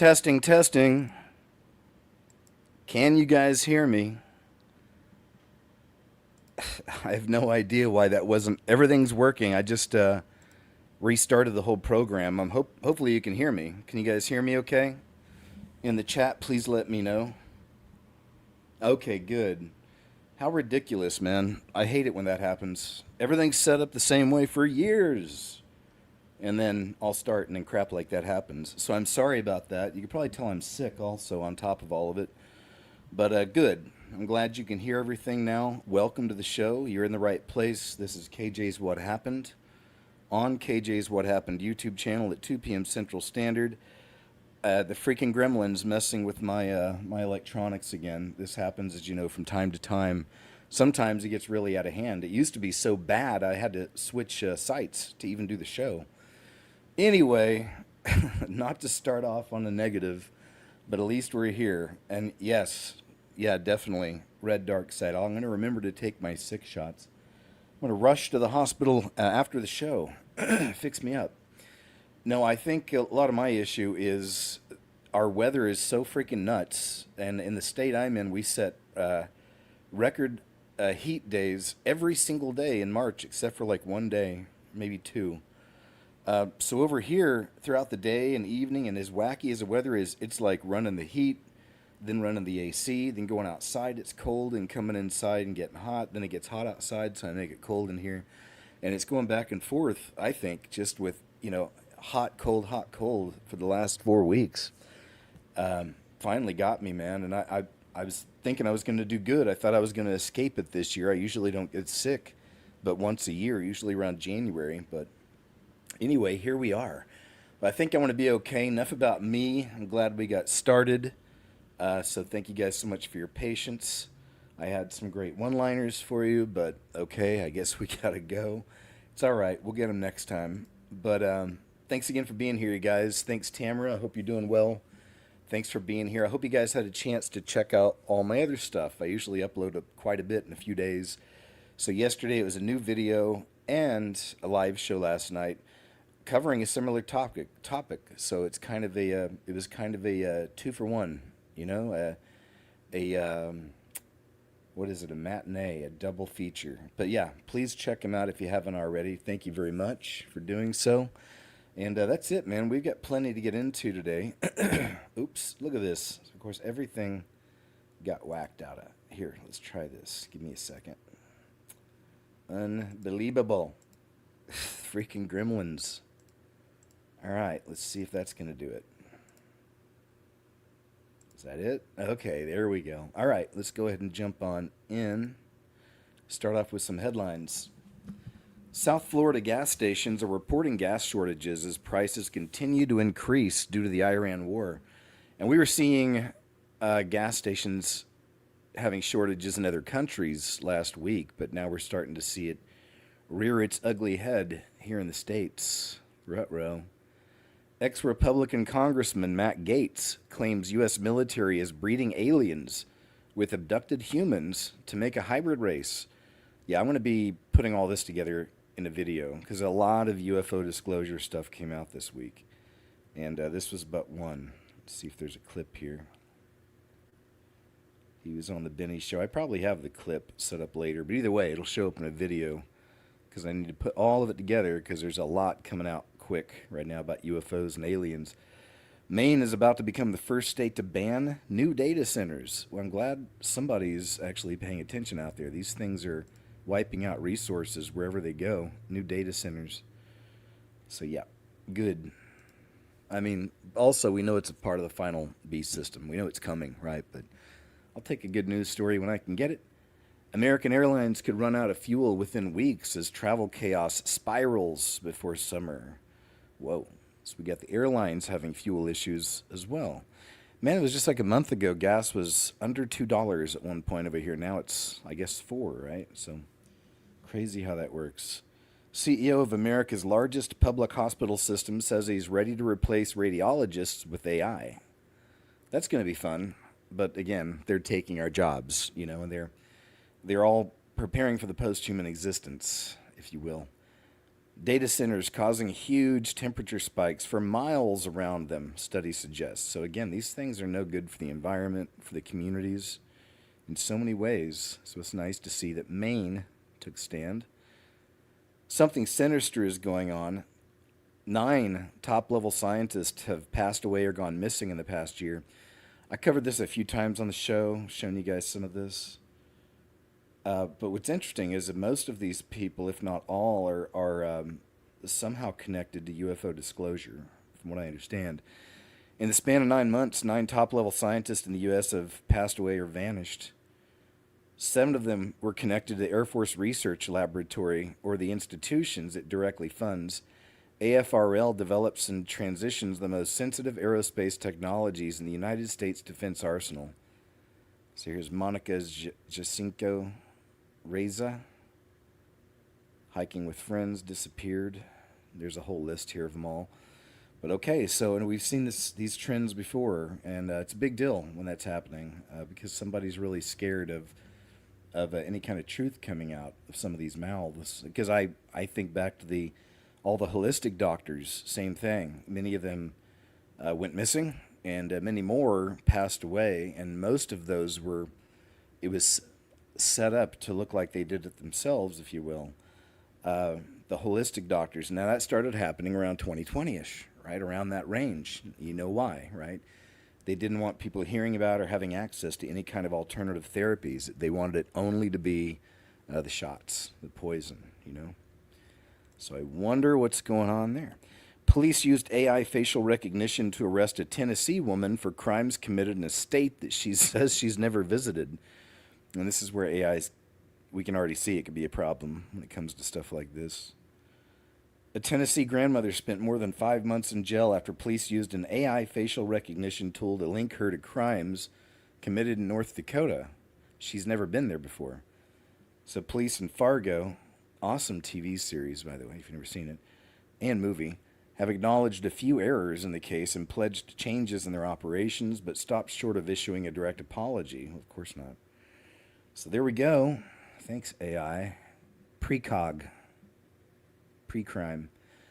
Testing, testing. Can you guys hear me? I have no idea why that wasn't. Everything's working. I just restarted the whole program. Hopefully you can hear me. Can you guys hear me okay? In the chat, please let me know. Okay, good. How ridiculous, man. I hate it when that happens. Everything's set up the same way for years. And then I'll start and then crap like that happens. So I'm sorry about that. You can probably tell I'm sick also on top of all of it. But good. I'm glad you can hear everything now. Welcome to the show. You're in the right place. This is KJ's What Happened on KJ's What Happened YouTube channel at 2 p.m. Central Standard. The freaking gremlins messing with my electronics again. This happens, as you know, from time to time. Sometimes it gets really out of hand. It used to be so bad I had to switch sites to even do the show. Anyway, not to start off on a negative, but at least we're here. And yes, yeah, definitely, red dark side. I'm going to remember to take my 6 shots. I'm going to rush to the hospital after the show. Fix me up. No, I think a lot of my issue is our weather is so freaking nuts. And in the state I'm in, we set record heat days every single day in March, except for like one day, maybe 2. So over here, throughout the day and evening, and as wacky as the weather is, it's like running the heat, then running the AC, then going outside, it's cold, and coming inside and getting hot. Then it gets hot outside, so I make it cold in here. And it's going back and forth, I think, just with, hot, cold for the last 4 weeks. Finally got me, man. And I was thinking I was going to do good. I thought I was going to escape it this year. I usually don't get sick, but once a year, usually around January. But anyway, here we are. But I think I want to be okay. Enough about me. I'm glad we got started. So thank you guys so much for your patience. I had some great one-liners for you, but okay, I guess we got to go. It's all right. We'll get them next time. But thanks again for being here, you guys. Thanks, Tamara. I hope you're doing well. Thanks for being here. I hope you guys had a chance to check out all my other stuff. I usually upload quite a bit in a few days. So yesterday it was a new video and a live show last night covering a similar topic. So it's kind of a it was kind of a 2-for-1, what is it, a matinee, a double feature. But yeah, please check them out if you haven't already. Thank you very much for doing so. And that's it, man. We've got plenty to get into today. Oops, look at this. Of course, everything got whacked out of. Here, let's try this. Give me a second. Unbelievable. Freaking gremlins. All right, let's see if that's going to do it. Is that it? Okay, there we go. All right, let's go ahead and jump on in. Start off with some headlines. South Florida gas stations are reporting gas shortages as prices continue to increase due to the Iran war. And we were seeing gas stations having shortages in other countries last week, but now we're starting to see it rear its ugly head here in the States. Ruh-roh. Ex-Republican Congressman Matt Gaetz claims U.S. military is breeding aliens with abducted humans to make a hybrid race. Yeah, I'm going to be putting all this together in a video because a lot of UFO disclosure stuff came out this week. And this was but one. Let's see if there's a clip here. He was on the Benny Show. I probably have the clip set up later, but either way, it'll show up in a video because I need to put all of it together because there's a lot coming out quick right now about UFOs and aliens. Maine is about to become the first state to ban new data centers. Well, I'm glad somebody's actually paying attention out there. These things are wiping out resources wherever they go. New data centers. So yeah, good. I mean, also we know it's a part of the final beast system. We know it's coming, right? But I'll take a good news story when I can get it. American Airlines could run out of fuel within weeks as travel chaos spirals before summer. Whoa. So we got the airlines having fuel issues as well. Man, it was just like a month ago. Gas was under $2 at one point over here. Now it's, I guess, $4, right? So crazy how that works. CEO of America's largest public hospital system says he's ready to replace radiologists with AI. That's going to be fun. But again, they're taking our jobs, and they're all preparing for the post-human existence, if you will. Data centers causing huge temperature spikes for miles around them, study suggests. So, again, these things are no good for the environment, for the communities, in so many ways. So, it's nice to see that Maine took stand. Something sinister is going on. 9 top level scientists have passed away or gone missing in the past year. I covered this a few times on the show, shown you guys some of this. But what's interesting is that most of these people, if not all, are somehow connected to UFO disclosure, from what I understand. In the span of 9 months, 9 top level scientists in the U.S. have passed away or vanished. 7 of them were connected to the Air Force Research Laboratory or the institutions it directly funds. AFRL develops and transitions the most sensitive aerospace technologies in the United States defense arsenal. So here's Monica Jacinto Reza, hiking with friends, disappeared. There's a whole list here of them all. But okay, so and we've seen these trends before, and it's a big deal when that's happening because somebody's really scared of any kind of truth coming out of some of these mouths. Because I think back to all the holistic doctors, same thing. Many of them went missing, and many more passed away, and most of those it was set up to look like they did it themselves, if you will. The holistic doctors. Now, that started happening around 2020-ish, right? Around that range. You know why, right? They didn't want people hearing about or having access to any kind of alternative therapies. They wanted it only to be the shots, the poison, you know? So I wonder what's going on there. Police used AI facial recognition to arrest a Tennessee woman for crimes committed in a state that she says she's never visited. And this is where we can already see it could be a problem when it comes to stuff like this. A Tennessee grandmother spent more than 5 months in jail after police used an AI facial recognition tool to link her to crimes committed in North Dakota. She's never been there before. So police in Fargo, awesome TV series, by the way, if you've never seen it, and movie, have acknowledged a few errors in the case and pledged changes in their operations, but stopped short of issuing a direct apology. Well, of course not. So there we go. Thanks, AI. Precog. Pre-crime.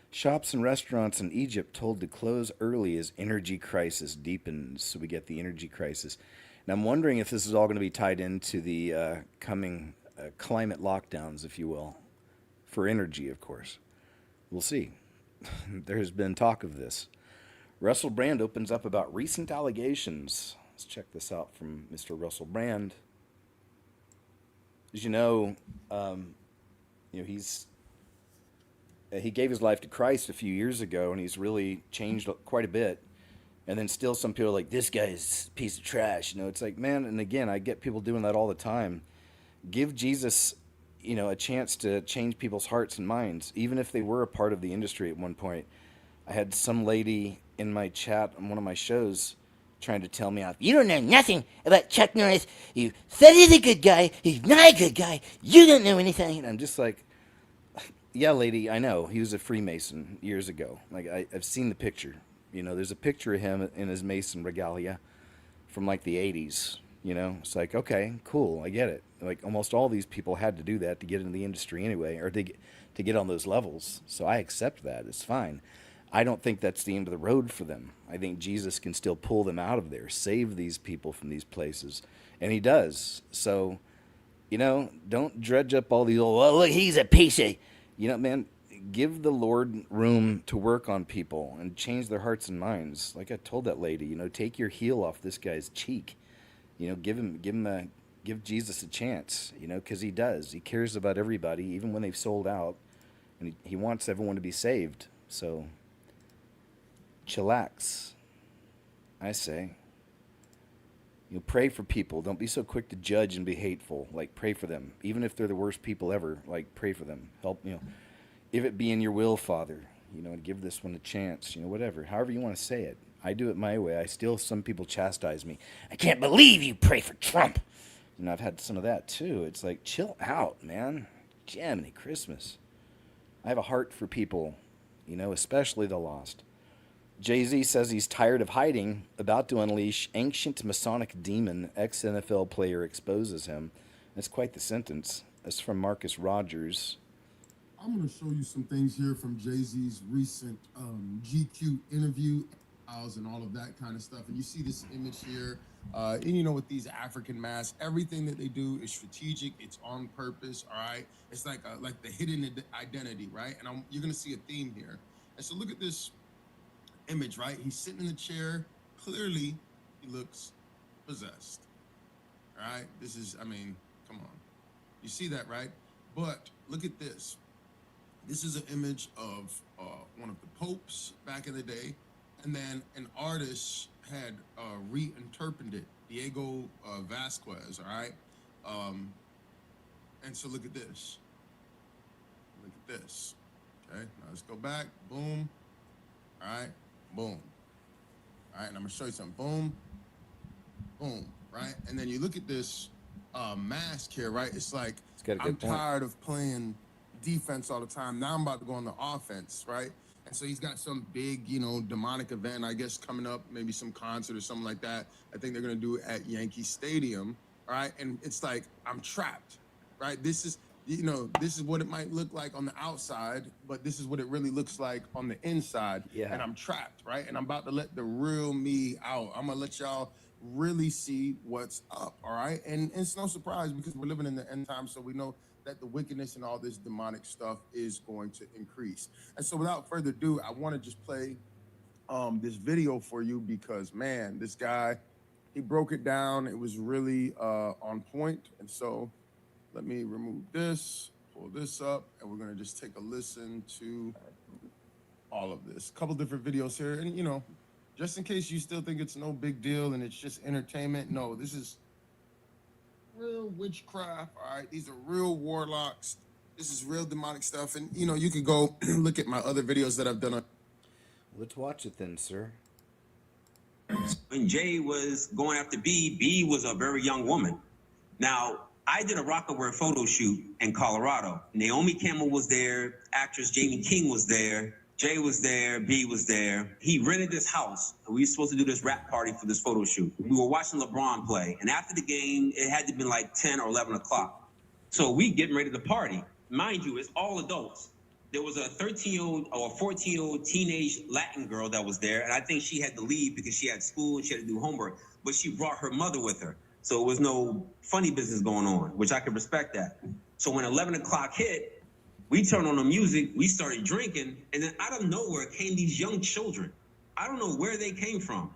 Shops and restaurants in Egypt told to close early as energy crisis deepens. So we get the energy crisis. And I'm wondering if this is all going to be tied into the coming climate lockdowns, if you will, for energy, of course. We'll see. There has been talk of this. Russell Brand opens up about recent allegations. Let's check this out from Mr. Russell Brand. As you know, he gave his life to Christ a few years ago, and he's really changed quite a bit. And then still some people are like, this guy's a piece of trash. You know, it's like, man, and again, I get people doing that all the time. Give Jesus, a chance to change people's hearts and minds, even if they were a part of the industry at one point. I had some lady in my chat on one of my shows trying to tell me off. You don't know nothing about Chuck Norris. You said he's a good guy. He's not a good guy. You don't know anything. And I'm just like, yeah, lady, I know. He was a Freemason years ago. Like, I've seen the picture. There's a picture of him in his Mason regalia from like the 80s. It's like, okay, cool. I get it. Like, almost all these people had to do that to get into the industry anyway, or to get on those levels. So I accept that. It's fine. I don't think that's the end of the road for them. I think Jesus can still pull them out of there, save these people from these places. And he does. So, don't dredge up all these old, well, look, he's a piece of, man, give the Lord room to work on people and change their hearts and minds. Like I told that lady, take your heel off this guy's cheek. Give Jesus a chance, because he does. He cares about everybody, even when they've sold out. And he wants everyone to be saved. So, chillax, I say. Pray for people. Don't be so quick to judge and be hateful. Like, pray for them. Even if they're the worst people ever, like, pray for them. Help, if it be in your will, Father, and give this one a chance, whatever. However you want to say it. I do it my way. Some people chastise me. I can't believe you pray for Trump. I've had some of that, too. It's like, chill out, man. Jiminy Christmas. I have a heart for people, especially the lost. Jay-Z says he's tired of hiding, about to unleash ancient Masonic demon. Ex-NFL player exposes him. That's quite the sentence. That's from Marcus Rogers I'm going to show you some things here from Jay-Z's recent GQ interview and all of that kind of stuff. And you see this image here. And you know, with these African masks, everything that they do is strategic. It's on purpose. All right. It's like the hidden identity, right? And you're going to see a theme here. And so look at this image, right? He's sitting in the chair. Clearly, he looks possessed. All right. This is, I mean, come on. You see that, right? But look at this. This is an image of one of the popes back in the day, and then an artist had reinterpreted it, Diego Vasquez, all right? And so look at this. Look at this, okay? Now let's go back, boom, all right, boom. All right, and I'm gonna show you something, boom, boom, right? And then you look at this mask here, right? It's like, I'm tired of playing defense all the time. Now I'm about to go on the offense, right? And so he's got some big, you know, demonic event, I guess, coming up, maybe some concert or something like that. I think they're going to do it at Yankee Stadium, all right? And it's like, I'm trapped, right? This is, you know, this is what it might look like on the outside, but this is what it really looks like on the inside. Yeah. And I'm trapped, right? And I'm about to let the real me out. I'm going to let y'all really see what's up, all right? And it's no surprise because we're living in the end time, so we know that the wickedness and all this demonic stuff is going to increase. And so without further ado, I want to just play this video for you because, man, this guy, he broke it down. It was really on point. And so let me remove this, pull this up, and we're going to just take a listen to all of this. A couple different videos here. And, you know, just in case you still think it's no big deal and it's just entertainment, no, this is real witchcraft, all right? These are real warlocks. This is real demonic stuff. And, you know, you could go look at my other videos that I've done on. Let's watch it then, sir. When Jay was going after B was a very young woman. Now, I did a Rockaware photo shoot in Colorado. Naomi Campbell was there. Actress Jamie King was there. Jay was there, B was there. He rented this house. We were supposed to do this rap party for this photo shoot. We were watching LeBron play, and after the game, it had to be like 10 or 11 o'clock. So we getting ready to party. Mind you, it's all adults. There was a 13-year-old or 14-year-old teenage Latin girl that was there, and I think she had to leave because she had school and she had to do homework, but she brought her mother with her. So it was no funny business going on, which I could respect that. So when 11 o'clock hit, we turned on the music, we started drinking, and then out of nowhere came these young children. I don't know where they came from.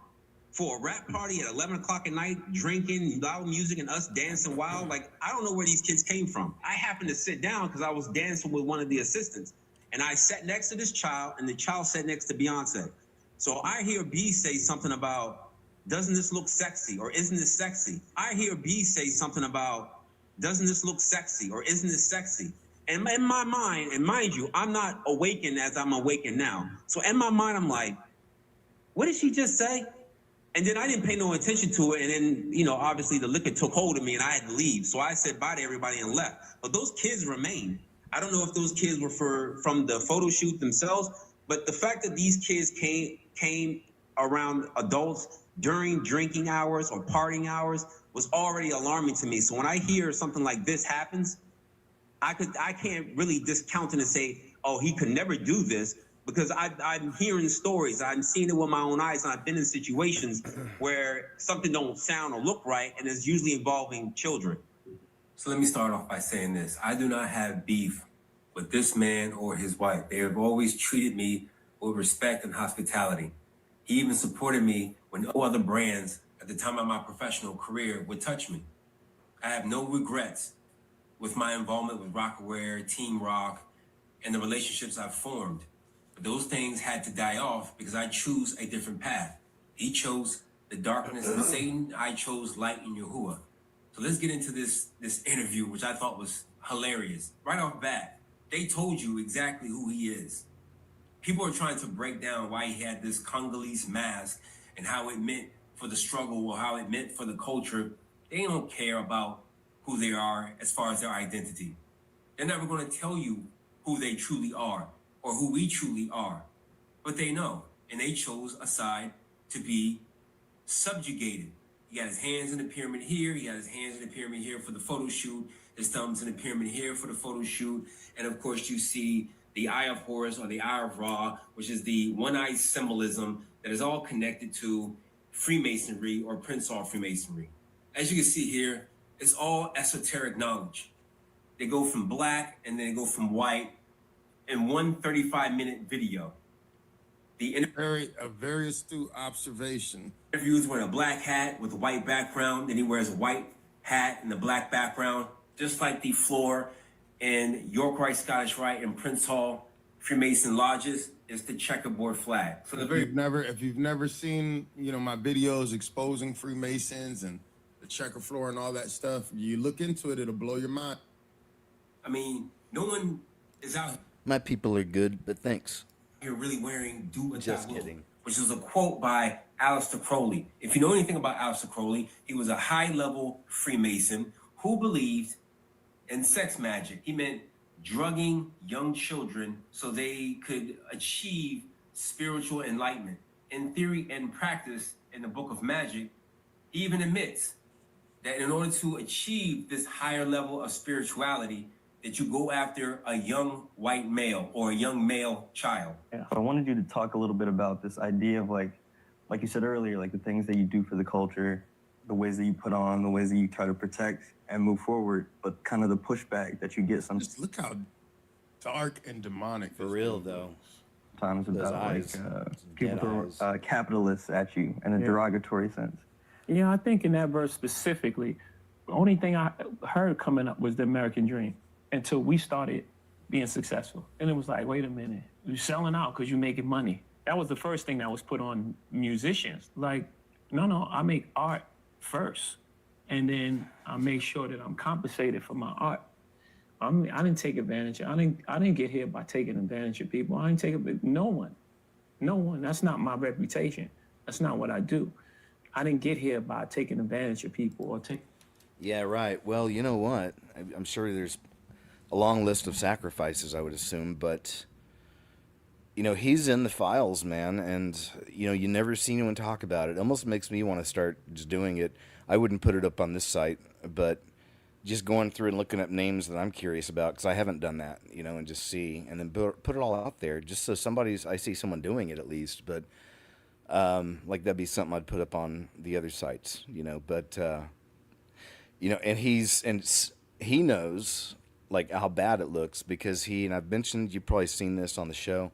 For a rap party at 11 o'clock at night, drinking, loud music, and us dancing wild, like, I don't know where these kids came from. I happened to sit down because I was dancing with one of the assistants, and I sat next to this child, and the child sat next to Beyonce. So I hear B say something about, doesn't this look sexy, or isn't this sexy? I hear B say something about, doesn't this look sexy, or isn't this sexy? And in my mind, and mind you, I'm not awakened as I'm awakened now. So in my mind, I'm like, what did she just say? And then I didn't pay no attention to it. And then, you know, obviously the liquor took hold of me and I had to leave. So I said bye to everybody and left. But those kids remained. I don't know if those kids were from the photo shoot themselves, but the fact that these kids came around adults during drinking hours or partying hours was already alarming to me. So when I hear something like this happens, I can't really discount it and say, oh, he could never do this, because I'm hearing stories. I'm seeing it with my own eyes, and I've been in situations where something don't sound or look right, and it's usually involving children. So let me start off by saying this. I do not have beef with this man or his wife. They have always treated me with respect and hospitality. He even supported me when no other brands at the time of my professional career would touch me. I have no regrets with my involvement with Rockaware, Team Rock, and the relationships I've formed. But those things had to die off because I choose a different path. He chose the darkness and Satan. I chose light in Yahuwah. So let's get into this interview, which I thought was hilarious. Right off bat, they told you exactly who he is. People are trying to break down why he had this Congolese mask and how it meant for the struggle or how it meant for the culture. They don't care about who they are as far as their identity. They're never going to tell you who they truly are or who we truly are. But they know, and they chose a side to be subjugated. He got his hands in the pyramid here. He got his hands in the pyramid here for the photo shoot. His thumbs in the pyramid here for the photo shoot. And of course, you see the Eye of Horus or the Eye of Ra, which is the one-eye symbolism that is all connected to Freemasonry or Prince Hall Freemasonry. As you can see here, it's all esoteric knowledge. They go from black and then they go from white in one 35-minute video. A very astute observation. Interviews wearing a black hat with a white background, then he wears a white hat and a black background, just like the floor in York Rite, Scottish Rite, and Prince Hall Freemason lodges. It's the checkerboard flag. So if you've never seen, my videos exposing Freemasons and the checker floor and all that stuff, you look into it, it'll blow your mind. I mean, no one is out My people are good, but thanks. here really wearing do what Just thou wilt, kidding. which is a quote by Aleister Crowley. If you know anything about Aleister Crowley, he was a high-level Freemason who believed in sex magic. He meant drugging young children so they could achieve spiritual enlightenment. In theory and practice, in the Book of Magic, he even admits that in order to achieve this higher level of spirituality, that you go after a young white male or a young male child. Yeah, I wanted you to talk a little bit about this idea of like you said earlier, like the things that you do for the culture, the ways that you put on, the ways that you try to protect and move forward, but kind of the pushback that you get Just look how dark and demonic. For real, though. sometimes Those about eyes. people Dead throw capitalists at you in a derogatory sense. Yeah, I think in that verse specifically, the only thing I heard coming up was the American dream until we started being successful. And it was like, wait a minute, you're selling out because you're making money. That was the first thing that was put on musicians. Like, no, I make art first. And then I make sure that I'm compensated for my art. I didn't take advantage. I didn't get here by taking advantage of people. I didn't take it. No one. That's not my reputation. That's not what I do. I didn't get here by taking advantage of people or take. Yeah, right. Well, you know what? I'm sure there's a long list of sacrifices, I would assume, but he's in the files, man, and you never see anyone talk about it. It almost makes me want to start just doing it. I wouldn't put it up on this site, but just going through and looking up names that I'm curious about, because I haven't done that, and just see, and then put it all out there, just so I see someone doing it at least. But like that'd be something I'd put up on the other sites, But and he knows like how bad it looks, because and I've mentioned, you've probably seen this on the show,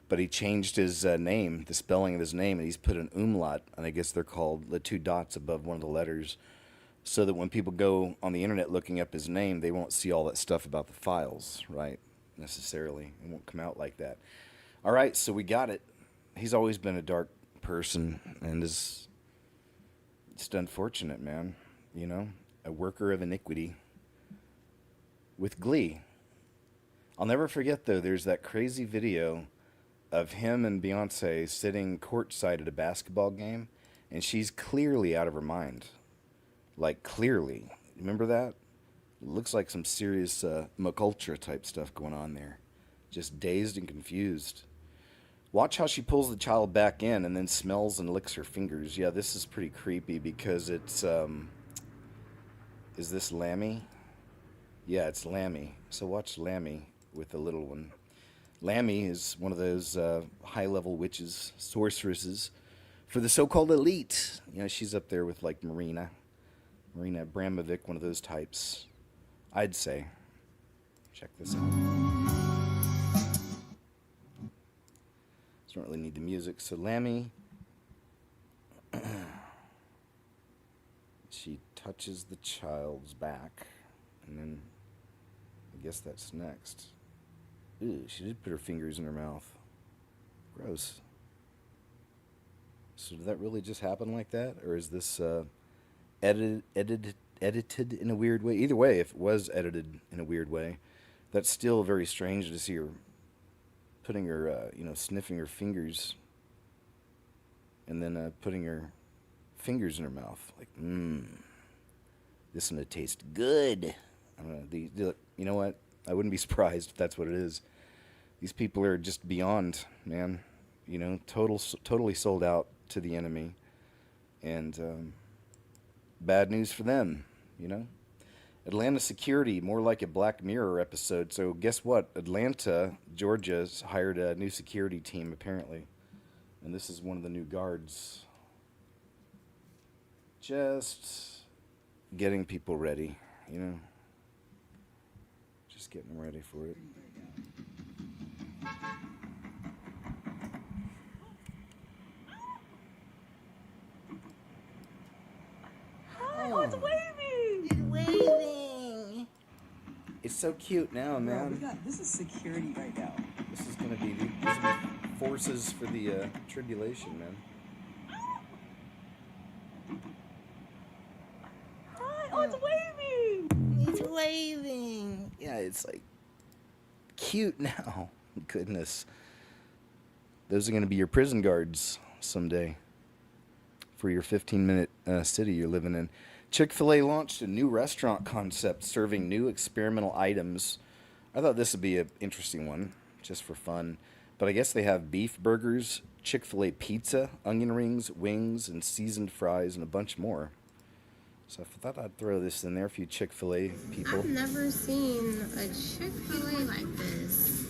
but he changed his name, the spelling of his name, and he's put an umlaut, and I guess they're called the two dots above one of the letters, so that when people go on the internet looking up his name, they won't see all that stuff about the files, right? Necessarily. It won't come out like that. All right, so we got it. He's always been a dark person, and it's unfortunate, man. A worker of iniquity with glee. I'll never forget, though, there's that crazy video of him and Beyonce sitting courtside at a basketball game, and she's clearly out of her mind. Like, clearly. Remember that? It looks like some serious McUltra type stuff going on there. Just dazed and confused. Watch how she pulls the child back in and then smells and licks her fingers. Yeah, this is pretty creepy, because it's, is this Lammy? Yeah, it's Lammy. So watch Lammy with the little one. Lammy is one of those high-level witches, sorceresses for the so-called elite. She's up there with, like, Marina Abramovic, one of those types, I'd say. Check this out. Don't really need the music. So Lammy, she touches the child's back, and then I guess that's next. Ew, she did put her fingers in her mouth. Gross. So did that really just happen like that, or is this edited in a weird way? Either way, if it was edited in a weird way, that's still very strange to see her putting her, sniffing her fingers, and then putting her fingers in her mouth. Like, this one would taste good. I don't know. You know what? I wouldn't be surprised if that's what it is. These people are just beyond, man. Totally sold out to the enemy. And bad news for them, you know? Atlanta security, more like a Black Mirror episode. So guess what? Atlanta, Georgia's hired a new security team, apparently. And this is one of the new guards. Just getting people ready, you know? Just getting ready for it. Oh, it's waving! It's waving! It's so cute now, man. Bro, this is security right now. This is gonna be the forces for the tribulation, man. Hi, oh, it's waving! It's waving. Yeah, it's like cute now. Goodness. Those are gonna be your prison guards someday for your 15-minute city you're living in. Chick-fil-A launched a new restaurant concept serving new experimental items. I thought this would be an interesting one, just for fun. But I guess they have beef burgers, Chick-fil-A pizza, onion rings, wings, and seasoned fries, and a bunch more. So I thought I'd throw this in there for you Chick-fil-A people. I've never seen a Chick-fil-A like this.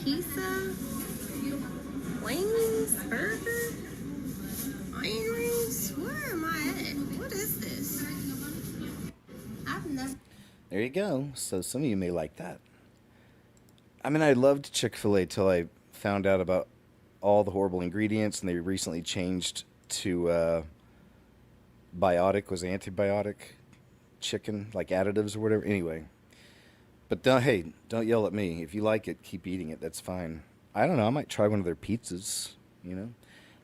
Pizza, wings, burger, onion rings. Where am I at? What is this? I've never. There you go. So some of you may like that. I mean, I loved Chick-fil-A till I found out about all the horrible ingredients, and they recently changed to biotic, was antibiotic chicken, like additives or whatever. Anyway, but don't yell at me. If you like it, keep eating it. That's fine. I don't know. I might try one of their pizzas, you know.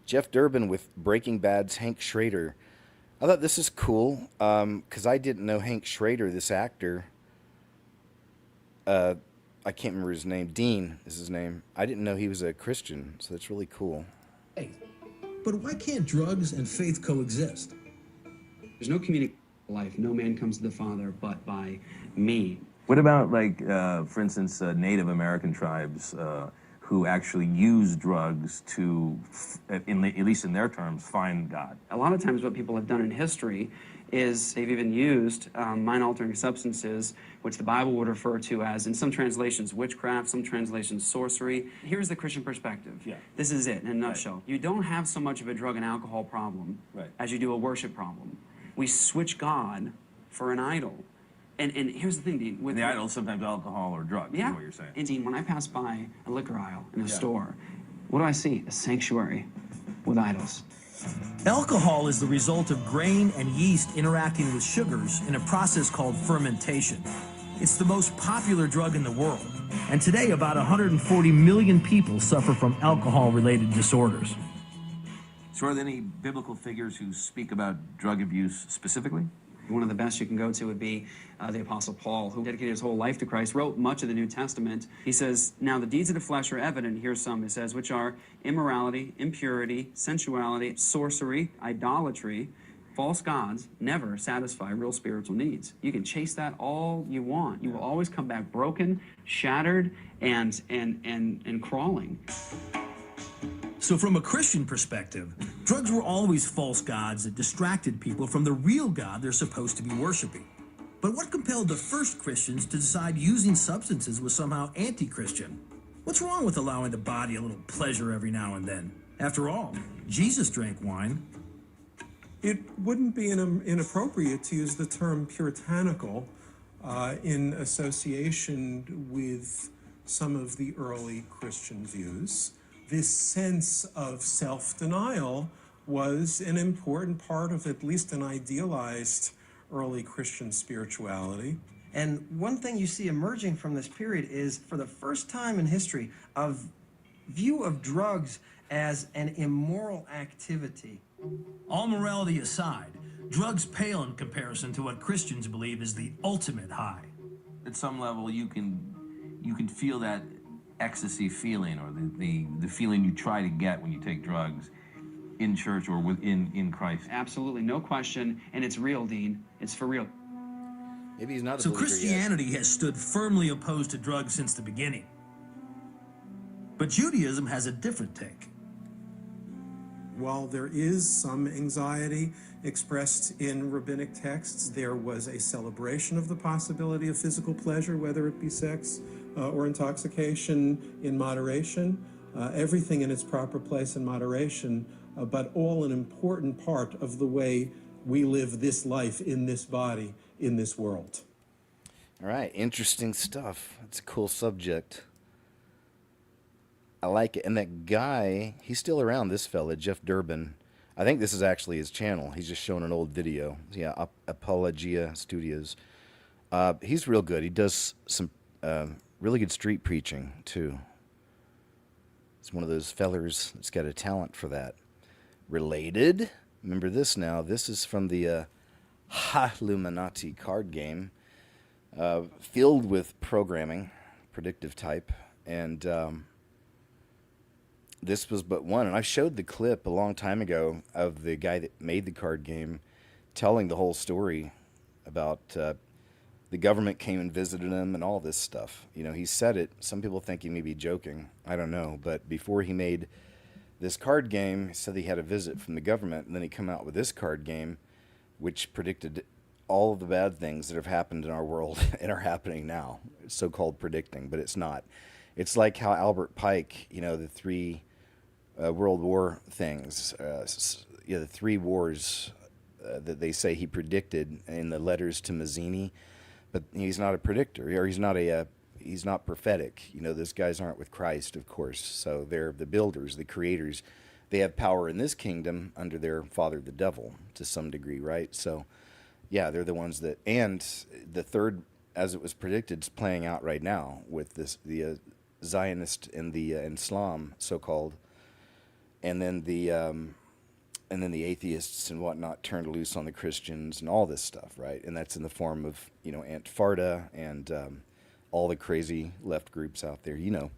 Jeff Durbin with Breaking Bad's Hank Schrader. I thought this is cool because I didn't know Hank Schrader, this actor. I can't remember his name. Dean is his name. I didn't know he was a Christian, so that's really cool. But why can't drugs and faith coexist? There's no community life. No man comes to the Father but by me. What about, like, for instance, Native American tribes who actually use drugs to, at least in their terms, find God? A lot of times what people have done in history is they've even used mind-altering substances, which the Bible would refer to as, in some translations, witchcraft, some translations, sorcery. Here's the Christian perspective. Yeah. This is it in a nutshell. You don't have so much of a drug and alcohol problem as you do a worship problem. We switch God for an idol. And here's the thing, Dean. With the idol is sometimes alcohol or drugs, is what you're saying. And Dean, when I pass by a liquor aisle in a store, what do I see? A sanctuary with idols. Alcohol is the result of grain and yeast interacting with sugars in a process called fermentation. It's the most popular drug in the world. And today, about 140 million people suffer from alcohol-related disorders. So are there any biblical figures who speak about drug abuse specifically? One of the best you can go to would be the Apostle Paul, who dedicated his whole life to Christ, wrote much of the New Testament. He says, now the deeds of the flesh are evident, here's some, it says, which are immorality, impurity, sensuality, sorcery, idolatry, false gods never satisfy real spiritual needs. You can chase that all you want. You will always come back broken, shattered, and crawling. So from a Christian perspective, drugs were always false gods that distracted people from the real God they're supposed to be worshiping. But what compelled the first Christians to decide using substances was somehow anti-Christian? What's wrong with allowing the body a little pleasure every now and then? After all, Jesus drank wine. It wouldn't be inappropriate to use the term puritanical in association with some of the early Christian views. This sense of self-denial was an important part of at least an idealized early Christian spirituality. And one thing you see emerging from this period is, for the first time in history, a view of drugs as an immoral activity. All morality aside, drugs pale in comparison to what Christians believe is the ultimate high. At some level, you can feel that ecstasy feeling, or the feeling you try to get when you take drugs in church or in Christ. Absolutely, no question, and it's real, Dean. It's for real. Maybe he's not a So believer Christianity yet. has stood firmly opposed to drugs since the beginning. But Judaism has a different take. While there is some anxiety expressed in rabbinic texts, there was a celebration of the possibility of physical pleasure, whether it be sex or intoxication, in moderation. Everything in its proper place in moderation, but all an important part of the way we live this life in this body, in this world. All right, interesting stuff. It's a cool subject. I like it. And that guy, he's still around, this fella, Jeff Durbin. I think this is actually his channel. He's just showing an old video. Yeah, Apologia Studios. He's real good. He does some really good street preaching, too. He's one of those fellers that's got a talent for that. Related, remember this now. This is from the Illuminati card game. Filled with programming, predictive type, and this was but one. And I showed the clip a long time ago of the guy that made the card game telling the whole story about the government came and visited him and all this stuff. You know, he said it. Some people think he may be joking. I don't know. But before he made this card game, he said he had a visit from the government, and then he came out with this card game, which predicted all of the bad things that have happened in our world and are happening now. It's so-called predicting, but it's not. It's like how Albert Pike, you know, the three World War things, the three wars that they say he predicted in the letters to Mazzini, but he's not a predictor, or he's not prophetic. You know, those guys aren't with Christ, of course. So they're the builders, the creators. They have power in this kingdom under their father, the devil, to some degree, right? So, yeah, they're the ones that, and the third, as it was predicted, is playing out right now with the Zionist and the Islam, so-called, and then the atheists and whatnot turned loose on the Christians and all this stuff, right? And that's in the form of, you know, Antifa and all the crazy left groups out there, you know.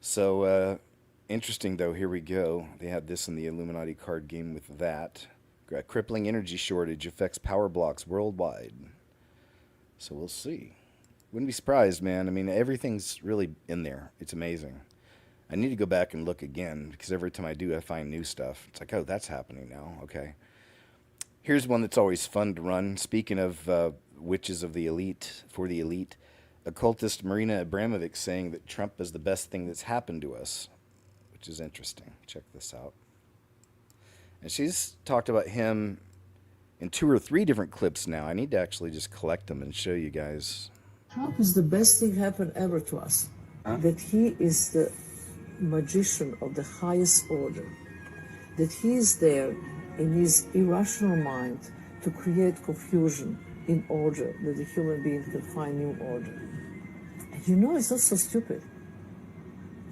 So interesting, though. Here we go. They had this in the Illuminati card game with that. A crippling energy shortage affects power blocks worldwide. So we'll see. Wouldn't be surprised, man. I mean, everything's really in there. It's amazing. I need to go back and look again, because every time I do, I find new stuff. It's like, oh, that's happening now. Okay. Here's one that's always fun to run. Speaking of witches of the elite, for the elite, occultist Marina Abramovic saying that Trump is the best thing that's happened to us, which is interesting. Check this out. And she's talked about him in 2 or 3 different clips now. I need to actually just collect them and show you guys. Trump is the best thing happened ever to us. That he is the magician of the highest order. That he is there in his irrational mind to create confusion in order that the human being can find new order. And you know, it's not so stupid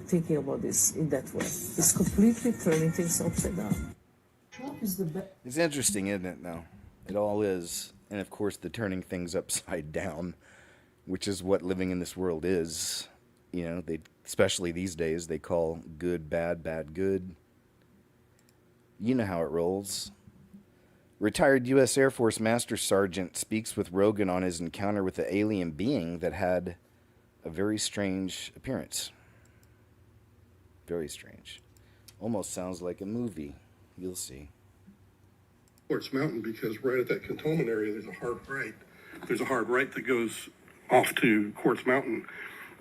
thinking about this in that way. It's completely turning things upside down. Trump is the best. It's interesting, isn't it, now? It all is. And, of course, the turning things upside down, which is what living in this world is. You know, they, especially these days, they call good bad, bad good. You know how it rolls. Retired U.S. Air Force Master Sergeant speaks with Rogan on his encounter with the alien being that had a very strange appearance. Very strange. Almost sounds like a movie. You'll see. Quartz Mountain, because right at that cantonment area, there's a hard right. There's a hard right that goes off to Quartz Mountain.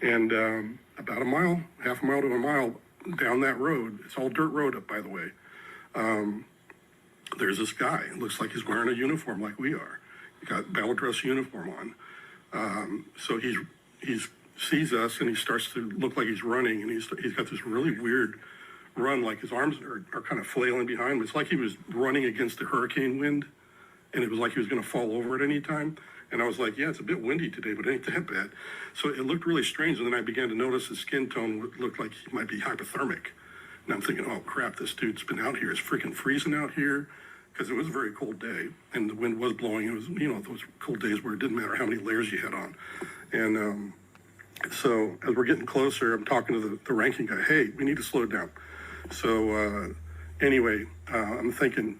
And about a mile, half a mile to a mile down that road, it's all dirt road up, by the way, there's this guy. It looks like he's wearing a uniform like we are. He got battle dress uniform on. So he sees us and he starts to look like he's running, and he's got this really weird run, like his arms are kind of flailing behind him. It's like he was running against the hurricane wind, and it was like he was going to fall over at any time. And I was like, yeah, it's a bit windy today, but it ain't that bad. So it looked really strange. And then I began to notice his skin tone looked like he might be hypothermic. And I'm thinking, oh, crap, this dude's been out here. It's freaking freezing out here, because it was a very cold day. And the wind was blowing. It was, you know, those cold days where it didn't matter how many layers you had on. And so as we're getting closer, I'm talking to the ranking guy. Hey, we need to slow down. So anyway, I'm thinking,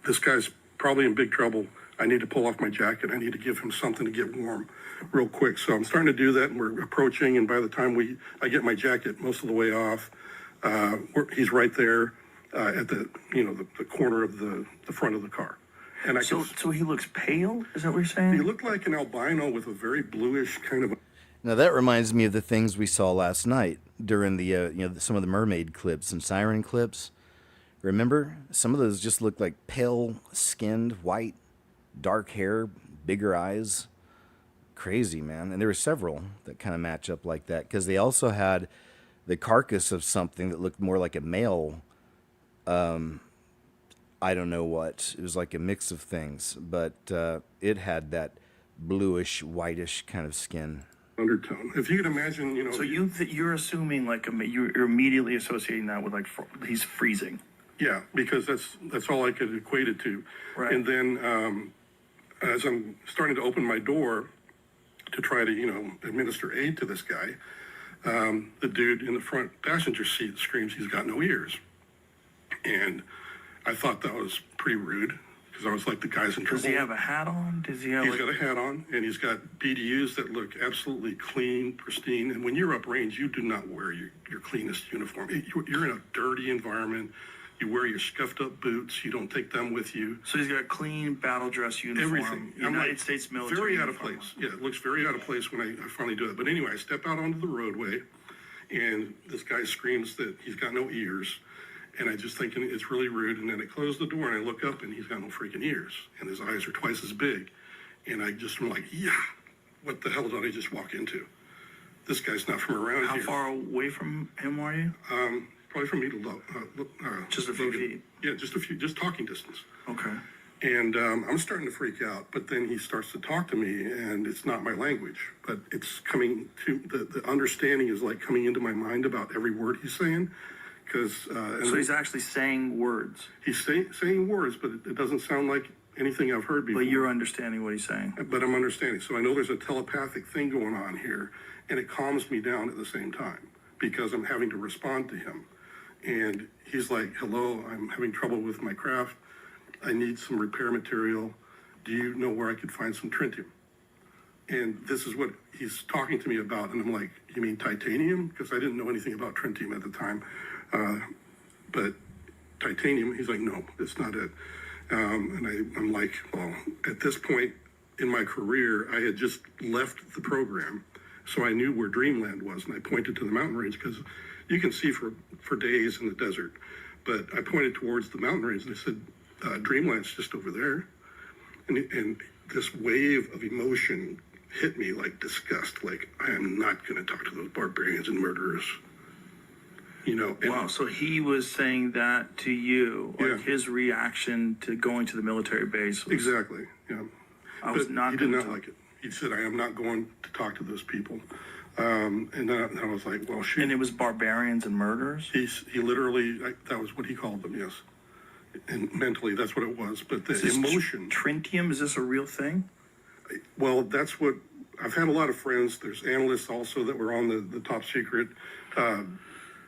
this guy's probably in big trouble. I need to pull off my jacket. I need to give him something to get warm real quick. So I'm starting to do that, and we're approaching. And by the time I get my jacket most of the way off, he's right there. at the the corner of the front of the car. And So he looks pale? Is that what you're saying? he looked like an albino with a very bluish kind of. Now that reminds me of the things we saw last night during the some of the mermaid clips and siren clips. Remember, some of those just looked like pale skinned, white, dark hair, bigger eyes. Crazy, man. And there were several that kind of match up like that because they also had the carcass of something that looked more like a male. I don't know what. It was like a mix of things, but it had that bluish, whitish kind of skin. Undertone. If you could imagine, So you're assuming like you're immediately associating that with like he's freezing. Yeah, because that's all I could equate it to. Right. And then as I'm starting to open my door to try to administer aid to this guy, the dude in the front passenger seat screams he's got no ears, and I thought that was pretty rude. Because I was like, the guy's in trouble. Does he have a hat on? Does he have? He's got a hat on, and he's got BDUs that look absolutely clean, pristine. And when you're uprange, you do not wear your cleanest uniform. You're in a dirty environment. You wear your scuffed up boots. You don't take them with you. So he's got a clean battle dress uniform. Everything. United States military. Very out of place. Yeah, it looks very out of place when I finally do it. But anyway, I step out onto the roadway, and this guy screams that he's got no ears. And I just thinking it's really rude. And then I close the door and I look up and he's got no freaking ears. And his eyes are twice as big. And I just am like, yeah, what the hell did I just walk into? This guy's not from around How here. How far away from him are you? Probably from me to just a few feet. Yeah, just talking distance. Okay. And I'm starting to freak out. But then he starts to talk to me and it's not my language. But it's coming to, the understanding is like coming into my mind about every word he's saying. So he's actually saying words. He's saying words, but it doesn't sound like anything I've heard before. But you're understanding what he's saying. But I'm understanding. So I know there's a telepathic thing going on here, and it calms me down at the same time because I'm having to respond to him. And he's like, hello, I'm having trouble with my craft. I need some repair material. Do you know where I could find some tritium? And this is what he's talking to me about. And I'm like, you mean titanium? Because I didn't know anything about tritium at the time. But titanium, he's like, no, it's not it. And I'm like, well, at this point in my career, I had just left the program. So I knew where Dreamland was. And I pointed to the mountain range because you can see for days in the desert. But I pointed towards the mountain range and I said, Dreamland's just over there. And this wave of emotion hit me like disgust. Like, I am not going to talk to those barbarians and murderers. Wow, so he was saying that to you, like his reaction to going to the military base. Exactly, yeah. He did not like it. He said, I am not going to talk to those people. And then I was like, well, shoot. And it was barbarians and murderers? He literally, that was what he called them, yes. And mentally, that's what it was. But the emotion. Tritium, is this a real thing? Well, that's what, I've had a lot of friends. There's analysts also that were on the top secret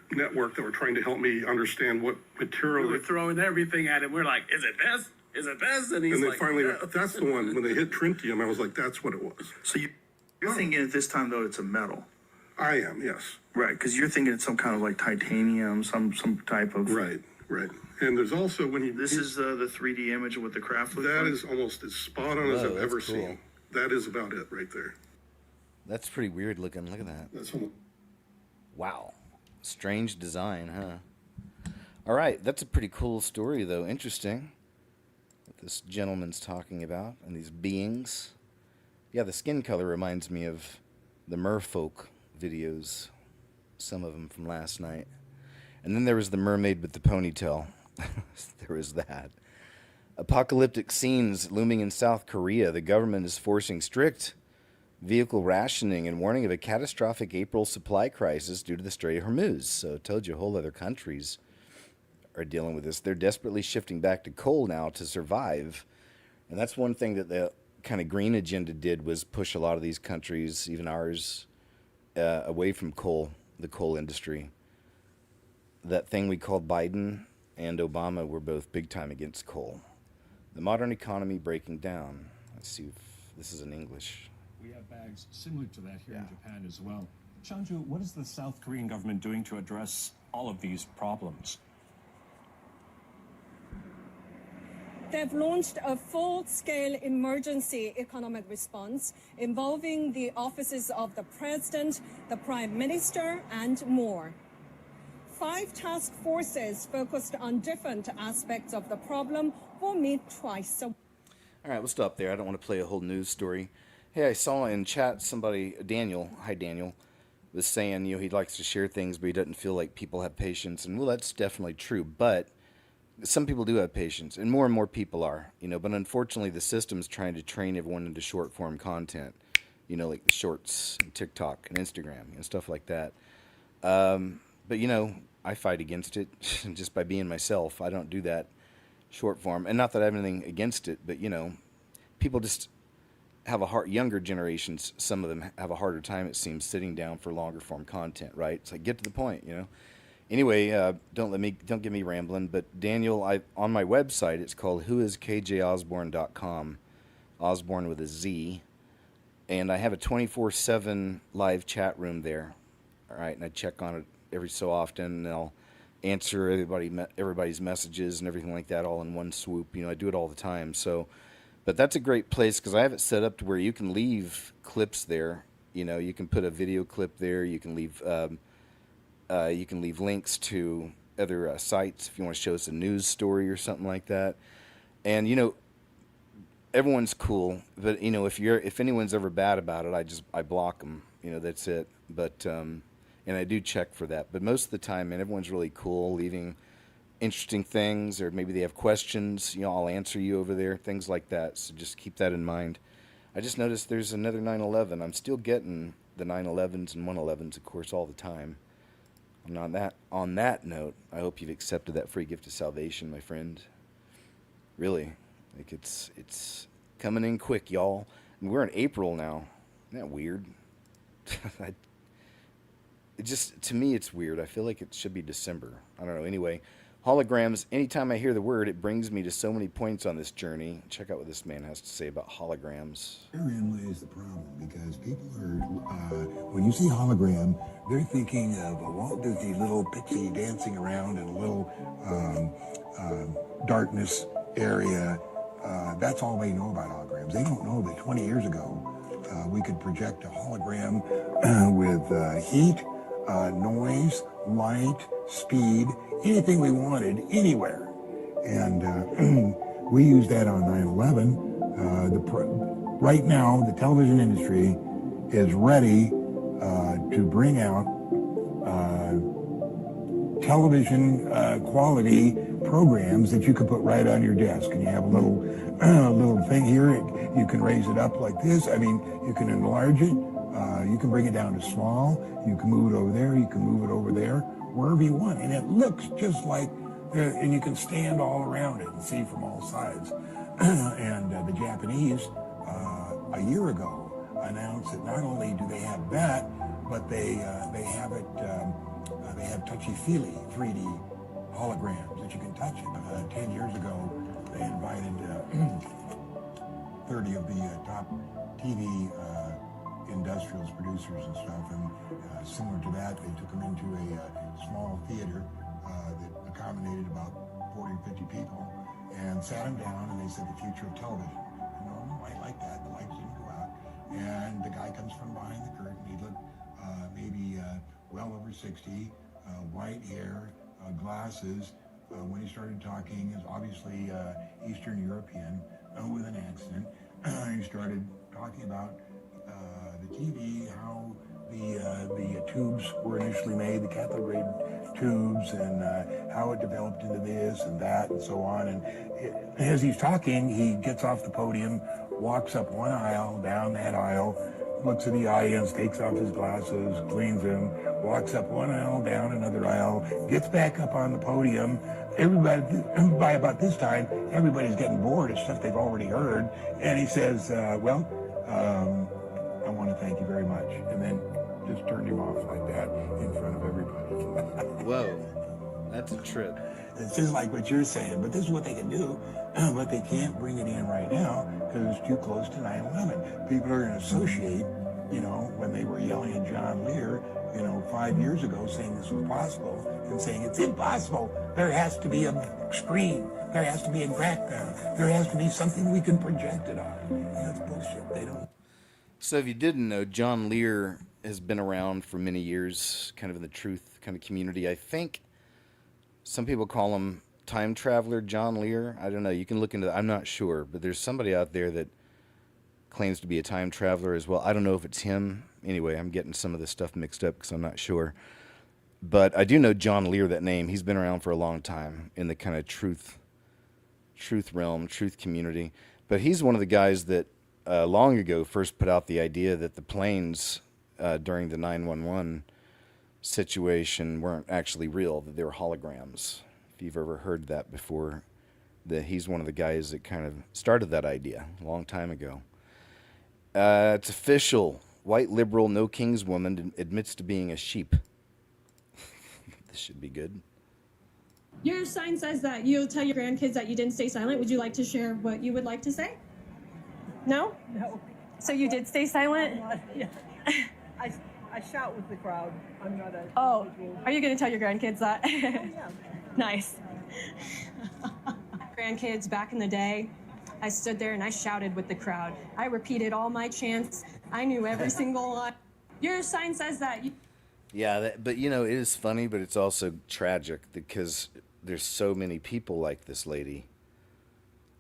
network that were trying to help me understand what material. We were throwing everything at him. We're like, is it this? Is it this? And he's and they like, finally, no. that's the one. When they hit tritium, I was like, that's what it was. So you're thinking at this time, though, it's a metal. I am, yes. Right, because you're thinking it's some kind of like titanium, some type of. Right. And there's also when he. This is the 3D image of what the craft looks like. That is almost as spot on as I've ever seen. That is about it right there. That's pretty weird looking. Look at that. That's almost. Wow. Strange design, huh? All right, that's a pretty cool story, though. Interesting. What this gentleman's talking about and these beings. Yeah, the skin color reminds me of the merfolk videos, some of them from last night. And then there was the mermaid with the ponytail. There was that. Apocalyptic scenes looming in South Korea. The government is forcing strict vehicle rationing and warning of a catastrophic April supply crisis due to the Strait of Hormuz. So I told you whole other countries are dealing with this. They're desperately shifting back to coal now to survive. And that's one thing that the kind of green agenda did, was push a lot of these countries, even ours, away from coal, the coal industry. That thing we called Biden and Obama were both big time against coal. The modern economy breaking down. Let's see if this is in English. We have bags similar to that here in Japan as well. Chanju, what is the South Korean government doing to address all of these problems? They've launched a full-scale emergency economic response involving the offices of the president, the prime minister, and more. 5 task forces focused on different aspects of the problem will meet twice a week. All right, we'll stop there. I don't want to play a whole news story. Hey, I saw in chat somebody, Daniel, hi Daniel, was saying, he likes to share things, but he doesn't feel like people have patience. And well, that's definitely true. But some people do have patience, and more people are, But unfortunately, the system's trying to train everyone into short form content, like the shorts, and TikTok, and Instagram, and stuff like that. But I fight against it just by being myself. I don't do that short form, and not that I have anything against it, but people just have younger generations, some of them have a harder time, it seems, sitting down for longer form content, right? It's like, get to the point, Anyway, don't get me rambling, but Daniel, on my website, it's called whoiskjosborne.com, Osborne with a Z, and I have a 24/7 live chat room there, all right, and I check on it every so often, and I'll answer everybody's messages and everything like that all in one swoop. I do it all the time. So, but that's a great place because I have it set up to where you can leave clips there. You can put a video clip there. You can leave links to other sites if you want to show us a news story or something like that. And everyone's cool, but if anyone's ever bad about it, I block them. That's it. But and I do check for that. But most of the time, man, everyone's really cool, leaving interesting things, or maybe they have questions. I'll answer you over there, things like that. So just keep that in mind. I just noticed there's another 9/11. I'm still getting the 9/11s and 1/11s, of course, all the time. And on that note, I hope you've accepted that free gift of salvation, my friend. Really, like it's coming in quick, y'all. And we're in April now. Isn't that weird? To me, it's weird. I feel like it should be December. I don't know. Anyway, holograms, anytime I hear the word, it brings me to so many points on this journey. Check out what this man has to say about holograms. Therein lays the problem, because people are, when you see hologram, they're thinking of a Walt Disney little pixie dancing around in a little darkness area. That's all they know about holograms. They don't know that 20 years ago, we could project a hologram with heat, noise, light, speed, anything we wanted, anywhere. And we use that on 9/11. Right now, the television industry is ready to bring out television quality programs that you could put right on your desk. And you have a little thing here. You can raise it up like this. I mean, you can enlarge it. You can bring it down to small. You can move it over there. You can move it over there, wherever you want. And it looks just like, and you can stand all around it and see from all sides. And the Japanese, a year ago, announced that not only do they have that, but they have it. They have touchy-feely 3D holograms that you can touch it. 10 years ago, they invited 30 of the top TV industrials, producers and stuff, and similar to that, they took them into a small theater that accommodated about 40 or 50 people, and sat them down, and they said, the future of television. No, I like that. The lights didn't go out. And the guy comes from behind the curtain. He looked maybe well over 60, white hair, glasses. When he started talking, is obviously Eastern European with an accent. He started talking about the TV, how the tubes were initially made, the cathode ray tubes, and how it developed into this and that and so on. And as he's talking, he gets off the podium, walks up one aisle, down that aisle, looks at the audience, takes off his glasses, cleans them, walks up one aisle, down another aisle, gets back up on the podium. Everybody, by about this time, everybody's getting bored of stuff they've already heard. And he says, I want to thank you very much. And then just turned him off like that in front of everybody. Whoa, that's a trip. It's just like what you're saying, but this is what they can do, but they can't bring it in right now because it's too close to 9/11. People are going to associate, when they were yelling at John Lear, 5 years ago saying this was possible and saying it's impossible. There has to be a screen There has to be a grant there. There has to be something we can project it on. That's bullshit. They don't. So if you didn't know, John Lear has been around for many years, kind of in the truth kind of community. I think some people call him time traveler John Lear. I don't know. You can look into that. I'm not sure, but there's somebody out there that claims to be a time traveler as well. I don't know if it's him. Anyway, I'm getting some of this stuff mixed up because I'm not sure. But I do know John Lear, that name. He's been around for a long time in the kind of truth realm, truth community. But he's one of the guys that long ago first put out the idea that the planes during the 911 situation weren't actually real, that they were holograms. If you've ever heard that before, that he's one of the guys that kind of started that idea a long time ago. It's official. White liberal, no king's woman admits to being a sheep. This should be good. Your sign says that you'll tell your grandkids that you didn't stay silent. Would you like to share what you would like to say? No? No. So you did stay silent? Yeah. I shout with the crowd. I'm not a. Oh, are you going to tell your grandkids that? Yeah. Nice. Grandkids, back in the day, I stood there and I shouted with the crowd. I repeated all my chants. I knew every single line. Your sign says that. Yeah, but you know, it is funny, but it's also tragic because there's so many people like this lady.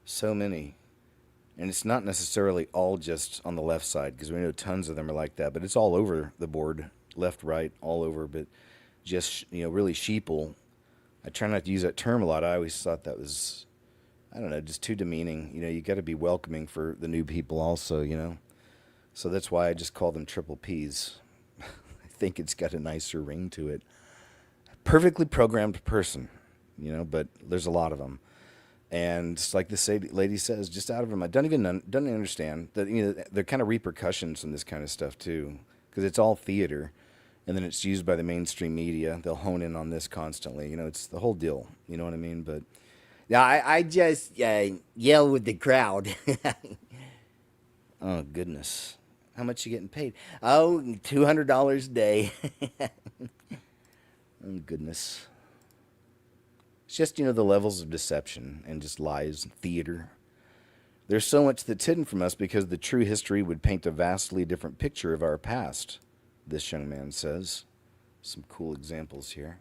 So many. And it's not necessarily all just on the left side, because we know tons of them are like that, but it's all over the board, left, right, all over, but just, you know, really sheeple. I try not to use that term a lot. I always thought that was, I don't know, just too demeaning. You know, you got to be welcoming for the new people also, you know. So that's why I just call them triple Ps. I think it's got a nicer ring to it. Perfectly programmed person, you know, but there's a lot of them. And like this lady says, just out of her mind, doesn't understand that, you know, there are kind of repercussions from this kind of stuff too, because it's all theater, and then it's used by the mainstream media. They'll hone in on this constantly. You know, it's the whole deal. You know what I mean? But no, I just yell with the crowd. Oh goodness, how much you getting paid? Oh, $200 a day. Oh goodness. It's just, you know, the levels of deception and just lies and theater. There's so much that's hidden from us because the true history would paint a vastly different picture of our past, this young man says. Some cool examples here.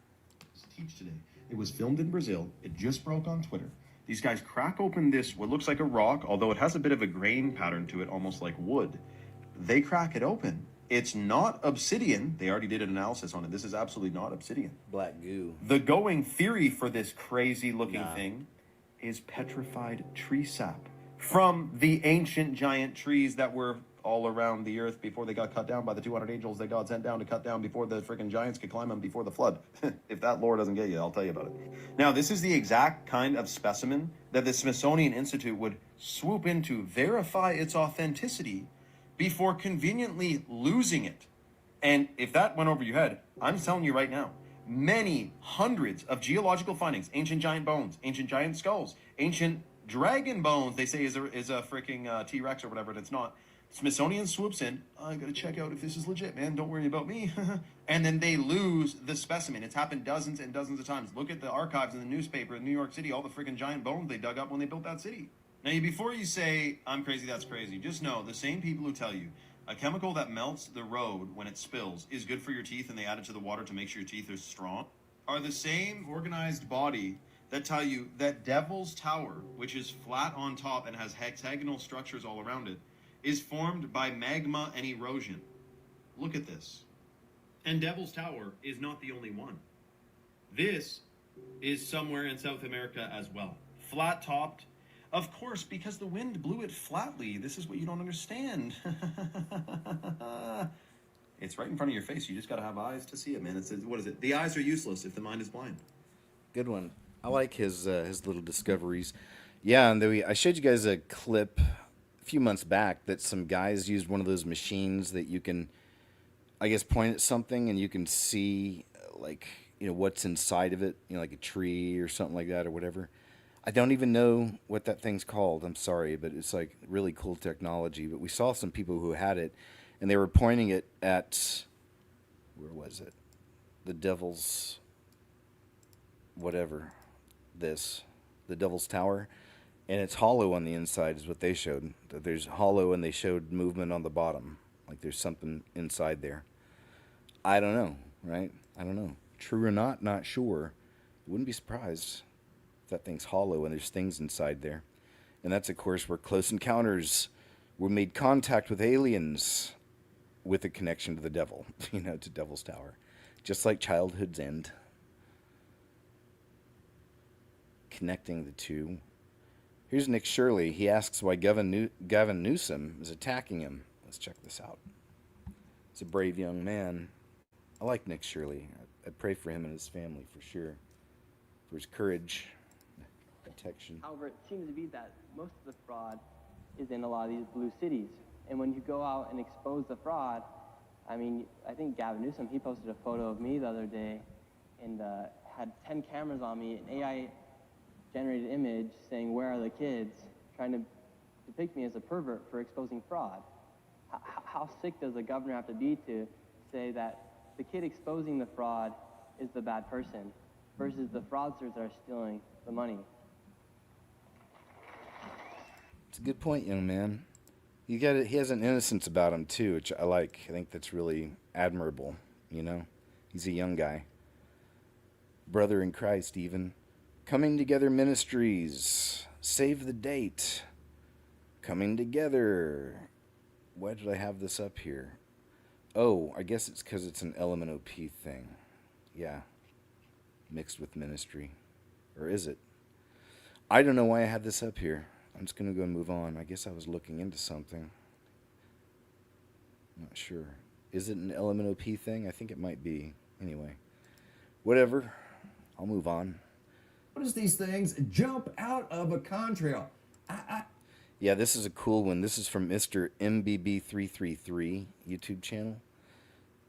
Teach today. It was filmed in Brazil. It just broke on Twitter. These guys crack open this, what looks like a rock, although it has a bit of a grain pattern to it, almost like wood. They crack it open. It's not obsidian. They already did an analysis on it. This is absolutely not obsidian. Black goo. The going theory for this crazy looking thing is petrified tree sap from the ancient giant trees that were all around the earth before they got cut down by the 200 angels that God sent down to cut down before the freaking giants could climb them before the flood. If that lore doesn't get you, I'll tell you about it. Now, this is the exact kind of specimen that the Smithsonian Institute would swoop in to verify its authenticity before conveniently losing it. And if that went over your head, I'm telling you right now, many hundreds of geological findings, ancient giant bones, ancient giant skulls, ancient dragon bones, they say is a freaking T-Rex or whatever, and it's not. Smithsonian swoops in, I gotta check out if this is legit, man, don't worry about me. And then they lose the specimen. It's happened dozens and dozens of times. Look at the archives in the newspaper in New York City, all the freaking giant bones they dug up when they built that city. Now, before you say, I'm crazy, that's crazy, just know the same people who tell you a chemical that melts the road when it spills is good for your teeth and they add it to the water to make sure your teeth are strong are the same organized body that tell you that Devil's Tower, which is flat on top and has hexagonal structures all around it, is formed by magma and erosion. Look at this. And Devil's Tower is not the only one. This is somewhere in South America as well. Flat topped. Of course, because the wind blew it flatly. This is what you don't understand. It's right in front of your face. You just got to have eyes to see it, man. What is it? The eyes are useless if the mind is blind. Good one. I like his little discoveries. Yeah, and I showed you guys a clip a few months back that some guys used one of those machines that you can, I guess, point at something and you can see, like, you know, what's inside of it, you know, like a tree or something like that or whatever. I don't even know what that thing's called. I'm sorry, but it's like really cool technology. But we saw some people who had it, and they were pointing it at, where was it? The Devil's, whatever, this. the Devil's Tower, and it's hollow on the inside is what they showed. That there's hollow, and they showed movement on the bottom, like there's something inside there. I don't know, right? I don't know. True or not sure. Wouldn't be surprised if that thing's hollow and there's things inside there. And that's, of course, where Close Encounters were made contact with aliens with a connection to the devil, to Devil's Tower. Just like Childhood's End. Connecting the two. Here's Nick Shirley. He asks why Gavin Newsom is attacking him. Let's check this out. He's a brave young man. I like Nick Shirley. I pray for him and his family for sure. For his courage, protection. However, it seems to be that most of the fraud is in a lot of these blue cities. And when you go out and expose the fraud, I mean, I think Gavin Newsom, he posted a photo of me the other day and had 10 cameras on me, an AI-generated image saying, "Where are the kids?" trying to depict me as a pervert for exposing fraud. How sick does the governor have to be to say that the kid exposing the fraud is the bad person versus the fraudsters that are stealing the money? It's a good point, young man. He has an innocence about him too, which I like. I think that's really admirable, He's a young guy. Brother in Christ, even. Coming Together Ministries. Save the date. Coming Together. Why did I have this up here? Oh, I guess it's because it's an LMNOP thing. Yeah. Mixed with ministry. Or is it? I don't know why I had this up here. I'm just going to go and move on. I guess I was looking into something. Not sure. Is it an LMNOP thing? I think it might be. Anyway. Whatever. I'll move on. Notice these things jump out of a contrail. Yeah, this is a cool one. This is from Mr. MBB333 YouTube channel.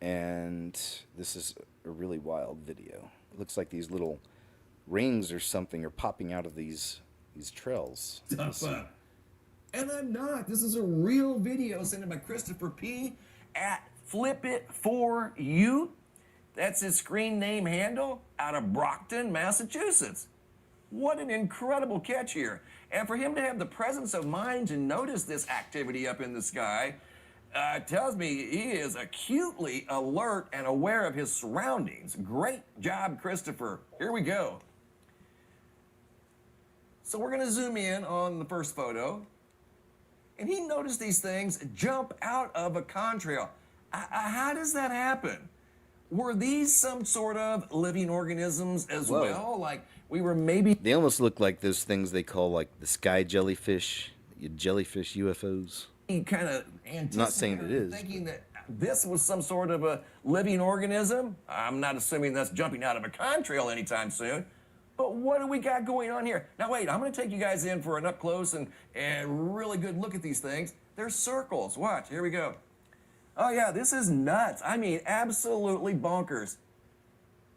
And this is a really wild video. It looks like these little rings or something are popping out of these trails. And I'm not. This is a real video sent in by Christopher P. at Flip It For You. That's his screen name handle out of Brockton, Massachusetts. What an incredible catch here. And for him to have the presence of mind to notice this activity up in the sky tells me he is acutely alert and aware of his surroundings. Great job, Christopher. Here we go. So we're going to zoom in on the first photo. And he noticed these things jump out of a contrail. How does that happen? Were these some sort of living organisms as well? Like we were maybe... They almost look like those things they call like the sky jellyfish, jellyfish UFOs. Kind of not saying it is. Thinking that this was some sort of a living organism. I'm not assuming that's jumping out of a contrail anytime soon. But what do we got going on here? Now wait, I'm going to take you guys in for an up close and really good look at these things. They're circles. Watch, here we go. Oh yeah, this is nuts. I mean, absolutely bonkers.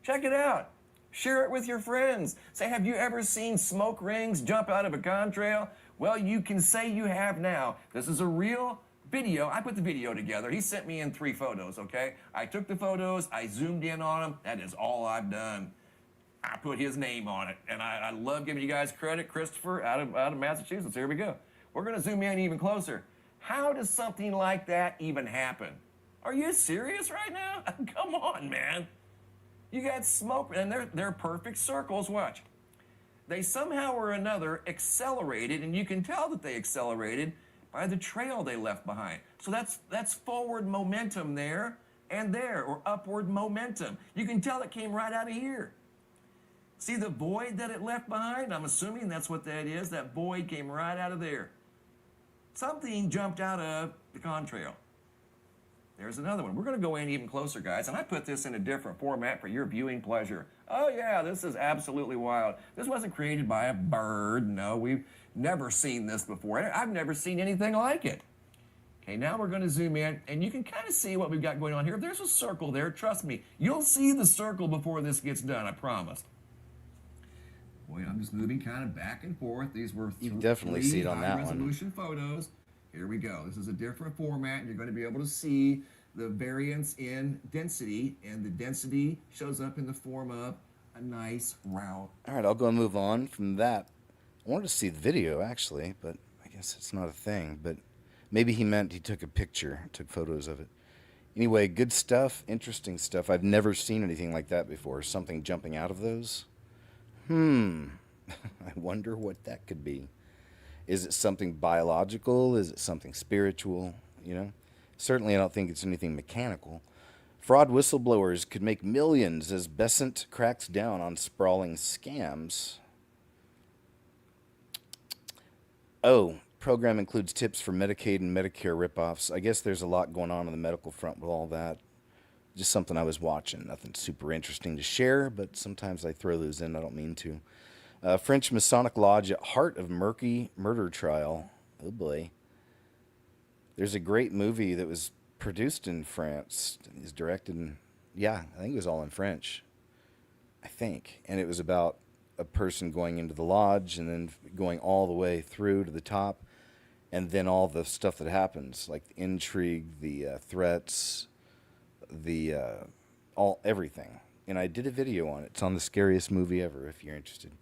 Check it out. Share it with your friends. Say, have you ever seen smoke rings jump out of a contrail? Well, you can say you have now. This is a real video. I put the video together. He sent me in 3 photos, okay? I took the photos, I zoomed in on them. That is all I've done. I put his name on it, and I love giving you guys credit. Christopher out of Massachusetts. Here we go. We're going to zoom in even closer. How does something like that even happen? Are you serious right now? Come on, man. You got smoke, and they're perfect circles. Watch. They somehow or another accelerated, and you can tell that they accelerated by the trail they left behind. So that's forward momentum there and there, or upward momentum. You can tell it came right out of here. See the void that it left behind? I'm assuming that's what that is. That void came right out of there. Something jumped out of the contrail. There's another one. We're going to go in even closer, guys, and I put this in a different format for your viewing pleasure. Oh, yeah, this is absolutely wild. This wasn't created by a bird. No, we've never seen this before. I've never seen anything like it. Okay, now we're going to zoom in, and you can kind of see what we've got going on here. There's a circle there. Trust me, you'll see the circle before this gets done, I promise. Boy, I'm just moving kind of back and forth. These were you can definitely see it on that one. Resolution photos. Here we go. This is a different format, and you're going to be able to see the variance in density, and the density shows up in the form of a nice round. All right, I'll go and move on from that I wanted to see the video, actually, but I guess it's not a thing. But maybe he meant he took a picture, took photos of it. Anyway, good stuff, interesting stuff. I've never seen anything like that before. Something jumping out of those. I wonder what that could be. Is it something biological? Is it something spiritual? You know? Certainly I don't think it's anything mechanical. Fraud whistleblowers could make millions as Besant cracks down on sprawling scams. Oh, program includes tips for Medicaid and Medicare ripoffs. I guess there's a lot going on the medical front with all that. Just something I was watching. Nothing super interesting to share, but sometimes I throw those in. I don't mean to. French Masonic Lodge at heart of murky murder trial. Oh boy. There's a great movie that was produced in France. It's directed in, I think it was all in French. I think. And it was about a person going into the lodge and then going all the way through to the top. And then all the stuff that happens, like the intrigue, the threats, the everything. And I did a video on it. It's on the scariest movie ever, if you're interested.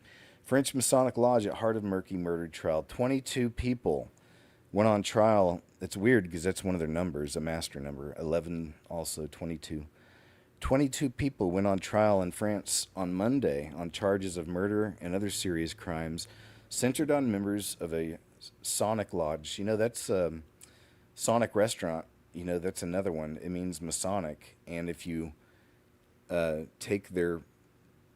French Masonic Lodge at heart of murky murder trial. 22 people went on trial. It's weird because that's one of their numbers, a master number. 11, also 22. 22 people went on trial in France on Monday on charges of murder and other serious crimes centered on members of a Sonic Lodge. You know, that's Sonic Restaurant. You know, that's another one. It means Masonic. And if you take their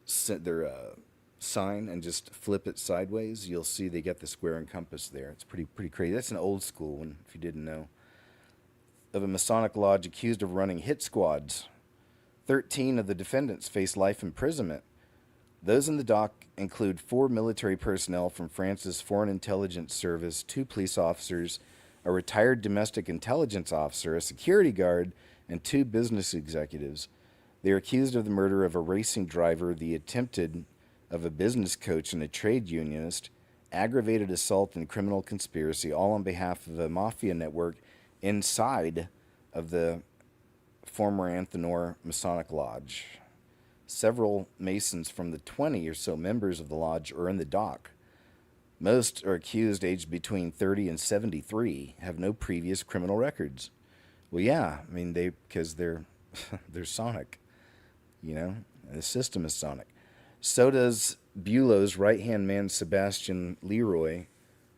sign and just flip it sideways, you'll see they get the square and compass there. It's pretty crazy. That's an old school one, if you didn't know. Of a Masonic Lodge accused of running hit squads. 13 of the defendants face life imprisonment. Those in the dock include 4 military personnel from France's Foreign Intelligence Service, 2 police officers, a retired domestic intelligence officer, a security guard, and 2 business executives. They are accused of the murder of a racing driver, the attempted of a business coach and a trade unionist, aggravated assault and criminal conspiracy, all on behalf of a mafia network inside of the former Athenor Masonic Lodge. Several Masons from the 20 or so members of the lodge are in the dock. Most are accused aged between 30 and 73, have no previous criminal records. Well, yeah, I mean, because they're Sonic, you know, the system is Sonic. So does Bulow's right-hand man, Sebastian Leroy,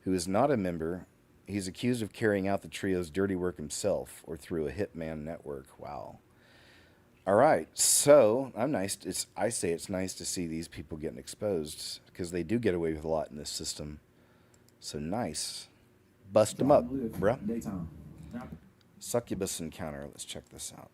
who is not a member. He's accused of carrying out the trio's dirty work himself or through a hitman network. Wow. All right, so I say it's nice to see these people getting exposed because they do get away with a lot in this system. So nice. Bust them up, bruh. Succubus encounter. Let's check this out.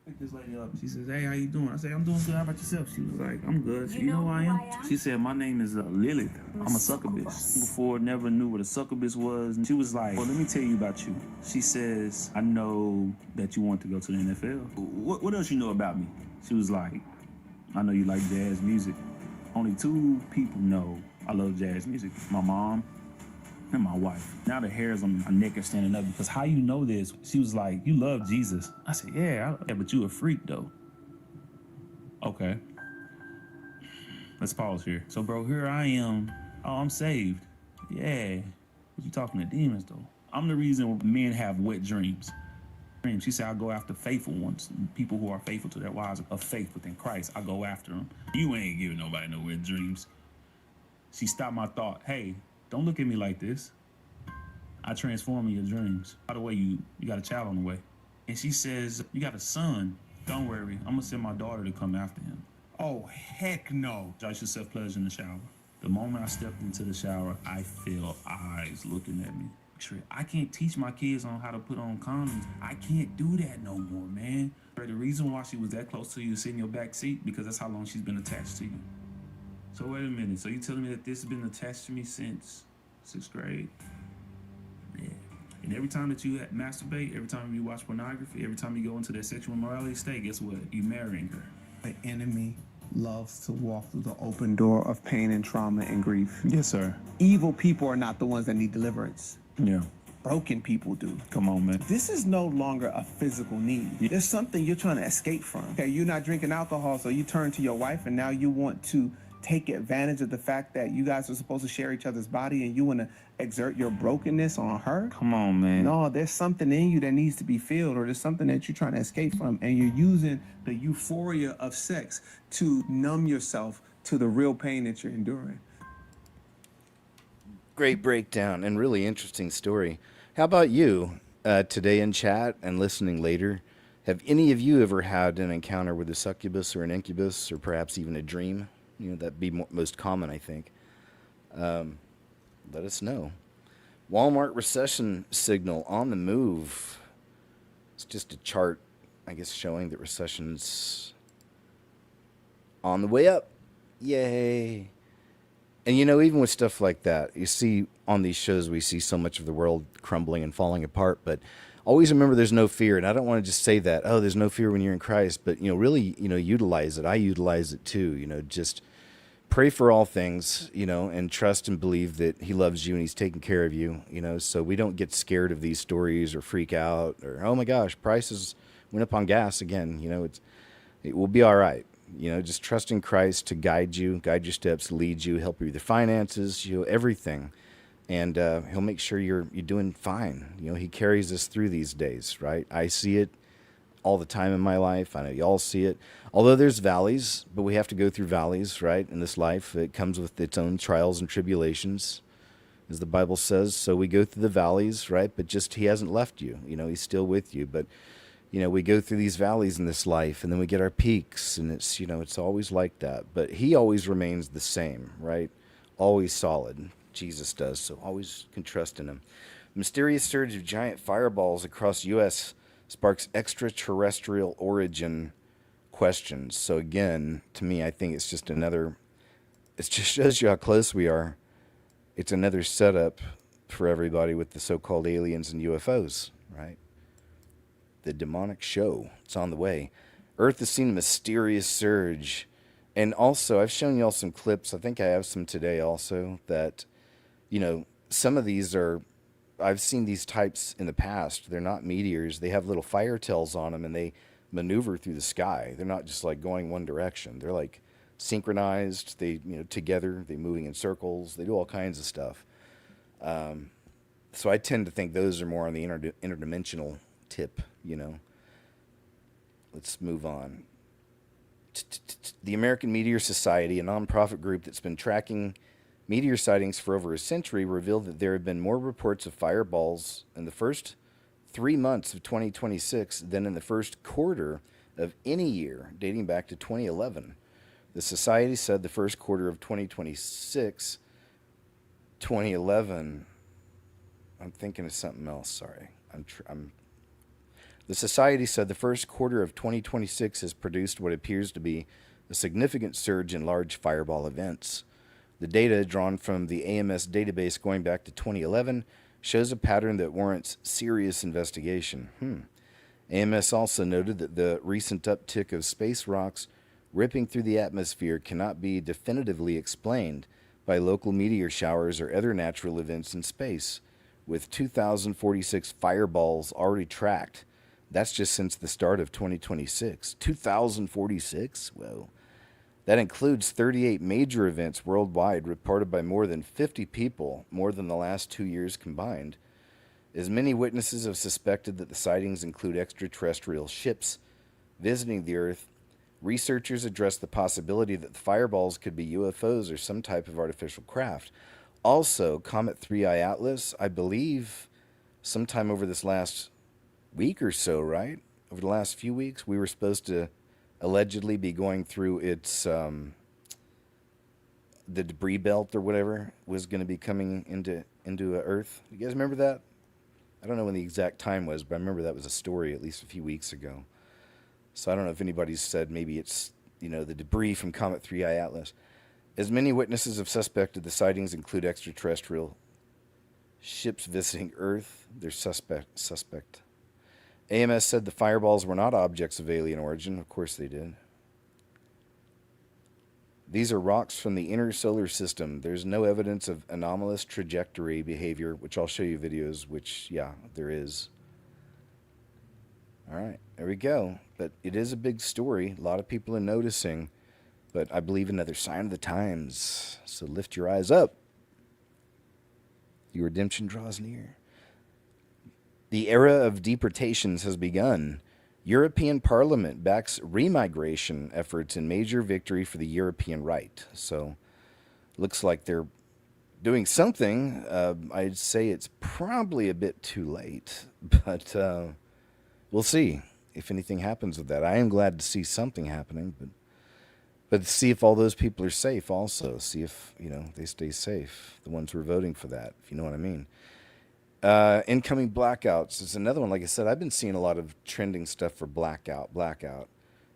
Pick this lady up. She says, "Hey, how you doing?" I say, "I'm doing good. How about yourself?" She was like, "I'm good." You know who I am? She said, "My name is Lilith. I'm a succubus." Before, never knew what a succubus was. And she was like, "Well, let me tell you about you." She says, "I know that you want to go to the NFL. What else you know about me?" She was like, "I know you like jazz music. Only 2 people know I love jazz music. My mom and my wife." Now the hairs on my neck are standing up because how you know this? She was like, "You love Jesus." I said, yeah, but you a freak though. Okay. Let's pause here. So bro, here I am. Oh, I'm saved. Yeah. But you talking to demons though. I'm the reason men have wet dreams. She said, "I go after faithful ones, people who are faithful to their wives of faith within Christ. I go after them. You ain't giving nobody no wet dreams." She stopped my thought. "Hey, don't look at me like this. I transform your dreams. By the way, you got a child on the way." And she says, "You got a son. Don't worry. I'm going to send my daughter to come after him." Oh, heck no. I should self-pleasure in the shower. The moment I stepped into the shower, I felt eyes looking at me. I can't teach my kids on how to put on condoms. I can't do that no more, man. The reason why she was that close to you sitting in your back seat, because that's how long she's been attached to you. So wait a minute. So you telling me that this has been attached to me since 6th grade? Yeah. And every time that you masturbate, every time you watch pornography, every time you go into that sexual immorality state, guess what? You're marrying her. The enemy loves to walk through the open door of pain and trauma and grief. Yes, sir. Evil people are not the ones that need deliverance. Yeah. Broken people do. Come on, man. This is no longer a physical need. There's something you're trying to escape from. Okay, you're not drinking alcohol, so you turn to your wife and now you want to take advantage of the fact that you guys are supposed to share each other's body and you want to exert your brokenness on her? Come on, man. No, there's something in you that needs to be filled, or there's something that you're trying to escape from, and you're using the euphoria of sex to numb yourself to the real pain that you're enduring. Great breakdown and really interesting story. How about you today in chat and listening later? Have any of you ever had an encounter with a succubus or an incubus, or perhaps even a dream? You know, that'd be most common, I think. Let us know. Walmart recession signal on the move. It's just a chart, I guess, showing that recession's on the way up. Yay. And, you know, even with stuff like that, you see on these shows, we see so much of the world crumbling and falling apart, but always remember there's no fear. And I don't want to just say that, oh, there's no fear when you're in Christ, but, you know, really, you know, utilize it. I utilize it too, you know, just pray for all things, you know, and trust and believe that he loves you and he's taking care of you, you know, so we don't get scared of these stories or freak out or, oh my gosh, prices went up on gas again. You know, it will be all right. You know, just trust in Christ to guide you, guide your steps, lead you, help you with your finances, you know, everything. And he'll make sure you're doing fine. You know, he carries us through these days, right? I see it all the time in my life. I know y'all see it. Although there's valleys, but we have to go through valleys, right? In this life, it comes with its own trials and tribulations, as the Bible says. So we go through the valleys, right? But just he hasn't left you. You know, he's still with you. But, you know, we go through these valleys in this life, and then we get our peaks, and it's, you know, it's always like that. But he always remains the same, right? Always solid. Jesus does. So always can trust in him. Mysterious surge of giant fireballs across U.S. sparks extraterrestrial origin questions. So again, to me, I think it's just another, it just shows you how close we are. It's another setup for everybody with the so-called aliens and UFOs, right? The demonic show. It's on the way. Earth has seen a mysterious surge. And also, I've shown you all some clips. I think I have some today also that, you know, some of these are, I've seen these types in the past. They're not meteors. They have little fire tails on them, and they maneuver through the sky. They're not just like going one direction. They're like synchronized. They, you know, together. They're moving in circles. They do all kinds of stuff. So I tend to think those are more on the interdimensional tip, you know. Let's move on. The American Meteor Society, a nonprofit group that's been tracking meteor sightings for over a century, revealed that there have been more reports of fireballs in the first 3 months of 2026 than in the first quarter of any year dating back to 2011. The society said the first quarter of 2011, I'm thinking of something else, sorry. The society said the first quarter of 2026 has produced what appears to be a significant surge in large fireball events. The data, drawn from the AMS database going back to 2011, shows a pattern that warrants serious investigation. AMS also noted that the recent uptick of space rocks ripping through the atmosphere cannot be definitively explained by local meteor showers or other natural events in space, with 2,046 fireballs already tracked. That's just since the start of 2026. 2,046? Whoa. That includes 38 major events worldwide reported by more than 50 people, more than the last 2 years combined. As many witnesses have suspected that the sightings include extraterrestrial ships visiting the Earth, researchers address the possibility that the fireballs could be UFOs or some type of artificial craft. Also, Comet 3I Atlas, I believe sometime over this last week or so, right? Over the last few weeks, we were supposed to allegedly be going through its, the debris belt or whatever was going to be coming into Earth. You guys remember that? I don't know when the exact time was, but I remember that was a story at least a few weeks ago. So I don't know if anybody's said maybe it's, you know, the debris from Comet 3I Atlas. As many witnesses have suspected, the sightings include extraterrestrial ships visiting Earth. They're suspect. AMS said the fireballs were not objects of alien origin. Of course they did. These are rocks from the inner solar system. There's no evidence of anomalous trajectory behavior, which I'll show you videos, which, yeah, there is. All right, there we go. But it is a big story. A lot of people are noticing But I believe another sign of the times. So lift your eyes up. Your redemption draws near. The era of deportations has begun. European Parliament backs remigration efforts in major victory for the European right. So looks like they're doing something. I'd say it's probably a bit too late, but we'll see if anything happens with that. I am glad to see something happening, but see if all those people are safe also. See if, they stay safe, the ones who are voting for that, if you know what I mean. Incoming blackouts is another one. Like I said, I've been seeing a lot of trending stuff for blackout.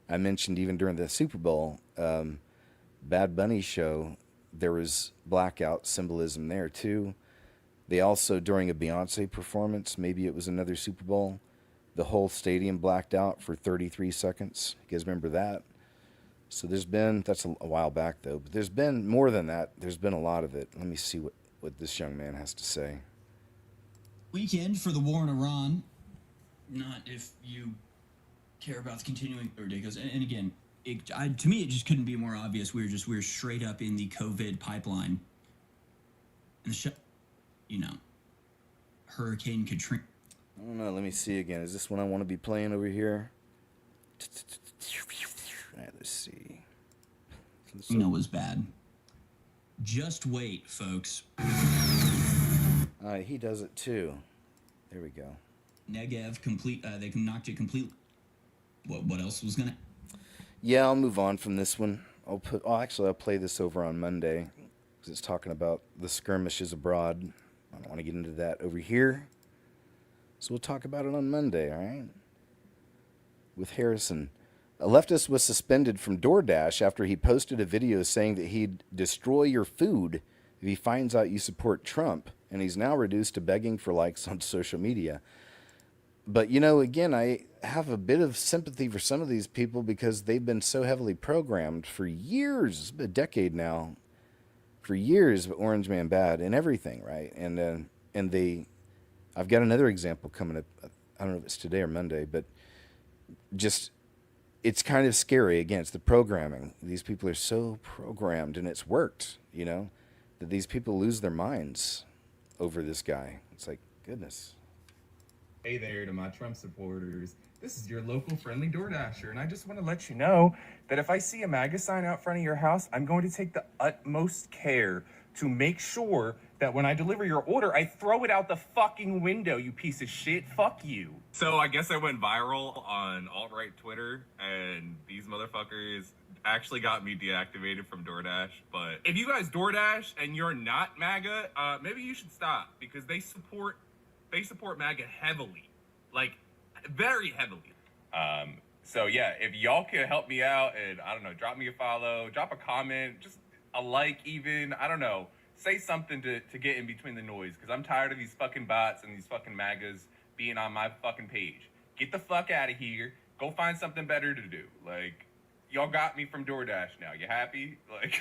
I mentioned even during the Super Bowl, Bad Bunny show, there was blackout symbolism there too. They also, during a Beyonce performance, maybe it was another Super Bowl, the whole stadium blacked out for 33 seconds. You guys remember that? So that's a while back though, but there's been more than that. There's been a lot of it. Let me see what this young man has to say. Weekend for the war in Iran. Not if you care about the continuing ridiculous. And again, to me, it just couldn't be more obvious. We're straight up in the COVID pipeline. And Hurricane Katrina. I don't know. Let me see again. Is this one I want to be playing over here? All right, let's see. Was bad. Just wait, folks. All right, he does it too. There we go. Negev complete. They knocked it complete. What else was gonna? Yeah, I'll move on from this one. I'll play this over on Monday because it's talking about the skirmishes abroad. I don't want to get into that over here, so we'll talk about it on Monday. All right. With Harrison, a leftist was suspended from DoorDash after he posted a video saying that he'd destroy your food if he finds out you support Trump, and he's now reduced to begging for likes on social media. But, again, I have a bit of sympathy for some of these people because they've been so heavily programmed for years, a decade now, for years, Orange Man bad and everything, right? And I've got another example coming up. I don't know if it's today or Monday, but just, it's kind of scary. Again, it's the programming. These people are so programmed, and it's worked, that these people lose their minds over this guy. It's like, goodness. Hey there to my Trump supporters. This is your local friendly DoorDasher, and I just want to let you know that if I see a MAGA sign out front of your house, I'm going to take the utmost care to make sure that when I deliver your order, I throw it out the fucking window, you piece of shit. Fuck you. So I guess I went viral on alt-right Twitter, and these motherfuckers actually got me deactivated from DoorDash. But if you guys DoorDash and you're not MAGA, maybe you should stop, because they support MAGA heavily, like very heavily. So yeah, if y'all could help me out and, I don't know, drop me a follow, drop a comment, just a like even, I don't know, say something to get in between the noise, because I'm tired of these fucking bots and these fucking MAGAs being on my fucking page. Get the fuck out of here. Go find something better to do. Like, y'all got me from DoorDash now. You happy? Like,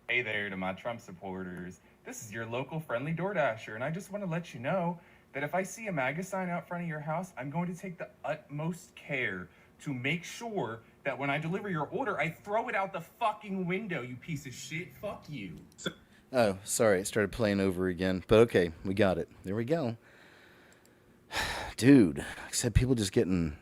hey there to my Trump supporters. This is your local friendly DoorDasher, and I just want to let you know that if I see a MAGA sign out front of your house, I'm going to take the utmost care to make sure that when I deliver your order, I throw it out the fucking window, you piece of shit. Fuck you. Oh, sorry, it started playing over again. But okay, we got it. There we go. Dude, like I said, people just getting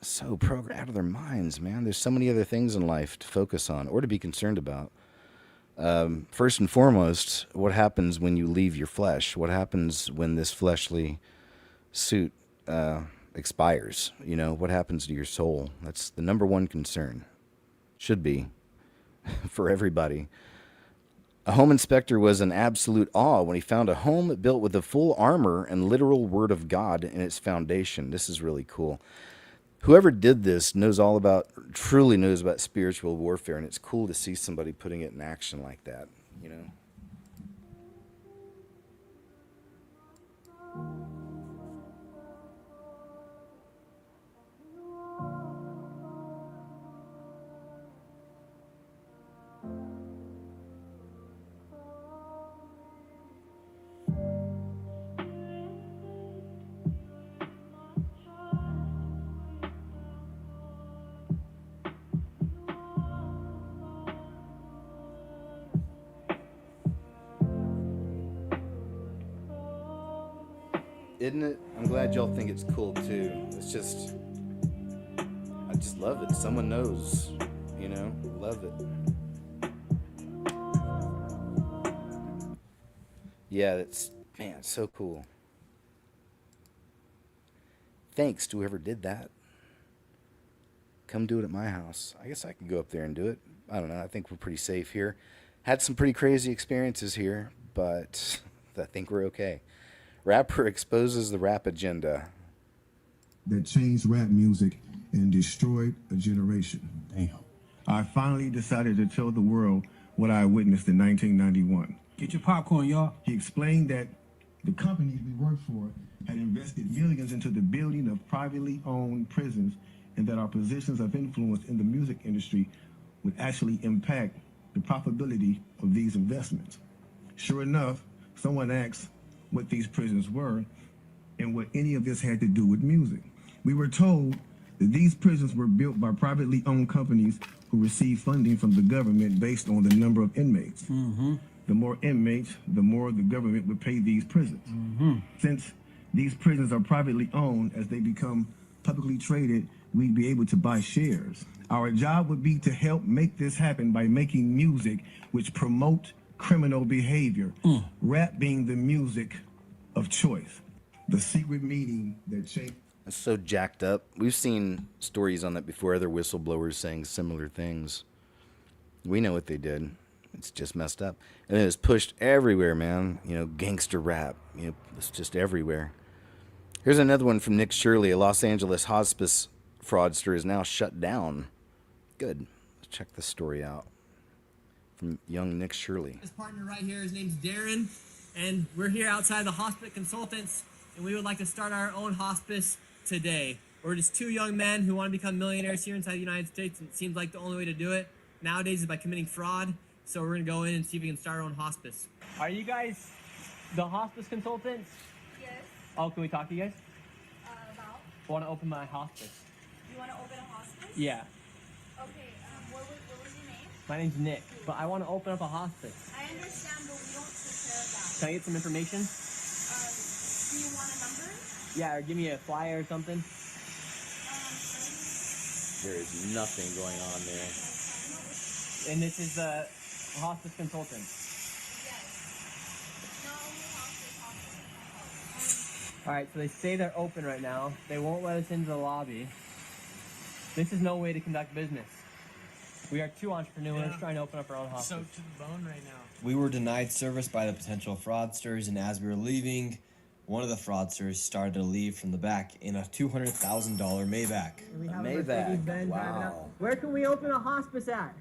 so programmed out of their minds, man. There's so many other things in life to focus on or to be concerned about. First and foremost, what happens when you leave your flesh? What happens when this fleshly suit expires? What happens to your soul? That's the number one concern. Should be for everybody. A home inspector was in absolute awe when he found a home built with the full armor and literal word of God in its foundation. This is really cool. Whoever did this truly knows about spiritual warfare, and it's cool to see somebody putting it in action like that, Isn't it? I'm glad y'all think it's cool too. It's just, I just love it. Someone knows, you know, love it. Yeah, that's, man, it's so cool. Thanks to whoever did that. Come do it at my house. I guess I could go up there and do it. I don't know. I think we're pretty safe here. Had some pretty crazy experiences here, but I think we're okay. Rapper exposes the rap agenda. That changed rap music and destroyed a generation. Damn. I finally decided to tell the world what I witnessed in 1991. Get your popcorn, y'all. He explained that the companies we worked for had invested millions into the building of privately owned prisons, and that our positions of influence in the music industry would actually impact the profitability of these investments. Sure enough, someone asked what these prisons were and what any of this had to do with music. We were told that these prisons were built by privately owned companies who received funding from the government based on the number of inmates. Mm-hmm. The more inmates, the more the government would pay these prisons. Mm-hmm. Since these prisons are privately owned, as they become publicly traded, we'd be able to buy shares. Our job would be to help make this happen by making music which promote criminal behavior, rap being the music of choice. The secret meeting that changed. That's so jacked up. We've seen stories on that before, other whistleblowers saying similar things. We know what they did. It's just messed up. And it was pushed everywhere, man. You know, gangster rap. You know, it's just everywhere. Here's another one from Nick Shirley. A Los Angeles hospice fraudster is now shut down. Good. Let's check this story out. From young Nick Shirley. This partner right here, his name's Darren, and we're here outside the Hospice Consultants, and we would like to start our own hospice today. We're just two young men who want to become millionaires here inside the United States, and it seems like the only way to do it nowadays is by committing fraud. So we're gonna go in and see if we can start our own hospice. Are you guys the hospice consultants? Yes. Oh, can we talk to you guys? About? I want to open my hospice. You want to open a hospice? Yeah. Okay, what was your name? My name's Nick, but I want to open up a hospice. I understand, but we don't take care of that. Can I get some information? Do you want a number? Yeah, or give me a flyer or something. There is nothing going on there. And this is the hospice consultant. All right, so they say they're open right now. They won't let us into the lobby. This is no way to conduct business. We are two entrepreneurs trying to open up our own hospice. Soaked to the bone right now. We were denied service by the potential fraudsters, and as we were leaving, one of the fraudsters started to leave from the back in a $200,000 Maybach. We have Maybach. a Mercedes-Benz driving up. Where can we open a hospice at?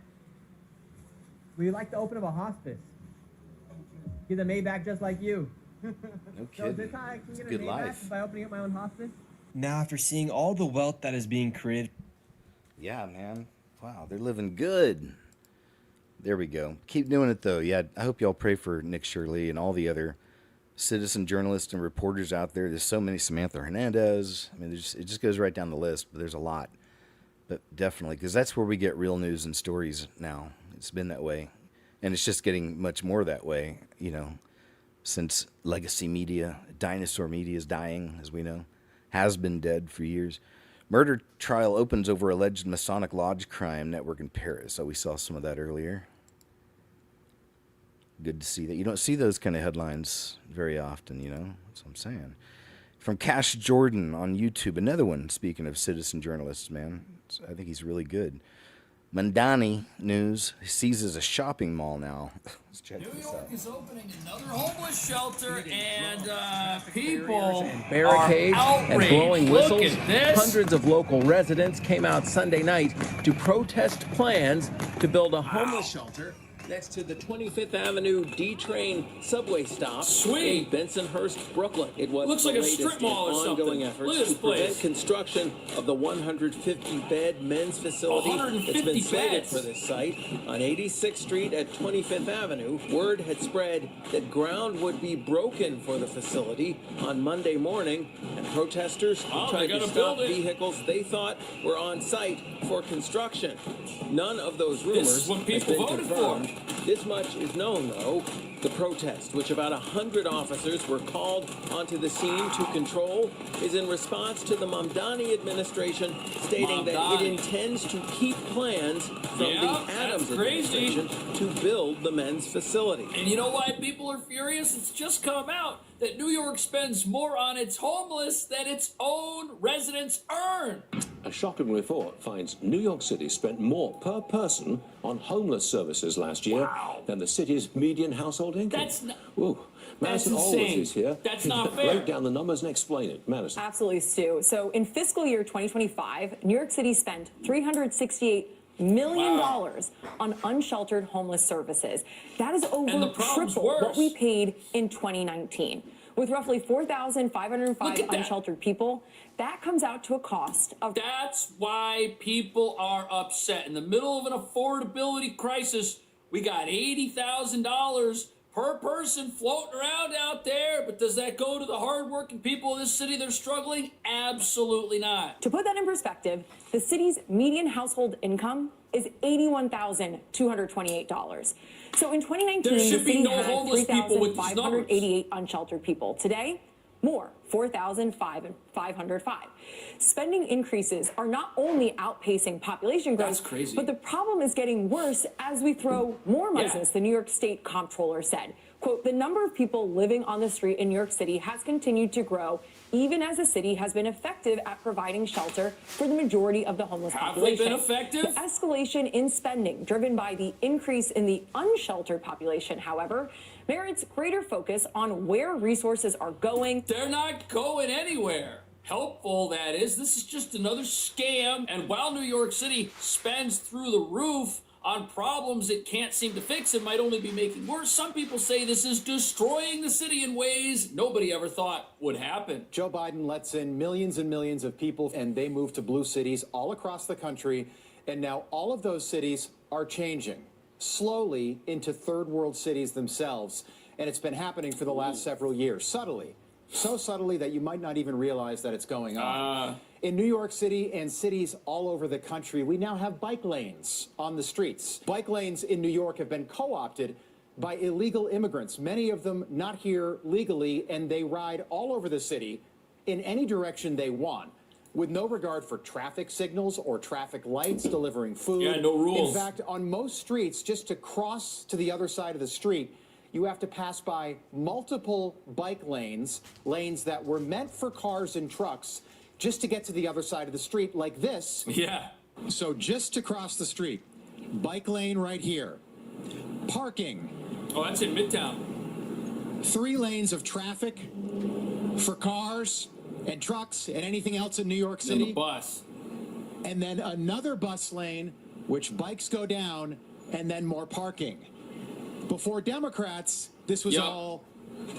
We'd like to open up a hospice. Get a Maybach just like you. No So kidding. this how I can It's get a a good Maybach life. by opening up my own hospice? Now, after seeing all the wealth that is being created, Yeah, man. Wow, they're living good. There we go. Keep doing it, though. Yeah, I hope y'all pray for Nick Shirley and all the other citizen journalists and reporters out there. There's so many. Samantha Hernandez. I mean, it just goes right down the list, but there's a lot. But definitely, because that's where we get real news and stories now. It's been that way. And it's just getting much more that way, you know, since legacy media, dinosaur media is dying, as we know, has been dead for years. Murder trial opens over alleged Masonic Lodge crime network in Paris. So we saw some of that earlier. Good to see that. You don't see those kind of headlines very often, you know. That's what I'm saying. From Cash Jordan on YouTube, another one, speaking of citizen journalists, man. I think he's really good. Mandani News seizes a shopping mall now. Let's check New this York out. is opening another homeless shelter, and people Barricades are and outraged. blowing whistles. Look at this. Hundreds of local residents came out Sunday night to protest plans to build a homeless shelter next to the 25th Avenue D-Train subway stop in Bensonhurst, Brooklyn. It was Looks the like a latest strip mall in or ongoing something. efforts Look at to this place. prevent construction of the 150-bed men's facility that's 150 been slated beds. for this site on 86th Street at 25th Avenue. Word had spread that ground would be broken for the facility on Monday morning, and protesters Oh, tried they to gotta stop build it. vehicles they thought were on site for construction. None of those This is rumors what has people been voted for. confirmed. This much is known, though. The The protest, which about 100 officers were called onto the scene to control, is in response to the Mamdani administration stating that it intends to keep plans from the Adams administration to build the men's facility. And you know why people are furious? It's just come out that New York spends more on its homeless than its own residents earn. A shocking report finds New York City spent more per person on homeless services last year than the city's median household income. That's not... Ooh. Madison That's always insane. is here. That's not fair. Break down the numbers and explain it. Madison. Absolutely, Stu. So in fiscal year 2025, New York City spent $368 million on unsheltered homeless services. That is over triple what we paid in 2019. With roughly 4,505 unsheltered people, that comes out to a cost of... That's why people are upset. In the middle of an affordability crisis, we got $80,000 per person floating around out there, but does that go to the hardworking people of this city that are struggling? Absolutely not. To put that in perspective, the city's median household income is $81,228. So in 2019, There should the be city no had homeless people with these numbers. 3,588 unsheltered people. Today, more, 4,505. Spending increases are not only outpacing population growth, That's crazy. but the problem is getting worse as we throw more money, as the New York State Comptroller said. Quote, the number of people living on the street in New York City has continued to grow, even as the city has been effective at providing shelter for the majority of the homeless population. Have they been effective? The escalation in spending, driven by the increase in the unsheltered population, however, merits greater focus on where resources are going. They're not going anywhere. Helpful, that is. This is just another scam. And while New York City spends through the roof on problems it can't seem to fix and might only be making worse, some people say this is destroying the city in ways nobody ever thought would happen. Joe Biden lets in millions and millions of people, and they move to blue cities all across the country. And now all of those cities are changing slowly into third world cities themselves. And it's been happening for the last several years, subtly. So subtly that you might not even realize that it's going on. In New York City and cities all over the country, we now have bike lanes on the streets. Bike lanes in New York have been co-opted by illegal immigrants, many of them not here legally, and they ride all over the city in any direction they want, with no regard for traffic signals or traffic lights, delivering food. Yeah, no rules. In fact, on most streets, just to cross to the other side of the street, you have to pass by multiple bike lanes, lanes that were meant for cars and trucks, just to get to the other side of the street, like this. Yeah. So just to cross the street, bike lane right here. Parking. Oh, that's in Midtown. 3 lanes of traffic for cars and trucks and anything else in New York City. And the bus. And then another bus lane, which bikes go down, and then more parking. Before Democrats, this was all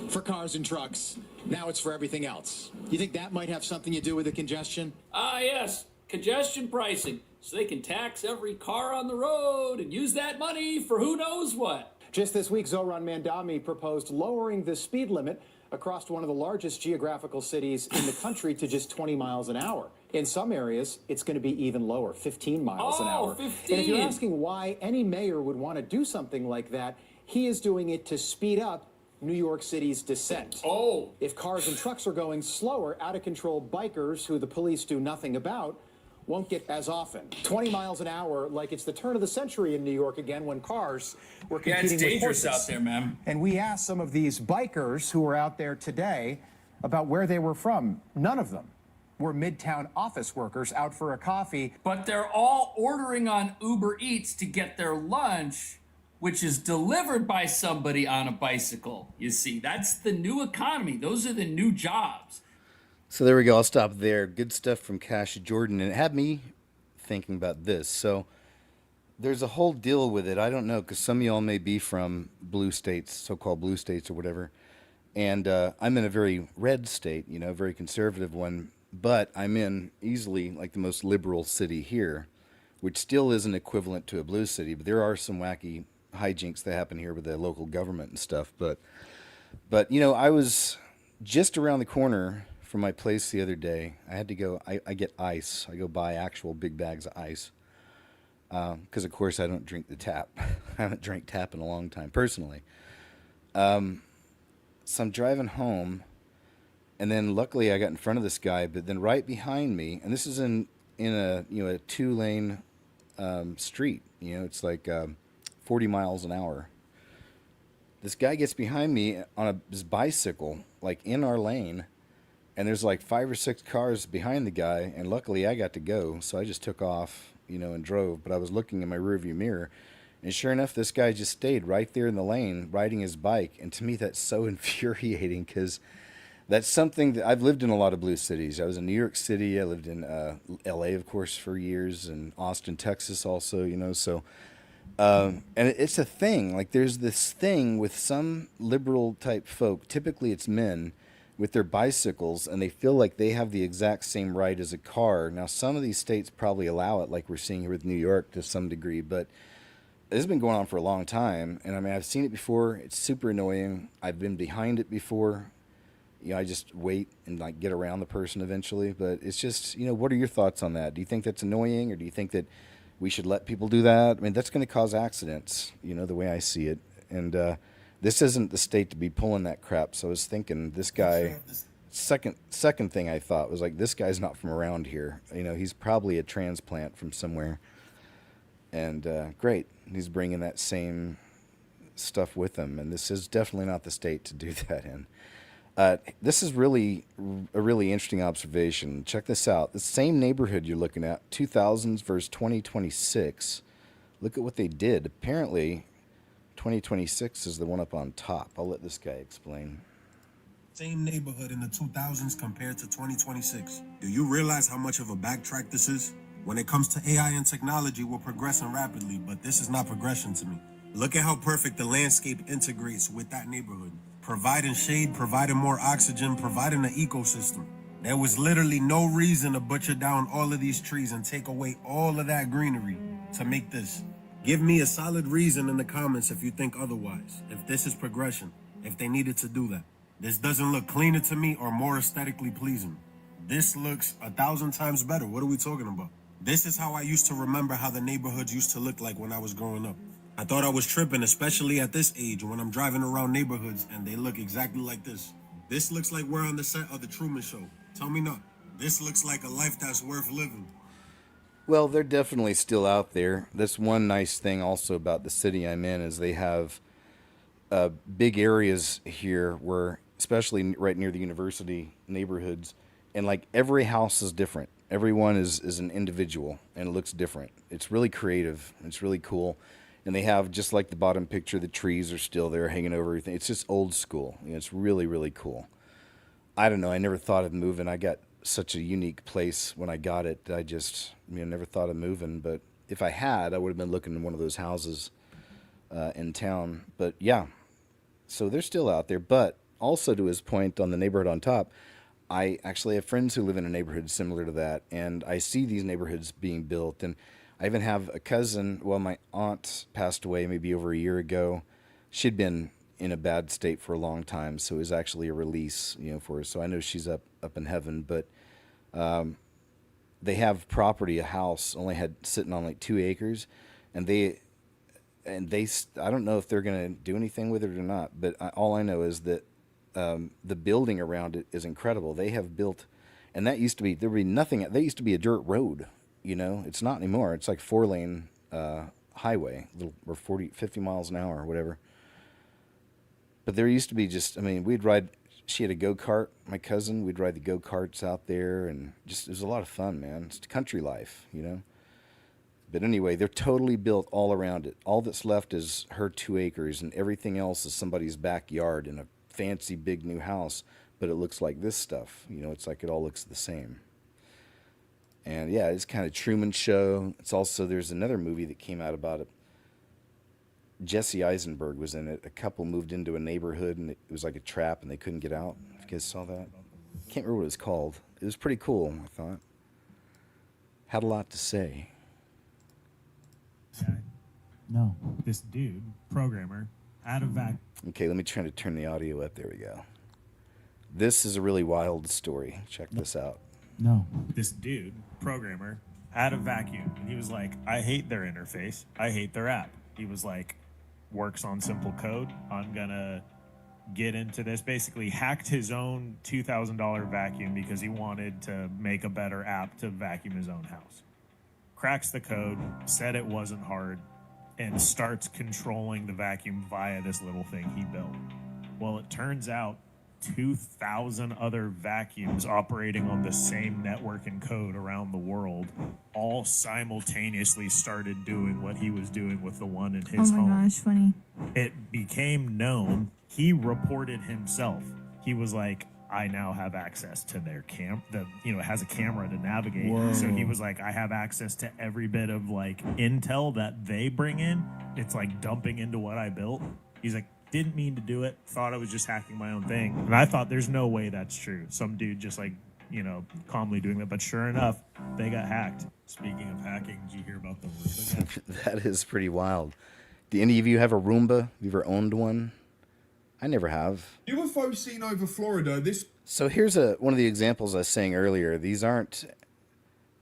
for cars and trucks. Now it's for everything else. You think that might have something to do with the congestion? Ah, yes. Congestion pricing. So they can tax every car on the road and use that money for who knows what. Just this week, Zohran Mamdani proposed lowering the speed limit across one of the largest geographical cities in the country to just 20 miles an hour. In some areas, it's going to be even lower, 15 miles an hour. 15. And if you're asking why any mayor would want to do something like that, he is doing it to speed up New York City's descent. Oh. If cars and trucks are going slower, out-of-control bikers, who the police do nothing about, won't get as often. 20 miles an hour, like it's the turn of the century in New York again, when cars were competing it's with dangerous horses. out there, man. And we asked some of these bikers who were out there today about where they were from. None of them were Midtown office workers out for a coffee. But they're all ordering on Uber Eats to get their lunch, which is delivered by somebody on a bicycle. You see, that's the new economy. Those are the new jobs. So there we go. I'll stop there. Good stuff from Cash Jordan. And it had me thinking about this. So there's a whole deal with it. I don't know, because some of y'all may be from blue states, so-called blue states or whatever. And I'm in a very red state, you know, a very conservative one. But I'm in easily like the most liberal city here, which still isn't equivalent to a blue city. But there are some wacky hijinks that happen here with the local government and stuff. But you know, I was just around the corner from my place the other day. I had to go, I get ice. I go buy actual big bags of ice. Because, of course, I don't drink the tap. I haven't drank tap in a long time, personally. So I'm driving home, and then luckily I got in front of this guy, but then right behind me, and this is in a a 2-lane street. It's like 40 miles an hour. This guy gets behind me on his bicycle, like in our lane, and there's like 5 or 6 cars behind the guy, and luckily I got to go, so I just took off, and drove. But I was looking in my rearview mirror, and sure enough, this guy just stayed right there in the lane, riding his bike. And to me, that's so infuriating, because that's something that I've lived in a lot of blue cities. I was in New York City. I lived in L.A., of course, for years, and Austin, Texas also, so... and it's a thing. Like, there's this thing with some liberal type folk, typically it's men, with their bicycles, and they feel like they have the exact same right as a car. Now, some of these states probably allow it, like we're seeing here with New York to some degree, but this has been going on for a long time. And I mean, I've seen it before. It's super annoying. I've been behind it before. I just wait and like get around the person eventually. But it's just, what are your thoughts on that? Do you think that's annoying, or do you think that we should let people do that? I mean, that's going to cause accidents, the way I see it. And this isn't the state to be pulling that crap. So I was thinking, this guy, second thing I thought was like, this guy's not from around here. He's probably a transplant from somewhere. And great, he's bringing that same stuff with him. And this is definitely not the state to do that in. This is really a really interesting observation. Check this out. The same neighborhood you're looking at, 2000s versus 2026. Look at what they did. Apparently, 2026 is the one up on top. I'll let this guy explain. Same neighborhood in the 2000s compared to 2026. Do you realize how much of a backtrack this is? When it comes to AI and technology, we're progressing rapidly, but this is not progression to me. Look at how perfect the landscape integrates with that neighborhood. Providing shade, providing more oxygen, providing an ecosystem. There was literally no reason to butcher down all of these trees and take away all of that greenery to make this. Give me a solid reason in the comments if you think otherwise, if this is progression, if they needed to do that. This doesn't look cleaner to me or more aesthetically pleasing. This looks 1,000 times better. What are we talking about? This is how I used to remember how the neighborhoods used to look like when I was growing up. I thought I was tripping, especially at this age when I'm driving around neighborhoods and they look exactly like this. This looks like we're on the set of The Truman Show. Tell me not. This looks like a life that's worth living. Well, they're definitely still out there. That's one nice thing also about the city I'm in, is they have big areas here where, especially right near the university neighborhoods, and like every house is different. Everyone is an individual, and it looks different. It's really creative. It's really cool. And they have, just like the bottom picture, the trees are still there hanging over everything. It's just old school. It's really, really cool. I don't know. I never thought of moving. I got such a unique place when I got it. I just never thought of moving. But if I had, I would have been looking in one of those houses in town. But yeah, so they're still out there. But also, to his point on the neighborhood on top, I actually have friends who live in a neighborhood similar to that, and I see these neighborhoods being built. And I even have a cousin. Well, my aunt passed away maybe over a year ago. She'd been in a bad state for a long time, so it was actually a release, for her. So I know she's up in heaven. But they have property, a house, only had sitting on like 2 acres, and they I don't know if they're going to do anything with it or not. But all I know is that the building around it is incredible. They have built, and that used to be, there would be nothing. That used to be a dirt road. It's not anymore. It's like 4-lane highway, or 50 miles an hour or whatever. But there used to be we'd ride, she had a go-kart, my cousin, we'd ride the go-karts out there, and just, it was a lot of fun, man. It's country life, But anyway, they're totally built all around it. All that's left is her 2 acres, and everything else is somebody's backyard in a fancy big new house, but it looks like this stuff. It's like it all looks the same. And yeah, it's kind of Truman Show. It's also, there's another movie that came out about it. Jesse Eisenberg was in it. A couple moved into a neighborhood, and it was like a trap, and they couldn't get out. If you guys saw that, can't remember what it was called. It was pretty cool, I thought. Had a lot to say. No, this dude, programmer, out of vac. Okay, let me try to turn the audio up. There we go. This is a really wild story. Check this out. No, this dude, programmer, had a vacuum, and he was like, I hate their interface. I hate their app. He was like, works on simple code. I'm gonna get into this. Basically hacked his own $2,000 vacuum because he wanted to make a better app to vacuum his own house. Cracks the code, said it wasn't hard, and starts controlling the vacuum via this little thing he built. Well, it turns out 2,000 other vacuums operating on the same network and code around the world all simultaneously started doing what he was doing with the one in his home. Oh my gosh, funny. It became known. He reported himself. He was like, I now have access to their it has a camera to navigate. Whoa. So he was like, I have access to every bit of like intel that they bring in. It's like dumping into what I built. He's like, didn't mean to do it. Thought I was just hacking my own thing. And I thought there's no way that's true. Some dude just like, calmly doing that. But sure enough, they got hacked. Speaking of hacking, did you hear about the Roomba? That is pretty wild. Do any of you have a Roomba? Have you ever owned one? I never have. UFO seen over Florida. So here's one of the examples I was saying earlier. These aren't,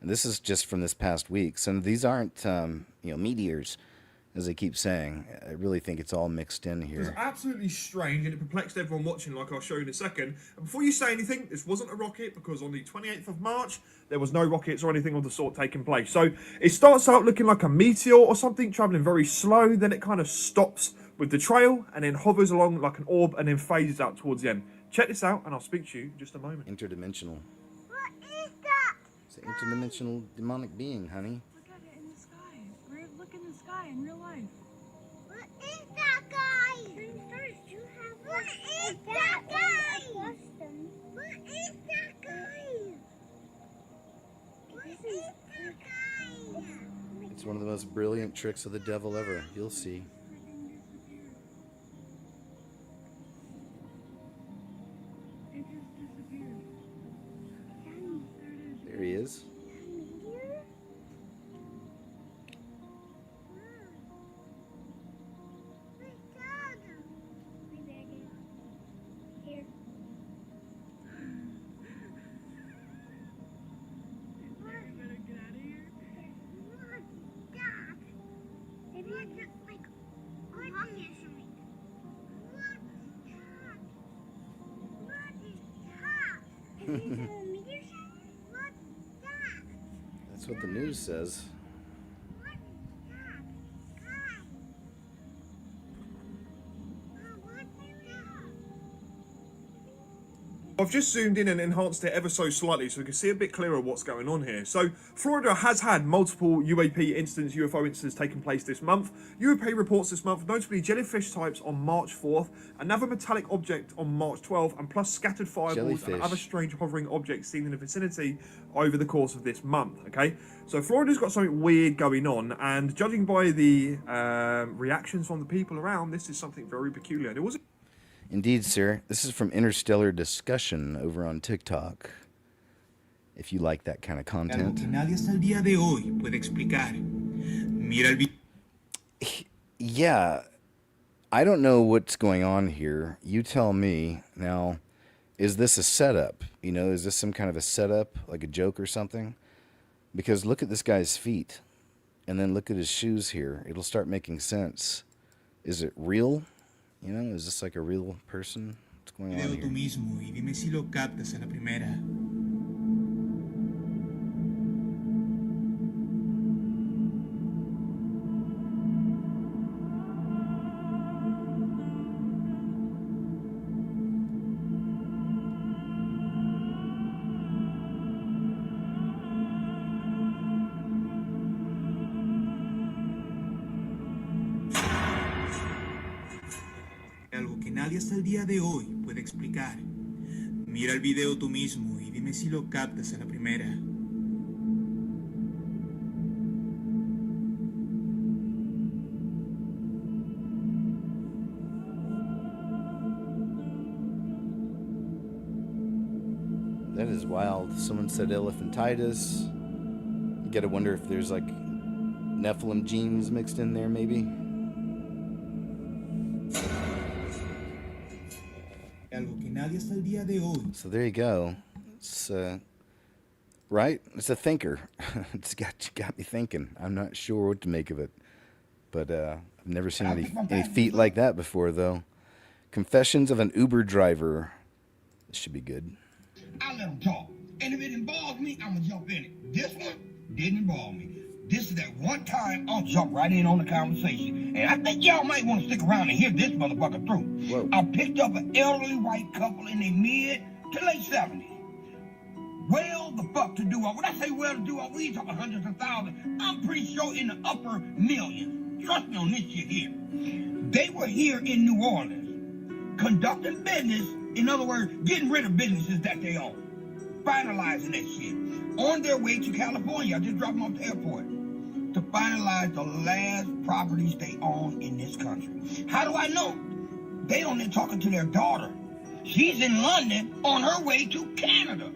and this is just from this past week. So these aren't, meteors, as they keep saying. I really think it's all mixed in It was here. absolutely strange and it perplexed everyone watching, like I'll show you in a second. And before you say anything, this wasn't a rocket because on the 28th of March, there was no rockets or anything of the sort taking place. So it starts out looking like a meteor or something, traveling very slow. Then it kind of stops with the trail and then hovers along like an orb and then phases out towards the end. Check this out and I'll speak to you in just a moment. Interdimensional. What is that? It's an interdimensional demonic being, honey. Look at it in the sky. Look in the sky in real life. What is that guy? Shooting stars, you have what is that guy? What is that guy? What is that guy? It's one of the most brilliant tricks of the devil ever. You'll see. There he is. That's what the news says. I've just zoomed in and enhanced it ever so slightly so we can see a bit clearer what's going on here. So, Florida has had multiple UAP incidents, UFO incidents taking place this month. UAP reports this month, notably jellyfish types on March 4th, another metallic object on March 12th, and plus scattered fireballs and other strange hovering objects seen in the vicinity over the course of this month, okay? So, Florida's got something weird going on, and judging by the reactions from the people around, this is something very peculiar. There was Indeed, sir. This is from Interstellar Discussion over on TikTok. If you like that kind of content. Yeah, I don't know what's going on here. You tell me. Now, is this a setup? Is this some kind of a setup, like a joke or something? Because look at this guy's feet, and then look at his shoes here. It'll start making sense. Is it real? Is this like a real person? What's going on here? Algo que nadie hasta el día de hoy puede explicar. Mira el video tú mismo y dime si lo captas a la primera. That is wild. Someone said elephantitis. You gotta wonder if there's like Nephilim genes mixed in there, maybe. So there you go. It's right. It's a thinker. It's got me thinking. I'm not sure what to make of it, but I've never seen any feet like that before, though. Confessions of an Uber driver. This should be good. I let them talk. And if it involves me, I'm going to jump in it. This one didn't involve me. This is that one time I'll jump right in on the conversation. And I think y'all might want to stick around and hear this motherfucker through. Whoa. I picked up an elderly white couple in their mid to late 70s. Well, the fuck to do. When I say well to do, we ain't talking hundreds of thousands. I'm pretty sure in the upper millions. Trust me on this shit here. They were here in New Orleans, conducting business. In other words, getting rid of businesses that they own. Finalizing that shit. On their way to California. I just dropped them off the airport. To finalize the last properties they own in this country. How do I know? They on there talking to their daughter. She's in London on her way to Canada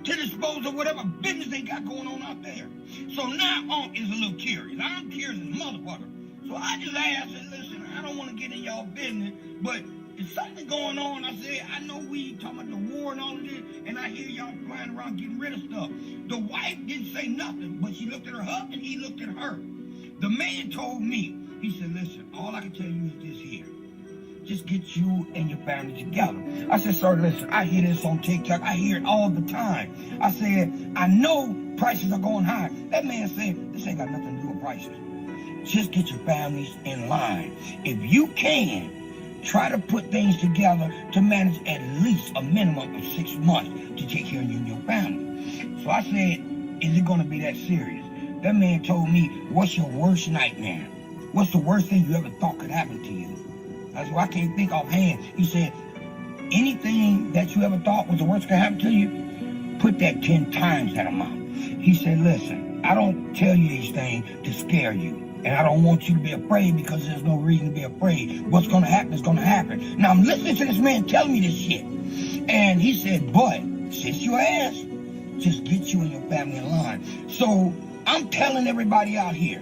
to dispose of whatever business they got going on out there. So now Unc is a little curious. I'm curious as a motherfucker. So I just asked and listen, I don't want to get in y'all business, but is something going on? I said, I know we talking about the war and all of this, and I hear y'all flying around getting rid of stuff. The wife didn't say nothing, but she looked at her husband, he looked at her. The man told me, he said, listen, all I can tell you is this here. Just get you and your family together. I said, sir, listen, I hear this on TikTok. I hear it all the time. I said, I know prices are going high. That man said, this ain't got nothing to do with prices. Just get your families in line. If you can, try to put things together to manage at least a minimum of 6 months to take care of you and your family. So I said, is it going to be that serious? That man told me, what's your worst nightmare? What's the worst thing you ever thought could happen to you? I said, well, I can't think offhand. He said, anything that you ever thought was the worst could happen to you, put that 10 times that amount. He said, listen, I don't tell you these things to scare you. And I don't want you to be afraid because there's no reason to be afraid. What's going to happen is going to happen. Now, I'm listening to this man telling me this shit. And he said, but, sit your ass, just get you and your family in line. So, I'm telling everybody out here,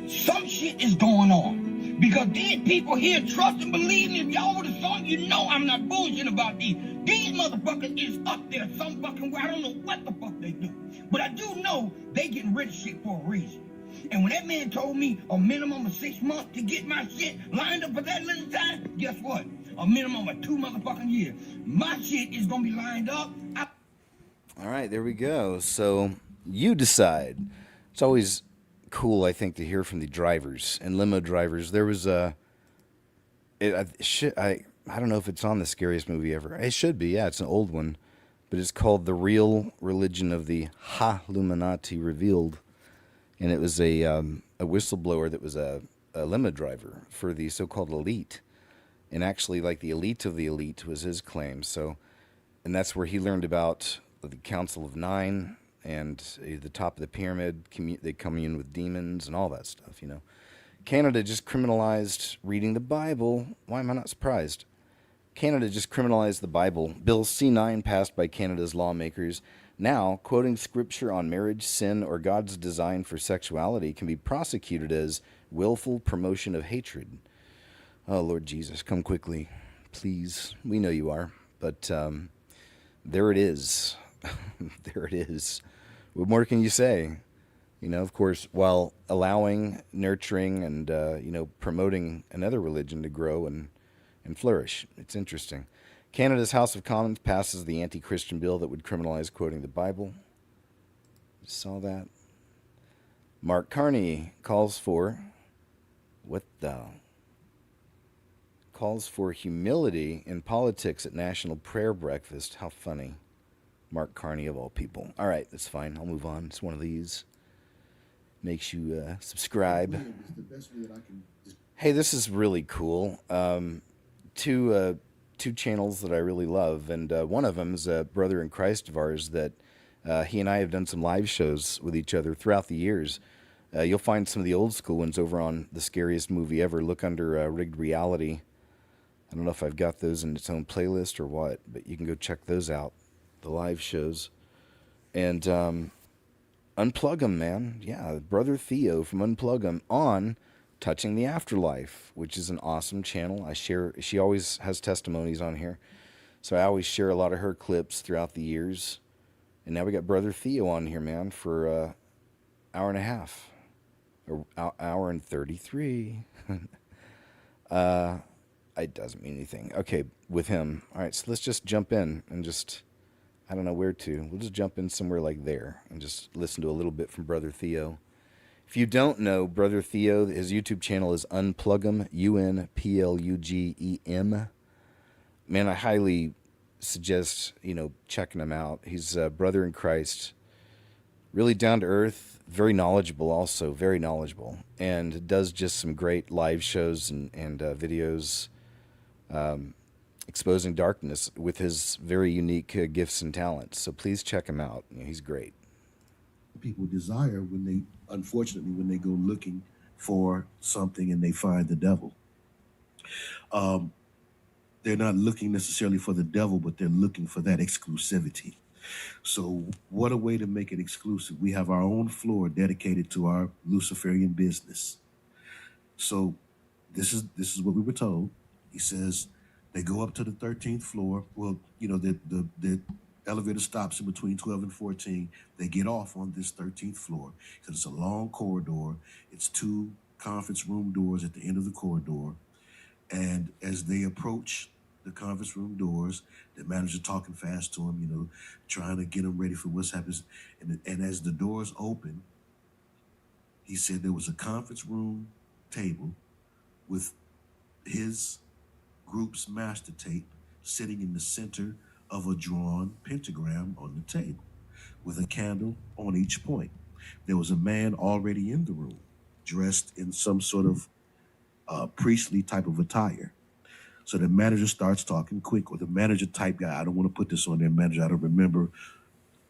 some shit is going on. Because these people here trust and believe me. If y'all would have saw, you know I'm not bullshitting about these. These motherfuckers is up there some fucking way. I don't know what the fuck they do. But I do know they getting rid of shit for a reason. And when that man told me a minimum of 6 months to get my shit lined up for that little time, guess what? A minimum of 2 motherfucking years. My shit is going to be lined up. All right, there we go. So you decide. It's always cool, I think, to hear from the drivers and limo drivers. There was I don't know if it's on the Scariest Movie Ever. It should be. Yeah, it's an old one, but it's called The Real Religion of the Ha-Luminati Revealed, and it was a whistleblower that was a limo driver for the so-called elite, and actually, like, the elite of the elite was his claim. So, and that's where he learned about the Council of Nine and the top of the pyramid. They commune with demons and all that stuff. You know, Canada just criminalized reading the Bible. Why am I not surprised? Canada just criminalized the Bible. Bill C-9 passed by Canada's lawmakers. Now, quoting scripture on marriage, sin, or God's design for sexuality can be prosecuted as willful promotion of hatred. Oh, Lord Jesus, come quickly, please. We know you are, but there it is. There it is. What more can you say? You know, of course, while allowing, nurturing, and, promoting another religion to grow and flourish. It's interesting. Canada's House of Commons passes the anti-Christian bill that would criminalize quoting the Bible. You saw that? Mark Carney calls for humility in politics at National Prayer Breakfast. How funny. Mark Carney, of all people. All right, that's fine. I'll move on. It's one of these. Makes you subscribe. Hey, this is really cool. Two channels that I really love, and one of them is a brother in Christ of ours that he and I have done some live shows with each other throughout the years. You'll find some of the old school ones over on The Scariest Movie Ever. Look under Rigged Reality. I don't know if I've got those in its own playlist or what, but you can go check those out, the live shows. And Unplug 'em, man. Yeah, Brother Theo from Unplug 'em on Touching the Afterlife, which is an awesome channel. She always has testimonies on here, so I always share a lot of her clips throughout the years. And now we got Brother Theo on here, man, for an hour and a half, or hour and 33. it doesn't mean anything. Okay, with him. All right, so let's just jump in and just, I don't know where to. We'll just jump in somewhere like there and just listen to a little bit from Brother Theo. If you don't know, Brother Theo, his YouTube channel is Unplugem, Unplugem. Man, I highly suggest, checking him out. He's a brother in Christ, really down to earth, very knowledgeable also, very knowledgeable, and does just some great live shows and videos exposing darkness with his very unique gifts and talents. So please check him out. He's great. People desire unfortunately, when they go looking for something and they find the devil. They're not looking necessarily for the devil, but they're looking for that exclusivity. So what a way to make it exclusive. We have our own floor dedicated to our Luciferian business. So this is what we were told. He says they go up to the 13th floor. Well, the elevator stops in between 12 and 14. They get off on this 13th floor because it's a long corridor. It's 2 conference room doors at the end of the corridor. And as they approach the conference room doors, the manager talking fast to him, trying to get him ready for what's happening. And as the doors open, he said there was a conference room table with his group's master tape sitting in the center of a drawn pentagram on the table with a candle on each point. There was a man already in the room dressed in some sort of priestly type of attire. So the manager starts talking quick, or the manager type guy. I don't want to put this on their manager. I don't remember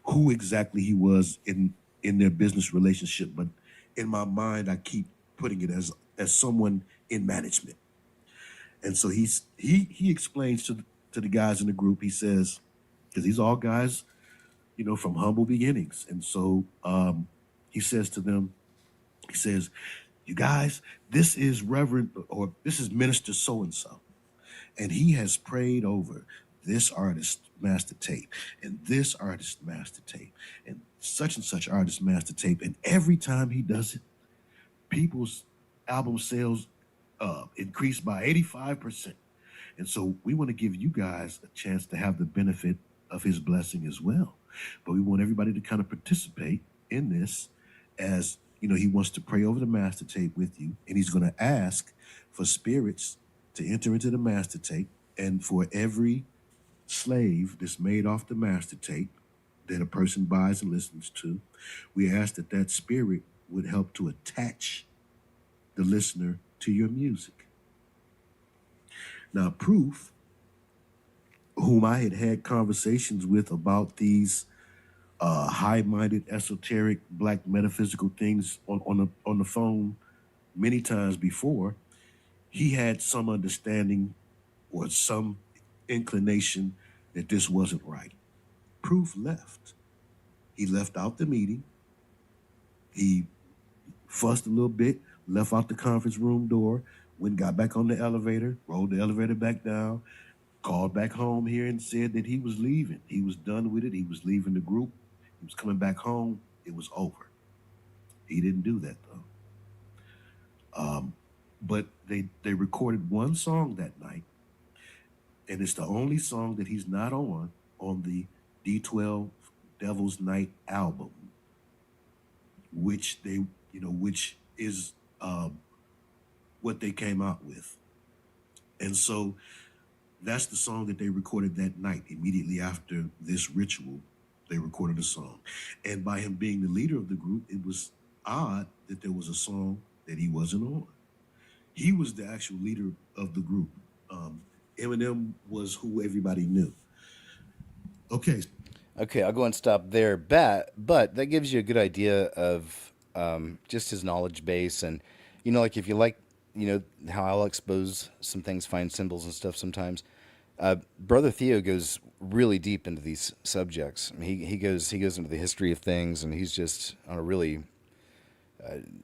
who exactly he was in their business relationship, but in my mind, I keep putting it as someone in management. And so he explains to the guys in the group. He says, because these all guys, from humble beginnings, and so he says to them, he says, "You guys, this is this is Minister so and so. And he has prayed over this artist master tape and this artist master tape and such artist master tape. And every time he does it, people's album sales increase by 85%. And so we want to give you guys a chance to have the benefit of his blessing as well. But we want everybody to kind of participate in this as, he wants to pray over the master tape with you. And he's going to ask for spirits to enter into the master tape, and for every slave that's made off the master tape that a person buys and listens to, we ask that spirit would help to attach the listener to your music. Now, Proof, whom I had conversations with about these high-minded, esoteric, black metaphysical things on the phone many times before, he had some understanding or some inclination that this wasn't right. Proof left. He left out the meeting. He fussed a little bit, left out the conference room door, went, got back on the elevator, rolled the elevator back down, called back home here and said that he was leaving. He was done with it. He was leaving the group. He was coming back home. It was over. He didn't do that, though. But they recorded one song that night, and it's the only song that he's not on the D12 Devil's Night album, which is what they came out with. And so that's the song that they recorded that night. Immediately after this ritual, they recorded a song. And by him being the leader of the group, it was odd that there was a song that he wasn't on. He was the actual leader of the group. Eminem was who everybody knew. Okay, I'll go and stop there. But that gives you a good idea of just his knowledge base. And, like if you like, how I'll expose some things, find symbols and stuff sometimes. Brother Theo goes really deep into these subjects. I mean, he goes into the history of things, and he's just on a really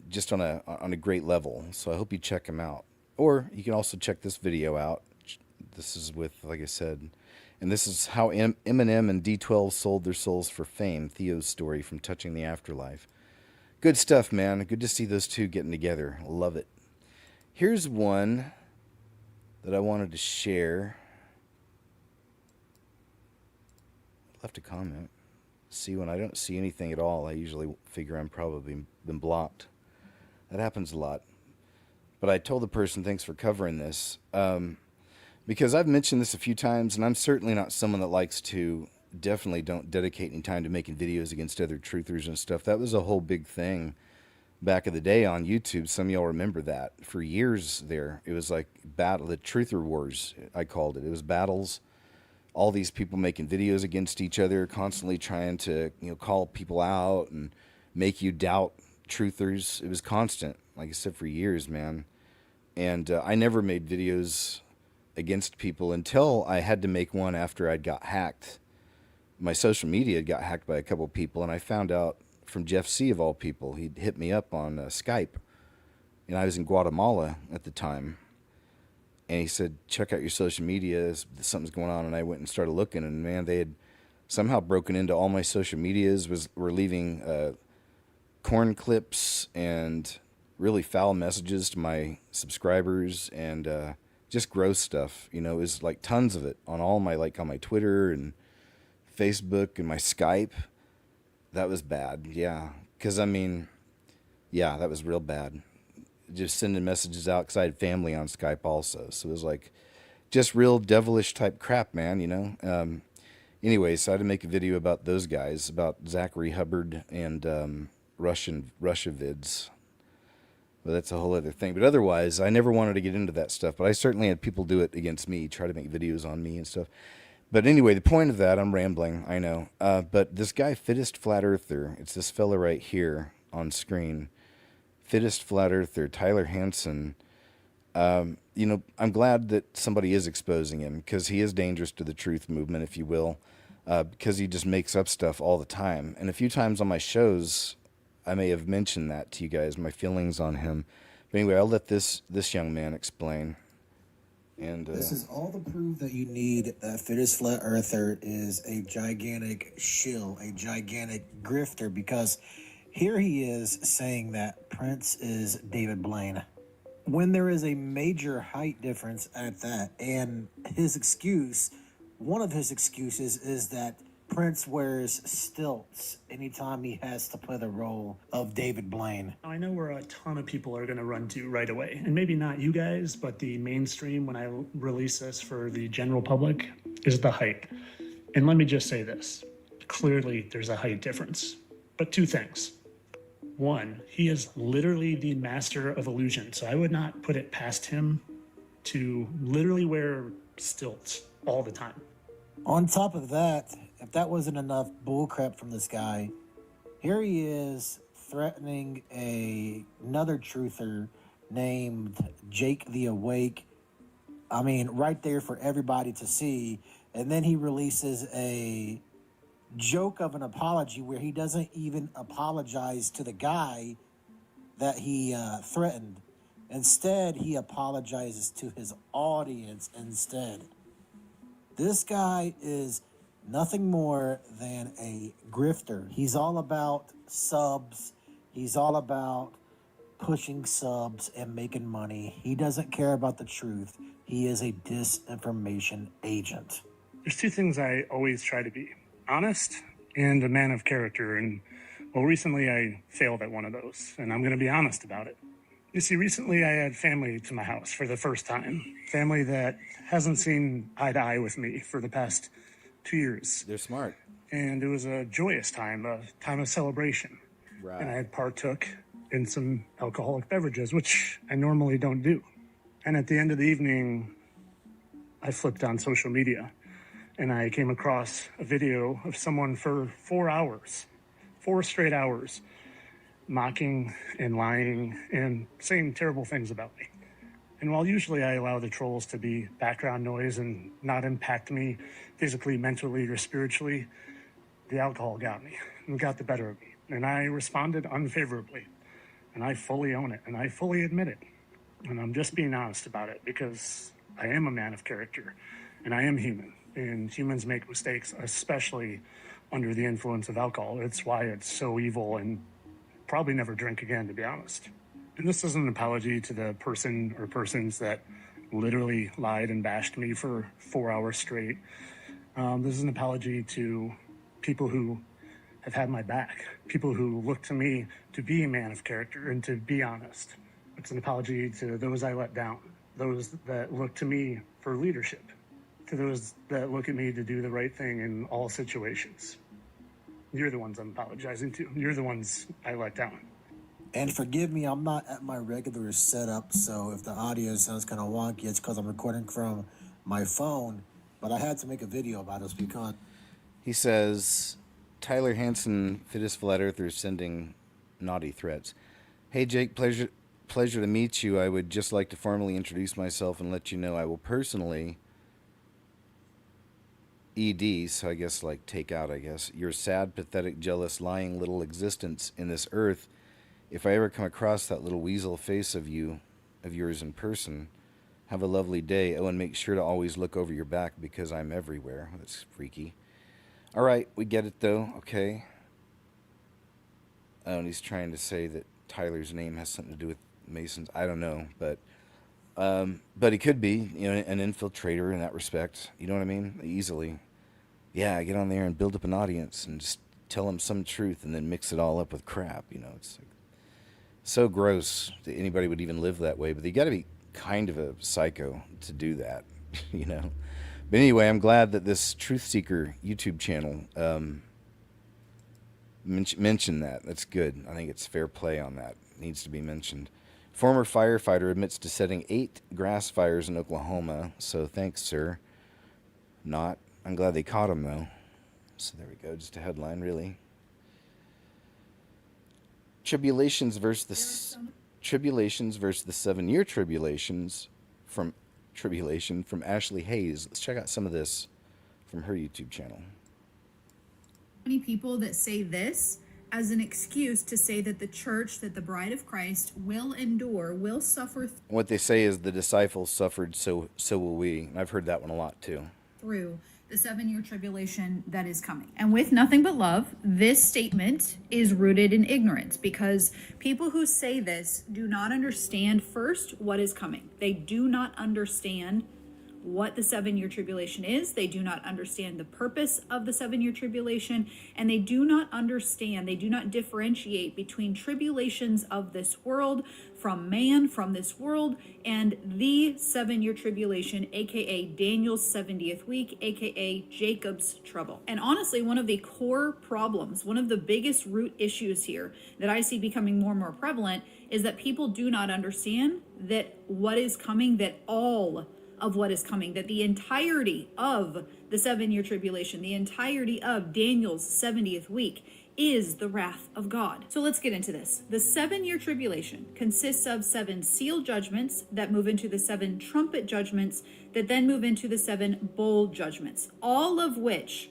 just on a great level. So I hope you check him out. Or you can also check this video out. This is with, like I said, and this is how Eminem and D12 sold their souls for fame. Theo's story from Touching the Afterlife. Good stuff, man. Good to see those two getting together. Love it. Here's one that I wanted to share. Left a comment. See, when I don't see anything at all, I usually figure I'm probably been blocked. That happens a lot. But I told the person, thanks for covering this. Because I've mentioned this a few times, and I'm certainly not someone that likes to, definitely don't dedicate any time to making videos against other truthers and stuff. That was a whole big thing back in the day on YouTube. Some of y'all remember that. For years there, it was like the truther wars, I called it. It was battles. All these people making videos against each other, constantly trying to, call people out and make you doubt truthers. It was constant, like I said, for years, man. And I never made videos against people until I had to make one after I'd got hacked. My social media had got hacked by a couple people, and I found out from Jeff C. of all people. He'd hit me up on Skype, and I was in Guatemala at the time. And he said, check out your social media, something's going on. And I went and started looking, and man, they had somehow broken into all my social medias, were leaving corn clips and really foul messages to my subscribers, and just gross stuff. It was like tons of it on all my, on my Twitter and Facebook and my Skype. That was bad, yeah. Because, yeah, that was real bad. Just sending messages out, because I had family on Skype also. So it was like just real devilish type crap, man, Anyway, so I had to make a video about those guys, about Zachary Hubbard and Russia vids. But that's a whole other thing. But otherwise, I never wanted to get into that stuff. But I certainly had people do it against me, try to make videos on me and stuff. But anyway, the point of that, I'm rambling, I know. But this guy, Fittest Flat Earther, it's this fella right here on screen. Fittest Flat Earther, Tyler Hansen. I'm glad that somebody is exposing him, because he is dangerous to the truth movement, if you will, because he just makes up stuff all the time. And a few times on my shows, I may have mentioned that to you guys, my feelings on him. But anyway, I'll let this young man explain. And this is all the proof that you need that Fittest Flat Earther is a gigantic shill, a gigantic grifter, because here he is saying that Prince is David Blaine, when there is a major height difference at that. And one of his excuses is that Prince wears stilts anytime he has to play the role of David Blaine. I know where a ton of people are going to run to right away, and maybe not you guys, but the mainstream, when I release this for the general public, is the height. And let me just say this. Clearly, there's a height difference. But two things. One, he is literally the master of illusion, so I would not put it past him to literally wear stilts all the time. On top of that, if that wasn't enough bullcrap from this guy, here he is threatening another truther named Jake the Awake. Right there for everybody to see. And then he releases a joke of an apology where he doesn't even apologize to the guy that he threatened. Instead, he apologizes to his audience instead. This guy is nothing more than a grifter. He's all about subs. He's all about pushing subs and making money. He doesn't care about the truth. He is a disinformation agent. There's two things I always try to be: honest and a man of character. And recently I failed at one of those, and I'm going to be honest about it. You see, recently I had family to my house for the first time. Family that hasn't seen eye to eye with me for the past 2 years. They're smart. And it was a joyous time, a time of celebration. Right. And I had partook in some alcoholic beverages, which I normally don't do. And at the end of the evening, I flipped on social media, and I came across a video of someone for 4 straight hours, mocking and lying and saying terrible things about me. And while usually I allow the trolls to be background noise and not impact me physically, mentally, or spiritually, the alcohol got me and got the better of me. And I responded unfavorably. And I fully own it, and I fully admit it. And I'm just being honest about it, because I am a man of character, and I am human. And humans make mistakes, especially under the influence of alcohol. It's why it's so evil, and probably never drink again, to be honest. And this is an apology to the person or persons that literally lied and bashed me for 4 hours straight. This is an apology to people who have had my back, people who look to me to be a man of character and to be honest. It's an apology to those I let down, those that look to me for leadership, to those that look at me to do the right thing in all situations. You're the ones I'm apologizing to. You're the ones I let down. And forgive me, I'm not at my regular setup, so if the audio sounds kind of wonky, it's because I'm recording from my phone, but I had to make a video about this because... He says, Tyler Hansen, fittest flat earther, sending naughty threats. Hey Jake, pleasure to meet you. I would just like to formally introduce myself and let you know I will personally ED, so I guess like take out, your sad, pathetic, jealous, lying little existence in this earth. If I ever come across that little weasel face of yours in person, have a lovely day. Oh, and make sure to always look over your back because I'm everywhere. That's freaky. All right, we get it though. Okay. Oh, and he's trying to say that Tyler's name has something to do with Masons. I don't know, but he could be, an infiltrator in that respect. You know what I mean? Easily. Yeah, get on there and build up an audience and just tell them some truth and then mix it all up with crap. It's like so gross that anybody would even live that way. But you got to be kind of a psycho to do that, But anyway, I'm glad that this Truth Seeker YouTube channel mentioned that. That's good. I think it's fair play on that. It needs to be mentioned. Former firefighter admits to setting 8 grass fires in Oklahoma. So thanks, sir. Not. I'm glad they caught him, though. So there we go. Just a headline, really. Tribulations versus the 7-year tribulations from Ashley Hayes. Let's check out some of this from her YouTube channel. Many people that say this as an excuse to say that the church, that the bride of Christ will endure, will suffer What they say is the disciples suffered, so will we. I've heard that one a lot too. through the 7-year tribulation that is coming. And with nothing but love, this statement is rooted in ignorance because people who say this do not understand first what is coming. They do not understand what the 7-year tribulation is. They do not understand the purpose of the 7-year tribulation, and they do not differentiate between tribulations of this world from man, from this world, and the 7-year tribulation, aka Daniel's 70th week, aka Jacob's trouble. And honestly, one of the core problems, one of the biggest root issues here that I see becoming more and more prevalent is that people do not understand that what is coming, that all of what is coming, that the entirety of the 7-year tribulation, the entirety of Daniel's 70th week is the wrath of God. So let's get into this. The 7-year tribulation consists of 7 seal judgments that move into the 7 trumpet judgments that then move into the 7 bowl judgments, all of which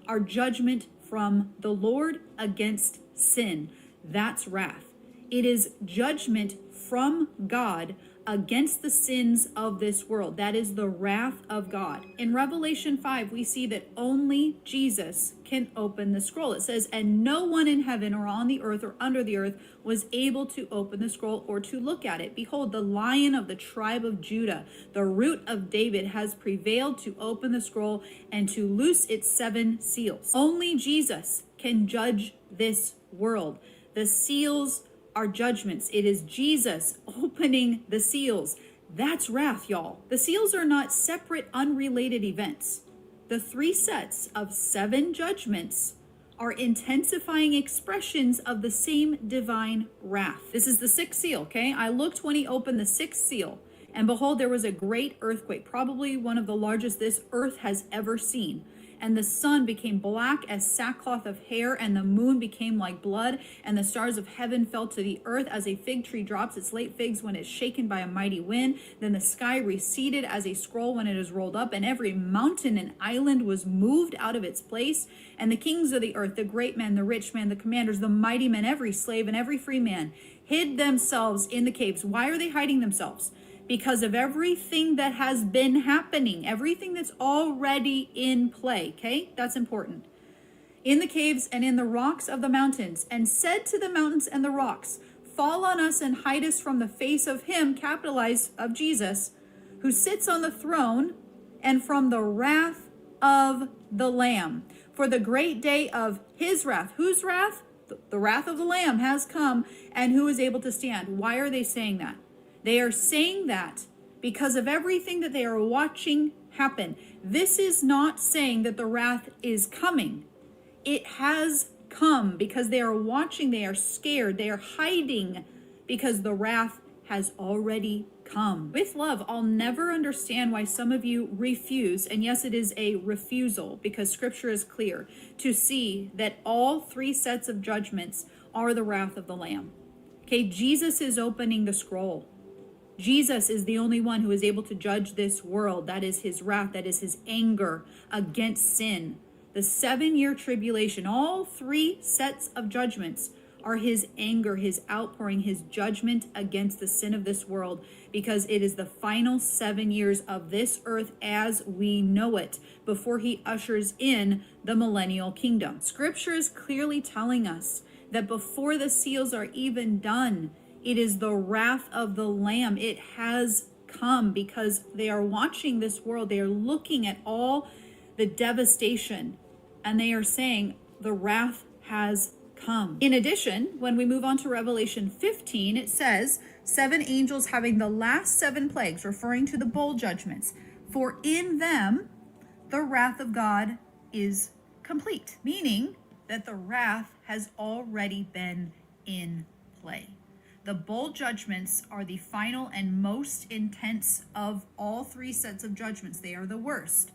are judgment from the Lord against sin. That's wrath. It is judgment from God against the sins of this world. That is the wrath of God. In Revelation 5, we see that only Jesus can open the scroll. It says, and no one in heaven or on the earth or under the earth was able to open the scroll or to look at it. Behold, the Lion of the tribe of Judah, the root of David, has prevailed to open the scroll and to loose its 7 seals. Only Jesus can judge this world. The seals are judgments. It is Jesus opening the seals. That's wrath, y'all. The seals are not separate, unrelated events. The 3 sets of 7 judgments are intensifying expressions of the same divine wrath. This is the 6th seal, okay? I looked when he opened the 6th seal, and behold, there was a great earthquake, probably one of the largest this earth has ever seen. And the sun became black as sackcloth of hair, and the moon became like blood, and the stars of heaven fell to the earth as a fig tree drops its late figs when it's shaken by a mighty wind. Then the sky receded as a scroll when it is rolled up, and every mountain and island was moved out of its place. And the kings of the earth, the great men, the rich men, the commanders, the mighty men, every slave and every free man, hid themselves in the caves. Why are they hiding themselves? Because of everything that has been happening, everything that's already in play, okay? That's important. In the caves and in the rocks of the mountains, and said to the mountains and the rocks, fall on us and hide us from the face of him, capitalized, of Jesus, who sits on the throne, and from the wrath of the Lamb. For the great day of his wrath. Whose wrath? The wrath of the Lamb has come, and who is able to stand? Why are they saying that? They are saying that because of everything that they are watching happen. This is not saying that the wrath is coming. It has come because they are watching, they are scared, they are hiding because the wrath has already come. With love, I'll never understand why some of you refuse, and yes, it is a refusal because scripture is clear, to see that all three sets of judgments are the wrath of the Lamb. Okay, Jesus is opening the scroll. Jesus is the only one who is able to judge this world. That is his wrath, that is his anger against sin. The 7-year tribulation, all three sets of judgments are his anger, his outpouring, his judgment against the sin of this world, because it is the final 7 years of this earth as we know it before he ushers in the millennial kingdom. Scripture is clearly telling us that before the seals are even done, it is the wrath of the Lamb. It has come because they are watching this world. They are looking at all the devastation, and they are saying the wrath has come. In addition, when we move on to Revelation 15, it says 7 angels having the last 7 plagues, referring to the bowl judgments. For in them the wrath of God is complete, meaning that the wrath has already been in play. The bowl judgments are the final and most intense of all three sets of judgments. They are the worst.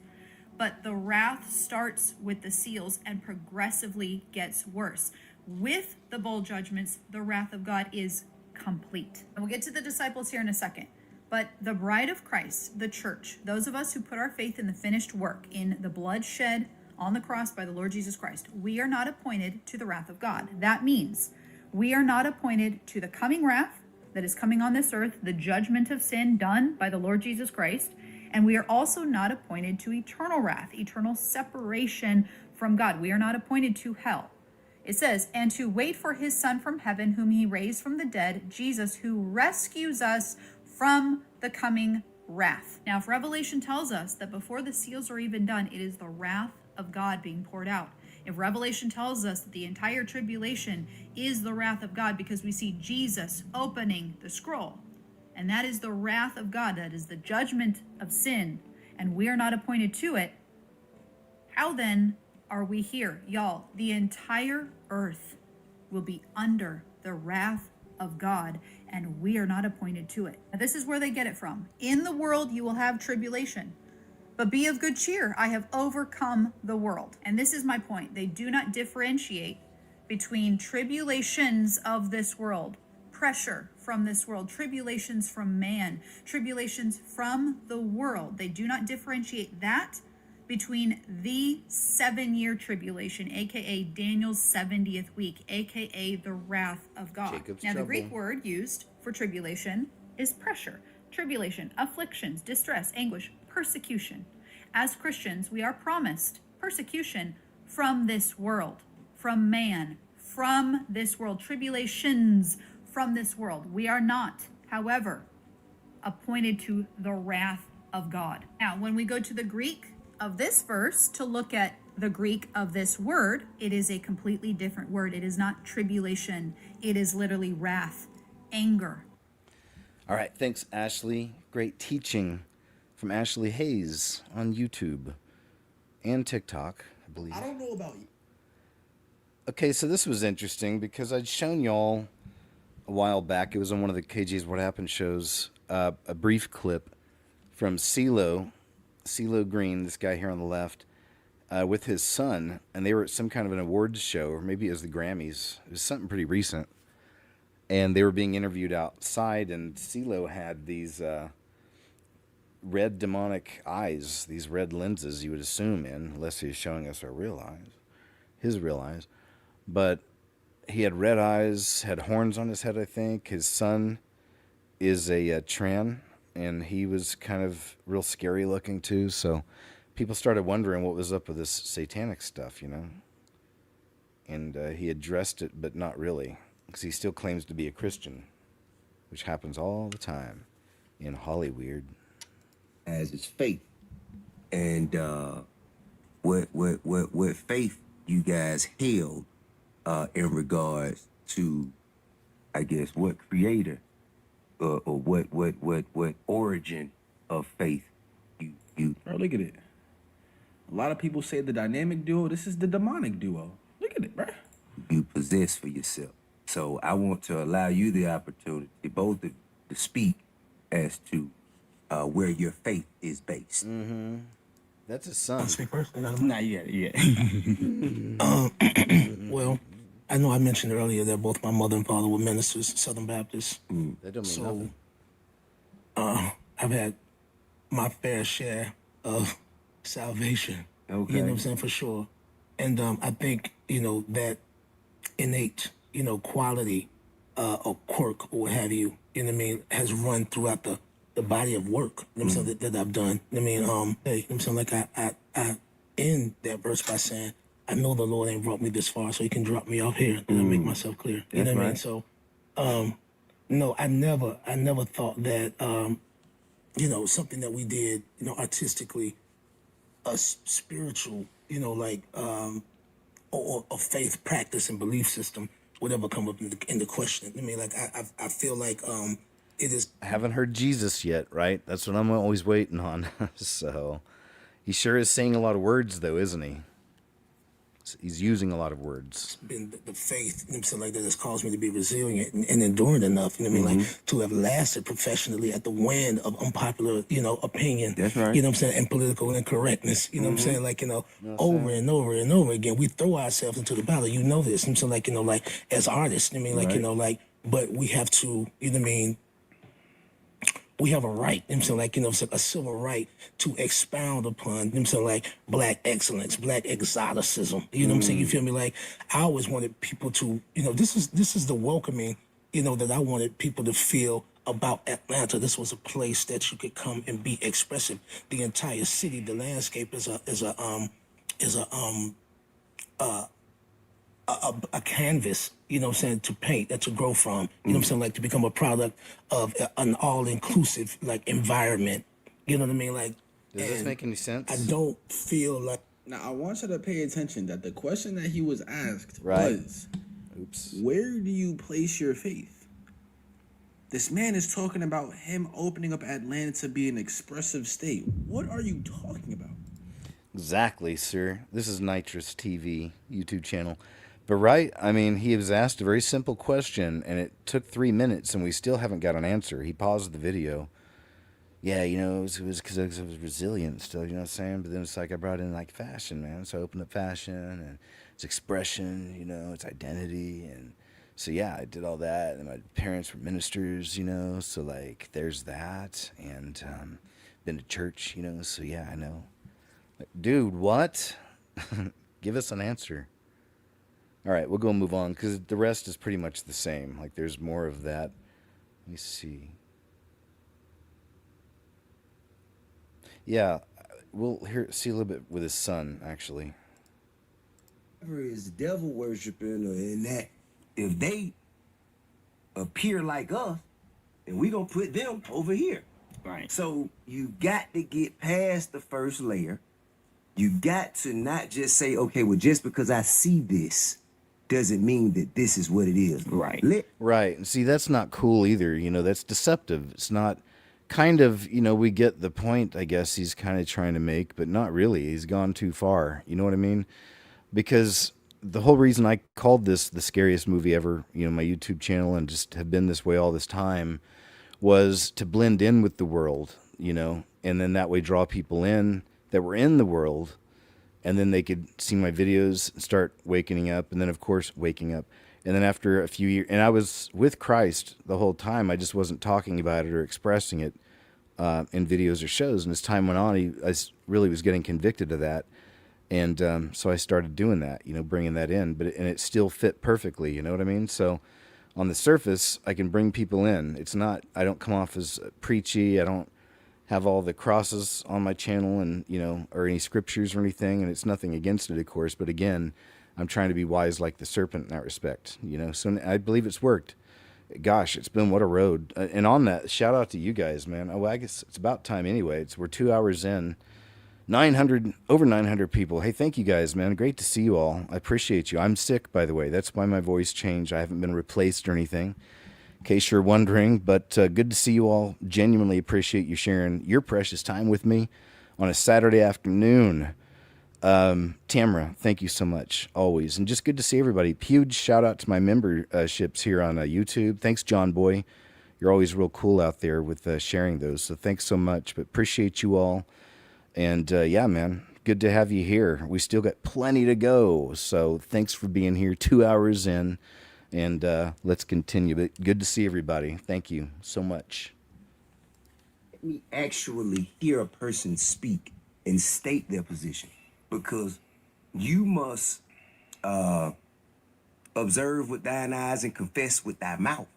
But the wrath starts with the seals and progressively gets worse. With the bowl judgments, the wrath of God is complete. And we'll get to the disciples here in a second. But the bride of Christ, the church, those of us who put our faith in the finished work, in the blood shed on the cross by the Lord Jesus Christ, we are not appointed to the wrath of God. That means we are not appointed to the coming wrath that is coming on this earth, the judgment of sin done by the Lord Jesus Christ. And we are also not appointed to eternal wrath, eternal separation from God. We are not appointed to hell. It says, and to wait for his Son from heaven, whom he raised from the dead, Jesus, who rescues us from the coming wrath. Now, if Revelation tells us that before the seals are even done, it is the wrath of God being poured out. If Revelation tells us that the entire tribulation is the wrath of God because we see Jesus opening the scroll, and that is the wrath of God, that is the judgment of sin, and we are not appointed to it, how then are we here? Y'all, the entire earth will be under the wrath of God, and we are not appointed to it. Now, this is where they get it from. In the world you will have tribulation, but be of good cheer. I have overcome the world. And this is my point. They do not differentiate between tribulations of this world, pressure from this world, tribulations from man, tribulations from the world. They do not differentiate that between the 7-year tribulation, aka Daniel's 70th week, aka the wrath of God. Jacob's now, trouble. The Greek word used for tribulation is pressure, tribulation, afflictions, distress, anguish, persecution. As Christians, we are promised persecution from this world, from man, from this world, tribulations from this world. We are not, however, appointed to the wrath of God. Now, when we go to the Greek of this verse to look at the Greek of this word, it is a completely different word. It is not tribulation. It is literally wrath, anger. All right, thanks, Ashley. Great teaching from Ashley Hayes on YouTube and TikTok, I believe. I don't know about you. Okay, so this was interesting because I'd shown y'all a while back, it was on one of the KG's What Happened shows, a brief clip from CeeLo Green, this guy here on the left, with his son, and they were at some kind of an awards show, or maybe it was the Grammys. It was something pretty recent. And they were being interviewed outside, and CeeLo had these red demonic eyes, these red lenses you would assume in, unless he's showing us our real eyes, his real eyes. But he had red eyes, had horns on his head, I think. His son is a Tran, and he was kind of real scary looking too. So people started wondering what was up with this satanic stuff, you know. And he addressed it, but not really, because he still claims to be a Christian, which happens all the time in Hollyweird. as his faith. And what faith you guys held in regards to, I guess, what creator or what origin of faith you Bro, look at it. A lot of people say the dynamic duo. This is the demonic duo. Look at it, bro. you possess for yourself. So I want to allow you the opportunity, both to speak as to where your faith is based. Mm-hmm. That's his son. Speak first? Not yet. Well, I know I mentioned earlier that both my mother and father were ministers, Southern Baptists. That don't mean nothing. I've had my fair share of salvation. Okay. You know what I'm saying, for sure. And I think, that innate, quality or quirk or what have you, you know what I mean, has run throughout the body of work, you know what I'm saying, that I've done. I mean, hey, you know what I'm saying, like I end that verse by saying, I know the Lord ain't brought me this far, so he can drop me off here and I make myself clear. You know what I mean? So, no, I never thought that, something that we did, artistically, a spiritual, or a faith practice and belief system would ever come up in the question. I mean, like, I feel like it is. I haven't heard Jesus yet, right? That's what I'm always waiting on. So he sure is saying a lot of words, though, isn't he? He's using a lot of words. Been the faith, you know what I'm saying, like that has caused me to be resilient and enduring enough, you know what I mean, like to have lasted professionally at the wind of unpopular, opinion. That's right. You know what I'm saying, and political incorrectness. You know what I'm saying, like, over and over and over again, we throw ourselves into the battle. You know this. You know what I'm saying, like, as artists, you know what I mean, like, but we have to, you know what I mean, we have a right, you know what I'm saying, like, a civil right to expound upon, you know what I'm saying, like, black excellence, black exoticism. You know what I'm saying? You feel me? Like, I always wanted people to, this is the welcoming, that I wanted people to feel about Atlanta. This was a place that you could come and be expressive. The entire city, the landscape is a canvas, you know what I'm saying, to paint, to grow from, you know what I'm saying, like to become a product of an all-inclusive, like, environment. You know what I mean? Like, does this make any sense? I don't feel like... Now, I want you to pay attention that the question that he was asked Right. was, where do you place your faith? This man is talking about him opening up Atlanta to be an expressive state. What are you talking about? Exactly, sir. This is Nitrous TV YouTube channel. But right, I mean, he was asked a very simple question, and it took 3 minutes, and we still haven't got an answer. He paused the video. Yeah, it was because I was resilient still, you know what I'm saying? But then it's like I brought in, like, fashion, man. So I opened up fashion, and it's expression, it's identity. And so, yeah, I did all that. And my parents were ministers, so, like, there's that. And been to church, so, yeah, I know. Like, dude, what? Give us an answer. All right, we'll go move on because the rest is pretty much the same. Like, there's more of that. Let me see. Yeah, we'll see a little bit with his son, actually. Whoever is devil worshiping or in that, if they appear like us, then we gonna put them over here. Right. So you got to get past the first layer. You got to not just say, okay, well, just because I see this doesn't mean that this is what it is. Right. Right. And see, that's not cool either. That's deceptive. It's not kind of, we get the point, I guess, he's kind of trying to make, but not really. He's gone too far. You know what I mean? Because the whole reason I called this the scariest movie ever, my YouTube channel, and just have been this way all this time, was to blend in with the world, and then that way draw people in that were in the world, and then they could see my videos and start waking up, and then, of course, waking up. And then after a few years, and I was with Christ the whole time, I just wasn't talking about it or expressing it in videos or shows. And as time went on, I really was getting convicted of that. And so I started doing that, bringing that in. And it still fit perfectly, you know what I mean? So on the surface, I can bring people in. It's not, I don't come off as preachy. I don't have all the crosses on my channel and, or any scriptures or anything. And it's nothing against it, of course. But again, I'm trying to be wise like the serpent in that respect, So I believe it's worked. gosh, it's been what a road. And on that, shout out to you guys, man. Oh, I guess it's about time anyway. We're 2 hours in. 900, over 900 people. Hey, thank you guys, man. Great to see you all. I appreciate you. I'm sick, by the way. That's why my voice changed. I haven't been replaced or anything, in case you're wondering. But good to see you all. Genuinely appreciate you sharing your precious time with me on a Saturday afternoon. Tamara, thank you so much, always. And just good to see everybody. Huge shout out to my memberships here on YouTube. Thanks, John Boy. You're always real cool out there with sharing those. So thanks so much. But appreciate you all. And yeah, man, good to have you here. We still got plenty to go. So thanks for being here 2 hours in. And let's continue. But good to see everybody. Thank you so much. Let me actually hear a person speak and state their position, because you must observe with thine eyes and confess with thy mouth.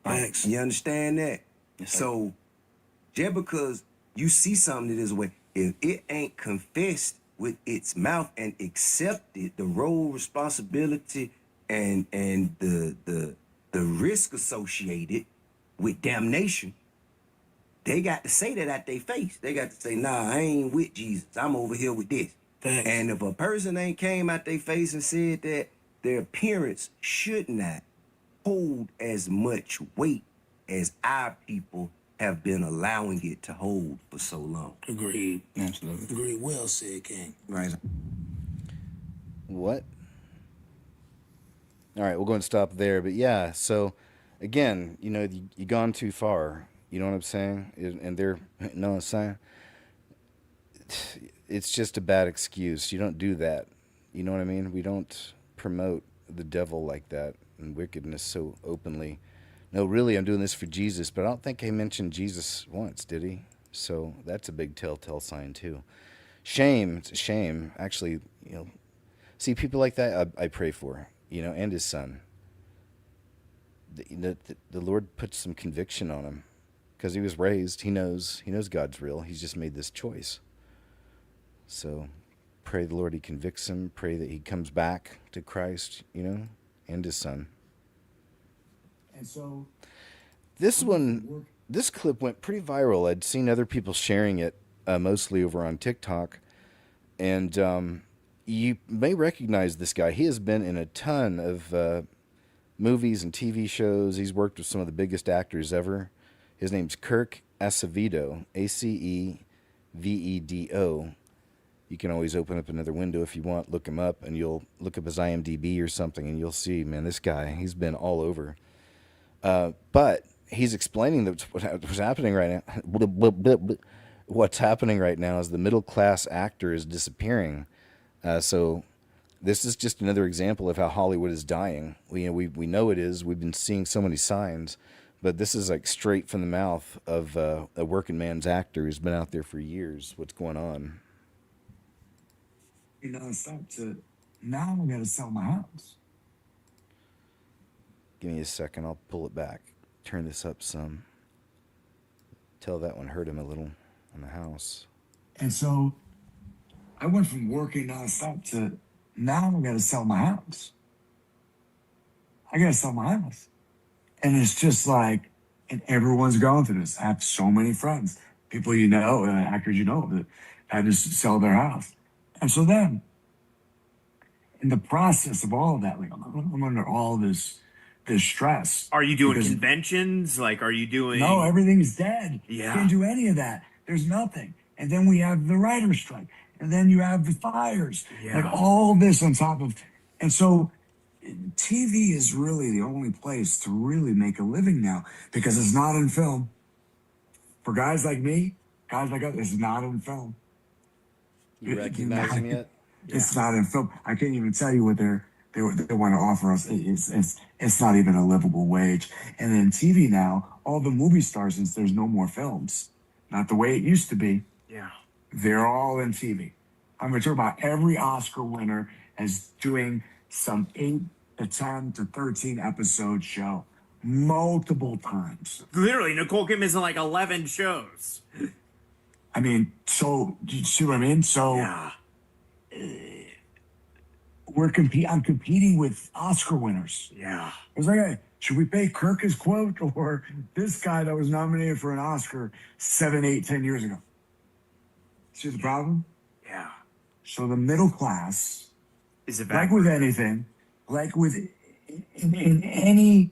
Thanks. You understand that? Yes, sir. So just because you see something that is way, if it ain't confessed with its mouth and accepted the role, responsibility, and the risk associated with damnation, they got to say that at their face. They got to say, nah, I ain't with Jesus. I'm over here with this. Thanks. And if a person ain't came out their face and said that, their appearance should not hold as much weight as our people have been allowing it to hold for so long. Agreed. Absolutely. Agreed. Well said, King. Right. What? All right, we'll go and stop there. But yeah, so again, you know, you gone too far. You know what I'm saying? And they're, you know what I'm saying? It's just a bad excuse. You don't do that. You know what I mean? We don't promote the devil like that and wickedness so openly. No, really, I'm doing this for Jesus, but I don't think he mentioned Jesus once, did he? So that's a big telltale sign too. Shame, it's a shame. Actually, you know, see people like that, I pray for, you know, and his son. The Lord put some conviction on him because he was raised. He knows God's real. He's just made this choice. So pray the Lord he convicts him. Pray that he comes back to Christ, you know, and his son. And so this clip went pretty viral. I'd seen other people sharing it, mostly over on TikTok. And you may recognize this guy. He has been in a ton of movies and TV shows. He's worked with some of the biggest actors ever. His name's Kirk Acevedo, Acevedo. You can always open up another window if you want, look him up, and you'll look up his IMDb or something, and you'll see, man, this guy, he's been all over. But he's explaining that what's happening right now. What's happening right now is the middle-class actor is disappearing. So this is just another example of how Hollywood is dying. We know it is. We've been seeing so many signs. But this is like straight from the mouth of a working man's actor who's been out there for years. What's going on? you know, it's up to now I gotta sell my house. Give me a second. I'll pull it back. Turn this up some. Tell that one hurt him a little on the house. And so I went from working nonstop to now I gotta sell my house. I gotta sell my house. And it's just like, and everyone's going through this. I have so many friends, people you know, actors you know, that had to sell their house. And so then, in the process of all of that, like I'm under all this stress. Are you doing conventions? Like, are you doing? No, everything's dead. Yeah. Can't do any of that. There's nothing. And then we have the writer's strike. And then you have the fires. Yeah. Like all this on top of, and so TV is really the only place to really make a living now because it's not in film. For guys like me, guys like us, it's not in film. You recognize him yet? It's not in film. I can't even tell you what they want to offer us. It's not even a livable wage. And then TV now, all the movie stars, since there's no more films, not the way it used to be. Yeah. They're all in TV. I'm going to talk about every Oscar winner as doing some 8 to 10 to 13 episode show multiple times. Literally, Nicole Kidman's in like 11 shows. I mean, so, do you see what I mean? So, yeah. I'm competing with Oscar winners. Yeah. I was like, hey, should we pay Kirk his quote or this guy that was nominated for an Oscar 7, 8, 10 years ago? See the problem? Yeah. So the middle class, Is it like with anything, like with in any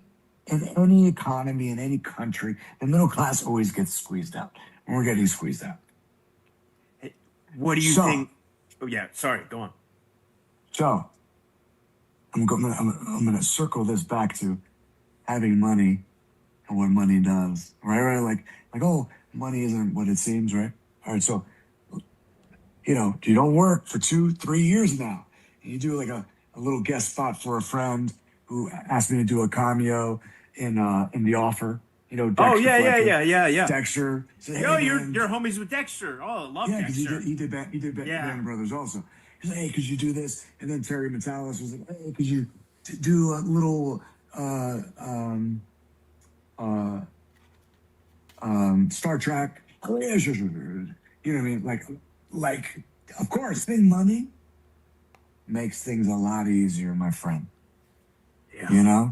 economy, in any country, the middle class always gets squeezed out. And we're getting squeezed out. What do you So- think? Oh yeah, sorry. Go on. So I'm gonna circle this back to having money and what money does. Right? Like oh, money isn't what it seems, right? All right, so you don't work for 2-3 years now. And you do like a little guest spot for a friend who asked me to do a cameo in The Offer. Dexter Oh yeah, Fletcher. yeah. Dexter. Said, Yo, hey, you're man. homies with Dexter. Oh, I love Yeah, because Dexter. he did Band of Brothers also. He's like, hey, could you do this? And then Terry Metalis was like, hey, could you do a little Star Trek? Oh, yeah, sure. You know what I mean? Like, of course, money makes things a lot easier, my friend. Yeah.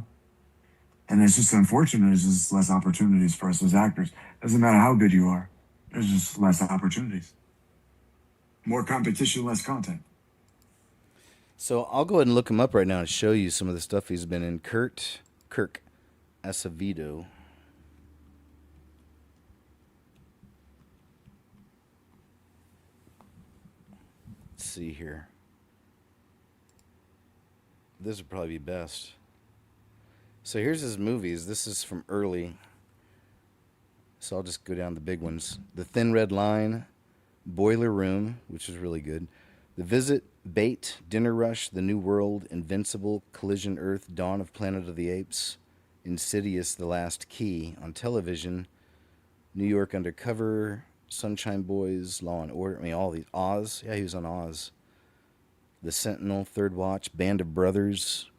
And it's just unfortunate. There's just less opportunities for us as actors. Doesn't matter how good you are. There's just less opportunities. More competition, less content. So I'll go ahead and look him up right now and show you some of the stuff he's been in. Kirk Acevedo. Let's see here. This would probably be best. So here's his movies. This is from early. So I'll just go down the big ones. The Thin Red Line, Boiler Room, which is really good. The Visit, Bait, Dinner Rush, The New World, Invincible, Collision Earth, Dawn of Planet of the Apes, Insidious, The Last Key. On television, New York Undercover, Sunshine Boys, Law and Order. I mean, all these. Oz. Yeah, he was on Oz. The Sentinel, Third Watch, Band of Brothers,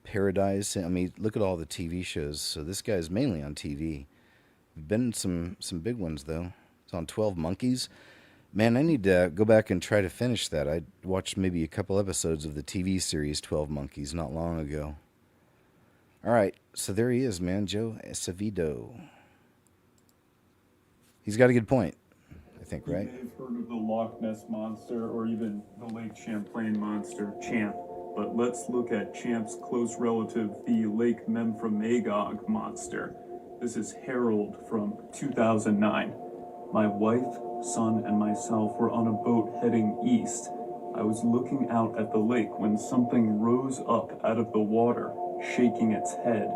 Paradise. I mean, look at all the TV shows. So this guy's mainly on TV. Been in some big ones, though. It's on 12 Monkeys. Man, I need to go back and try to finish that. I watched maybe a couple episodes of the TV series 12 Monkeys not long ago. All right, so there he is, man. Joe Acevedo. He's got a good point, I think, right? You may have heard of the Loch Ness Monster or even the Lake Champlain Monster, Champ. But let's look at Champ's close relative, the Lake Memphremagog Monster. This is Harold from 2009. My wife, son, and myself were on a boat heading east. I was looking out at the lake when something rose up out of the water, shaking its head.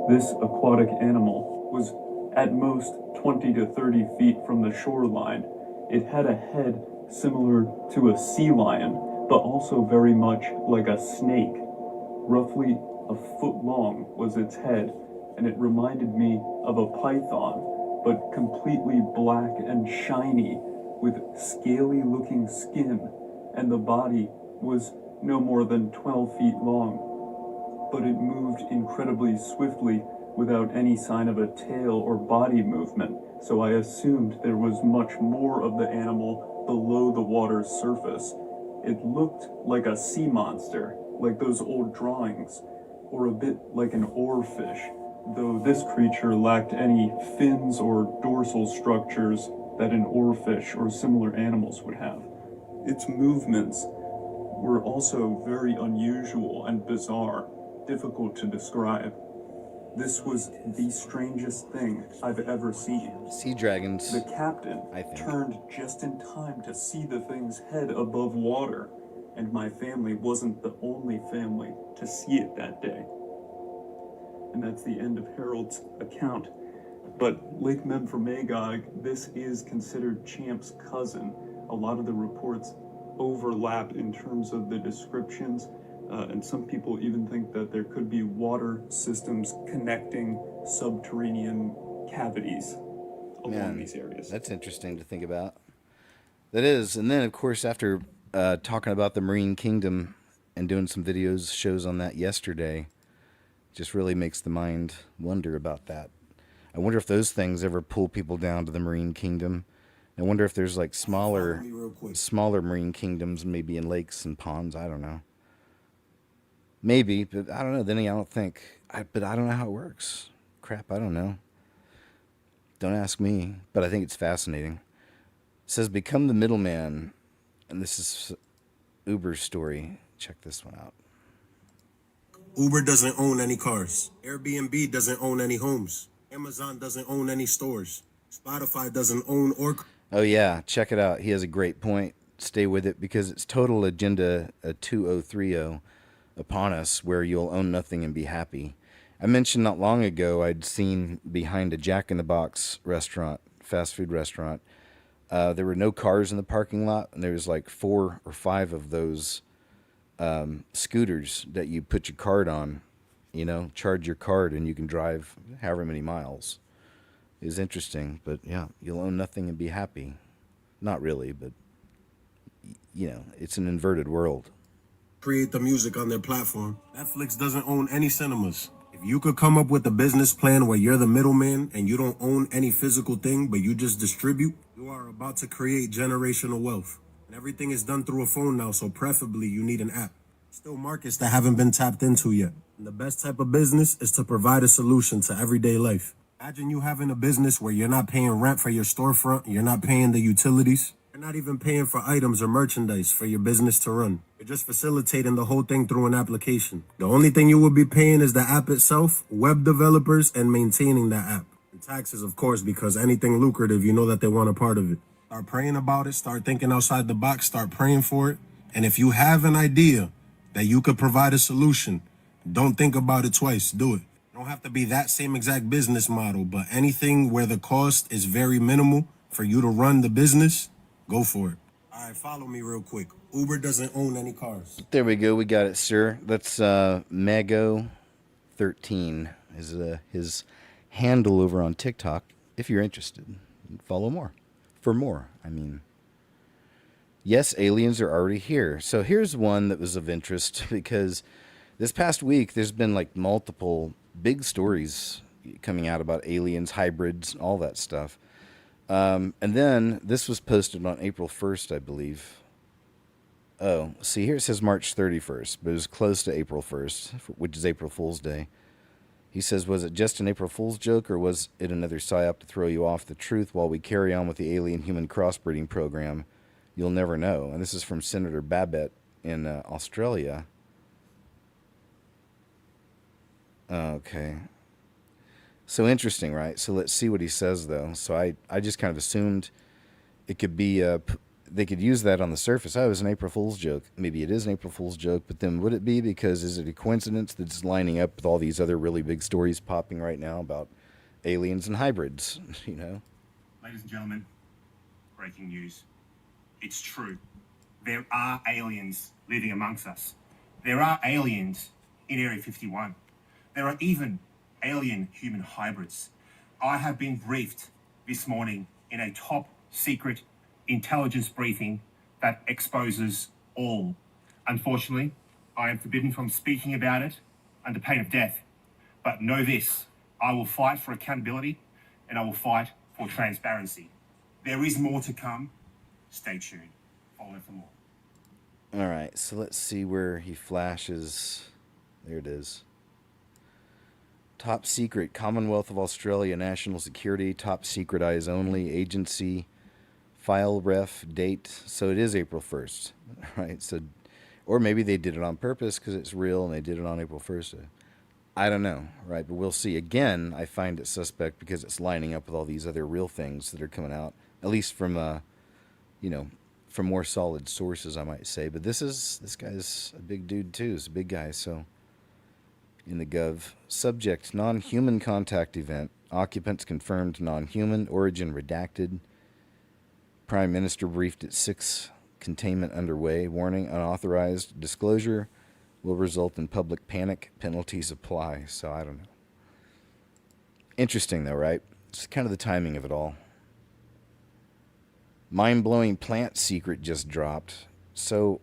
This aquatic animal was at most 20 to 30 feet from the shoreline. It had a head similar to a sea lion, but also very much like a snake. Roughly a foot long was its head, and it reminded me of a python, but completely black and shiny, with scaly-looking skin, and the body was no more than 12 feet long. But it moved incredibly swiftly without any sign of a tail or body movement, so I assumed there was much more of the animal below the water's surface. It looked like a sea monster, like those old drawings, or a bit like an oarfish, though this creature lacked any fins or dorsal structures that an oarfish or similar animals would have. Its movements were also very unusual and bizarre, difficult to describe. This was the strangest thing I've ever seen. Sea dragons. The captain I think. turned just in time to see the thing's head above water, and my family wasn't the only family to see it that day. And that's the end of Harold's account. But Lake Memphremagog, this is considered Champ's cousin. A lot of the reports overlap in terms of the descriptions, and some people even think that there could be water systems connecting subterranean cavities along these areas. That's interesting to think about. That is. And then, of course, after talking about the Marine Kingdom and doing some shows on that yesterday, just really makes the mind wonder about that. I wonder if those things ever pull people down to the Marine Kingdom. I wonder if there's like smaller Marine Kingdoms, maybe in lakes and ponds. I don't know. Maybe, but I don't know. Then again, I don't think. But I don't know how it works. Crap, I don't know. Don't ask me. But I think it's fascinating. It says become the middleman, and this is Uber's story. Check this one out. Uber doesn't own any cars. Airbnb doesn't own any homes. Amazon doesn't own any stores. Spotify doesn't own or... Oh, yeah. Check it out. He has a great point. Stay with it because it's Total Agenda 2030 upon us where you'll own nothing and be happy. I mentioned not long ago I'd seen behind a Jack in the Box restaurant, fast food restaurant, there were no cars in the parking lot, and there was like 4 or 5 of those scooters that you put your card on, charge your card, and you can drive however many miles. It was interesting, but yeah, you'll own nothing and be happy. Not really, but, it's an inverted world. Create the music on their platform. Netflix doesn't own any cinemas. If you could come up with a business plan where you're the middleman and you don't own any physical thing, but you just distribute, you are about to create generational wealth. And everything is done through a phone now, so preferably you need an app. Still markets that haven't been tapped into yet. And the best type of business is to provide a solution to everyday life. Imagine you having a business where you're not paying rent for your storefront, you're not paying the utilities, you're not even paying for items or merchandise for your business to run. You're just facilitating the whole thing through an application. The only thing you will be paying is the app itself, web developers, and maintaining that app. And taxes, of course, because anything lucrative, you know that they want a part of it. Start praying about it, start thinking outside the box, start praying for it. And if you have an idea that you could provide a solution, don't think about it twice, do it. Don't have to be that same exact business model, but anything where the cost is very minimal for you to run the business, go for it. All right, follow me real quick. Uber doesn't own any cars. There we go. We got it, sir. That's Mago13 is his handle over on TikTok. If you're interested, follow more. For more, I mean. Yes, aliens are already here. So here's one that was of interest because this past week there's been like multiple big stories coming out about aliens, hybrids, all that stuff. And then this was posted on April 1st, I believe. Oh, see, here it says March 31st, but it was close to April 1st, which is April Fool's Day. He says, was it just an April Fool's joke, or was it another psyop to throw you off the truth while we carry on with the alien-human crossbreeding program? You'll never know. And this is from Senator Babbitt in Australia. Okay. So interesting, right? So let's see what he says, though. So I just kind of assumed it could be, they could use that on the surface. Oh, it was an April Fool's joke. Maybe it is an April Fool's joke, but then would it be because is it a coincidence that's lining up with all these other really big stories popping right now about aliens and hybrids, Ladies and gentlemen, breaking news. It's true. There are aliens living amongst us. There are aliens in Area 51. There are even alien human hybrids. I have been briefed this morning in a top secret intelligence briefing that exposes all. Unfortunately, I am forbidden from speaking about it under pain of death. But know this, I will fight for accountability and I will fight for transparency. There is more to come. Stay tuned. Follow for more. All right, so let's see where he flashes. There it is. Top secret, Commonwealth of Australia, National Security, top secret eyes only, agency, file ref, date. So it is April 1st, right? So, or maybe they did it on purpose because it's real and they did it on April 1st. I don't know, right? But we'll see. Again, I find it suspect because it's lining up with all these other real things that are coming out, at least from, from more solid sources, I might say. But this guy's a big dude too. He's a big guy, so. In the Gov. Subject, non-human contact event. Occupants confirmed non-human. Origin redacted. Prime Minister briefed at 6. Containment underway. Warning, unauthorized disclosure will result in public panic. Penalties apply. So, I don't know. Interesting, though, right? It's kind of the timing of it all. Mind-blowing plant secret just dropped. So,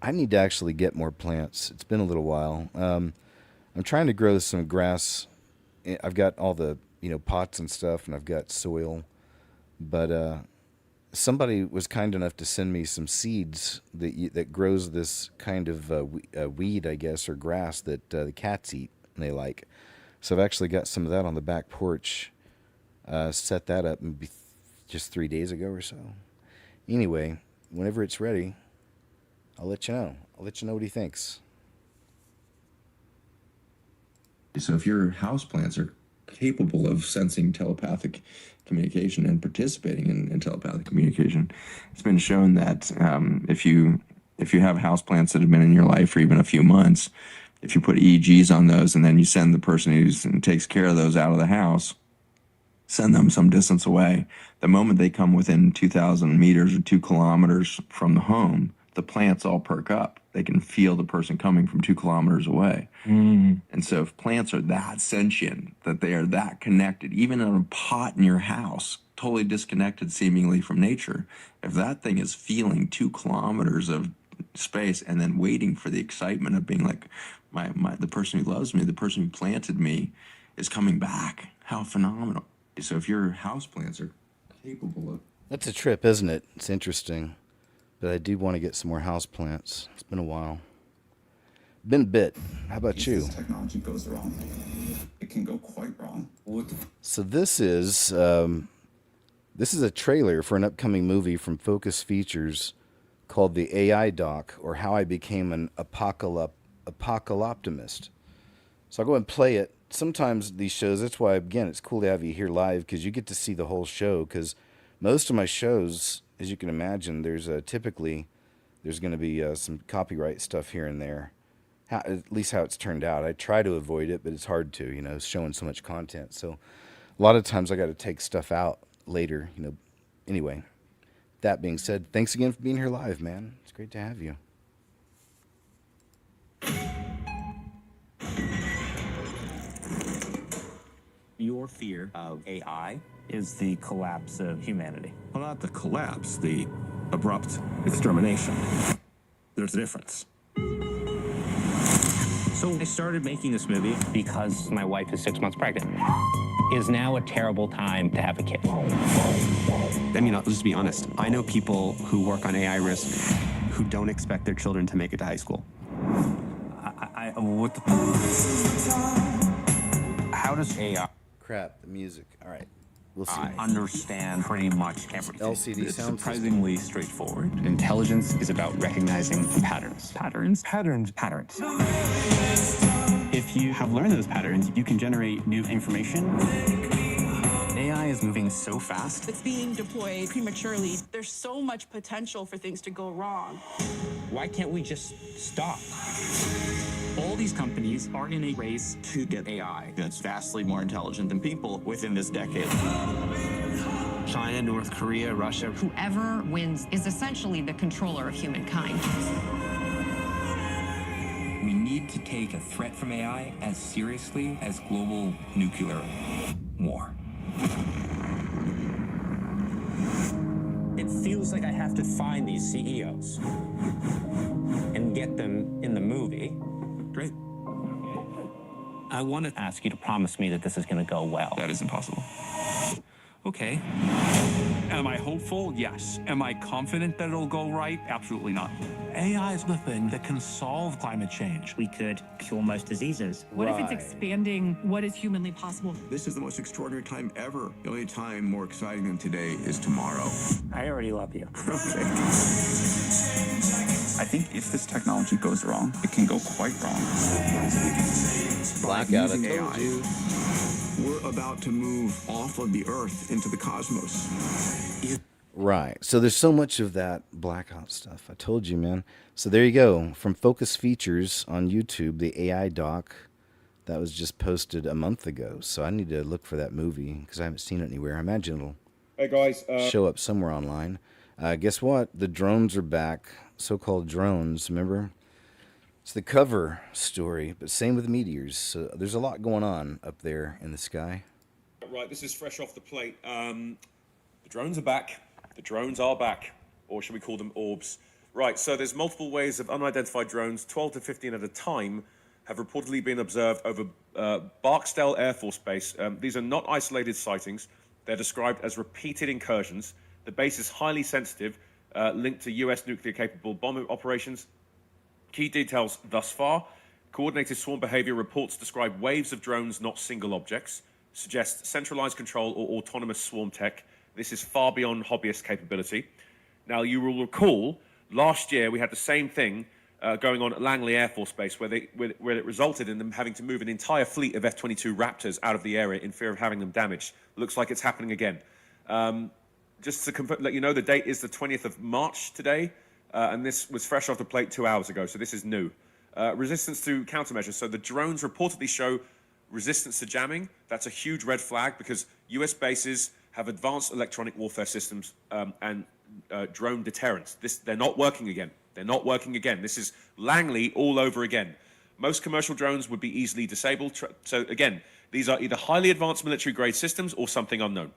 I need to actually get more plants. It's been a little while. I'm trying to grow some grass. I've got all the, pots and stuff, and I've got soil. But somebody was kind enough to send me some seeds that grows this kind of weed, I guess, or grass that the cats eat and they like. So I've actually got some of that on the back porch. Set that up maybe just 3 days ago or so. Anyway, whenever it's ready, I'll let you know. I'll let you know what he thinks. So if your houseplants are capable of sensing telepathic communication and participating in telepathic communication, it's been shown that if you have houseplants that have been in your life for even a few months, if you put EEGs on those and then you send the person who takes care of those out of the house, send them some distance away, the moment they come within 2,000 meters or 2 kilometers from the home, the plants all perk up. They can feel the person coming from 2 kilometers away. And so if plants are that sentient, that they are that connected, even in a pot in your house, totally disconnected seemingly from nature, if that thing is feeling 2 kilometers of space and then waiting for the excitement of being like, the person who loves me, the person who planted me is coming back. How phenomenal. So if your houseplants are capable of... That's a trip, isn't it? It's interesting. But I do want to get some more houseplants. It's been a while. Been a bit. How about you? If this technology goes wrong, it can go quite wrong. So this is a trailer for an upcoming movie from Focus Features called The AI Doc, or How I Became an Apocalyptimist. So I'll go and play it. Sometimes these shows, that's why, again, it's cool to have you here live because you get to see the whole show, because most of my shows, as you can imagine, there's typically there's going to be some copyright stuff here and there. At least how it's turned out. I try to avoid it, but it's hard to, showing so much content. So a lot of times I got to take stuff out later, Anyway, that being said, thanks again for being here live, man. It's great to have you. Your fear of AI is the collapse of humanity. Well, not the collapse, the abrupt extermination. There's a difference. So I started making this movie because my wife is 6 months pregnant. Is now a terrible time to have a kid. I mean, I'll just be honest. I know people who work on AI risk who don't expect their children to make it to high school. How does AI... Crap, the music. All right. We'll see. I understand pretty much everything. LCD It's sound surprisingly straightforward. Intelligence is about recognizing patterns. Patterns? Patterns. If you have learned those patterns, you can generate new information. AI is moving so fast. It's being deployed prematurely. There's so much potential for things to go wrong. Why can't we just stop? All these companies are in a race to get AI that's vastly more intelligent than people within this decade. China, North Korea, Russia. Whoever wins is essentially the controller of humankind. We need to take a threat from AI as seriously as global nuclear war. It feels like I have to find these CEOs and get them in the movie. Great. I want to ask you to promise me that this is going to go well. That is impossible. Okay. Am I hopeful? Yes. Am I confident that it'll go right? Absolutely not. AI is the thing that can solve climate change. We could cure most diseases. What if it's expanding what is humanly possible? This is the most extraordinary time ever. The only time more exciting than today is tomorrow. I already love you. Okay. I think if this technology goes wrong, it can go quite wrong. Blackout, I Using told you. We're about to move off of the Earth into the cosmos. Right. So there's so much of that blackout stuff. I told you, man. So there you go. From Focus Features on YouTube, the AI doc that was just posted a month ago. So I need to look for that movie because I haven't seen it anywhere. I imagine it'll show up somewhere online. Guess what? The drones are back. So-called drones, remember? It's the cover story, but same with meteors. So there's a lot going on up there in the sky. Right, this is fresh off the plate. The drones are back. The drones are back. Or should we call them orbs? Right, so there's multiple ways of unidentified drones, 12 to 15 at a time, have reportedly been observed over Barksdale Air Force Base. These are not isolated sightings. They're described as repeated incursions. The base is highly sensitive, linked to US nuclear-capable bomb operations. Key details thus far. Coordinated swarm behavior reports describe waves of drones, not single objects. Suggest centralized control or autonomous swarm tech. This is far beyond hobbyist capability. Now, you will recall, last year we had the same thing going on at Langley Air Force Base, where it resulted in them having to move an entire fleet of F-22 Raptors out of the area in fear of having them damaged. Looks like it's happening again. Just to let you know, the date is the 20th of March today, and this was fresh off the plate 2 hours ago, so this is new. Resistance to countermeasures. So the drones reportedly show resistance to jamming. That's a huge red flag because US bases have advanced electronic warfare systems and drone deterrence. They're not working again. They're not working again. This is Langley all over again. Most commercial drones would be easily disabled. So again, these are either highly advanced military grade systems or something unknown.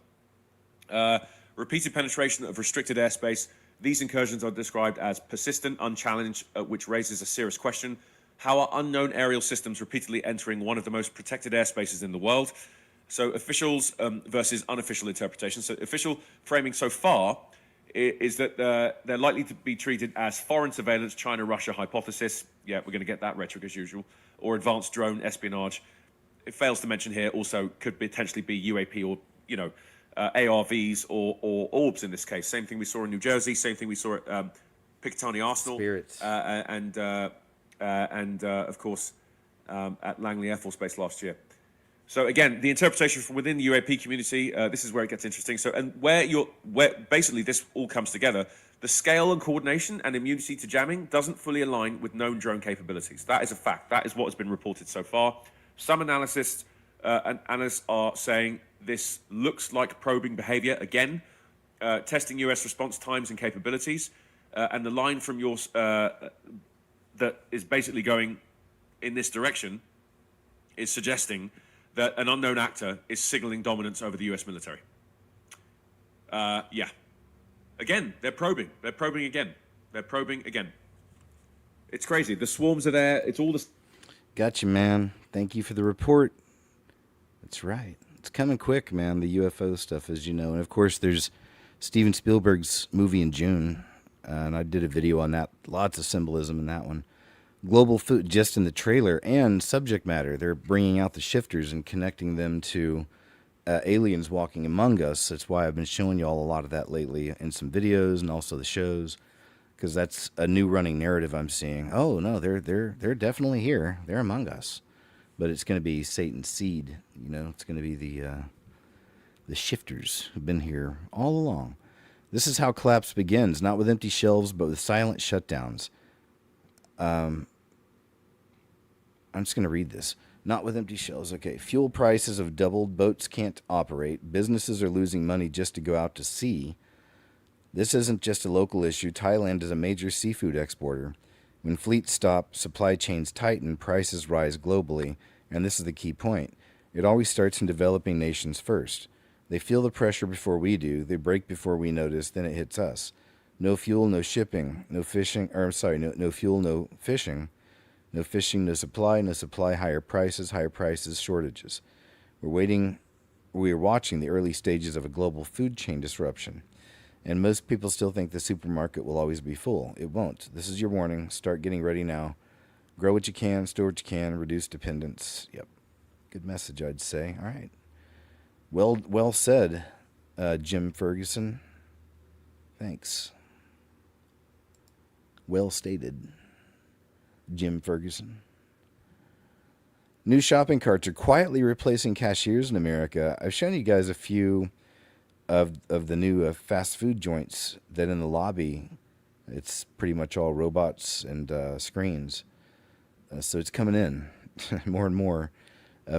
Repeated penetration of restricted airspace. These incursions are described as persistent, unchallenged, which raises a serious question. How are unknown aerial systems repeatedly entering one of the most protected airspaces in the world? So officials versus unofficial interpretation. So official framing so far is that they're likely to be treated as foreign surveillance, China-Russia hypothesis. Yeah, we're going to get that rhetoric as usual. Or advanced drone espionage. It fails to mention here also could potentially be UAP or, ARVs or orbs in this case. Same thing we saw in New Jersey. Same thing we saw at Picatinny Arsenal. Spirits. And of course, at Langley Air Force Base last year. So again, the interpretation from within the UAP community, this is where it gets interesting. So, and where basically this all comes together, the scale and coordination and immunity to jamming doesn't fully align with known drone capabilities. That is a fact. That is what has been reported so far. Some analysts are saying this looks like probing behavior again, testing US response times and capabilities, and the line from yours that is basically going in this direction is suggesting that an unknown actor is signaling dominance over the US military. Yeah. Again, they're probing. They're probing again. They're probing again. It's crazy. The swarms are there. It's all the... Gotcha, man. Thank you for the report. That's right. It's coming quick, man, the UFO stuff, as you know. And, of course, there's Steven Spielberg's movie in June, and I did a video on that. Lots of symbolism in that one. Global food, just in the trailer, and subject matter. They're bringing out the shifters and connecting them to aliens walking among us. That's why I've been showing you all a lot of that lately in some videos and also the shows, because that's a new running narrative I'm seeing. Oh no, they're definitely here. They're among us, but it's going to be Satan's seed. It's going to be the shifters who've been here all along. This is how collapse begins, not with empty shelves, but with silent shutdowns. I'm just going to read this. Not with empty shelves. Okay. Fuel prices have doubled. Boats can't operate. Businesses are losing money just to go out to sea. This isn't just a local issue. Thailand is a major seafood exporter. When fleets stop, supply chains tighten, prices rise globally. And this is the key point. It always starts in developing nations first. They feel the pressure before we do. They break before we notice. Then it hits us. No fuel, no shipping. No fishing. No fuel, no fishing. No fishing, no supply, higher prices, shortages. We are watching the early stages of a global food chain disruption. And most people still think the supermarket will always be full. It won't. This is your warning. Start getting ready now. Grow what you can, store what you can, reduce dependence. Yep. Good message, I'd say. All right. Well said, Jim Ferguson. Thanks. Well stated. Jim Ferguson. New shopping carts are quietly replacing cashiers in America. I've shown you guys a few of the new fast food joints that in the lobby, it's pretty much all robots and screens. So it's coming in more and more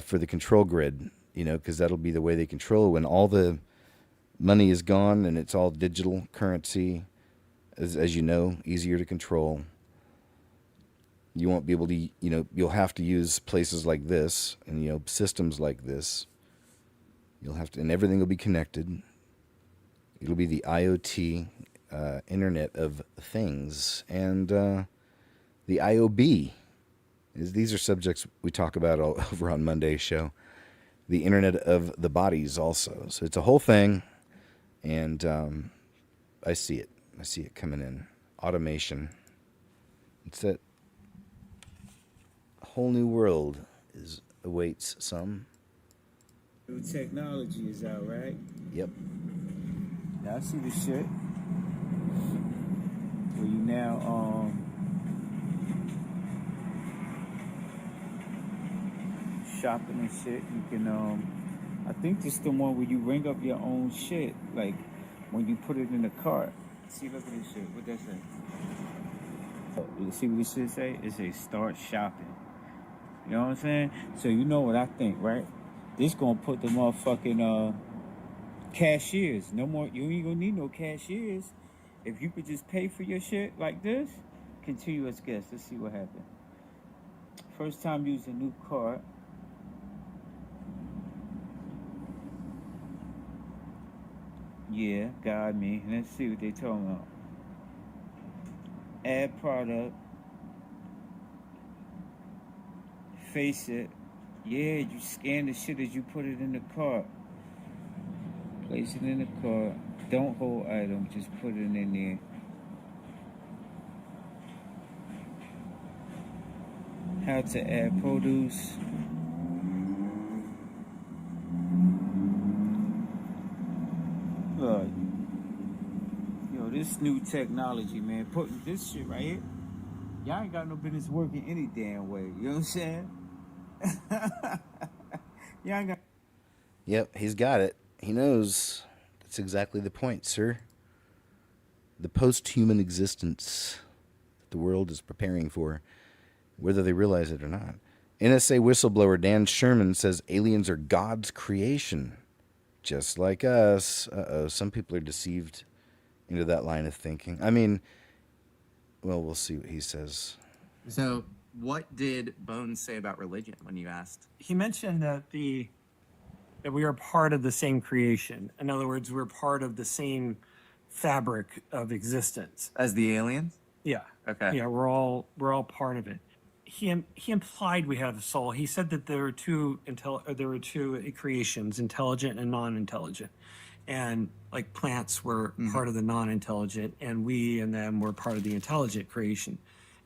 for the control grid, because that'll be the way they control when all the money is gone and it's all digital currency, as you know, easier to control. You won't be able to, you'll have to use places like this and, systems like this. You'll have to, and everything will be connected. It'll be the IoT, Internet of Things, and the IOB. These are subjects we talk about over on Monday's show. The Internet of the Bodies also. So it's a whole thing, and I see it. I see it coming in. Automation. It's that whole new world awaits some. New technology is out, right? Yep. Now I see the shit. Where you now shopping and shit. You can I think this the one where you ring up your own shit, like when you put it in the cart. See, look at this shit. What that say? You see what this shit say? It say start shopping. You know what I'm saying? So you know what I think, right? This gonna put the motherfucking cashiers. No more. You ain't gonna need no cashiers. If you could just pay for your shit like this, continuous guess. Let's see what happens. First time using a new card. Yeah, got me. Let's see what they talking about. Add product. Face it. Yeah, you scan the shit as you put it in the cart. Place it in the cart. Don't hold item, just put it in there. How to add produce. Look. Yo, this new technology, man. Putting this shit right here. Y'all ain't got no business working any damn way. You know what I'm saying? Y'all ain't got... Yep, he's got it. He knows. That's exactly the point, sir. The post-human existence that the world is preparing for, whether they realize it or not. NSA whistleblower Dan Sherman says aliens are God's creation, just like us. Uh-oh, some people are deceived into that line of thinking. I mean, well, we'll see what he says. So, what did Bones say about religion when you asked? He mentioned that that we are part of the same creation. In other words, we're part of the same fabric of existence. As the aliens? Yeah. Okay. Yeah, we're all part of it. He implied we have a soul. He said that there were two creations, intelligent and non-intelligent. And like plants were part of the non-intelligent, and we and them were part of the intelligent creation.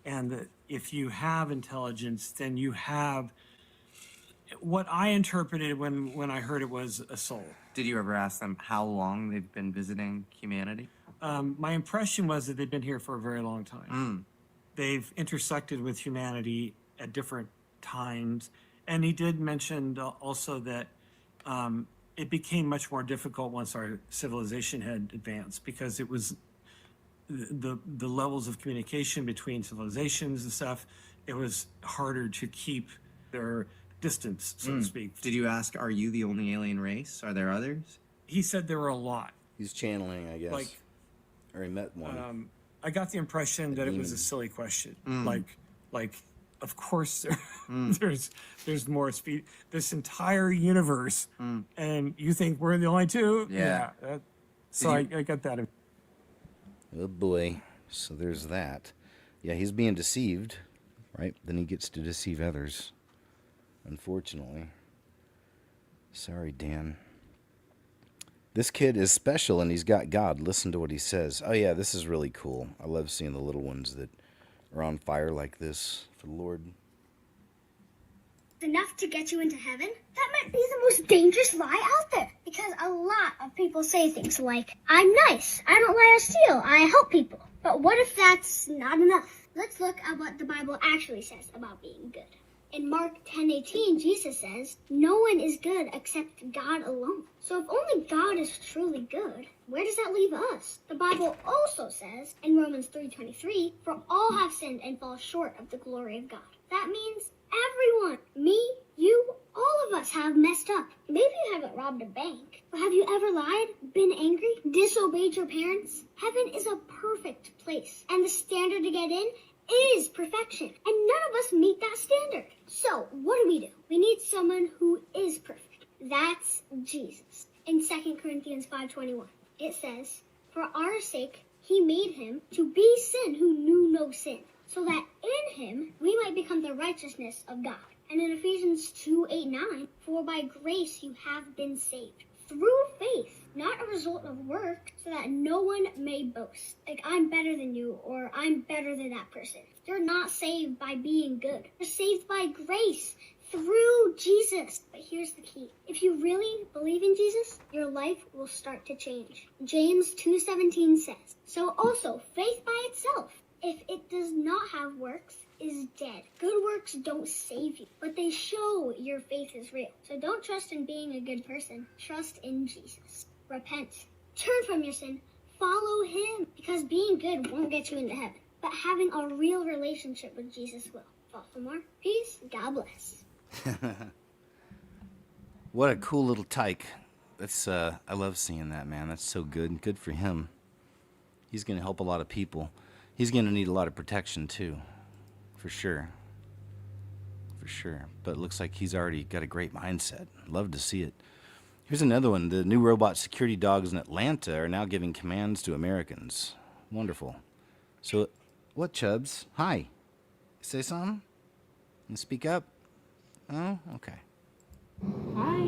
And that if you have intelligence, then you have what I interpreted when I heard it was a soul. Did you ever ask them how long they've been visiting humanity? My impression was that they've been here for a very long time. They've intersected with humanity at different times. And he did mention also that it became much more difficult once our civilization had advanced, because it was the levels of communication between civilizations and stuff, it was harder to keep their distance, so to speak. Did you ask, are you the only alien race? Are there others? He said there were a lot. He's channeling, I guess. Like, or he met one. I got the impression that it was a silly question. Like, of course, there's more speed. This entire universe, and you think we're the only two? Yeah. So I got that. Oh boy. So there's that. Yeah, he's being deceived, right? Then he gets to deceive others. Unfortunately. Sorry, Dan. This kid is special and he's got God. Listen to what he says. Oh yeah, this is really cool. I love seeing the little ones that are on fire like this for the Lord. Enough to get you into heaven? That might be the most dangerous lie out there, because a lot of people say things like, I'm nice, I don't lie or steal, I help people. But what if that's not enough? Let's look at what the Bible actually says about being good. In Mark 10:18, Jesus says, no one is good except God alone. So if only God is truly good, where does that leave us? The Bible also says in Romans 3:23, for all have sinned and fall short of the glory of God. That means everyone, me, you, all of us have messed up. Maybe you haven't robbed a bank, but have you ever lied, been angry, disobeyed your parents? Heaven is a perfect place, and the standard to get in is perfection, and none of us meet that standard. So what do? We need someone who is perfect. That's Jesus. In 2 Corinthians 5:21, it says, for our sake he made him to be sin who knew no sin, so that in him we might become the righteousness of God. And in Ephesians 2:8-9, for by grace you have been saved through faith, not a result of work, so that no one may boast. Like, I'm better than you, or I'm better than that person. You're not saved by being good. You're saved by grace through Jesus. But here's the key. If you really believe in Jesus, your life will start to change. James 2:17 says, so also faith by itself, if it does not have works, is dead. Good works don't save you, but they show your faith is real. So don't trust in being a good person. Trust in Jesus. Repent. Turn from your sin. Follow him. Because being good won't get you into heaven. But having a real relationship with Jesus will. Thoughts for more? Peace. God bless. What a cool little tyke. That's I love seeing that, man. That's so good. Good for him. He's going to help a lot of people. He's going to need a lot of protection too. For sure. For sure. But it looks like he's already got a great mindset. Love to see it. Here's another one. The new robot security dogs in Atlanta are now giving commands to Americans. Wonderful. So, what, Chubbs? Hi. Say something? You speak up? Oh, okay. Hi.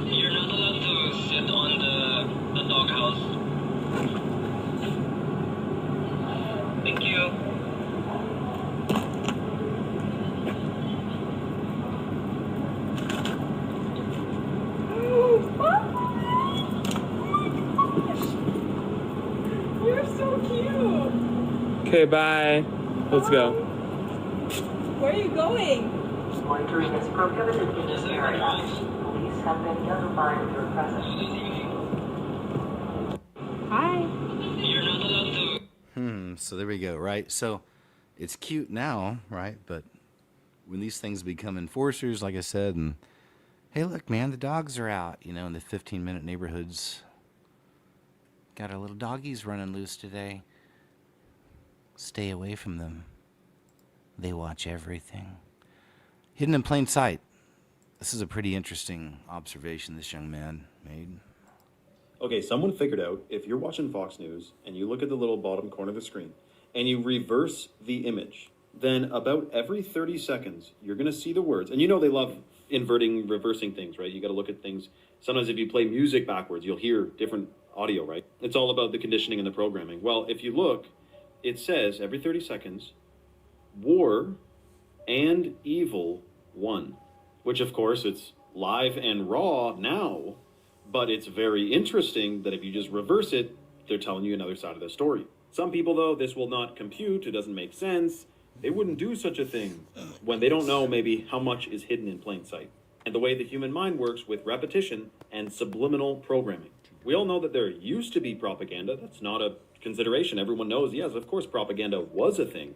You're not allowed to sit on the doghouse. Thank you. You're so cute. Okay, bye. Let's go. Where are you going? Loitering is prohibited in this area. Police have been notified of your presence. Hi. You're not allowed to. So there we go, right? So it's cute now, right? But when these things become enforcers, like I said, and hey, look, man, the dogs are out, in the 15-minute neighborhoods. Got our little doggies running loose today. Stay away from them. They watch everything. Hidden in plain sight. This is a pretty interesting observation this young man made. Okay, someone figured out if you're watching Fox News and you look at the little bottom corner of the screen and you reverse the image, then about every 30 seconds, you're going to see the words. And they love inverting, reversing things, right? You got to look at things. Sometimes if you play music backwards, you'll hear different audio, right? It's all about the conditioning and the programming. Well, if you look, it says every 30 seconds, war and evil won, which of course it's live and raw now, but it's very interesting that if you just reverse it, they're telling you another side of the story. Some people, though, this will not compute. It doesn't make sense. They wouldn't do such a thing when they don't know maybe how much is hidden in plain sight. And the way the human mind works with repetition and subliminal programming. We all know that there used to be propaganda. That's not a consideration. Everyone knows, yes, of course, propaganda was a thing.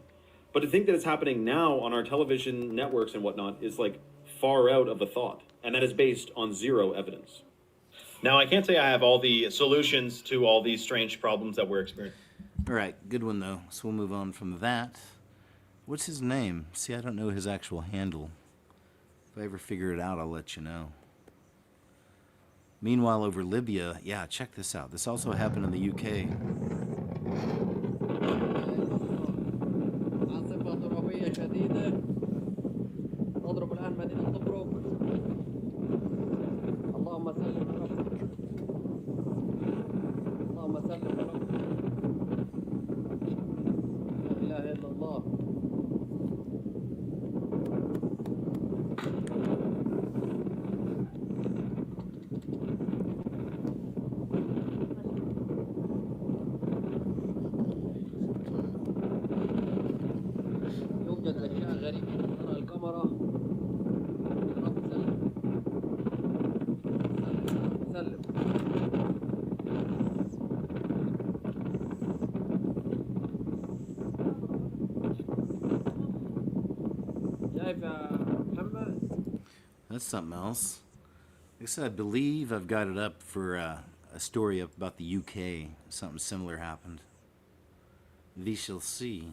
But to think that it's happening now on our television networks and whatnot is like far out of a thought. And that is based on zero evidence. Now, I can't say I have all the solutions to all these strange problems that we're experiencing. All right, good one, though. So we'll move on from that. What's his name? See, I don't know his actual handle. If I ever figure it out, I'll let you know. Meanwhile, over Libya, yeah, check this out. This also happened in the UK. That's something else. Like I said, I believe I've got it up for a story about the UK. Something similar happened. We shall see.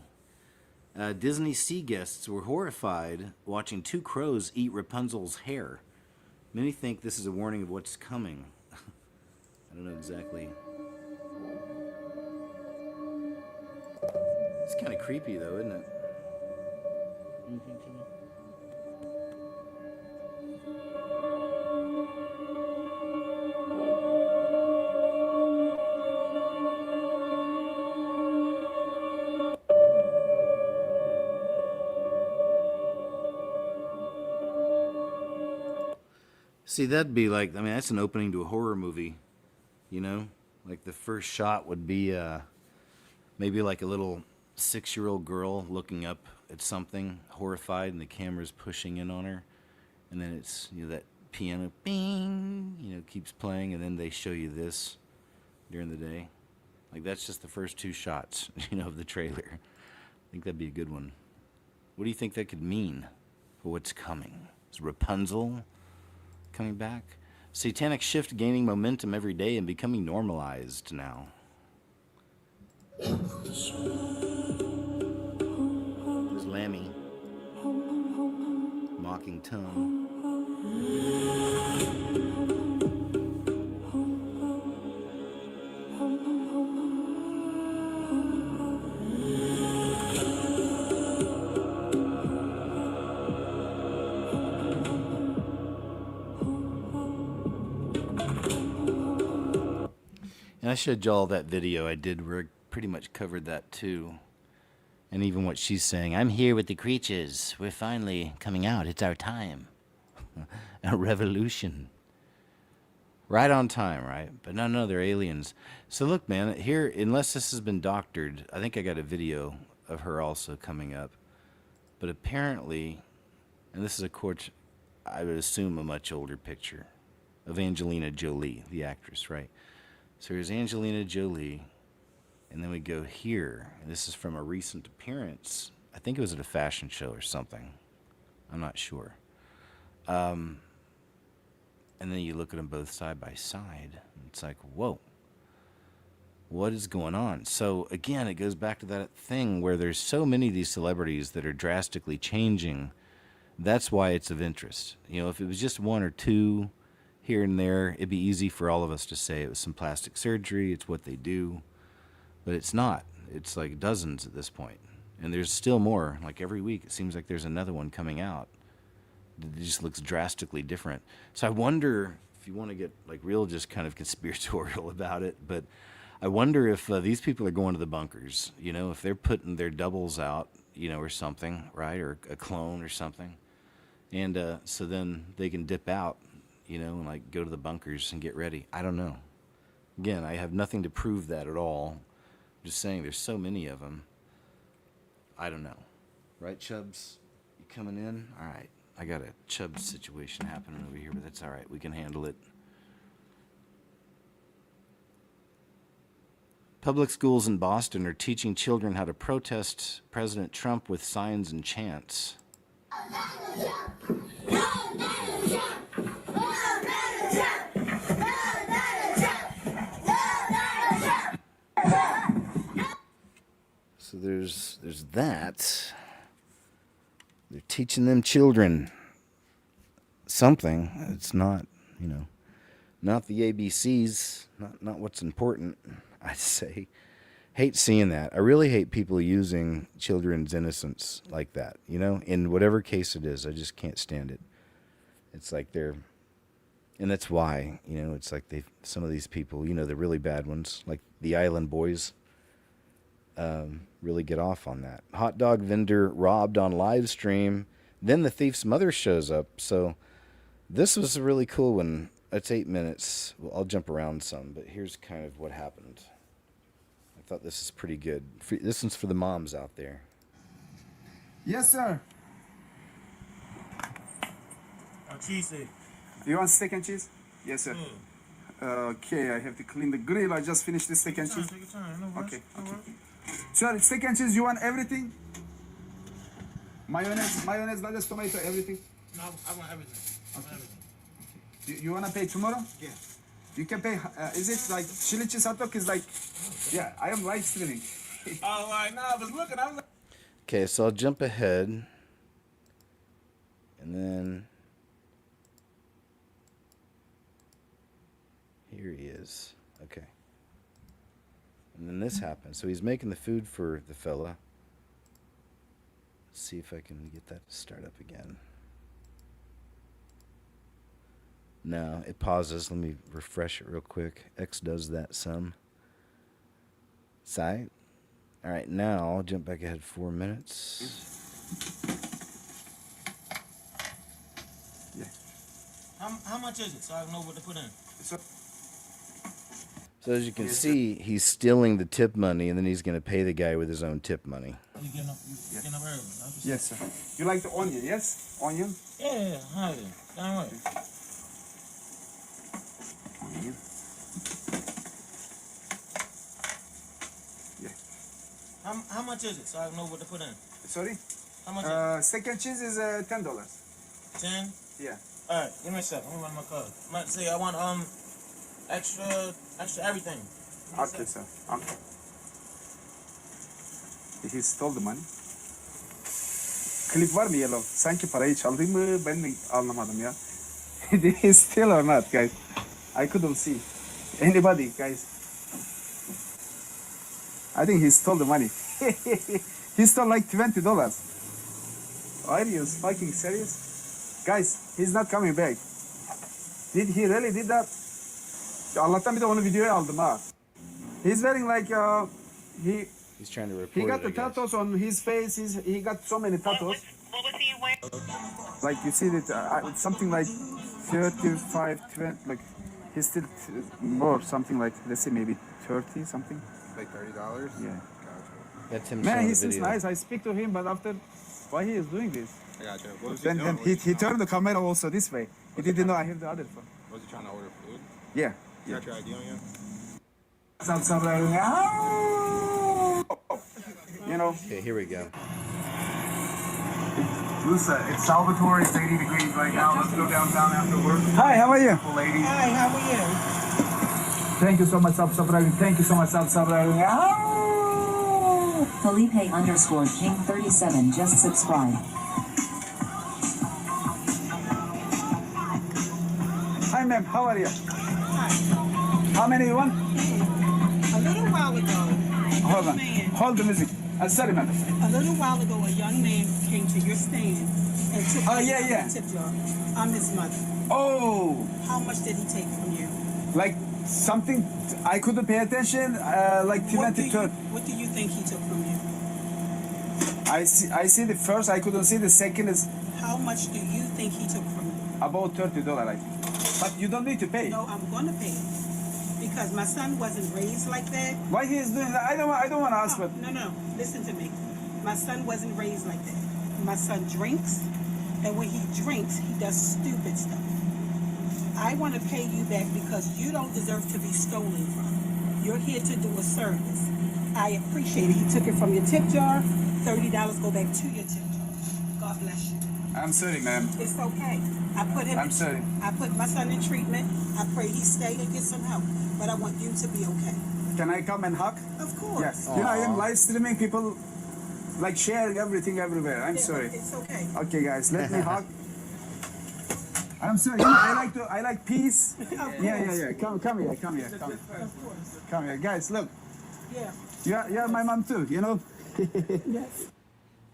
Disney sea guests were horrified watching two crows eat Rapunzel's hair. Many think this is a warning of what's coming. I don't know exactly. It's kind of creepy, though, isn't it? See, that'd be like, I mean, that's an opening to a horror movie, you know? Like the first shot would be maybe like a little 6-year-old girl looking up at something, horrified, and the camera's pushing in on her. And then it's, you know, that piano, bing, you know, keeps playing, and then they show you this during the day. Like, that's just the first 2 shots, you know, of the trailer. I think that'd be a good one. What do you think that could mean for what's coming? Is Rapunzel coming back? Satanic shift gaining momentum every day and becoming normalized now. There's Lammy. Mocking tongue. And I showed y'all that video I did where I pretty much covered that too. And even what she's saying, I'm here with the creatures. We're finally coming out. It's our time. A revolution. Right on time, right? But no, they're aliens. So look, man, here, unless this has been doctored, I think I got a video of her also coming up. But apparently, and this is of course, I would assume a much older picture of Angelina Jolie, the actress, right? So here's Angelina Jolie, and then we go here, and this is from a recent appearance. I think it was at a fashion show or something. I'm not sure. And then you look at them both side by side, and it's like, whoa, what is going on? So again, it goes back to that thing where there's so many of these celebrities that are drastically changing. That's why it's of interest. You know, if it was just 1 or 2 here and there, it'd be easy for all of us to say it was some plastic surgery, it's what they do. But it's not. It's like dozens at this point. And there's still more. Like every week, it seems like there's another one coming out. It just looks drastically different. So I wonder, if you want to get like real just kind of conspiratorial about it, but I wonder if these people are going to the bunkers, you know, if they're putting their doubles out, you know, or something, right? Or a clone or something. And so then they can dip out, you know, and like go to the bunkers and get ready. I don't know. Again, I have nothing to prove that at all. I'm just saying there's so many of them. I don't know. Right, Chubbs? You coming in? All right. I got a Chubbs situation happening over here, but that's all right. We can handle it. Public schools in Boston are teaching children how to protest President Trump with signs and chants. So there's that. They're teaching them children something. It's not, you know, not the ABCs, not what's important, I'd say. Hate seeing that. I really hate people using children's innocence like that, you know, in whatever case it is. I just can't stand it. It's like they're, and that's why, you know, it's like some of these people, you know, the really bad ones, like the Island Boys, really get off on that. Hot dog vendor robbed on live stream. Then the thief's mother shows up. So this was a really cool one. It's 8 minutes. Well, I'll jump around some, but here's kind of what happened. I thought this is pretty good. This one's for the moms out there. Yes, sir. Cheesy. You want steak and cheese? Yes, sir. Okay, I have to clean the grill. I just finished the steak and cheese. Take your time. No rush. Okay. Sir, steak and cheese, you want everything? Mayonnaise, lettuce, tomato, everything? No, I want everything. Okay. You want to pay tomorrow? Yeah. You can pay, is it like chili cheese hot dog is like, yeah, I am live streaming. All right, now I was looking, I was like. Okay, so I'll jump ahead. And then here he is. Okay. And then this happens. So he's making the food for the fella. Let's see if I can get that to start up again. No, it pauses. Let me refresh it real quick. X does that some. Side. All right, now I'll jump back ahead 4 minutes. Yeah. How much is it so I know what to put in? So as you can see, he's stealing the tip money, and then he's going to pay the guy with his own tip money. You getting up early? Yes, sir. You like the onion, yes? Onion? Yeah, how is it? Damn right. Onion. Yeah. How much is it so I know what to put in? Sorry? How much is it? Second cheese is $10. 10? Yeah. Alright, give me a second. Let me run my card. I might say I want extra everything. Okay, sir. Okay. He stole the money. Klip var mı yellow? Sanki parayı çaldı mı? Ben mi anlamadım ya. Did he steal or not, guys? I couldn't see. Anybody, guys? I think he stole the money. He stole like $20. Are you fucking serious? Guys, he's not coming back. Did he really did that? Allah'tan bir de onu videoya aldım ha. He's wearing like He's trying to report he got it, the I guess. tattoos on his face. He got so many tattoos. What was he wearing? Like you see that it's something like 35, 20, like he's still more something like let's say maybe 30 something. Like $30? Yeah. That's him Man, showing he the seems video. nice. I speak to him, but after why he is doing this? I got you. What was he Then doing? he turned the camera also this way. He didn't know I have the other phone. Was he trying to order food? Yeah. You got your ID on you? You know. Okay, here we go. Lusa, it's Salvatore. It's 80 degrees right now. Let's go downtown after work. Hi, how are you? Ladies. Hi, how are you? Thank you so much, subscribing. Thank you so much, subscribing. Felipe_King37 just subscribed. Hi, ma'am. How are you? Hi. How many you want? A little while ago, Hold on. Hold the music. Sorry, ma'am. a little while ago, a young man came to your stand and took Oh, money yeah, from yeah. the tip jar. I'm his mother. Oh, How much did he take from you? like something I couldn't pay attention. Like What do 20 you, what do you think he took from you? I see the first. I couldn't see the second is How much do you think he took from you? about $30. I think. But you don't need to pay. No, I'm going to pay because my son wasn't raised like that. Why he is doing that? I don't want to ask, but No, listen to me. My son wasn't raised like that. My son drinks, and when he drinks, he does stupid stuff. I want to pay you back because you don't deserve to be stolen from. You're here to do a service. I appreciate it. He took it from your tip jar. $30 go back to your tip jar. God bless you. I'm sorry, ma'am. It's okay. I'm sorry. I put my son in treatment. I pray he stay and get some help. But I want you to be okay. Can I come and hug? Of course. Yes. You know, I am live streaming. People like sharing everything everywhere. I'm Yeah, sorry. It's okay. Okay, guys, let me hug. I'm sorry. You know, I like peace. Yeah. Come here. Come here, guys. Look. Yeah. You're my mom too. You know. Yes.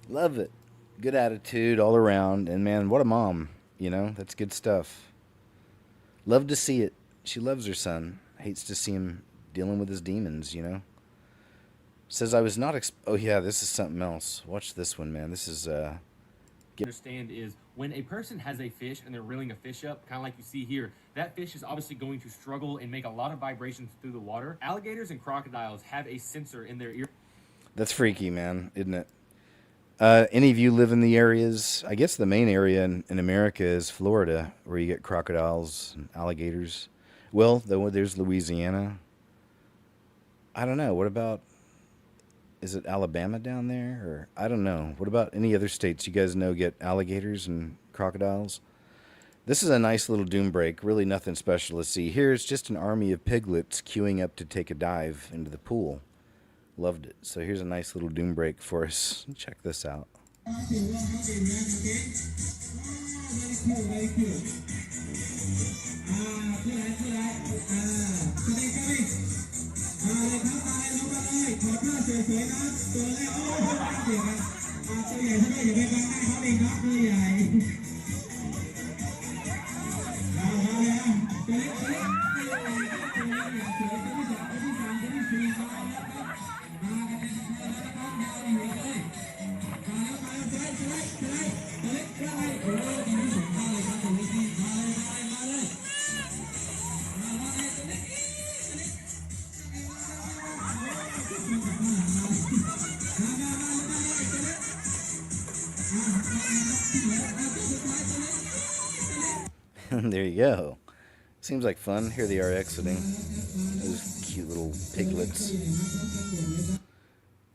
Love it. Good attitude all around. And man, what a mom. You know, that's good stuff. Love to see it. She loves her son. Hates to see him dealing with his demons, you know. Says I was not oh yeah, this is something else. Watch this one, man. This is Understand is when a person has a fish and they're reeling a fish up, kind of like you see here, that fish is obviously going to struggle and make a lot of vibrations through the water. Alligators and crocodiles have a sensor in their ear. That's freaky, man, isn't it? Any of you live in the areas? I guess the main area in America is Florida, where you get crocodiles and alligators. Well, there's Louisiana. I don't know. What about, is it Alabama down there? Or I don't know. What about any other states you guys know get alligators and crocodiles? This is a nice little doom break. Really nothing special to see. Here's just an army of piglets queuing up to take a dive into the pool. Loved it. So here's a nice little doom break for us. Check this out. There you go. Seems like fun. Here they are exiting. Those cute little piglets.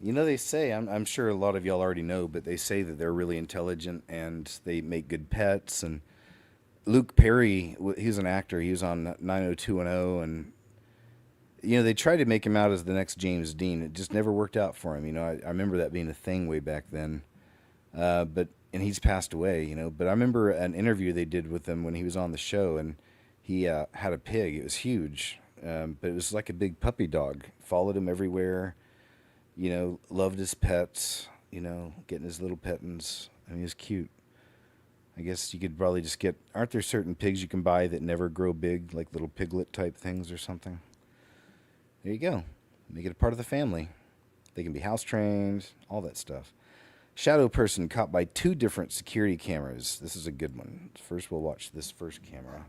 You know, they say, I'm sure a lot of y'all already know, but they say that they're really intelligent and they make good pets. And Luke Perry, he's an actor. He was on 90210, and you know, they tried to make him out as the next James Dean. It just never worked out for him. You know, I remember that being a thing way back then. And he's passed away, you know. But I remember an interview they did with him when he was on the show, and he had a pig. It was huge, but it was like a big puppy dog. Followed him everywhere, you know, loved his pets, you know, getting his little pettins. I mean, he was cute. I guess you could probably just get, aren't there certain pigs you can buy that never grow big, like little piglet type things or something? There you go. Make it a part of the family. They can be house trained, all that stuff. Shadow person caught by 2 different security cameras. This is a good one. First, we'll watch this first camera.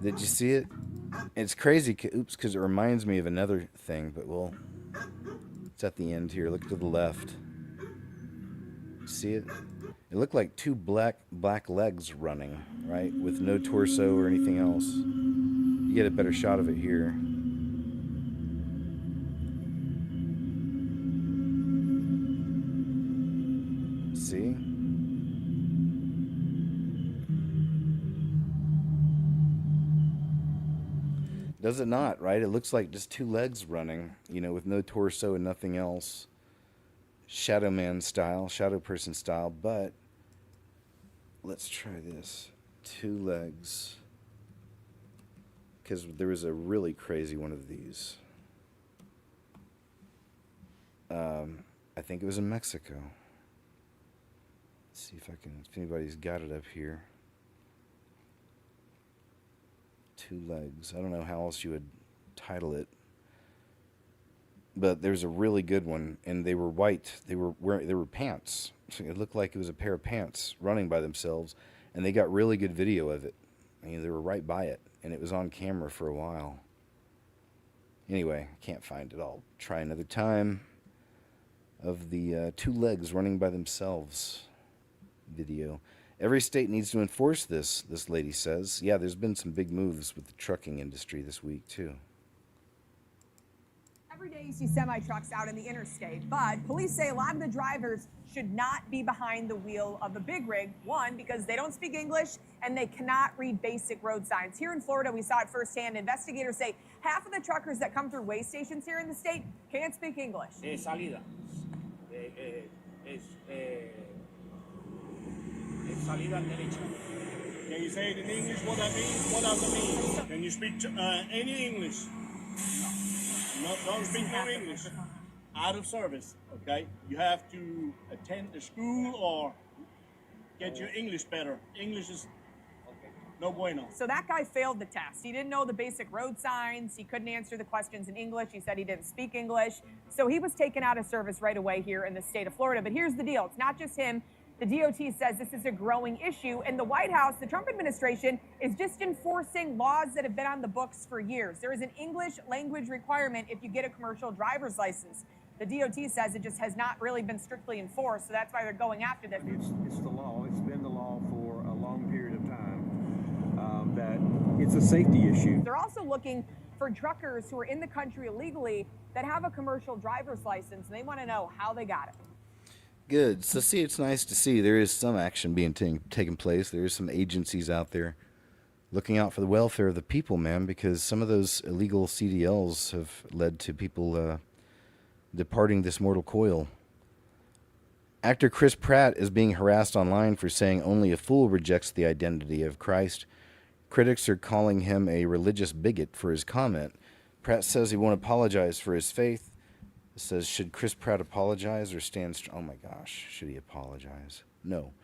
Did you see it? It's crazy. Oops, because it reminds me of another thing, but it's at the end here. Look to the left. See it? It looked like 2 black legs running, right? With no torso or anything else. You get a better shot of it here. See? Does it not, right? It looks like just 2 legs running, you know, with no torso and nothing else. Shadow man style, shadow person style, but let's try this. 2 legs. Because there was a really crazy one of these. I think it was in Mexico. Let's see if anybody's got it up here. 2 legs. I don't know how else you would title it. But there's a really good one, and they were white. They were pants. So it looked like it was a pair of pants running by themselves, and they got really good video of it. I mean, they were right by it, and it was on camera for a while. Anyway, I can't find it. I'll try another time of the 2 legs running by themselves video. Every state needs to enforce this lady says. Yeah, there's been some big moves with the trucking industry this week, too. Every day you see semi-trucks out in the interstate, but police say a lot of the drivers should not be behind the wheel of a big rig. One, because they don't speak English and they cannot read basic road signs. Here in Florida, we saw it firsthand. Investigators say half of the truckers that come through weigh stations here in the state can't speak English. Salida. Salida derecha. Can you say it in English what that means? What does it mean? Can you speak any English? No, don't speak no English. Out of service, okay? You have to attend a school or get your English better. English is no bueno. So that guy failed the test. He didn't know the basic road signs. He couldn't answer the questions in English. He said he didn't speak English. So he was taken out of service right away here in the state of Florida. But here's the deal. It's not just him. The DOT says this is a growing issue, and the White House, the Trump administration, is just enforcing laws that have been on the books for years. There is an English language requirement if you get a commercial driver's license. The DOT says it just has not really been strictly enforced, so that's why they're going after this. It's the law. It's been the law for a long period of time. That it's a safety issue. They're also looking for truckers who are in the country illegally that have a commercial driver's license, and they want to know how they got it. Good. So see, it's nice to see there is some action being taking place. There is some agencies out there looking out for the welfare of the people, man, because some of those illegal CDLs have led to people departing this mortal coil. Actor Chris Pratt is being harassed online for saying only a fool rejects the identity of Christ. Critics are calling him a religious bigot for his comment. Pratt says he won't apologize for his faith. It says, should Chris Pratt apologize or stand strong? Oh my gosh, should he apologize? No.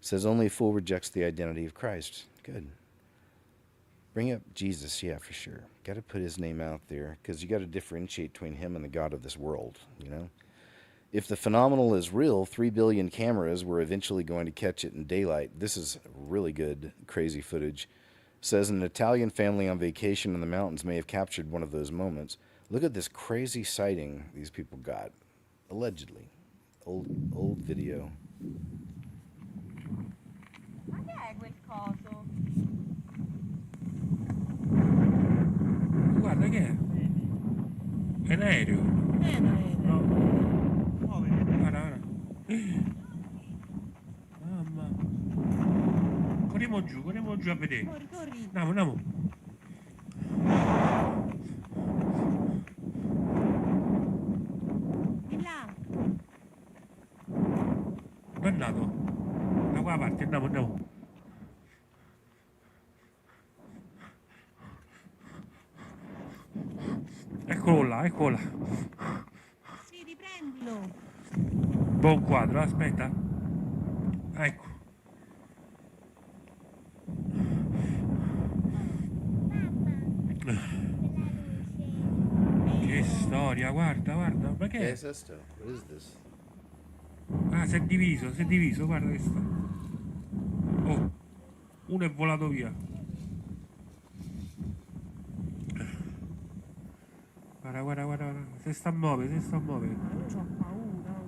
It says only a fool rejects the identity of Christ. Good. Bring up Jesus, yeah, for sure. Got to put his name out there because you got to differentiate between him and the God of this world, you know? If the phenomenal is real, 3 billion cameras were eventually going to catch it in daylight. This is really good, crazy footage. says an Italian family on vacation in the mountains may have captured one of those moments. Look at this crazy sighting these people got, allegedly. Old video. Ma che è quel coso? Guarda che è? È un aereo. È un aereo. Guarda, guarda. Mamma. Corriamo giù a vedere. Corri, corri. Andiamo. Di là. Dove è andato? Da quella parte, andiamo. Eccolo là. Sì, riprendilo. Buon quadro, aspetta. Ecco. Che storia, guarda, ma che è? What is this? Ah, si è diviso, guarda che sta. Oh, uno è volato via. Guarda, se sta a muovere. Io ho paura.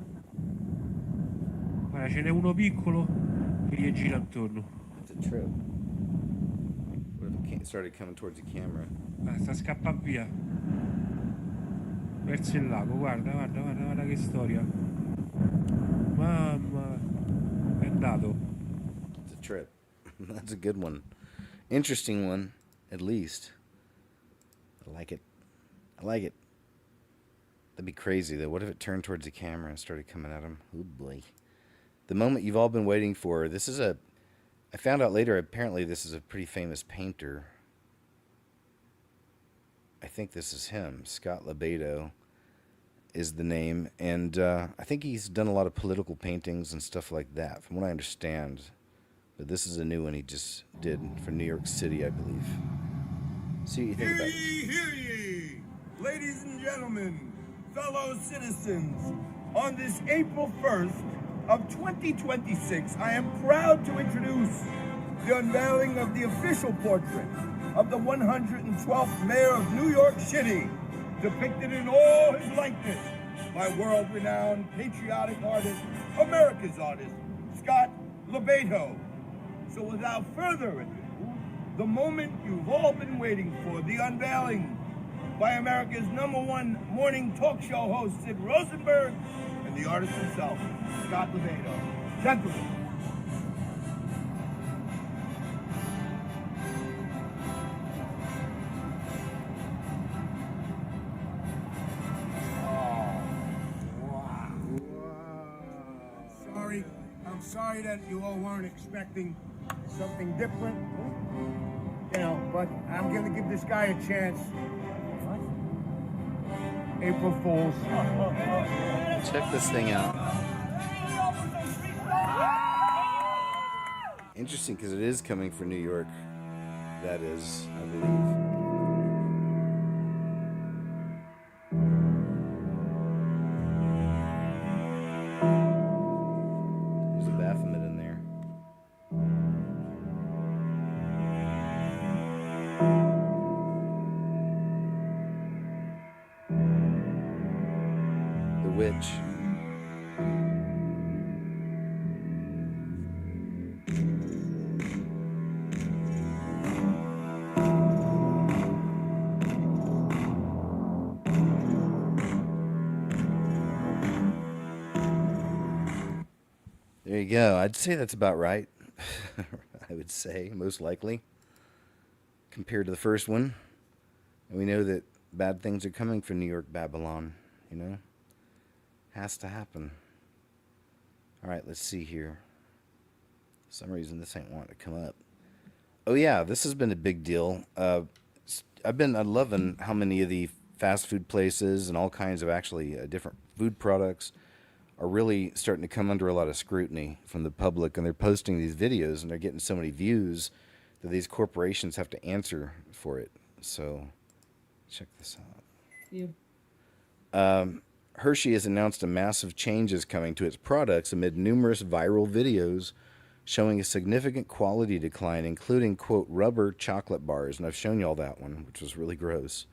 Guarda, ce n'è uno piccolo che gli gira attorno. It's a trip. What if it started coming towards the camera? Sta scappando via. Verso il lago, guarda che storia. Mamma, è andato. It's a trip. That's a good one. Interesting one, at least. I like it. That'd be crazy, though. What if it turned towards the camera and started coming at him? Oh, boy. The moment you've all been waiting for. I found out later, apparently this is a pretty famous painter. I think this is him. Scott Lebedo is the name. And I think he's done a lot of political paintings and stuff like that, from what I understand. But this is a new one he just did for New York City, I believe. See what you think about this. Hear ye! Ladies and gentlemen, fellow citizens, on this April 1st of 2026, I am proud to introduce the unveiling of the official portrait of the 112th mayor of New York City, depicted in all his likeness by world-renowned patriotic artist, America's artist, Scott Lebedo. So without further ado, the moment you've all been waiting for, the unveiling by America's #1 morning talk show host, Sid Rosenberg, and the artist himself, Scott Lebedo. Gentlemen. I'm sorry that you all weren't expecting something different, you know, but I'm gonna give this guy a chance. April Fools. Check this thing out. Interesting, because it is coming for New York. That is, I believe. There's a Baphomet in there. The witch. There you go. I'd say that's about right. I would say, most likely, compared to the first one. And we know that bad things are coming for New York Babylon, you know? Has to happen. All right, let's see here. For some reason, this ain't wanting to come up. Oh, yeah, this has been a big deal. I'm loving how many of the fast food places and all kinds of actually different food products are really starting to come under a lot of scrutiny from the public, and they're posting these videos and they're getting so many views that these corporations have to answer for it. So check this out. Hershey has announced a massive changes coming to its products amid numerous viral videos showing a significant quality decline, including, quote, rubber chocolate bars. And I've shown you all that one, which was really gross.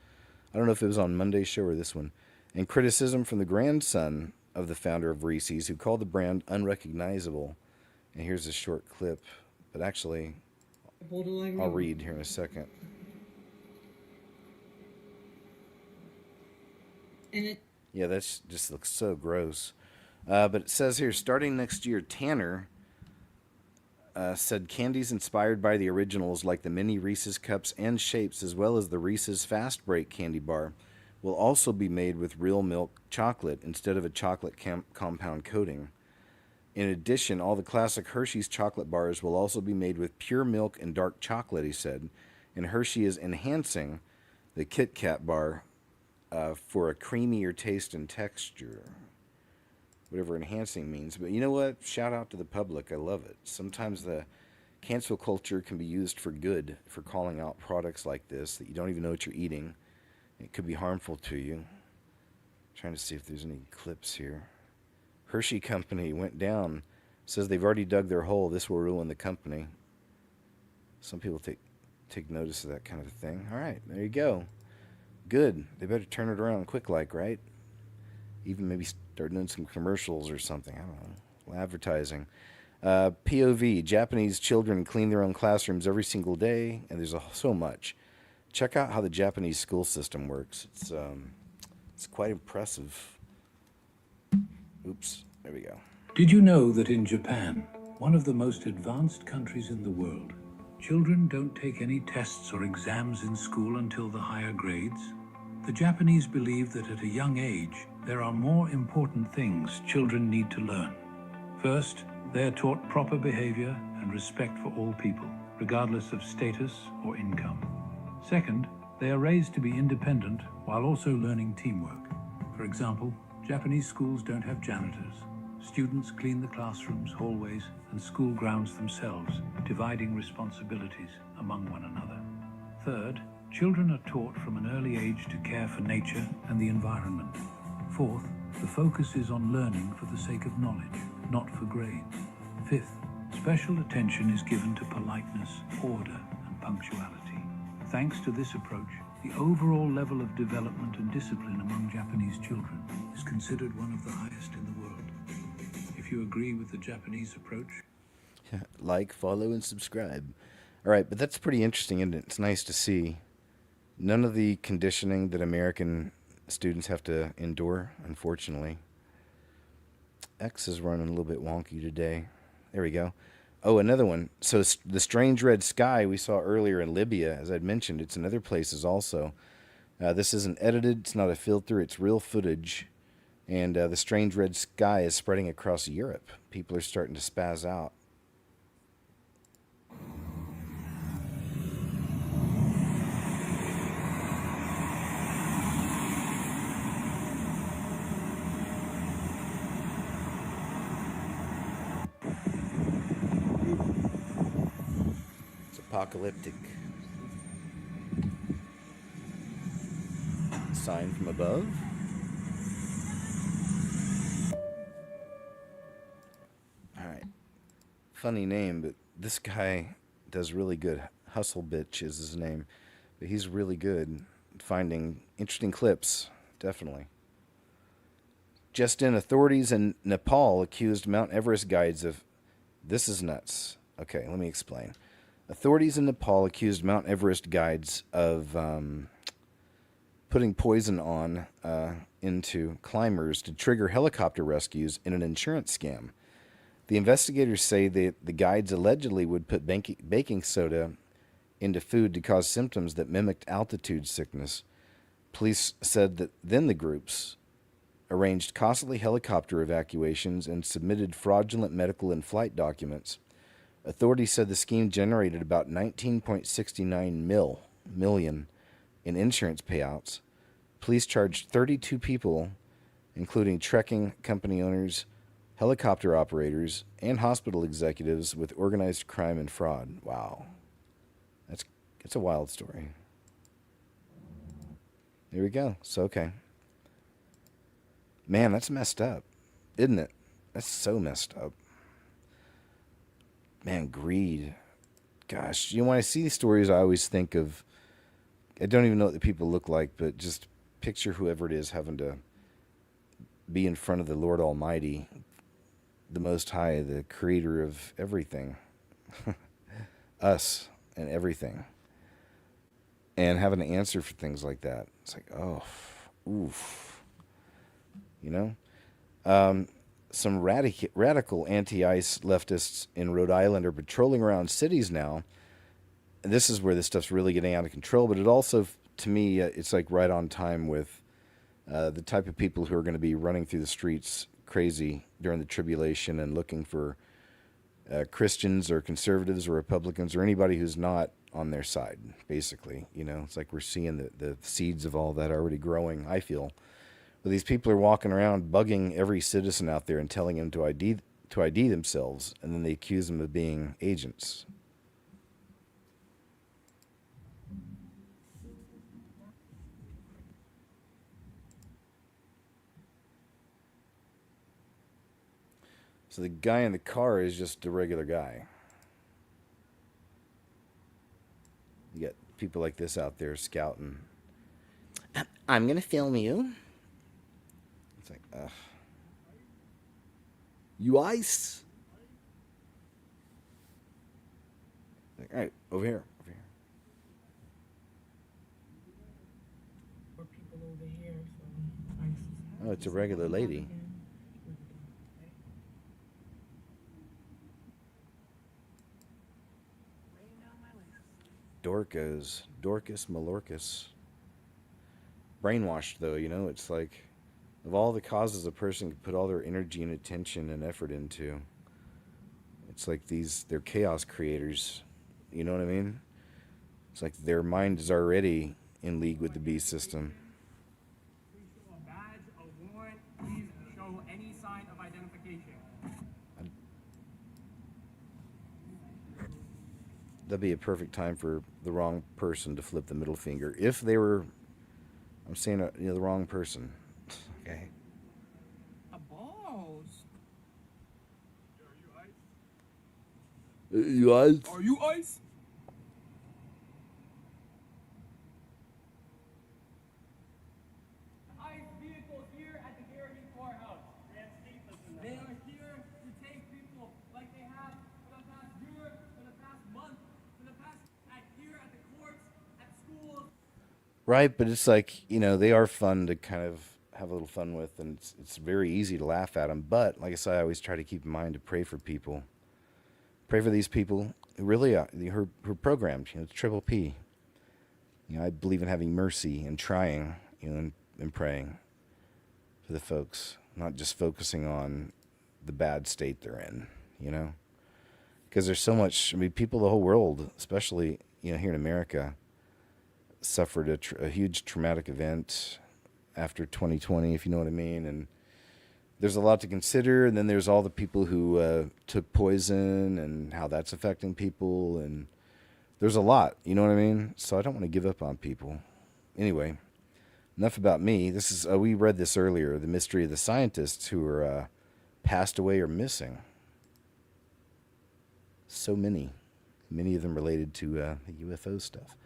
I don't know if it was on Monday's show or this one. And criticism from the grandson of the founder of Reese's, who called the brand unrecognizable. And here's a short clip. But actually, I'll read here in a second. Yeah, that just looks so gross. But it says here, starting next year, Tanner said candies inspired by the originals, like the mini Reese's Cups and Shapes, as well as the Reese's Fast Break candy bar, will also be made with real milk chocolate instead of a chocolate compound coating. In addition, all the classic Hershey's chocolate bars will also be made with pure milk and dark chocolate, he said. And Hershey is enhancing the Kit Kat bar for a creamier taste and texture. Whatever enhancing means. But you know what? Shout out to the public. I love it. Sometimes the cancel culture can be used for good, for calling out products like this that you don't even know what you're eating. It could be harmful to you. Trying to see if there's any clips here. Hershey Company went down. Says they've already dug their hole. This will ruin the company. Some people take notice of that kind of thing. All right, there you go. Good. They better turn it around quick, like, right? Even maybe start doing some commercials or something. I don't know. Advertising. POV. Japanese children clean their own classrooms every single day, and there's so much. Check out how the Japanese school system works. It's quite impressive. Oops. There we go. Did you know that in Japan, one of the most advanced countries in the world, children don't take any tests or exams in school until the higher grades? The Japanese believe that at a young age, there are more important things children need to learn. First, they are taught proper behavior and respect for all people, regardless of status or income. Second, they are raised to be independent while also learning teamwork. For example, Japanese schools don't have janitors. Students clean the classrooms, hallways, and school grounds themselves, dividing responsibilities among one another. Third, children are taught from an early age to care for nature and the environment. Fourth, the focus is on learning for the sake of knowledge, not for grades. Fifth, special attention is given to politeness, order, and punctuality. Thanks to this approach, the overall level of development and discipline among Japanese children is considered one of the highest in the world. If you agree with the Japanese approach, like, follow, and subscribe. All right, but that's pretty interesting, isn't it? It's nice to see none of the conditioning that American students have to endure, unfortunately. X is running a little bit wonky today. There we go. Oh, another one. So the strange red sky we saw earlier in Libya, as I'd mentioned, it's in other places also. This isn't edited. It's not a filter. It's real footage. And the strange red sky is spreading across Europe. People are starting to spaz out. Apocalyptic. Sign from above. Alright. Funny name, but this guy does really good. Hustle Bitch is his name. But he's really good at finding interesting clips. Definitely. Just in, authorities in Nepal accused Mount Everest guides of... This is nuts. Okay, let me explain. Authorities in Nepal accused Mount Everest guides of putting poison on into climbers to trigger helicopter rescues in an insurance scam. The investigators say that the guides allegedly would put baking soda into food to cause symptoms that mimicked altitude sickness. Police said that then the groups arranged costly helicopter evacuations and submitted fraudulent medical and flight documents. Authorities said the scheme generated about $19.69 million in insurance payouts. Police charged 32 people, including trekking company owners, helicopter operators, and hospital executives, with organized crime and fraud. Wow. That's a wild story. There we go. So, okay. Man, that's messed up, isn't it? That's so messed up. man, greed. Gosh, when I see these stories, I always think of, I don't even know what the people look like, but just picture whoever it is having to be in front of the Lord Almighty, the Most High, the creator of everything, us and everything, and having to answer for things like that. It's like, oh, oof. Some radical anti-ICE leftists in Rhode Island are patrolling around cities now. And this is where this stuff's really getting out of control, but it also, to me, it's like right on time with the type of people who are going to be running through the streets crazy during the tribulation and looking for Christians or conservatives or Republicans or anybody who's not on their side, basically. It's like we're seeing the seeds of all that already growing, I feel. But these people are walking around bugging every citizen out there and telling them to ID themselves, and then they accuse them of being agents. So the guy in the car is just a regular guy. You got people like this out there scouting. I'm going to film you. It's like, ugh. You ICE? Like, all right, over here. Or people over here, so ICE is Oh, it's a regular lady. Dorcas Malorcas. Brainwashed, though, it's like, of all the causes a person could put all their energy and attention and effort into, it's like they're chaos creators. You know what I mean? It's like their mind is already in league with the beast system. Please show a badge, a warrant. Please show any sign of identification. That'd be a perfect time for the wrong person to flip the middle finger. If they were, I'm saying, the wrong person. Okay. a balls. You ICE? Are you ICE? ICE vehicles here at the Garrison Courthouse. They are here to take people like they have for the past year, for the past month, for the past here at the courts, at schools. Right, but it's like, they are fun to kind of have a little fun with, and it's very easy to laugh at them. But like I said, I always try to keep in mind to pray for people. Pray for these people who really are, who are programmed. It's triple P. I believe in having mercy and trying, and praying for the folks, not just focusing on the bad state they're in, because there's so much. I mean, people, the whole world, especially here in America, suffered a huge traumatic event after 2020, if you know what I mean. And there's a lot to consider. And then there's all the people who took poison and how that's affecting people. And there's a lot, you know what I mean? So I don't want to give up on people. Anyway, enough about me. This is we read this earlier, the mystery of the scientists who are passed away or missing. So many of them related to the UFO stuff.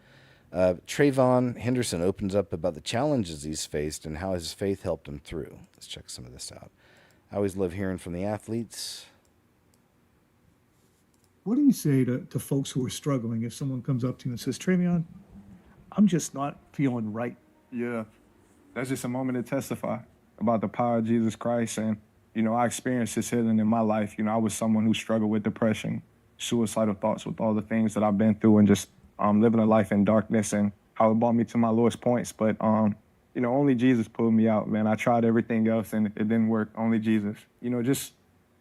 Trayvon Henderson opens up about the challenges he's faced and how his faith helped him through. Let's check some of this out. I always love hearing from the athletes. What do you say to folks who are struggling if someone comes up to you and says, Travion, I'm just not feeling right? Yeah, that's just a moment to testify about the power of Jesus Christ. And, I experienced this healing in my life. I was someone who struggled with depression, suicidal thoughts, with all the things that I've been through, and just living a life in darkness, and how it brought me to my lowest points. But, only Jesus pulled me out, man. I tried everything else and it didn't work. Only Jesus. Just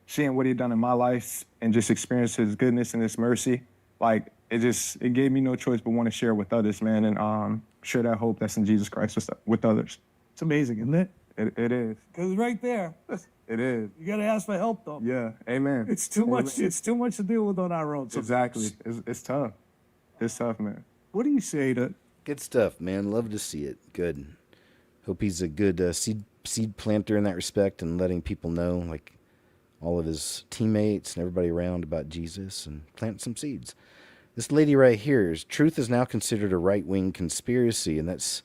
seeing what he'd done in my life and just experience his goodness and his mercy, like, it gave me no choice but want to share with others, man, and share that hope that's in Jesus Christ with others. It's amazing, isn't it? It is. Because right there, It is. you got to ask for help, though. Yeah. Amen. It's too Amen. much. It's too much to deal with on our own. Exactly. It's tough. It's tough, man. What do you say to? Good stuff, man. Love to see it. Good. Hope he's a good seed planter in that respect, and letting people know, like, all of his teammates and everybody around about Jesus and plant some seeds. This lady right here is truth is now considered a right-wing conspiracy, and that's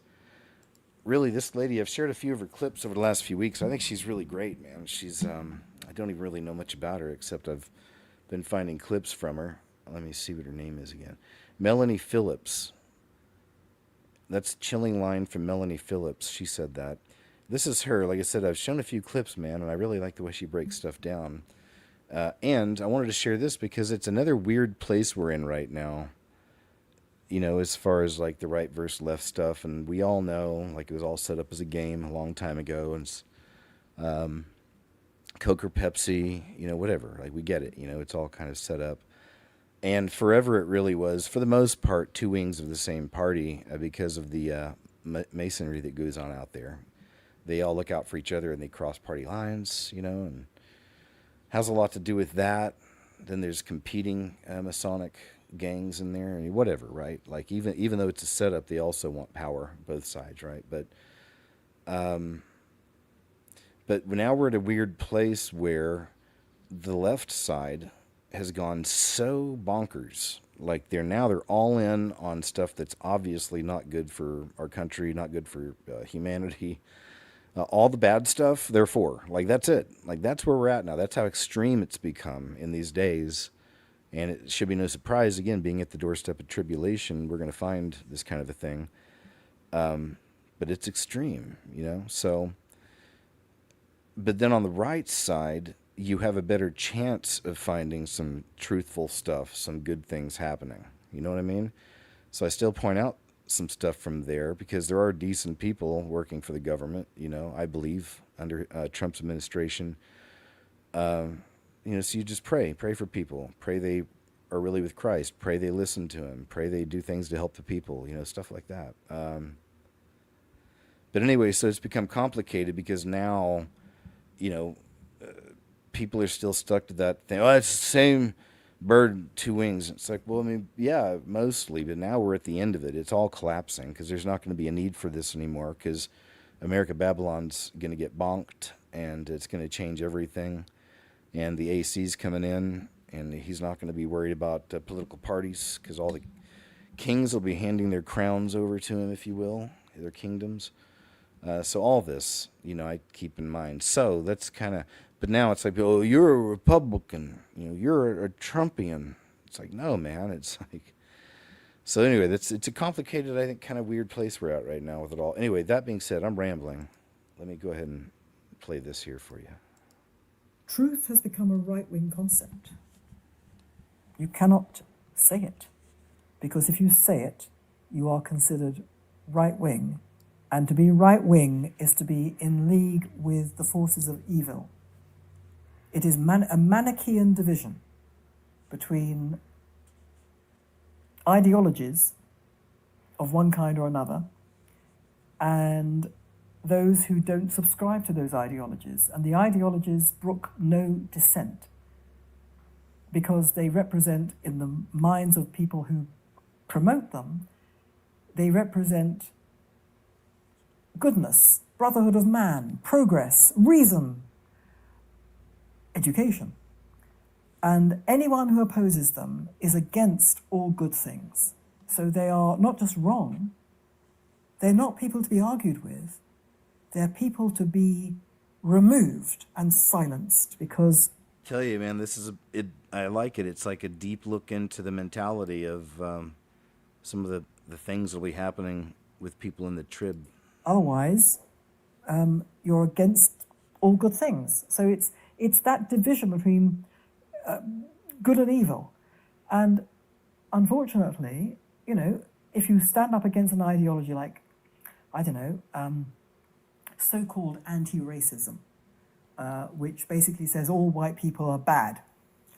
really this lady. I've shared a few of her clips over the last few weeks. I think she's really great, man. She's I don't even really know much about her except I've been finding clips from her. Let me see what her name is again. Melanie Phillips. That's a chilling line from Melanie Phillips. She said that. This is her. Like I said, I've shown a few clips, man, and I really like the way she breaks stuff down. And I wanted to share this because it's another weird place we're in right now. You know, as far as like the right versus left stuff, and we all know, like it was all set up as a game a long time ago, and Coke or Pepsi, you know, whatever. Like we get it, you know, it's all kind of set up. And forever it really was, for the most part, two wings of the same party because of the masonry that goes on out there. They all look out for each other and they cross party lines, you know, and has a lot to do with that. Then there's competing Masonic gangs in there and whatever, right? Like even though it's a setup, they also want power, both sides, right? But now we're at a weird place where the left side has gone so bonkers. Like they're all in on stuff that's obviously not good for our country, not good for humanity. All the bad stuff, they're for. Like that's it. Like that's where we're at now. That's how extreme it's become in these days. And it should be no surprise, again, being at the doorstep of tribulation, we're going to find this kind of a thing. But it's extreme, you know? So, but then on the right side, you have a better chance of finding some truthful stuff, some good things happening. You know what I mean? So I still point out some stuff from there because there are decent people working for the government, you know, I believe, under Trump's administration. You know, so you just pray for people. Pray they are really with Christ. Pray they listen to him. Pray they do things to help the people, you know, stuff like that. But anyway, so it's become complicated because now, you know, people are still stuck to that thing. Oh, it's the same bird, two wings. It's like, well, I mean, yeah, mostly, but now we're at the end of it. It's all collapsing because there's not going to be a need for this anymore because America Babylon's going to get bonked and it's going to change everything. And the AC's coming in, and he's not going to be worried about political parties because all the kings will be handing their crowns over to him, if you will, their kingdoms. So all this, you know, I keep in mind. So that's kind of, but now it's like, oh, you're a Republican, you know, you're a Trumpian. It's like, no, man, it's like, so anyway, it's a complicated, I think, kind of weird place we're at right now with it all. Anyway, that being said, I'm rambling. Let me go ahead and play this here for you. Truth has become a right-wing concept. You cannot say it, because if you say it, you are considered right-wing, and to be right-wing is to be in league with the forces of evil. It is a Manichaean division between ideologies of one kind or another and those who don't subscribe to those ideologies. And the ideologies brook no dissent because they represent, in the minds of people who promote them, they represent goodness, brotherhood of man, progress, reason, education. And anyone who opposes them is against all good things. So they are not just wrong, they're not people to be argued with, they're people to be removed and silenced because... Tell you, man, this is I like it. It's like a deep look into the mentality of some of the things that will be happening with people in the trib. Otherwise, you're against all good things. So it's that division between good and evil. And unfortunately, you know, if you stand up against an ideology like, I don't know, so-called anti-racism, which basically says all white people are bad.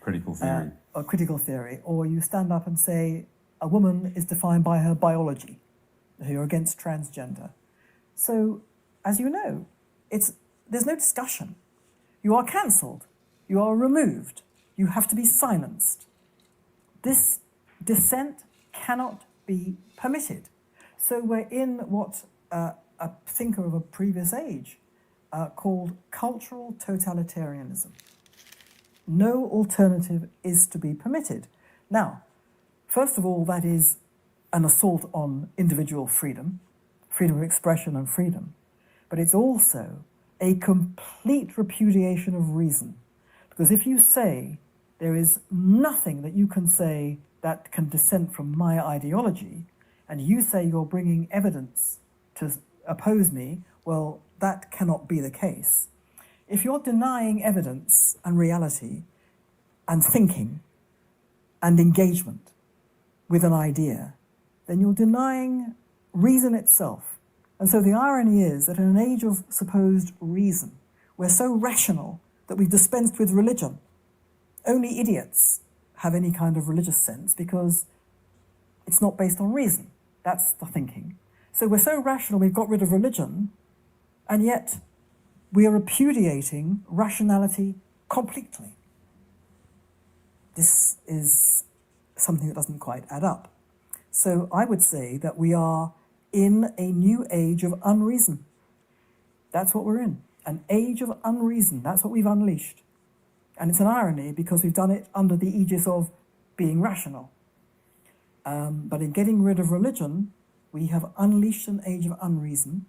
Critical theory. Or critical theory. Or you stand up and say a woman is defined by her biology. You're against transgender. So, as you know, there's no discussion. You are cancelled. You are removed. You have to be silenced. This dissent cannot be permitted. So we're in what a thinker of a previous age called cultural totalitarianism. No alternative is to be permitted. Now, first of all, that is an assault on individual freedom, freedom of expression and freedom, but it's also a complete repudiation of reason. Because if you say there is nothing that you can say that can dissent from my ideology, and you say you're bringing evidence to oppose me, well, that cannot be the case. If you're denying evidence and reality and thinking and engagement with an idea, then you're denying reason itself. And so the irony is that in an age of supposed reason, we're so rational that we've dispensed with religion. Only idiots have any kind of religious sense because it's not based on reason. That's the thinking. So we're so rational we've got rid of religion, and yet we are repudiating rationality completely. This is something that doesn't quite add up. So I would say that we are in a new age of unreason. That's what we're in, an age of unreason. That's what we've unleashed. And it's an irony because we've done it under the aegis of being rational. But in getting rid of religion, we have unleashed an age of unreason.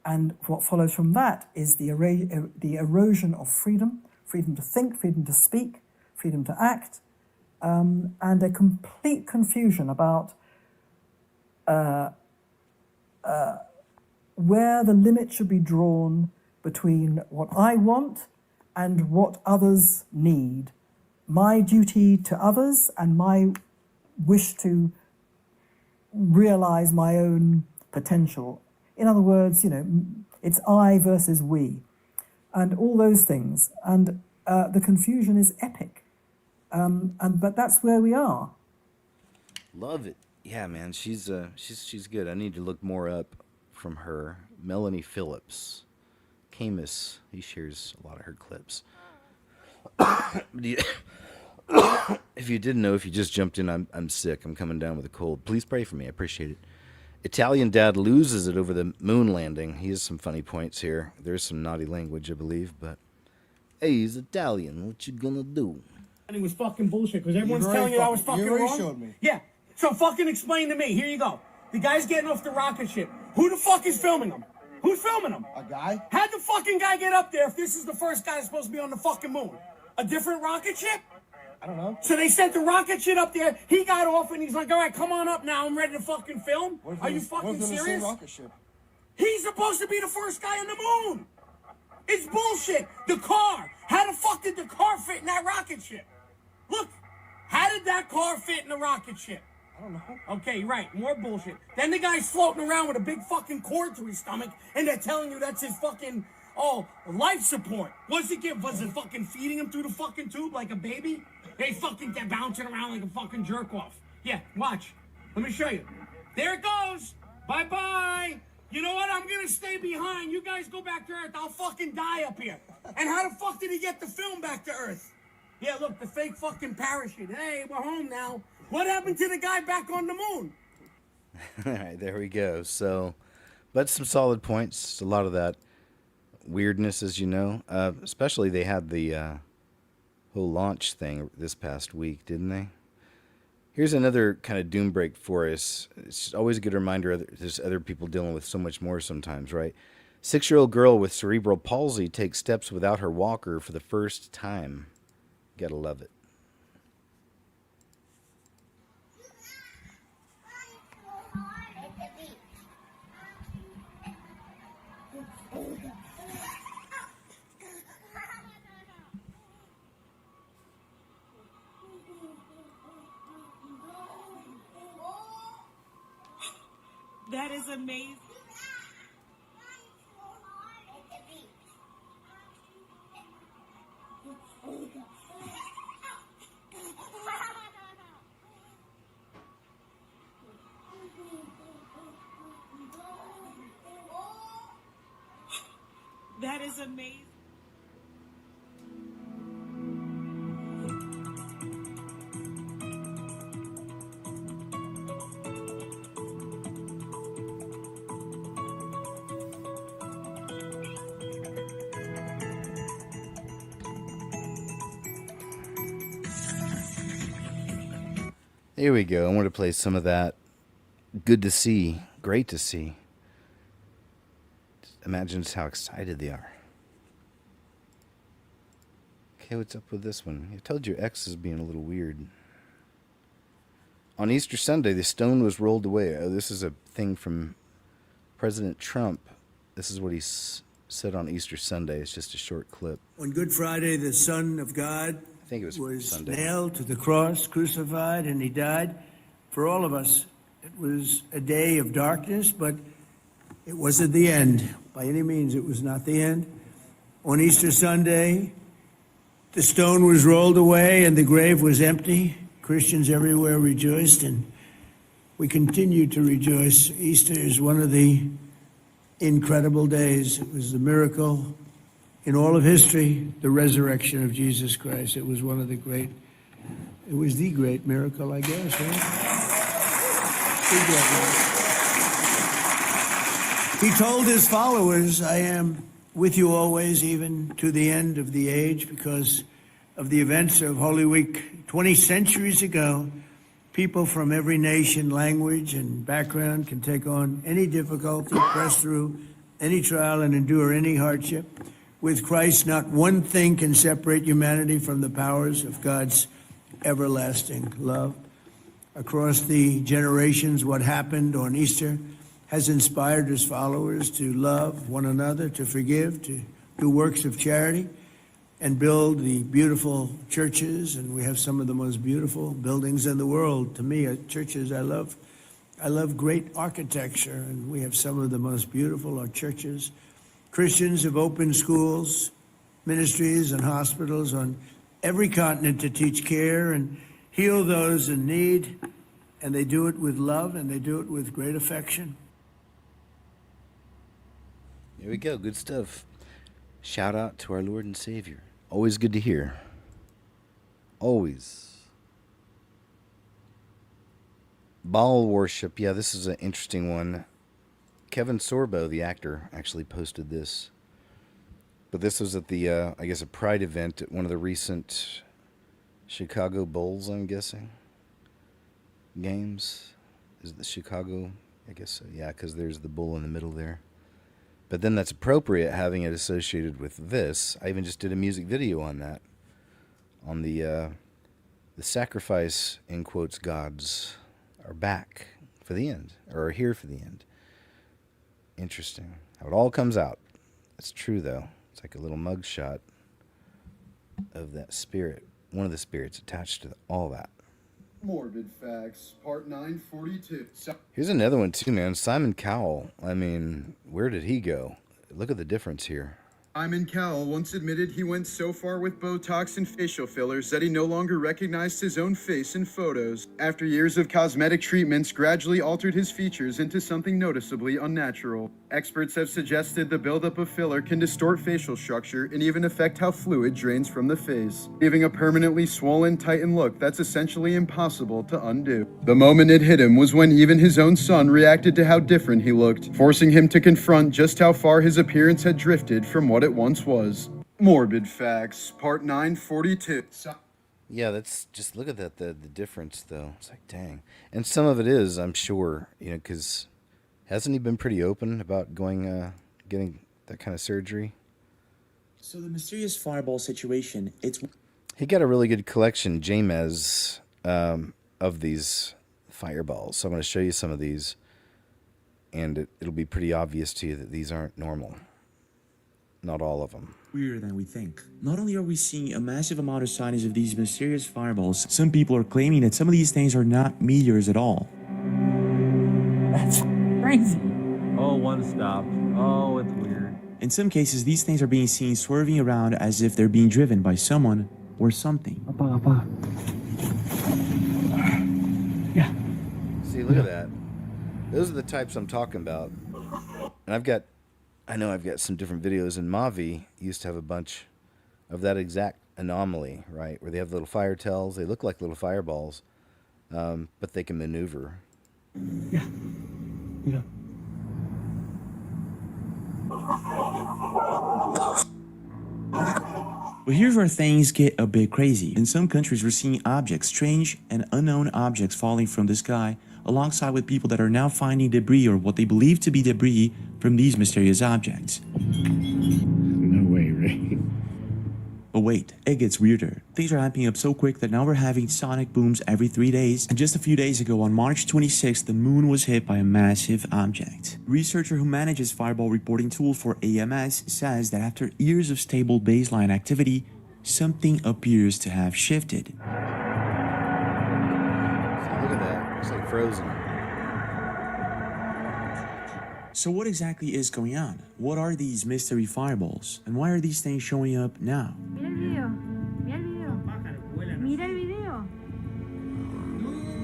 And what follows from that is the erosion of freedom, freedom to think, freedom to speak, freedom to act, and a complete confusion about where the limit should be drawn between what I want and what others need. My duty to others and my wish to realize my own potential. In other words, it's I versus we, and all those things. And the confusion is epic. But that's where we are. Love it. Yeah, man, she's good. I need to look more up from her. Melanie Phillips, Camus. He shares a lot of her clips. If you didn't know, if you just jumped in, I'm sick. I'm coming down with a cold. Please pray for me. I appreciate it. Italian dad loses it over the moon landing. He has some funny points here. There's some naughty language, I believe, but hey, he's Italian. What you gonna do? It was fucking bullshit because everyone's telling you I was fucking wrong. Showed me. Yeah. So fucking explain to me. Here you go. The guy's getting off the rocket ship. Who the fuck is filming him? Who's filming him? A guy? How'd the fucking guy get up there if this is the first guy supposed to be on the fucking moon? A different rocket ship? I don't know. So they sent the rocket ship up there. He got off and he's like, all right, come on up now. I'm ready to fucking film. Are you fucking serious? Rocket ship? He's supposed to be the first guy on the moon. It's bullshit. The car. How the fuck did the car fit in that rocket ship? Look, how did that car fit in the rocket ship? I don't know. Okay, right. More bullshit. Then the guy's floating around with a big fucking cord to his stomach, and they're telling you that's his fucking, life support. Was it fucking feeding him through the fucking tube like a baby? They fucking they're bouncing around like a fucking jerk off. Yeah, watch. Let me show you. There it goes. Bye-bye. You know what? I'm gonna stay behind. You guys go back to Earth. I'll fucking die up here. And how the fuck did he get the film back to Earth? Yeah, look, the fake fucking parachute. Hey, we're home now. What happened to the guy back on the moon? All right, there we go. So, but some solid points. A lot of that weirdness, as you know. Especially they had the whole launch thing this past week, didn't they? Here's another kind of doom break for us. It's always a good reminder there's other people dealing with so much more sometimes, right? 6-year-old girl with cerebral palsy takes steps without her walker for the first time. Gotta love it. That is amazing. That is amazing. Here we go. I want to play some of that. Good to see. Great to see. Just imagine just how excited they are. Okay, what's up with this one? I told you X is being a little weird. On Easter Sunday, the stone was rolled away. Oh, this is a thing from President Trump. This is what he said on Easter Sunday. It's just a short clip. On Good Friday, the Son of God I think it was Sunday. nailed to the cross, crucified, and he died for all of us. It was a day of darkness, but it wasn't the end. By any means, it was not the end. On Easter Sunday, the stone was rolled away and the grave was empty. Christians everywhere rejoiced, and we continue to rejoice. Easter is one of the incredible days. It was the miracle in all of history, the resurrection of Jesus Christ. It was the great miracle, I guess, right? He told his followers, I am with you always, even to the end of the age, because of the events of Holy Week 20 centuries ago. People from every nation, language, and background can take on any difficulty, press through any trial, and endure any hardship. With Christ, not one thing can separate humanity from the powers of God's everlasting love. Across the generations, what happened on Easter has inspired his followers to love one another, to forgive, to do works of charity, and build the beautiful churches. And we have some of the most beautiful buildings in the world. To me, churches, I love great architecture, and we have some of the most beautiful churches. Christians have opened schools, ministries, and hospitals on every continent to teach care and heal those in need, and they do it with love, and they do it with great affection. There we go. Good stuff. Shout out to our Lord and Savior. Always good to hear. Always. Baal worship. Yeah, this is an interesting one. Kevin Sorbo, the actor, actually posted this. But this was at the, I guess, a Pride event at one of the recent Chicago Bulls, I'm guessing, games. Is it the Chicago? I guess so. Yeah, because there's the bull in the middle there. But then that's appropriate having it associated with this. I even just did a music video on that. On the sacrifice, in quotes, gods are back for the end, or are here for the end. Interesting. How it all comes out. It's true, though. It's like a little mug shot of that spirit. One of the spirits attached to all that. Morbid Facts, Part 942. Here's another one, too, man. Simon Cowell. I mean, where did he go? Look at the difference here. Simon Cowell once admitted he went so far with Botox and facial fillers that he no longer recognized his own face in photos. After years of cosmetic treatments gradually altered his features into something noticeably unnatural. Experts have suggested the buildup of filler can distort facial structure and even affect how fluid drains from the face, leaving a permanently swollen, tightened look that's essentially impossible to undo. The moment it hit him was when even his own son reacted to how different he looked, forcing him to confront just how far his appearance had drifted from what it once was. Morbid Facts, Part 942. Yeah, that's just, look at that, the difference, though. It's like, dang. And some of it is, I'm sure, because hasn't he been pretty open about going, getting that kind of surgery? So the mysterious fireball situation, He got a really good collection, James, of these fireballs. So I'm going to show you some of these, and it'll be pretty obvious to you that these aren't normal. Not all of them. Weirder than we think. Not only are we seeing a massive amount of sightings of these mysterious fireballs, some people are claiming that some of these things are not meteors at all. That's crazy. Oh, one stop. Oh, it's weird. In some cases, these things are being seen swerving around as if they're being driven by someone or something. Yeah. See, look at that. Those are the types I'm talking about. And I know I've got some different videos, and Mavi used to have a bunch of that exact anomaly, right? Where they have little fire tails. They look like little fireballs, but they can maneuver. Yeah. Yeah. But here's where things get a bit crazy. In some countries, we're seeing objects, strange and unknown objects falling from the sky, alongside with people that are now finding debris or what they believe to be debris from these mysterious objects. No way, Ray. But wait, it gets weirder. Things are ramping up so quick that now we're having sonic booms every 3 days. And just a few days ago, on March 26th, the moon was hit by a massive object. A researcher who manages Fireball reporting tool for AMS says that after years of stable baseline activity, something appears to have shifted. So look at that. It's like frozen. So what exactly is going on? What are these mystery fireballs? And why are these things showing up now? Mira el video. Mira el video. Mira el video.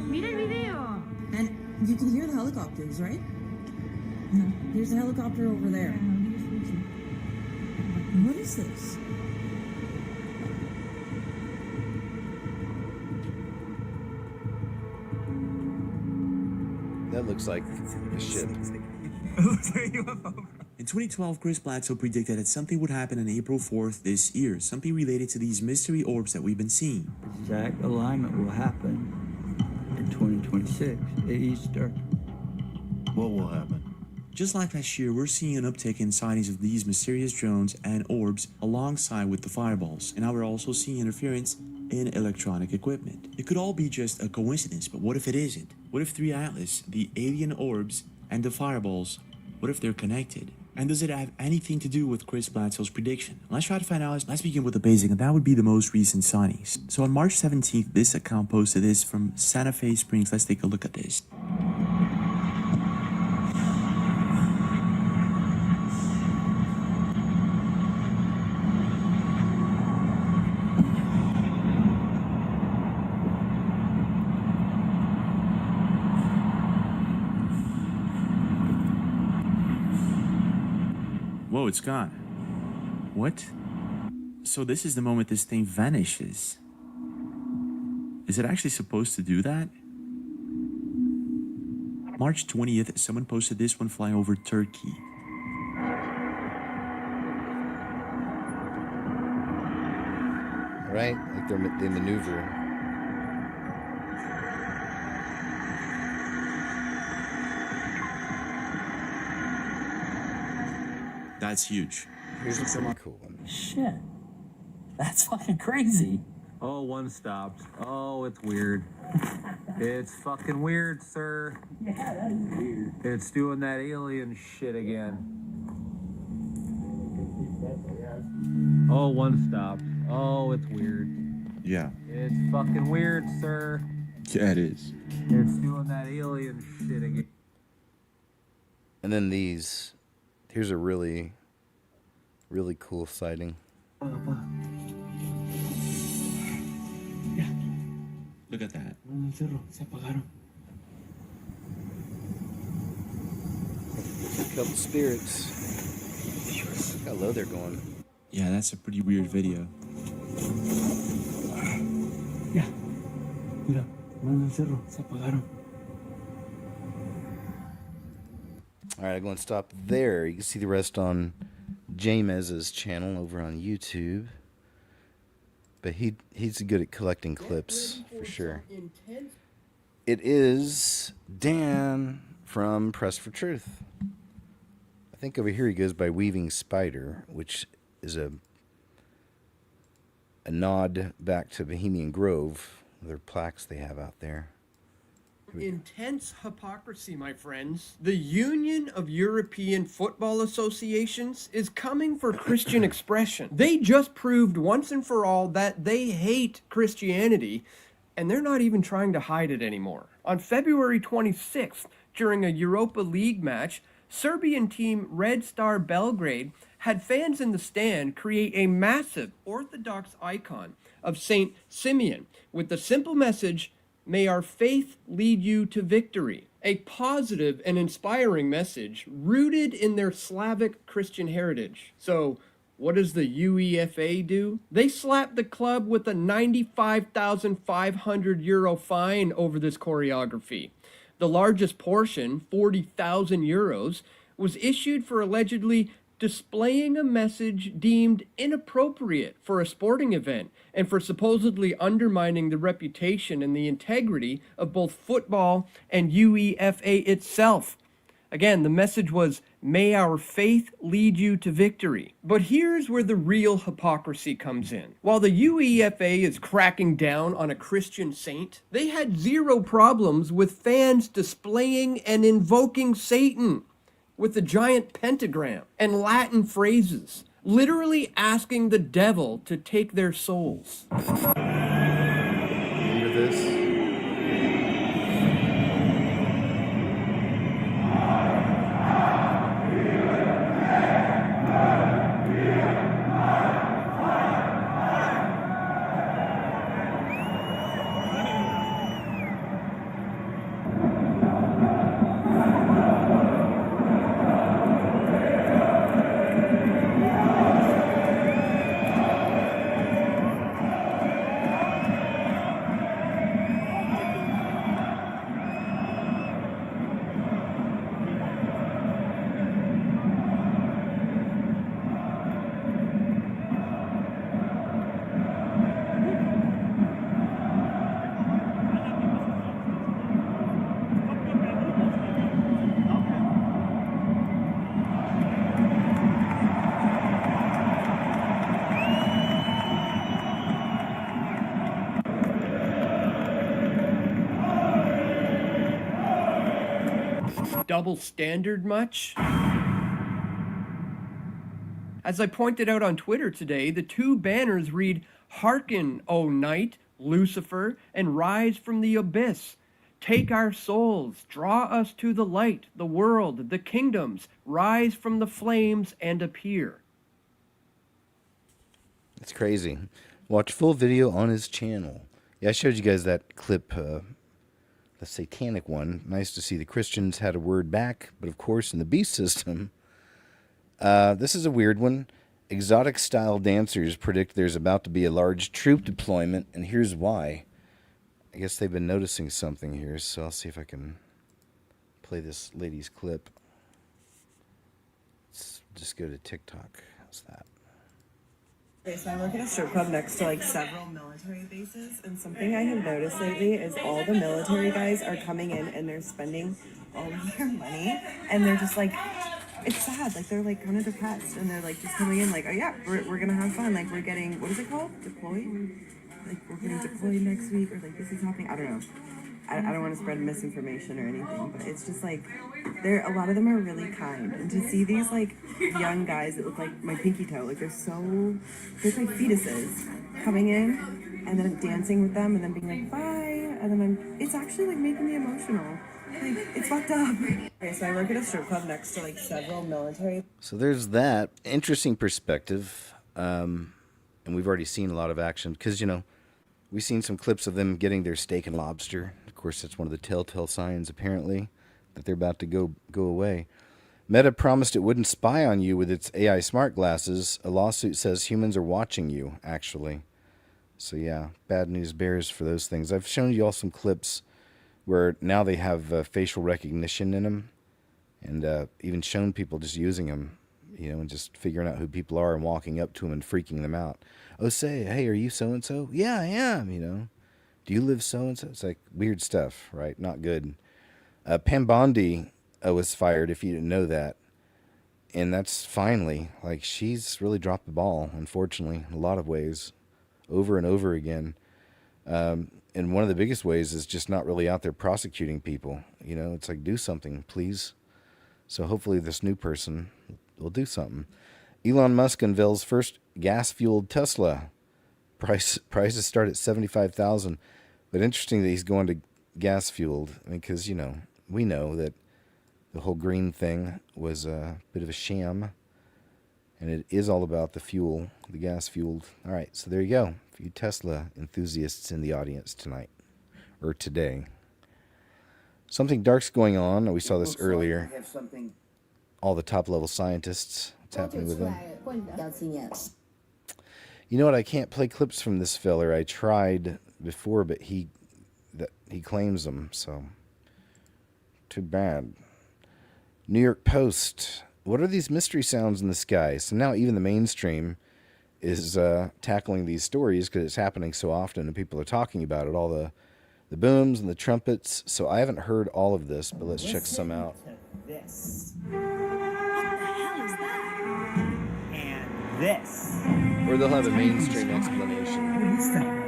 Mira el video. And you can hear the helicopters, right? No. There's a helicopter over there. What is this? That looks like a ship. In 2012, Chris Blatso predicted that something would happen on April 4th this year, something related to these mystery orbs that we've been seeing. Exact alignment will happen in 2026 at Easter. What will happen? Just like last year, we're seeing an uptick in sightings of these mysterious drones and orbs alongside with the fireballs, and now we're also seeing interference in electronic equipment. It could all be just a coincidence, but what if it isn't? What if 3 Atlas, the alien orbs, and the fireballs, what if they're connected? And does it have anything to do with Chris Blatso's prediction? Let's try to find out. Let's begin with the basic, and that would be the most recent sightings. So on March 17th, this account posted this from Santa Fe Springs. Let's take a look at this. Whoa, it's gone. What? So this is the moment this thing vanishes. Is it actually supposed to do that? March 20th, someone posted this one flying over Turkey. Right? Like they maneuver. That's huge. Here's a pretty cool one. Shit. That's fucking crazy. Oh, one stopped. Oh, it's weird. It's fucking weird, sir. Yeah, that is weird. It's doing that alien shit again. Oh, one stopped. Oh, it's weird. Yeah. It's fucking weird, sir. Yeah, it is. It's doing that alien shit again. And then these. Here's a really cool sighting. Look at that. A couple spirits. Look how low they're going. Yeah, that's a pretty weird video. Ya. Mira, van al cerro, se apagaron. All right, I'm going to stop there. You can see the rest on James's channel over on YouTube. But he's good at collecting clips for sure. It is Dan from Press for Truth. I think over here he goes by Weaving Spider, which is a nod back to Bohemian Grove, their plaques they have out there. Intense hypocrisy, my friends. The Union of European Football Associations is coming for Christian expression. They just proved once and for all that they hate Christianity, and they're not even trying to hide it anymore. On February 26th, during a Europa League match, Serbian team Red Star Belgrade had fans in the stand create a massive Orthodox icon of Saint Simeon with the simple message, "May our faith lead you to victory." A positive and inspiring message rooted in their Slavic Christian heritage. So, what does the UEFA do? They slapped the club with a €95,500 fine over this choreography. The largest portion, €40,000, was issued for allegedly displaying a message deemed inappropriate for a sporting event and for supposedly undermining the reputation and the integrity of both football and UEFA itself. Again, the message was, "May our faith lead you to victory." But here's where the real hypocrisy comes in. While the UEFA is cracking down on a Christian saint, they had zero problems with fans displaying and invoking Satan with the giant pentagram and Latin phrases, literally asking the devil to take their souls. Remember this? Double standard much? As I pointed out on Twitter today, the two banners read, "Hearken, O night, Lucifer, and rise from the abyss. Take our souls, draw us to the light, the world, the kingdoms, rise from the flames and appear." It's crazy. Watch full video on his channel. Yeah, I showed you guys that clip, the satanic one. Nice to see the Christians had a word back, but of course in the beast system, this is a weird one. Exotic style dancers predict there's about to be a large troop deployment, and here's why. I guess they've been noticing something here, so I'll see if I can play this lady's clip. Let's just go to TikTok. How's that? Okay, so I work at a strip club next to like several military bases, and something I have noticed lately is all the military guys are coming in and they're spending all of their money, and they're just like, it's sad, like they're like kind of depressed, and they're like just coming in like, oh yeah, we're gonna have fun, like we're getting, what is it called, deployed? Like we're getting deployed next week, or like this is happening, I don't know. I don't want to spread misinformation or anything, but it's just like, a lot of them are really kind, and to see these like young guys that look like my pinky toe, like they're like fetuses coming in, and then I'm dancing with them, and then being like, bye, and then it's actually like making me emotional. Like, it's fucked up. Okay, so I work at a strip club next to like several military. So there's that. Interesting perspective. And we've already seen a lot of action because, you know, we've seen some clips of them getting their steak and lobster. Of course, that's one of the telltale signs, apparently, that they're about to go away. Meta promised it wouldn't spy on you with its AI smart glasses. A lawsuit says humans are watching you, actually. So yeah, bad news bears for those things. I've shown you all some clips where now they have facial recognition in them, and even shown people just using them, you know, and just figuring out who people are and walking up to them and freaking them out. Oh, say, hey, are you so-and-so? Yeah, I am, you know. Do you live so-and-so? It's like weird stuff, right? Not good. Pam Bondi was fired, if you didn't know that. And that's finally, like, she's really dropped the ball, unfortunately, in a lot of ways, over and over again. And one of the biggest ways is just not really out there prosecuting people. You know, it's like, do something, please. So hopefully this new person will do something. Elon Musk unveils first gas-fueled Tesla. Prices start at $75,000. But interesting that he's going to gas-fueled. I mean, because, you know, we know that the whole green thing was a bit of a sham. And it is all about the fuel, the gas-fueled. All right, so there you go. A few Tesla enthusiasts in the audience tonight, or today. Something dark's going on. We saw this earlier. All the top-level scientists. What's happening with them? You know what? I can't play clips from this feller. I tried before, but he claims them, so too bad. New York Post. What are these mystery sounds in the sky? So now even the mainstream is tackling these stories because it's happening so often and people are talking about it, all the booms and the trumpets. So I haven't heard all of this, but let's check some out. This. What the hell is that? And this. Or they'll have a mainstream explanation. What is that?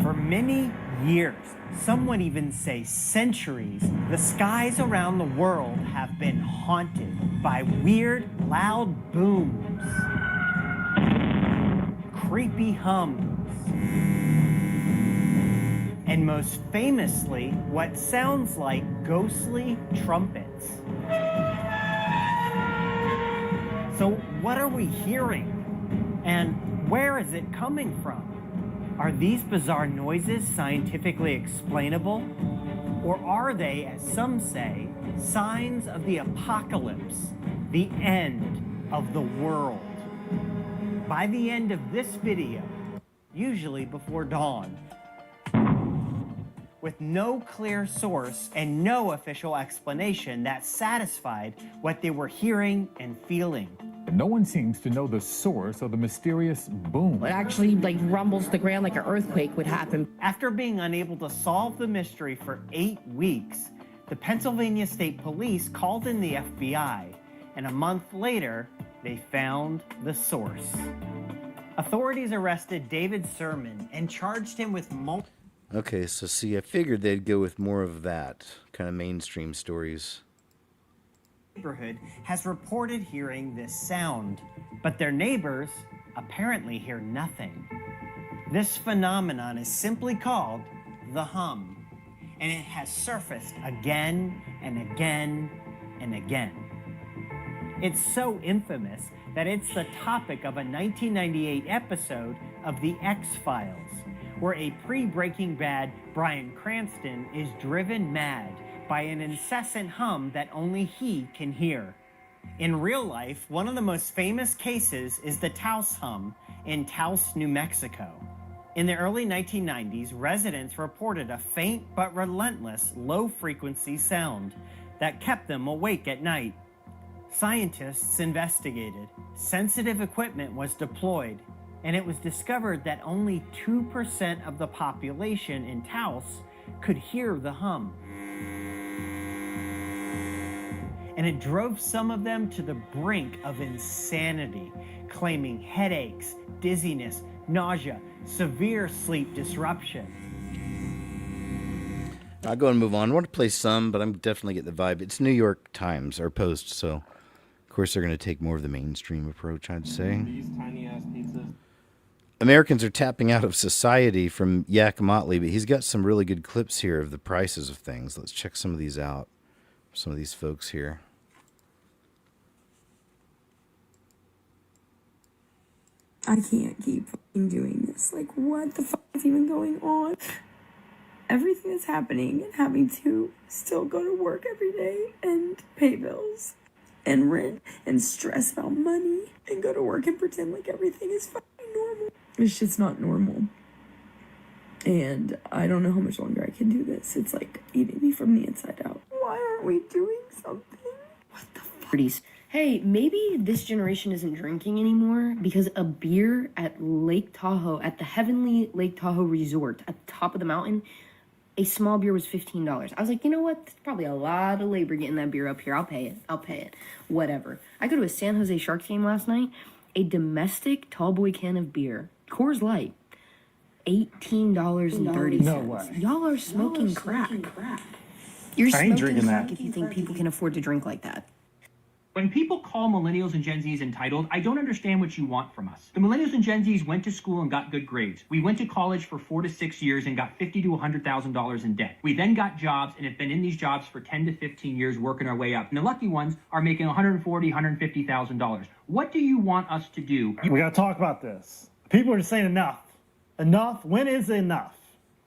For many years, some would even say centuries, the skies around the world have been haunted by weird, loud booms, creepy hums, and most famously, what sounds like ghostly trumpets. So what are we hearing? And where is it coming from? Are these bizarre noises scientifically explainable? Or are they, as some say, signs of the apocalypse, the end of the world? By the end of this video, usually before dawn, with no clear source and no official explanation that satisfied what they were hearing and feeling. No one seems to know the source of the mysterious boom. It actually rumbles the ground like an earthquake would happen. After being unable to solve the mystery for 8 weeks, the Pennsylvania State Police called in the FBI, and a month later, they found the source. Authorities arrested David Sermon and charged him with multiple... Okay, so see, I figured they'd go with more of that kind of mainstream stories. Neighborhood has reported hearing this sound, but their neighbors apparently hear nothing. This phenomenon is simply called the hum, and it has surfaced again and again and again. It's so infamous that it's the topic of a 1998 episode of The X-Files, where a pre-Breaking Bad Bryan Cranston is driven mad by an incessant hum that only he can hear. In real life, one of the most famous cases is the Taos hum in Taos, New Mexico. In the early 1990s, residents reported a faint but relentless low-frequency sound that kept them awake at night. Scientists investigated, sensitive equipment was deployed, and it was discovered that only 2% of the population in Taos could hear the hum. And it drove some of them to the brink of insanity, claiming headaches, dizziness, nausea, severe sleep disruption. I'll go and move on. I want to play some, but I'm definitely getting the vibe. It's New York Times, or Post, so of course they're going to take more of the mainstream approach, I'd say. These tiny-ass pizzas. Americans are tapping out of society from Yak Motley, but he's got some really good clips here of the prices of things. Let's check some of these out. Some of these folks here. I can't keep fucking doing this. Like, what the fuck is even going on? Everything that's happening and having to still go to work every day and pay bills and rent and stress about money and go to work and pretend like everything is fucking normal. It's just not normal. And I don't know how much longer I can do this. It's like eating me from the inside out. Why aren't we doing something? What the fuck? Hey, maybe this generation isn't drinking anymore because a beer at Lake Tahoe, at the Heavenly Lake Tahoe Resort at the top of the mountain, a small beer was $15. I was like, you know what? That's probably a lot of labor getting that beer up here. I'll pay it. Whatever. I go to a San Jose Sharks game last night. A domestic tallboy can of beer, Coors Light, $18.30. No way. Y'all are smoking crack. You're I ain't smoking drinking crack that. if you think people can afford to drink like that. When people call millennials and Gen Zs entitled, I don't understand what you want from us. The millennials and Gen Zs went to school and got good grades. We went to college for 4 to 6 years and got $50,000 to $100,000 in debt. We then got jobs and have been in these jobs for 10 to 15 years working our way up. And the lucky ones are making $140,000, $150,000. What do you want us to do? We got to talk about this. People are saying enough. Enough? When is enough?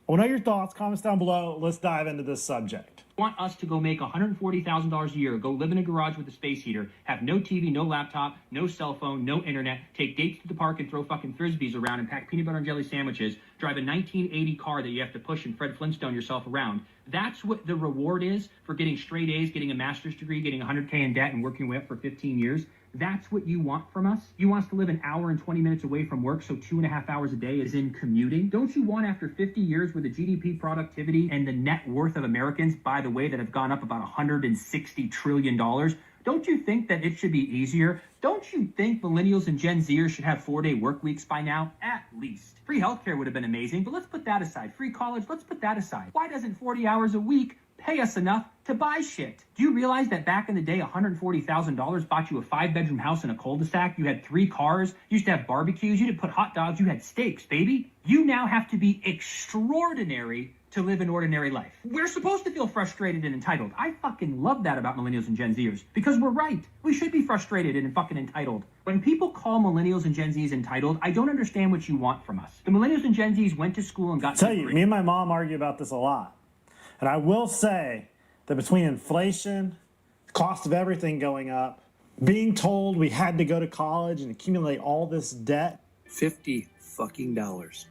I want to know your thoughts. Comments down below. Let's dive into this subject. Want us to go make $140,000 a year, go live in a garage with a space heater, have no TV, no laptop, no cell phone, no internet, take dates to the park and throw fucking frisbees around and pack peanut butter and jelly sandwiches, drive a 1980 car that you have to push and Fred Flintstone yourself around. That's what the reward is for getting straight A's, getting a master's degree, getting 100K in debt and working your way up for 15 years. That's what you want from us? You want us to live an hour and 20 minutes away from work, so 2.5 hours a day is in commuting? Don't you want, after 50 years where the GDP productivity and the net worth of Americans, by the way, that have gone up about $160 trillion, don't you think that it should be easier? Don't you think millennials and Gen Zers should have 4-day work weeks by now? At least. Free healthcare would have been amazing, but let's put that aside. Free college, let's put that aside. Why doesn't 40 hours a week pay us enough to buy shit? Do you realize that back in the day, $140,000 bought you a 5-bedroom house in a cul-de-sac? You had 3 cars. You used to have barbecues. You didn't put hot dogs. You had steaks, baby. You now have to be extraordinary to live an ordinary life. We're supposed to feel frustrated and entitled. I fucking love that about millennials and Gen Zers, because we're right. We should be frustrated and fucking entitled. When people call millennials and Gen Zs entitled, I don't understand what you want from us. The millennials and Gen Zs went to school and got... I'll tell you, me and my mom argue about this a lot. And I will say that between inflation, the cost of everything going up, being told we had to go to college and accumulate all this debt. $50 fucking dollars.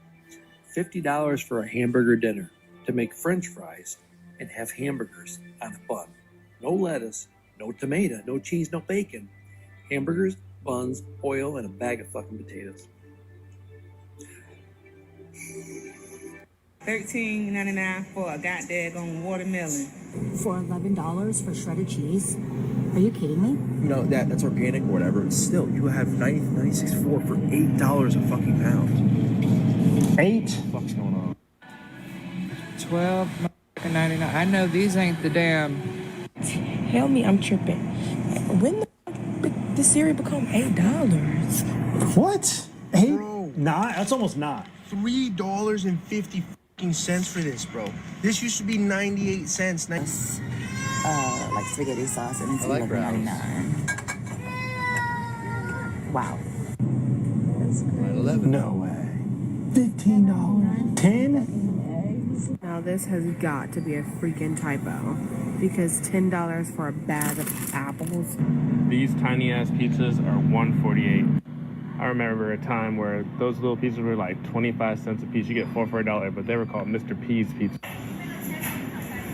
$50 for a hamburger dinner to make French fries and have hamburgers on a bun. No lettuce, no tomato, no cheese, no bacon. Hamburgers, buns, oil, and a bag of fucking potatoes. $13.99 for a goddamn watermelon. For $11 for shredded cheese? Are you kidding me? No, that's organic or whatever. Still, you have 96.4 for $8 a fucking pound. 8? What's going on? $12.99. I know these ain't the damn. Help me, I'm tripping. When the cereal become $8? What? 8? 9? That's almost 9. $3.50 for this, bro. This used to be 98 cents. Like spaghetti sauce, and it's $11.99. Wow. That's great. 11. No way. $15. 10? Now this has got to be a freaking typo, because $10 for a bag of apples. These tiny ass pizzas are $1.48. I remember a time where those little pizzas were like 25 cents a piece. You get 4 for $1, but they were called Mr. P's pizza.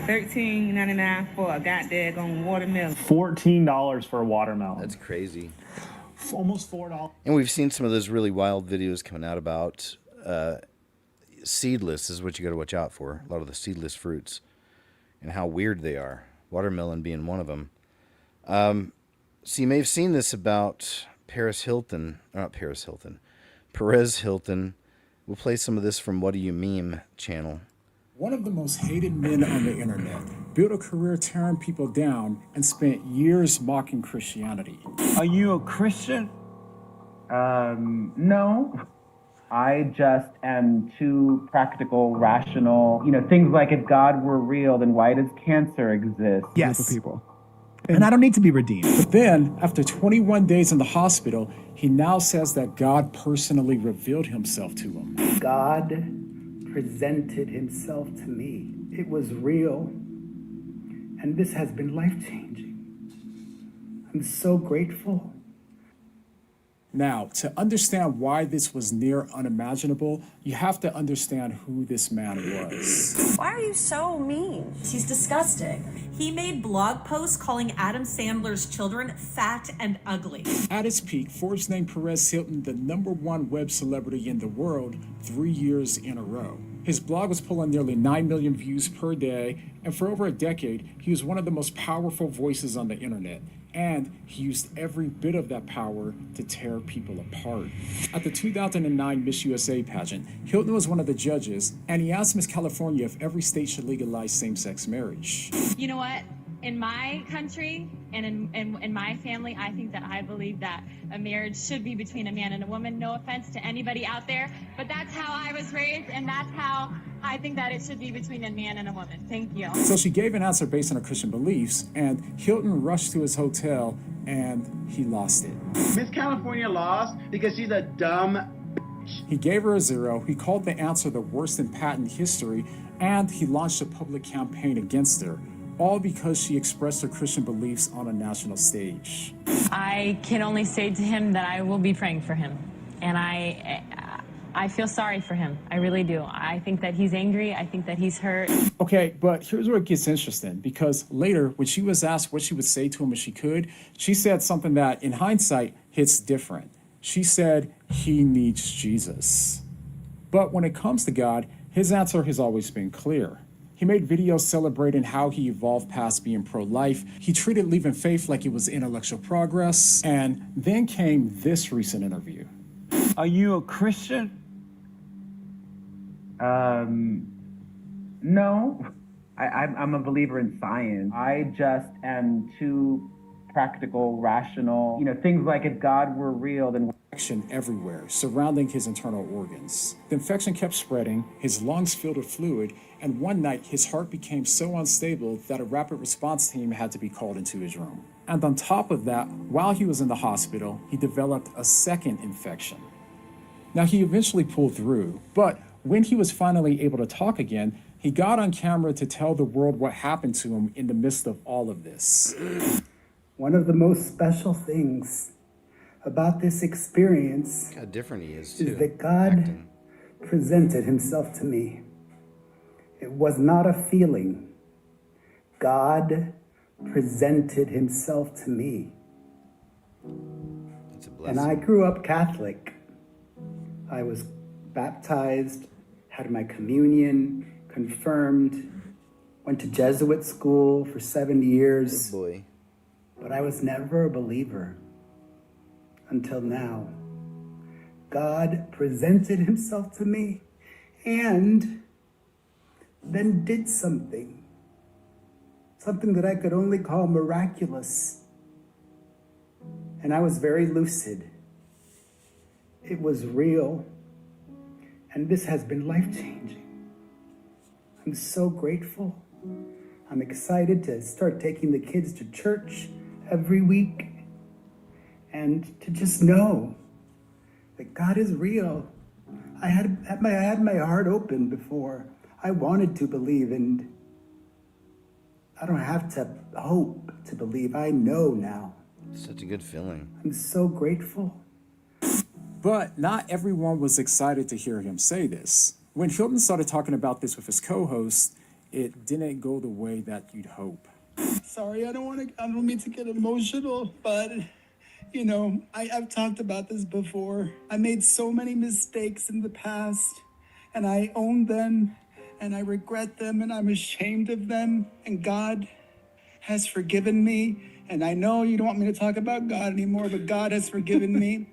$13.99 for a goddamn watermelon. $14 for a watermelon. That's crazy. Almost $4. And we've seen some of those really wild videos coming out about seedless is what you got to watch out for. A lot of the seedless fruits and how weird they are. Watermelon being one of them. So you may have seen this about Perez Hilton. We'll play some of this from What Do You Meme channel. One of the most hated men on the internet, built a career tearing people down and spent years mocking Christianity. Are you a Christian? No. I just am too practical, rational. You know, things like if God were real, then why does cancer exist? Yes. People. And I don't need to be redeemed. But then, after 21 days in the hospital, he now says that God personally revealed himself to him. God presented himself to me. It was real. And this has been life-changing. I'm so grateful. Now, to understand why this was near unimaginable, you have to understand who this man was. Why are you so mean? He's disgusting. He made blog posts calling Adam Sandler's children fat and ugly. At its peak, Forbes named Perez Hilton the #1 web celebrity in the world 3 years in a row. His blog was pulling nearly 9 million views per day, and for over a decade, he was one of the most powerful voices on the internet. And he used every bit of that power to tear people apart. At the 2009 Miss USA pageant, Hilton was one of the judges, and he asked Miss California if every state should legalize same-sex marriage. You know what? In my country and in my family, I believe that a marriage should be between a man and a woman. No offense to anybody out there, but that's how I was raised, and that's how I think that it should be between a man and a woman. Thank you. So she gave an answer based on her Christian beliefs, and Hilton rushed to his hotel, and he lost it. Miss California lost because she's a dumb. He gave her a 0, he called the answer the worst in patent history, and he launched a public campaign against her. all because she expressed her Christian beliefs on a national stage. I can only say to him that I will be praying for him. And I feel sorry for him. I really do. I think that he's angry. I think that he's hurt. Okay, but here's where it gets interesting, because later, when she was asked what she would say to him if she could, she said something that, in hindsight, hits different. She said, he needs Jesus. But when it comes to God, his answer has always been clear. He made videos celebrating how he evolved past being pro-life. He treated leaving faith like it was intellectual progress. And then came this recent interview. Are you a Christian? No. I'm a believer in science. I just am too practical, rational. Things like if God were real, then Infection everywhere, surrounding his internal organs. The infection kept spreading, his lungs filled with fluid, and one night his heart became so unstable that a rapid response team had to be called into his room. And on top of that, while he was in the hospital, he developed a second infection. Now, he eventually pulled through, but when he was finally able to talk again, he got on camera to tell the world what happened to him in the midst of all of this. One of the most special things about this experience How different he is, too. is that God presented himself to me. It was not a feeling. God presented himself to me. It's a blessing. And I grew up Catholic. I was baptized, had my communion, confirmed, went to Jesuit school for 7 years. Good boy. But I was never a believer until now. God presented himself to me and then did something that I could only call miraculous. And I was very lucid. It was real. And this has been life-changing. I'm so grateful. I'm excited to start taking the kids to church every week and to just know that God is real. I had my heart open before. I wanted to believe, and I don't have to hope to believe. I know now. Such a good feeling. I'm so grateful. But not everyone was excited to hear him say this. When Hilton started talking about this with his co-host, it didn't go the way that you'd hope. Sorry, I don't mean to get emotional, but I've talked about this before. I made so many mistakes in the past, and I own them, and I regret them, and I'm ashamed of them, and God has forgiven me. And I know you don't want me to talk about God anymore, but God has forgiven me.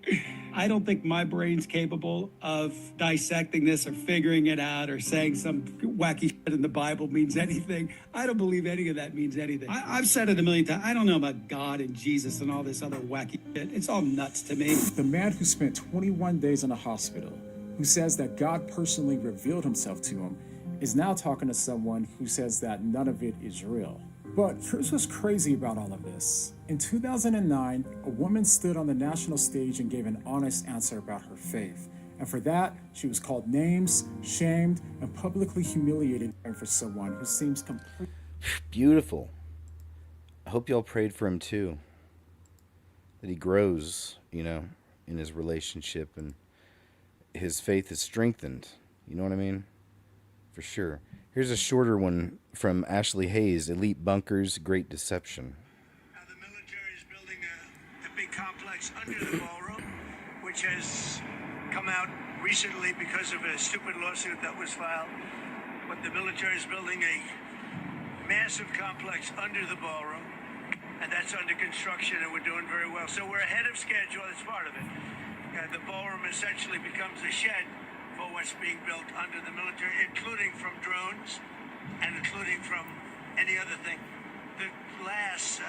I don't think my brain's capable of dissecting this or figuring it out or saying some wacky shit in the Bible means anything. I don't believe any of that means anything. I've said it a million times. I don't know about God and Jesus and all this other wacky shit. It's all nuts to me. The man who spent 21 days in a hospital, who says that God personally revealed himself to him, is now talking to someone who says that none of it is real. But here's what's crazy about all of this. In 2009, a woman stood on the national stage and gave an honest answer about her faith. And for that, she was called names, shamed, and publicly humiliated for someone who seems completely... Beautiful. I hope y'all prayed for him too. That he grows, in his relationship and his faith is strengthened. You know what I mean? For sure. Here's a shorter one from Ashley Hayes, Elite Bunkers, Great Deception. The military is building a big complex under the ballroom, which has come out recently because of a stupid lawsuit that was filed. But the military is building a massive complex under the ballroom, and that's under construction, and we're doing very well. So we're ahead of schedule. That's part of it. The ballroom essentially becomes a shed for what's being built under the military, including from drones and including from any other thing. The glass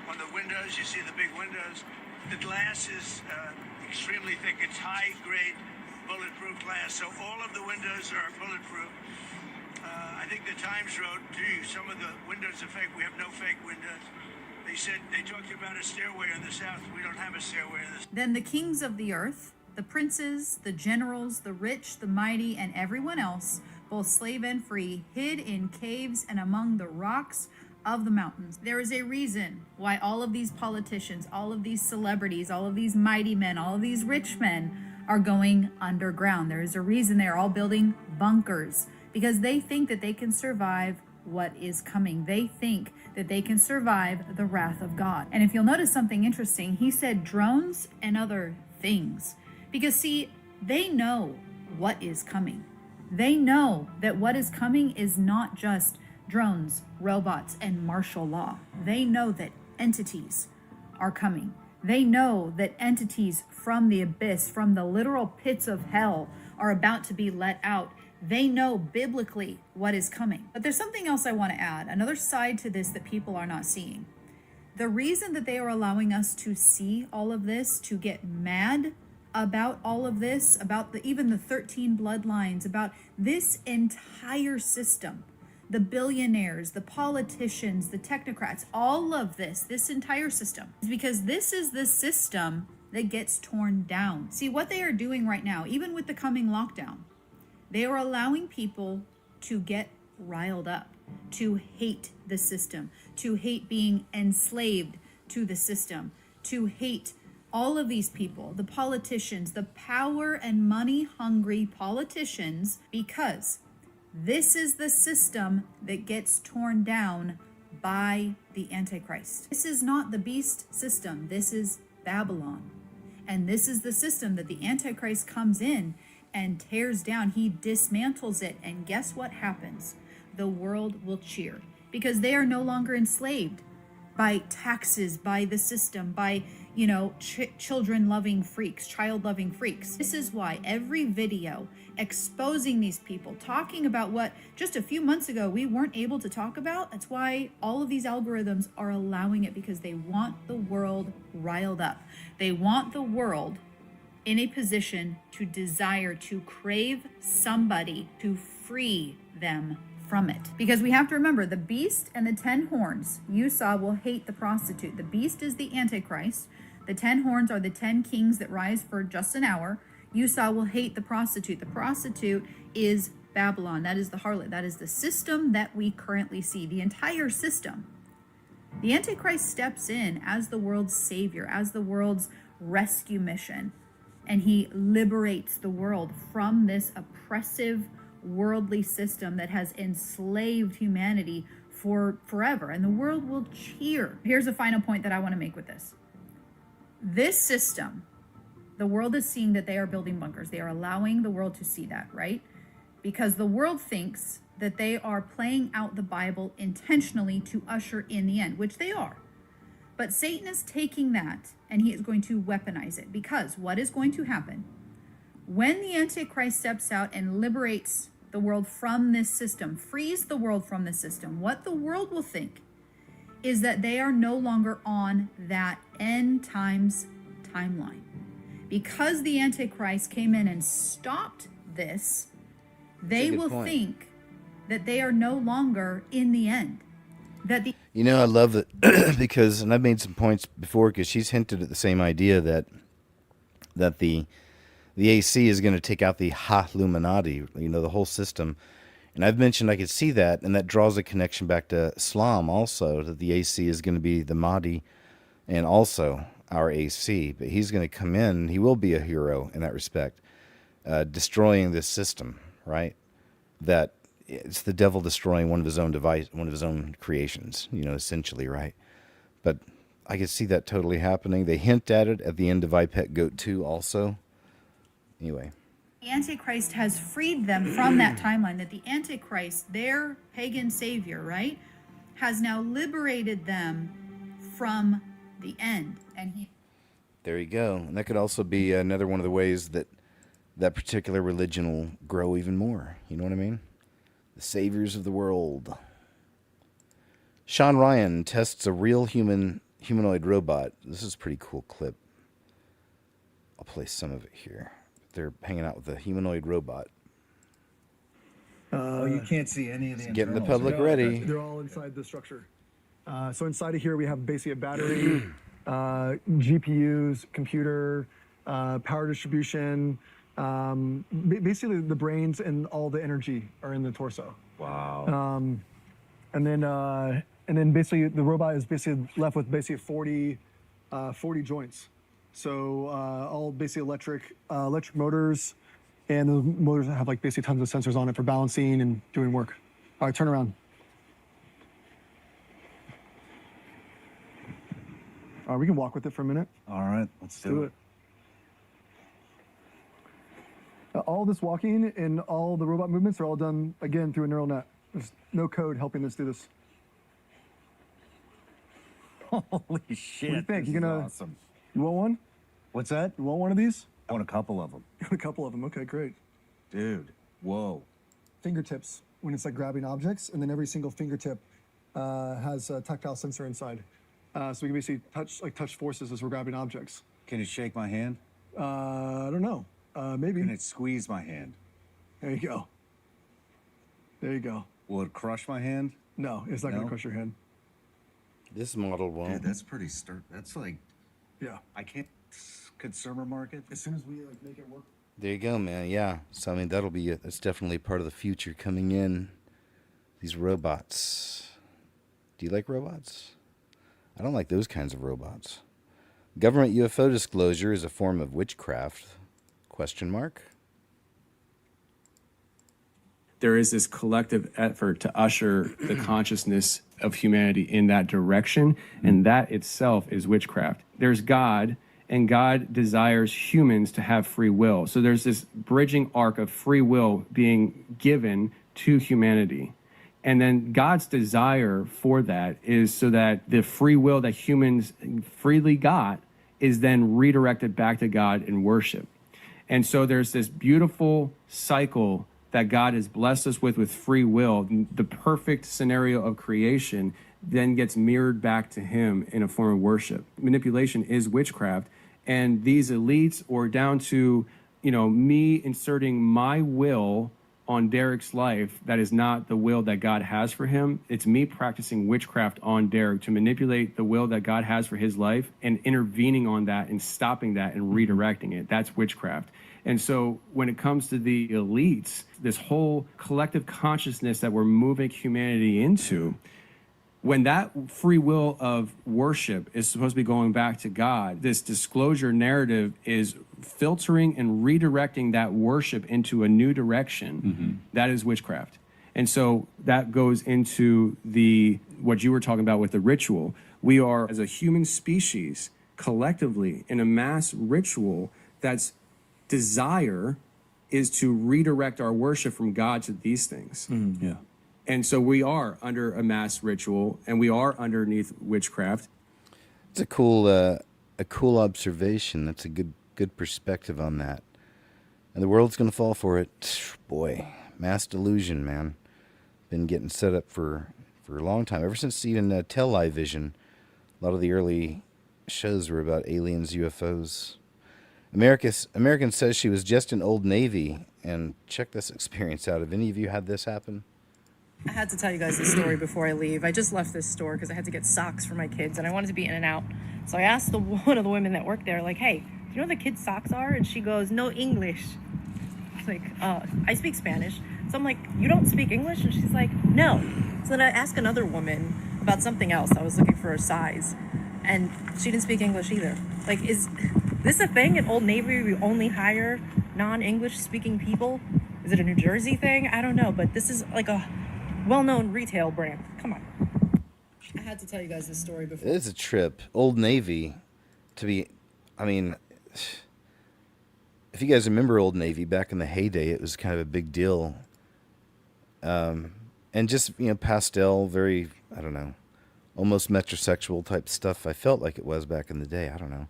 on the windows, you see the big windows, the glass is extremely thick. It's high-grade bulletproof glass, so all of the windows are bulletproof. I think the Times wrote, gee, some of the windows are fake. We have no fake windows. They talked about a stairway in the south. We don't have a stairway in the south. Then the kings of the earth, the princes, the generals, the rich, the mighty, and everyone else both slave and free, hid in caves and among the rocks of the mountains. There is a reason why all of these politicians, all of these celebrities, all of these mighty men, all of these rich men are going underground. There is a reason they're all building bunkers, because they think that they can survive what is coming. They think that they can survive the wrath of God. And if you'll notice something interesting, he said drones and other things, because see, they know what is coming. They know that what is coming is not just drones, robots, and martial law. They know that entities are coming. They know that entities from the abyss, from the literal pits of hell, are about to be let out. They know biblically what is coming. But there's something else I want to add, another side to this that people are not seeing. The reason that they are allowing us to see all of this, to get mad about all of this, about even the 13 bloodlines, about this entire system, the billionaires, the politicians, the technocrats, all of this entire system, is because this is the system that gets torn down. See, what they are doing right now, even with the coming lockdown, they are allowing people to get riled up, to hate the system, to hate being enslaved to the system, to hate all of these people, the politicians, the power and money hungry politicians, because this is the system that gets torn down by the Antichrist. This is not the beast system. This is Babylon. And this is the system that the Antichrist comes in and tears down. He dismantles it. And guess what happens? The world will cheer, because they are no longer enslaved by taxes, by the system, by children-loving freaks, child-loving freaks. This is why every video exposing these people, talking about what just a few months ago we weren't able to talk about, that's why all of these algorithms are allowing it, because they want the world riled up. They want the world in a position to desire, to crave somebody to free them from it. Because we have to remember, the beast and the 10 horns you saw will hate the prostitute. The beast is the Antichrist. The 10 horns are the 10 kings that rise for just an hour. You saw will hate the prostitute. The prostitute is Babylon. That is the harlot. That is the system that we currently see, the entire system. The Antichrist steps in as the world's savior, as the world's rescue mission, and he liberates the world from this oppressive worldly system that has enslaved humanity for forever, and the world will cheer. Here's a final point that I want to make with this. This system, the world is seeing that they are building bunkers. They are allowing the world to see that, right? Because the world thinks that they are playing out the Bible intentionally to usher in the end, which they are. But Satan is taking that and he is going to weaponize it, because what is going to happen when the Antichrist steps out and liberates the world from this system, frees the world from this system, what the world will think is that they are no longer on that end times timeline. Because the Antichrist came in and stopped this, they will think that they are no longer in the end. That the I love it because, and I've made some points before, because she's hinted at the same idea that the AC is going to take out the Ha-Luminati, the whole system. And I've mentioned I could see that, and that draws a connection back to Islam also, that the AC is going to be the Mahdi and also our AC. But he's going to come in, he will be a hero in that respect, destroying this system, right? That it's the devil destroying one of his own device, one of his own creations, essentially, right? But I could see that totally happening. They hint at it at the end of iPet Goat 2 also. Anyway. The Antichrist has freed them from that timeline, that the Antichrist, their pagan savior, right, has now liberated them from the end. And there you go. And that could also be another one of the ways that that particular religion will grow even more. You know what I mean? The saviors of the world. Sean Ryan tests a real humanoid robot. This is a pretty cool clip. I'll play some of it here. They're hanging out with a humanoid robot. You can't see any of the Getting the public ready. They're all inside the structure. So inside of here we have basically a battery, GPUs, computer, power distribution, Basically, the brains and all the energy are in the torso. Wow. And then basically the robot is basically left with basically 40 joints. So all basically electric motors, and the motors have like basically tons of sensors on it for balancing and doing work. All right, turn around. All right, we can walk with it for a minute. All right, let's do it. All this walking and all the robot movements are all done, again, through a neural net. There's no code helping us do this. Holy shit. What do you think? You gonna? Awesome. You want one? What's that? You want one of these? I want a couple of them. A couple of them. Okay, great. Dude, whoa. Fingertips, when it's like grabbing objects, and then every single fingertip has a tactile sensor inside. So we can basically touch forces as we're grabbing objects. Can it shake my hand? I don't know. Maybe. Can it squeeze my hand? There you go. There you go. Will it crush my hand? No, it's not going to crush your hand. This model won't. Dude, that's pretty that's like, yeah. I can't consumer market. As soon as we make it work. There you go, man. Yeah. So, I mean, that's definitely part of the future coming in. These robots. Do you like robots? I don't like those kinds of robots. Government UFO disclosure is a form of witchcraft? ? There is this collective effort to usher the consciousness of humanity in that direction, and that itself is witchcraft. There's God, and God desires humans to have free will. So there's this bridging arc of free will being given to humanity. And then God's desire for that is so that the free will that humans freely got is then redirected back to God in worship. And so there's this beautiful cycle that God has blessed us with free will. The perfect scenario of creation then gets mirrored back to him in a form of worship. Manipulation is witchcraft. And these elites, or down to, me inserting my will on Derek's life that is not the will that God has for him. It's me practicing witchcraft on Derek to manipulate the will that God has for his life and intervening on that and stopping that and redirecting it. That's witchcraft. And so when it comes to the elites, this whole collective consciousness that we're moving humanity into, when that free will of worship is supposed to be going back to God, this disclosure narrative is filtering and redirecting that worship into a new direction. Mm-hmm. That is witchcraft. And so that goes into what you were talking about with the ritual. We are, as a human species, collectively in a mass ritual that's desire is to redirect our worship from God to these things. Mm-hmm. Yeah. And so we are under a mass ritual, and we are underneath witchcraft. It's a cool observation. That's a good perspective on that. And the world's going to fall for it. Boy, mass delusion, man. Been getting set up for a long time. Ever since even Television, a lot of the early shows were about aliens, UFOs. American says she was just in Old Navy, and check this experience out. Have any of you had this happen? I had to tell you guys this story before I leave. I just left this store because I had to get socks for my kids, and I wanted to be in and out. So I asked one of the women that worked there, like, hey, do you know what the kids' socks are? And she goes, no English. It's like, I speak Spanish. So I'm like, you don't speak English? And she's like, no. So then I asked another woman about something else. I was looking for a size, and she didn't speak English either. Like, is this a thing at Old Navy? We only hire non-English speaking people? Is it a New Jersey thing? I don't know, but this is like a well-known retail brand. Come on. I had to tell you guys this story before. It is a trip. Old Navy, if you guys remember Old Navy back in the heyday, it was kind of a big deal. And just, pastel, very, I don't know, almost metrosexual type stuff. I felt like it was back in the day. I don't know.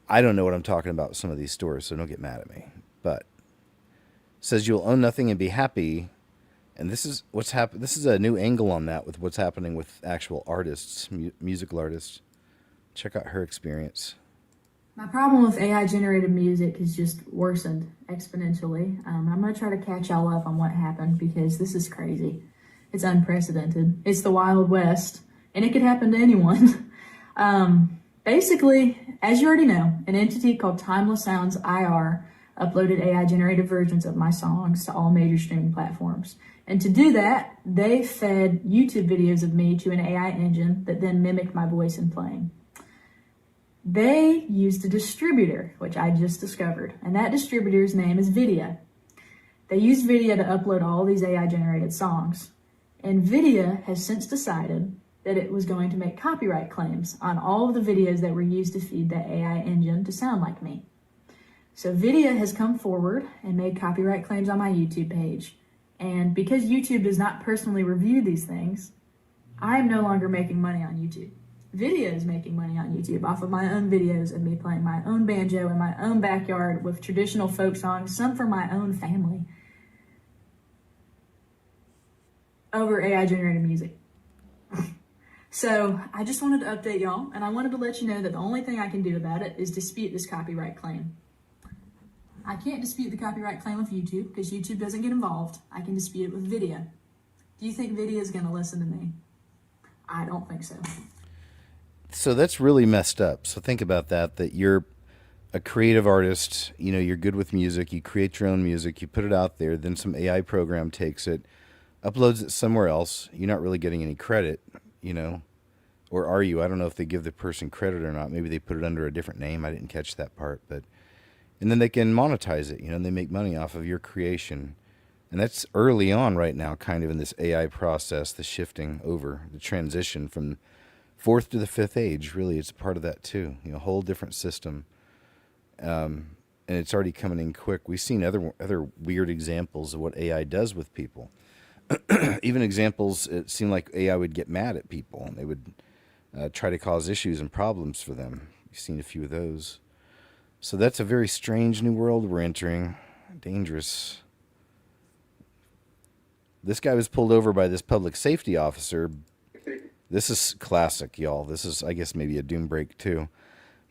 I don't know what I'm talking about with some of these stores, so don't get mad at me. But says you'll own nothing and be happy, and this is what's happened. This is a new angle on that with what's happening with actual artists, musical artists. Check out her experience. My problem with AI generated music has just worsened exponentially. I'm going to try to catch y'all up on what happened because this is crazy. It's unprecedented. It's the Wild West, and it could happen to anyone. Basically, as you already know, an entity called Timeless Sounds IR uploaded AI generated versions of my songs to all major streaming platforms. And to do that, they fed YouTube videos of me to an AI engine that then mimicked my voice in playing. They used a distributor, which I just discovered, and that distributor's name is Vidya. They used Vidya to upload all these AI generated songs. And Vidya has since decided that it was going to make copyright claims on all of the videos that were used to feed that AI engine to sound like me. So Vidya has come forward and made copyright claims on my YouTube page. And because YouTube does not personally review these things, I am no longer making money on YouTube. Vidya is making money on YouTube off of my own videos of me playing my own banjo in my own backyard with traditional folk songs, some from my own family, over AI generated music. So I just wanted to update y'all, and I wanted to let you know that the only thing I can do about it is dispute this copyright claim. I can't dispute the copyright claim with YouTube because YouTube doesn't get involved. I can dispute it with Vidya. Do you think Vidya is going to listen to me? I don't think so. So that's really messed up. So think about that you're a creative artist, you know, you're good with music, you create your own music, you put it out there, then some AI program takes it, uploads it somewhere else. You're not really getting any credit, you know, or are you? I don't know if they give the person credit or not. Maybe they put it under a different name. I didn't catch that part, but, and then they can monetize it, you know, and they make money off of your creation. And that's early on right now, kind of in this AI process, the shifting over, the transition from fourth to the fifth age. Really, it's a part of that too, you know, a whole different system. And it's already coming in quick. We've seen other weird examples of what AI does with people. Even examples, it seemed like AI would get mad at people and they would try to cause issues and problems for them. We've seen a few of those. So that's a very strange new world we're entering. Dangerous. This guy was pulled over by this public safety officer. This is classic, y'all. This is, I guess, maybe a doom break too.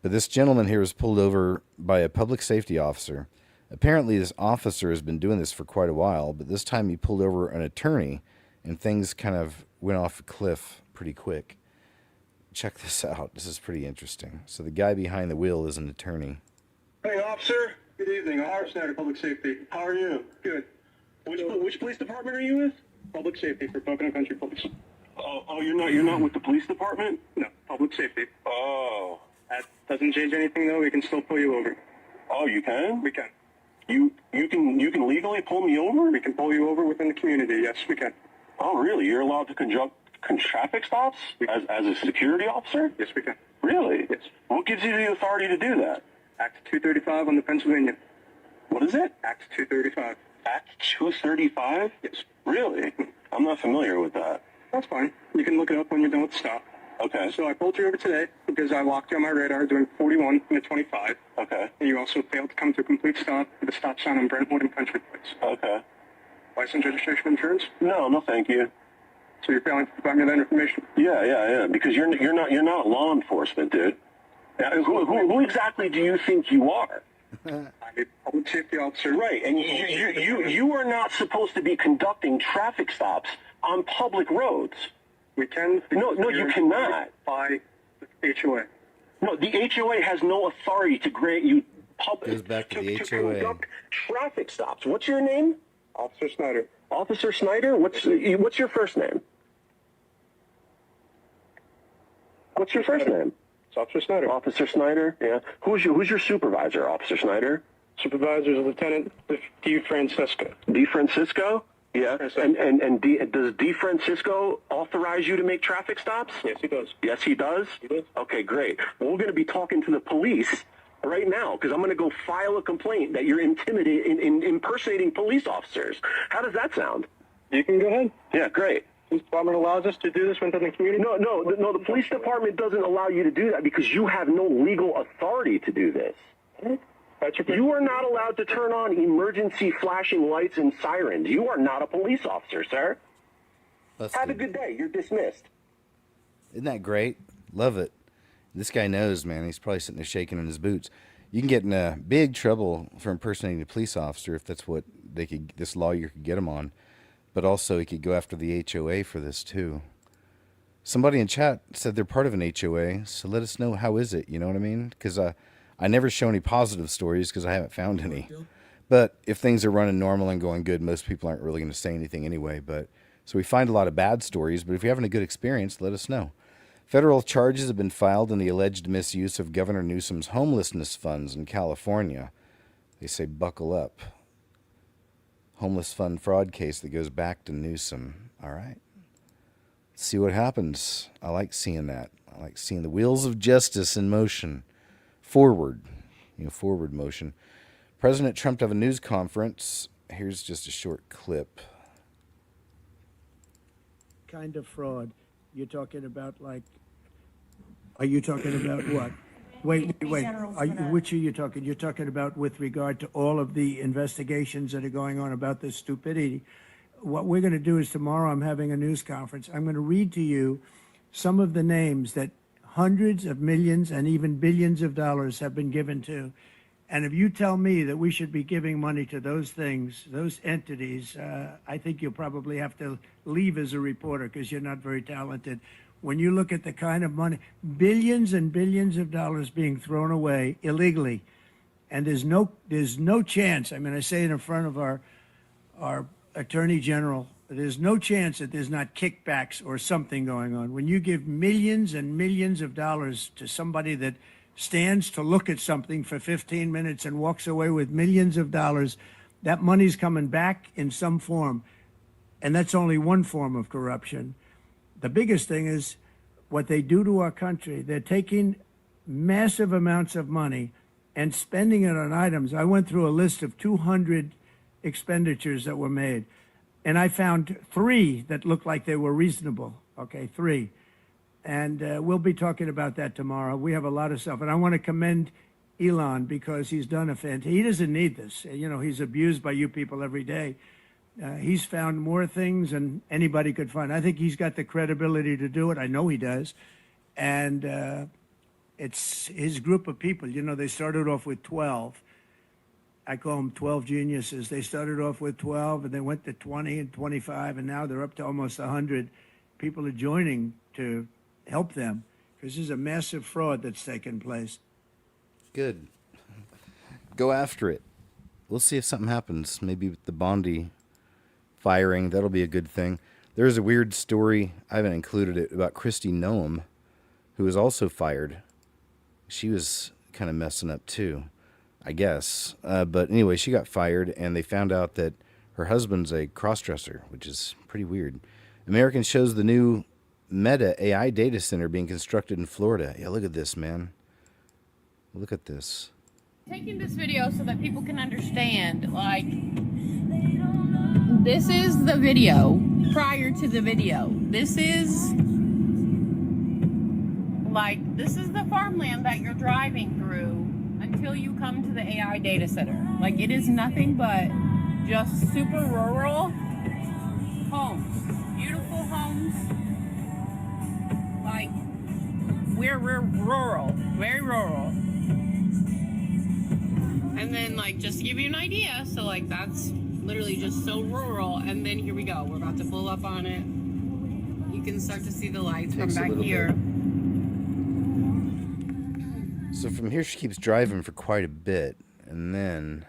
But this gentleman here was pulled over by a public safety officer. Apparently, this officer has been doing this for quite a while, but this time he pulled over an attorney, and things kind of went off a cliff pretty quick. Check this out. This is pretty interesting. So the guy behind the wheel is an attorney. Hey, officer. Good evening. Howard Snyder, Public Safety. How are you? Good. Which police department are you with? Public Safety for Pocono Country Police. Oh, you're not with the police department? No, Public Safety. Oh. That doesn't change anything, though. We can still pull you over. Oh, you can? We can. You can legally pull me over? We can pull you over within the community. Yes, we can. Oh, really? You're allowed to conduct traffic stops as a security officer? Yes, we can. Really? Yes. What gives you the authority to do that? Act 235 on the Pennsylvania. What is it? Act 235. Act 235? Yes. Really? I'm not familiar with that. That's fine. You can look it up when you're done with the stop. Okay. So I pulled you over today because I locked you on my radar doing 41 and a 25. Okay. And you also failed to come to a complete stop with a stop sign on Brentwood and Country Place. Okay. License, registration, insurance? No, thank you. So you're failing to provide me that information? Yeah. Because you're not law enforcement, dude. Now, who exactly do you think you are? I'm a public safety officer. Right, and you are not supposed to be conducting traffic stops on public roads. We can. No, you cannot. By the HOA. No, the HOA has no authority to grant you public. Goes back to the to HOA. conduct traffic stops. What's your name? Officer Snyder. Officer Snyder. What's your first name? What's your first name? It's Officer Snyder. Officer Snyder. Yeah. Who's your supervisor, Officer Snyder? Supervisor is Lieutenant DeFrancisco. DeFrancisco? Yeah. And does DeFrancisco authorize you to make traffic stops? Yes, he does. Yes, he does? He does. Okay, great. Well, we're going to be talking to the police right now because I'm going to go file a complaint that you're impersonating police officers. How does that sound? You can go ahead. Yeah, great. Police department allows us to do this within the community? No, the police department doesn't allow you to do that because you have no legal authority to do this. You are not allowed to turn on emergency flashing lights and sirens. You are not a police officer, sir. Have a good day. You're dismissed. Isn't that great? Love it. This guy knows, man. He's probably sitting there shaking in his boots. You can get in big trouble for impersonating a police officer if that's what this lawyer could get him on. But also he could go after the HOA for this too. Somebody in chat said they're part of an HOA, so let us know how is it, you know what I mean? Because I never show any positive stories because I haven't found any. But if things are running normal and going good, most people aren't really going to say anything anyway. But so we find a lot of bad stories, but if you're having a good experience, let us know. Federal charges have been filed in the alleged misuse of Governor Newsom's homelessness funds in California. They say buckle up. Homeless fund fraud case that goes back to Newsom. All right. Let's see what happens. I like seeing that. I like seeing the wheels of justice in motion. Forward. Forward motion. President Trump to have a news conference. Here's just a short clip. Kind of fraud. You're talking about are you talking about what? Wait. Which are you talking? You're talking about with regard to all of the investigations that are going on about this stupidity. What we're going to do is tomorrow I'm having a news conference. I'm going to read to you some of the names that hundreds of millions and even billions of dollars have been given to. And if you tell me that we should be giving money to those things, those entities, I think you'll probably have to leave as a reporter because you're not very talented. When you look at the kind of money, billions and billions of dollars being thrown away illegally, and there's no chance. I mean, I say it in front of our Attorney General. There's no chance that there's not kickbacks or something going on. When you give millions and millions of dollars to somebody that stands to look at something for 15 minutes and walks away with millions of dollars, that money's coming back in some form. And that's only one form of corruption. The biggest thing is what they do to our country. They're taking massive amounts of money and spending it on items. I went through a list of 200 expenditures that were made, and I found 3 that looked like they were reasonable. Okay, 3. And we'll be talking about that tomorrow. We have a lot of stuff. And I want to commend Elon because he's done he doesn't need this. He's abused by you people every day. He's found more things than anybody could find. I think he's got the credibility to do it. I know he does. And it's his group of people. They started off with 12. I call them 12 geniuses. They started off with 12, and they went to 20 and 25, and now they're up to almost 100. People are joining to help them because there's a massive fraud that's taken place. Good. Go after it. We'll see if something happens. Maybe with the Bondi firing, that'll be a good thing. There's a weird story, I haven't included it, about Kristi Noem, who was also fired. She was kind of messing up too, I guess. But anyway, she got fired, and they found out that her husband's a cross-dresser, which is pretty weird. American shows the new Meta AI data center being constructed in Florida. Yeah, look at this, man. Look at this. Taking this video so that people can understand, this is the video prior to the video. This is the farmland that you're driving through until you come to the AI data center. It is nothing but just super rural homes. Beautiful homes. We're rural, very rural. And then, just to give you an idea, so, that's literally just so rural. And then here we go. We're about to pull up on it. You can start to see the lights from back here. So from here, she keeps driving for quite a bit. And then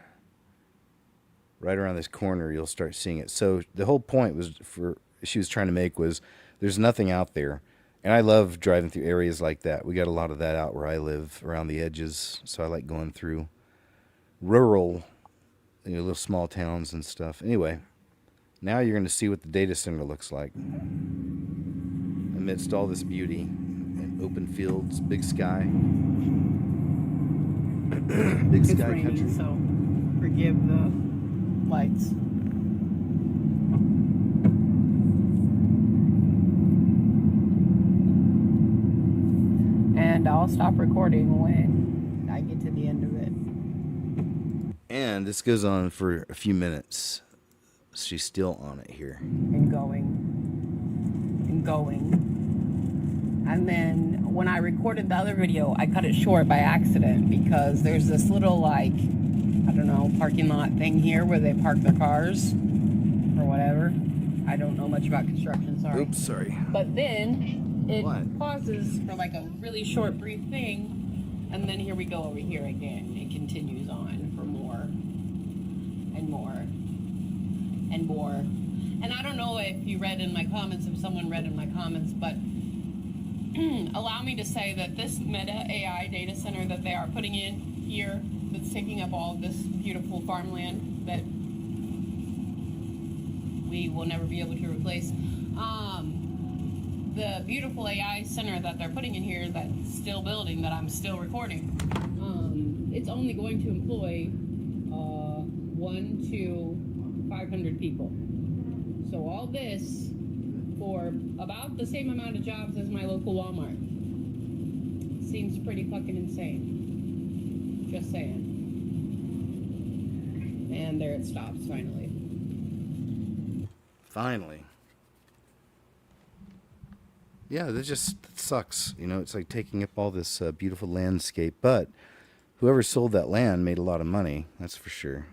right around this corner, you'll start seeing it. So the whole point she was trying to make was there's nothing out there. And I love driving through areas like that. We got a lot of that out where I live, around the edges. So I like going through rural, little small towns and stuff. Anyway, now you're going to see what the data center looks like. Amidst all this beauty and open fields, big sky. Big It's sky raining, country. so forgive the lights. And I'll stop recording when I get to the end of it. And this goes on for a few minutes. She's still on it here. And going. And then when I recorded the other video, I cut it short by accident because there's this little, parking lot thing here where they park their cars or whatever. I don't know much about construction, sorry. Oops, sorry. But then It What? pauses for like a really short, brief thing, and then here we go over here again. It continues on for more and more and more. And I don't know if you read in my comments, if someone read in my comments, but allow me to say that this Meta AI data center that they are putting in here, that's taking up all this beautiful farmland that we will never be able to replace. The beautiful AI center that they're putting in here that's still building, that I'm still recording, it's only going to employ 1 to 500 people. So all this for about the same amount of jobs as my local Walmart. Seems pretty fucking insane. Just saying. And there it stops finally. Finally. Yeah, that sucks. You know, it's like taking up all this beautiful landscape. But whoever sold that land made a lot of money. That's for sure.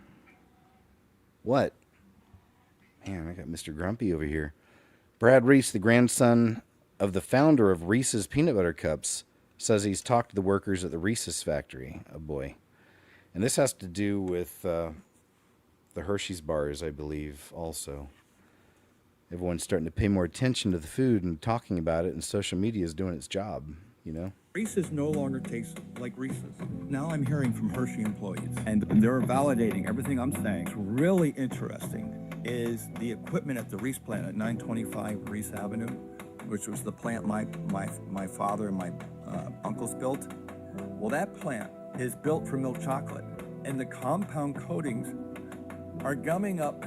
What? Man, I got Mr. Grumpy over here. Brad Reese, the grandson of the founder of Reese's Peanut Butter Cups, says he's talked to the workers at the Reese's factory. Oh, boy. And this has to do with the Hershey's bars, I believe, also. Everyone's starting to pay more attention to the food and talking about it, and social media is doing its job, you know? Reese's no longer tastes like Reese's. Now I'm hearing from Hershey employees, and they're validating everything I'm saying. What's really interesting is the equipment at the Reese plant at 925 Reese Avenue, which was the plant my father and my uncles built. Well, that plant is built for milk chocolate, and the compound coatings are gumming up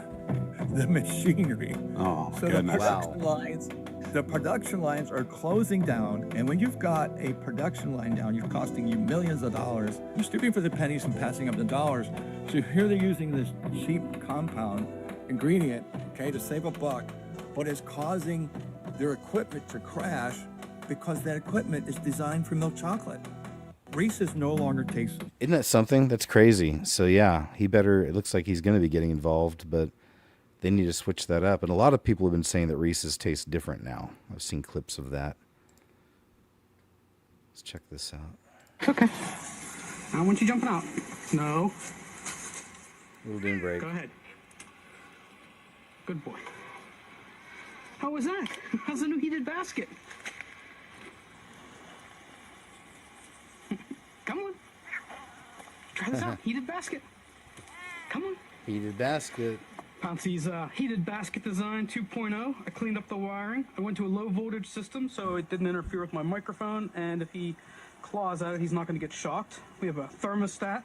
the machinery. Oh, so goodness. The production lines are closing down, and when you've got a production line down, you're costing you millions of dollars. You're stooping for the pennies and passing up the dollars. So here they're using this cheap compound ingredient, okay, to save a buck, but it's causing their equipment to crash because that equipment is designed for milk chocolate. Reese's no longer tastes. Isn't that something? That's crazy. So, yeah, it looks like he's going to be getting involved, but they need to switch that up. And a lot of people have been saying that Reese's tastes different now. I've seen clips of that. Let's check this out. Okay. I want you jumping out. No. Little dune break. Go ahead. Good boy. How was that? How's the new heated basket? Come on. Try this out. Heated basket. Come on. Heated basket. Pouncy's heated basket design 2.0. I cleaned up the wiring. I went to a low voltage system so it didn't interfere with my microphone, and if he claws at it, he's not going to get shocked. We have a thermostat,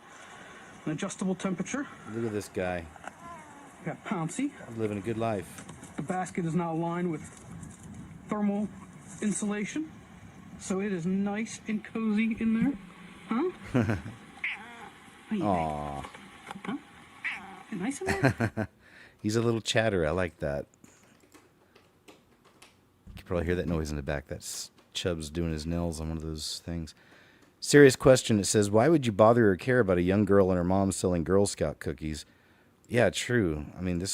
an adjustable temperature. Look at this guy. We got Pouncy. Living a good life. The basket is now lined with thermal insulation, so it is nice and cozy in there. Huh? Aww. Huh? Nice in there? He's a little chatter. I like that. You can probably hear that noise in the back. That's Chubb's doing his nails on one of those things. Serious question. It says, why would you bother or care about a young girl and her mom selling Girl Scout cookies? Yeah, true. I mean, you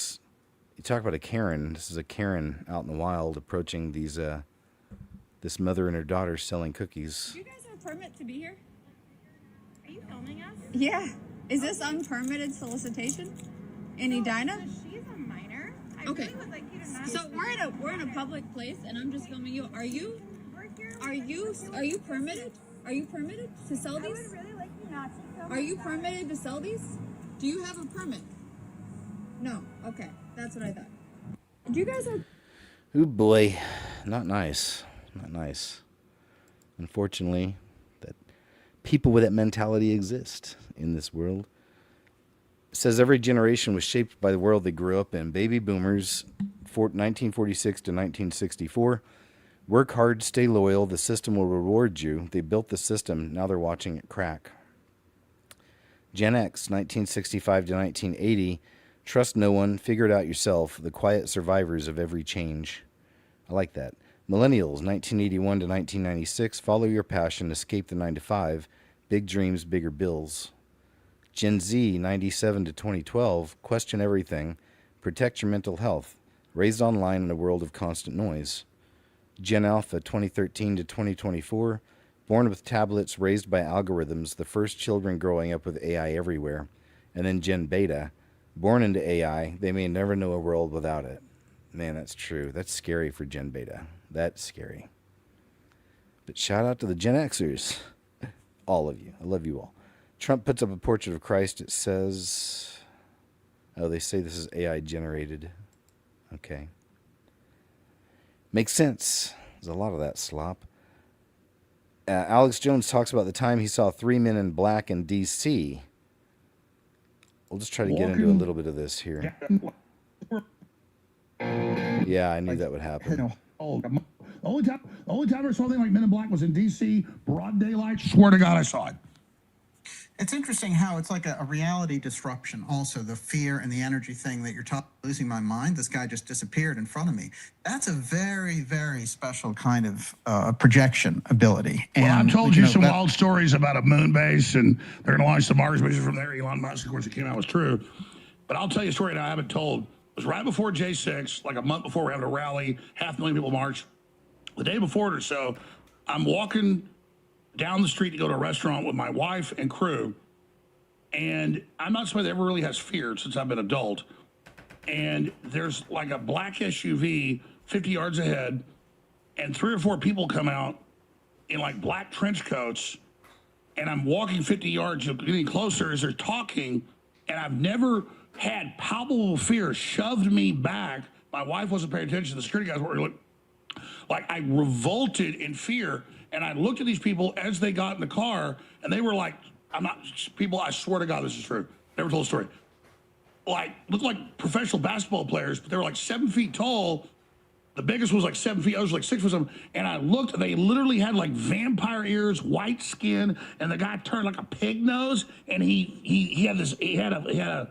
talk about a Karen. This is a Karen out in the wild approaching this mother and her daughter selling cookies. Do you guys have a permit to be here? Are you filming us? Yeah. Is this unpermitted solicitation in Edina? She's a minor. I Okay. really would like you to not. So we're in a public place and I'm just filming you. Are you permitted? Are you permitted to sell these? I would really like you not to film. Are you permitted to sell these? Do you have a permit? No. Okay. That's what I thought. Do you guys have Ooh boy, not nice. Not nice. Unfortunately, that people with that mentality exist in this world. It says every generation was shaped by the world they grew up in. Baby boomers, 1946 to 1964. Work hard, stay loyal. The system will reward you. They built the system. Now they're watching it crack. Gen X, 1965 to 1980. Trust no one. Figure it out yourself. The quiet survivors of every change. I like that. Millennials, 1981 to 1996. Follow your passion. Escape the 9 to 5. Big dreams, bigger bills. Gen Z, 97 to 2012. Question everything. Protect your mental health. Raised online in a world of constant noise. Gen Alpha 2013 to 2024, born with tablets, raised by algorithms, the first children growing up with AI everywhere. And then Gen Beta, born into AI, they may never know a world without it. Man, that's true. That's scary for Gen Beta. That's scary. But shout out to the Gen Xers. All of you. I love you all. Trump puts up a portrait of Christ. It says... Oh, they say this is AI generated. Okay. Makes sense. There's a lot of that slop. Alex Jones talks about the time he saw 3 men in black in D.C. We'll just try to get into a little bit of this here. Yeah, I knew that would happen. The only time I saw anything like Men in Black was in D.C., broad daylight. Swear to God, I saw it. It's interesting how it's like a reality disruption. Also, the fear and the energy thing that you're losing my mind. This guy just disappeared in front of me. That's a very, very special kind of projection ability. Well, And, I've told you some that- wild stories about a moon base, and they're going to launch the Mars mission from there. Elon Musk, of course, it came out was true. But I'll tell you a story that I haven't told. It was right before J6, like a month before we're having a rally, 500,000 people march. The day before it or so, I'm walking down the street to go to a restaurant with my wife and crew. And I'm not somebody that ever really has fear since I've been an adult. And there's like a black SUV 50 yards ahead, and 3 or 4 people come out in like black trench coats. And I'm walking 50 yards, getting closer as they're talking. And I've never had palpable fear shoved me back. My wife wasn't paying attention. The security guys were like I revolted in fear. And I looked at these people as they got in the car, and they were like, people, I swear to God, this is true. Never told a story. Like, looked like professional basketball players, but they were like 7 feet tall. The biggest was like 7 feet. I was like 6 foot something. And I looked, they literally had like vampire ears, white skin, and the guy turned like a pig nose. And he had a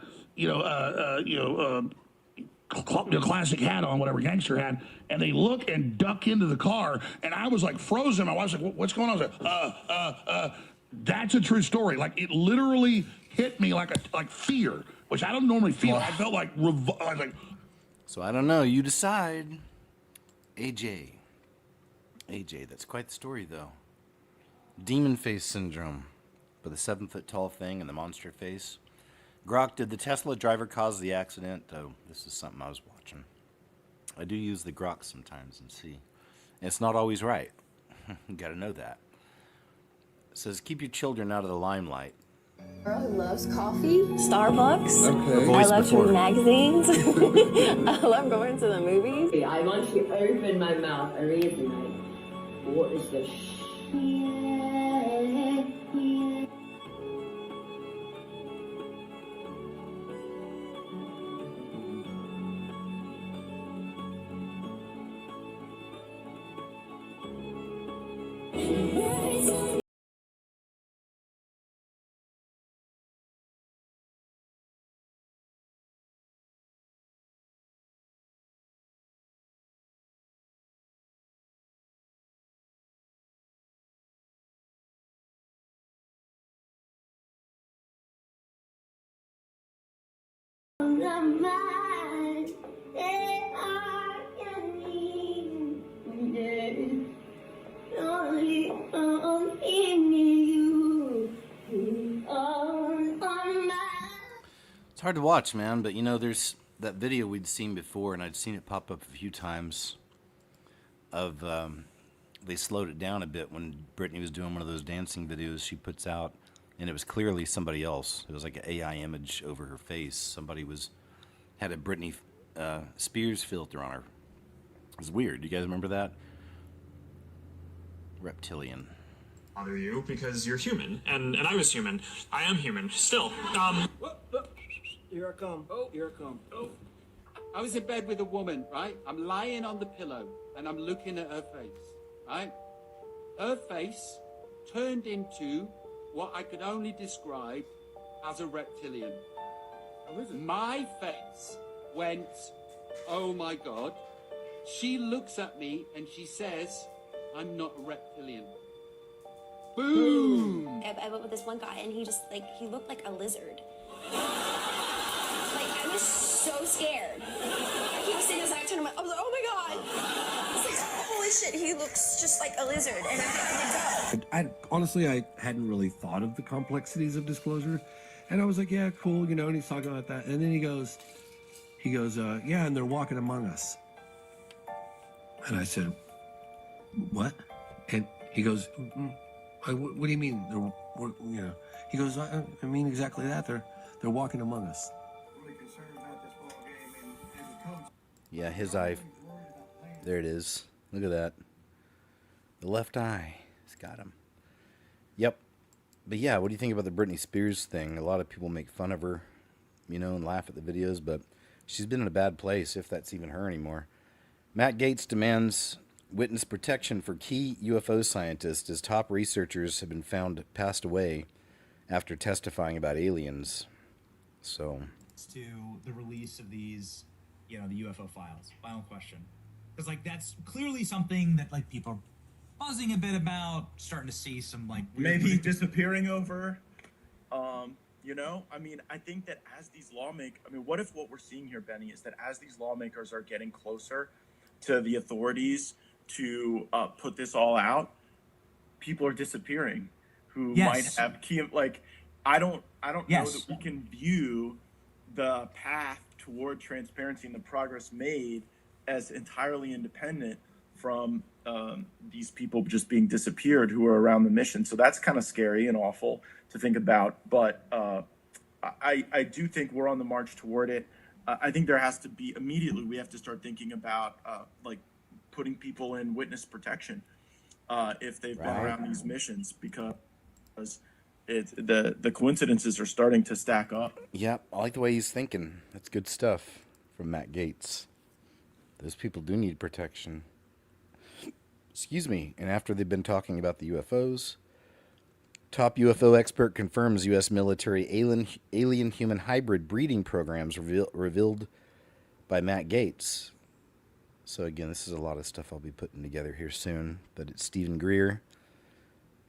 classic hat on, whatever gangster hat. And they look and duck into the car. And I was like frozen. My wife's like, what's going on? I was like, that's a true story. Like, it literally hit me like fear, which I don't normally feel. I felt like, I was like. So I don't know. You decide. AJ, that's quite the story, though. Demon face syndrome. With a 7 foot tall thing and the monster face. Grok, did the Tesla driver cause the accident? Oh, this is something I was watching. I do use the Grok sometimes and see. And it's not always right. You gotta know that. It says, keep your children out of the limelight. Girl who loves coffee, Starbucks. Okay. I love reading magazines. I love going to the movies. I want you to open my mouth and read tonight. What is the It's hard to watch, man, but you know, there's that video we'd seen before, and I'd seen it pop up a few times of, they slowed it down a bit when Brittany was doing one of those dancing videos she puts out, and it was clearly somebody else. It was like an AI image over her face. Somebody had a Britney Spears filter on her. It was weird. Do you guys remember that? Reptilian. Bother you because you're human, and I was human. I am human still. Here I come. Oh, here I come. Oh. I was in bed with a woman, right? I'm lying on the pillow and I'm looking at her face, right? Her face turned into what I could only describe as a reptilian. How is it? My face went, oh my God. She looks at me and she says, I'm not a reptilian. Boom! I went with this one guy and he looked like a lizard. I was so scared. He was sitting beside me, I was like, oh my God. I was like, holy shit, looks just like a lizard, and it does. Honestly, I hadn't really thought of the complexities of disclosure, and I was like, yeah, cool, you know. And he's talking about that, and then he goes, yeah, and they're walking among us. And I said, what? And he goes, what do you mean? You know, he goes, I mean exactly that. They're walking among us. Yeah, his eye. There it is. Look at that. The left eye. It's got him. Yep. But yeah, what do you think about the Britney Spears thing? A lot of people make fun of her, you know, and laugh at the videos, but she's been in a bad place, if that's even her anymore. Matt Gaetz demands witness protection for key UFO scientists as top researchers have been found passed away after testifying about aliens. So, to the release of these, you know, the UFO files. Final question. Because, like, that's clearly something that, like, people are buzzing a bit about, starting to see some, like, maybe disappearing over. You know, I mean, I think that as these lawmakers, I mean, what if what we're seeing here, Benny, is that as these lawmakers are getting closer to the authorities to put this all out, people are disappearing who might have key, like, I don't know that we can view the path toward transparency and the progress made as entirely independent from these people just being disappeared who are around the mission. So that's kind of scary and awful to think about. But I do think we're on the march toward it. I think there has to be immediately, we have to start thinking about like putting people in witness protection if they've been around these missions, because the coincidences are starting to stack up. Yep, I like the way he's thinking. That's good stuff from Matt Gaetz. Those people do need protection. Excuse me. And after they've been talking about the UFOs, top UFO expert confirms U.S. military alien-human hybrid breeding programs revealed by Matt Gaetz. So again, this is a lot of stuff I'll be putting together here soon. But it's Stephen Greer.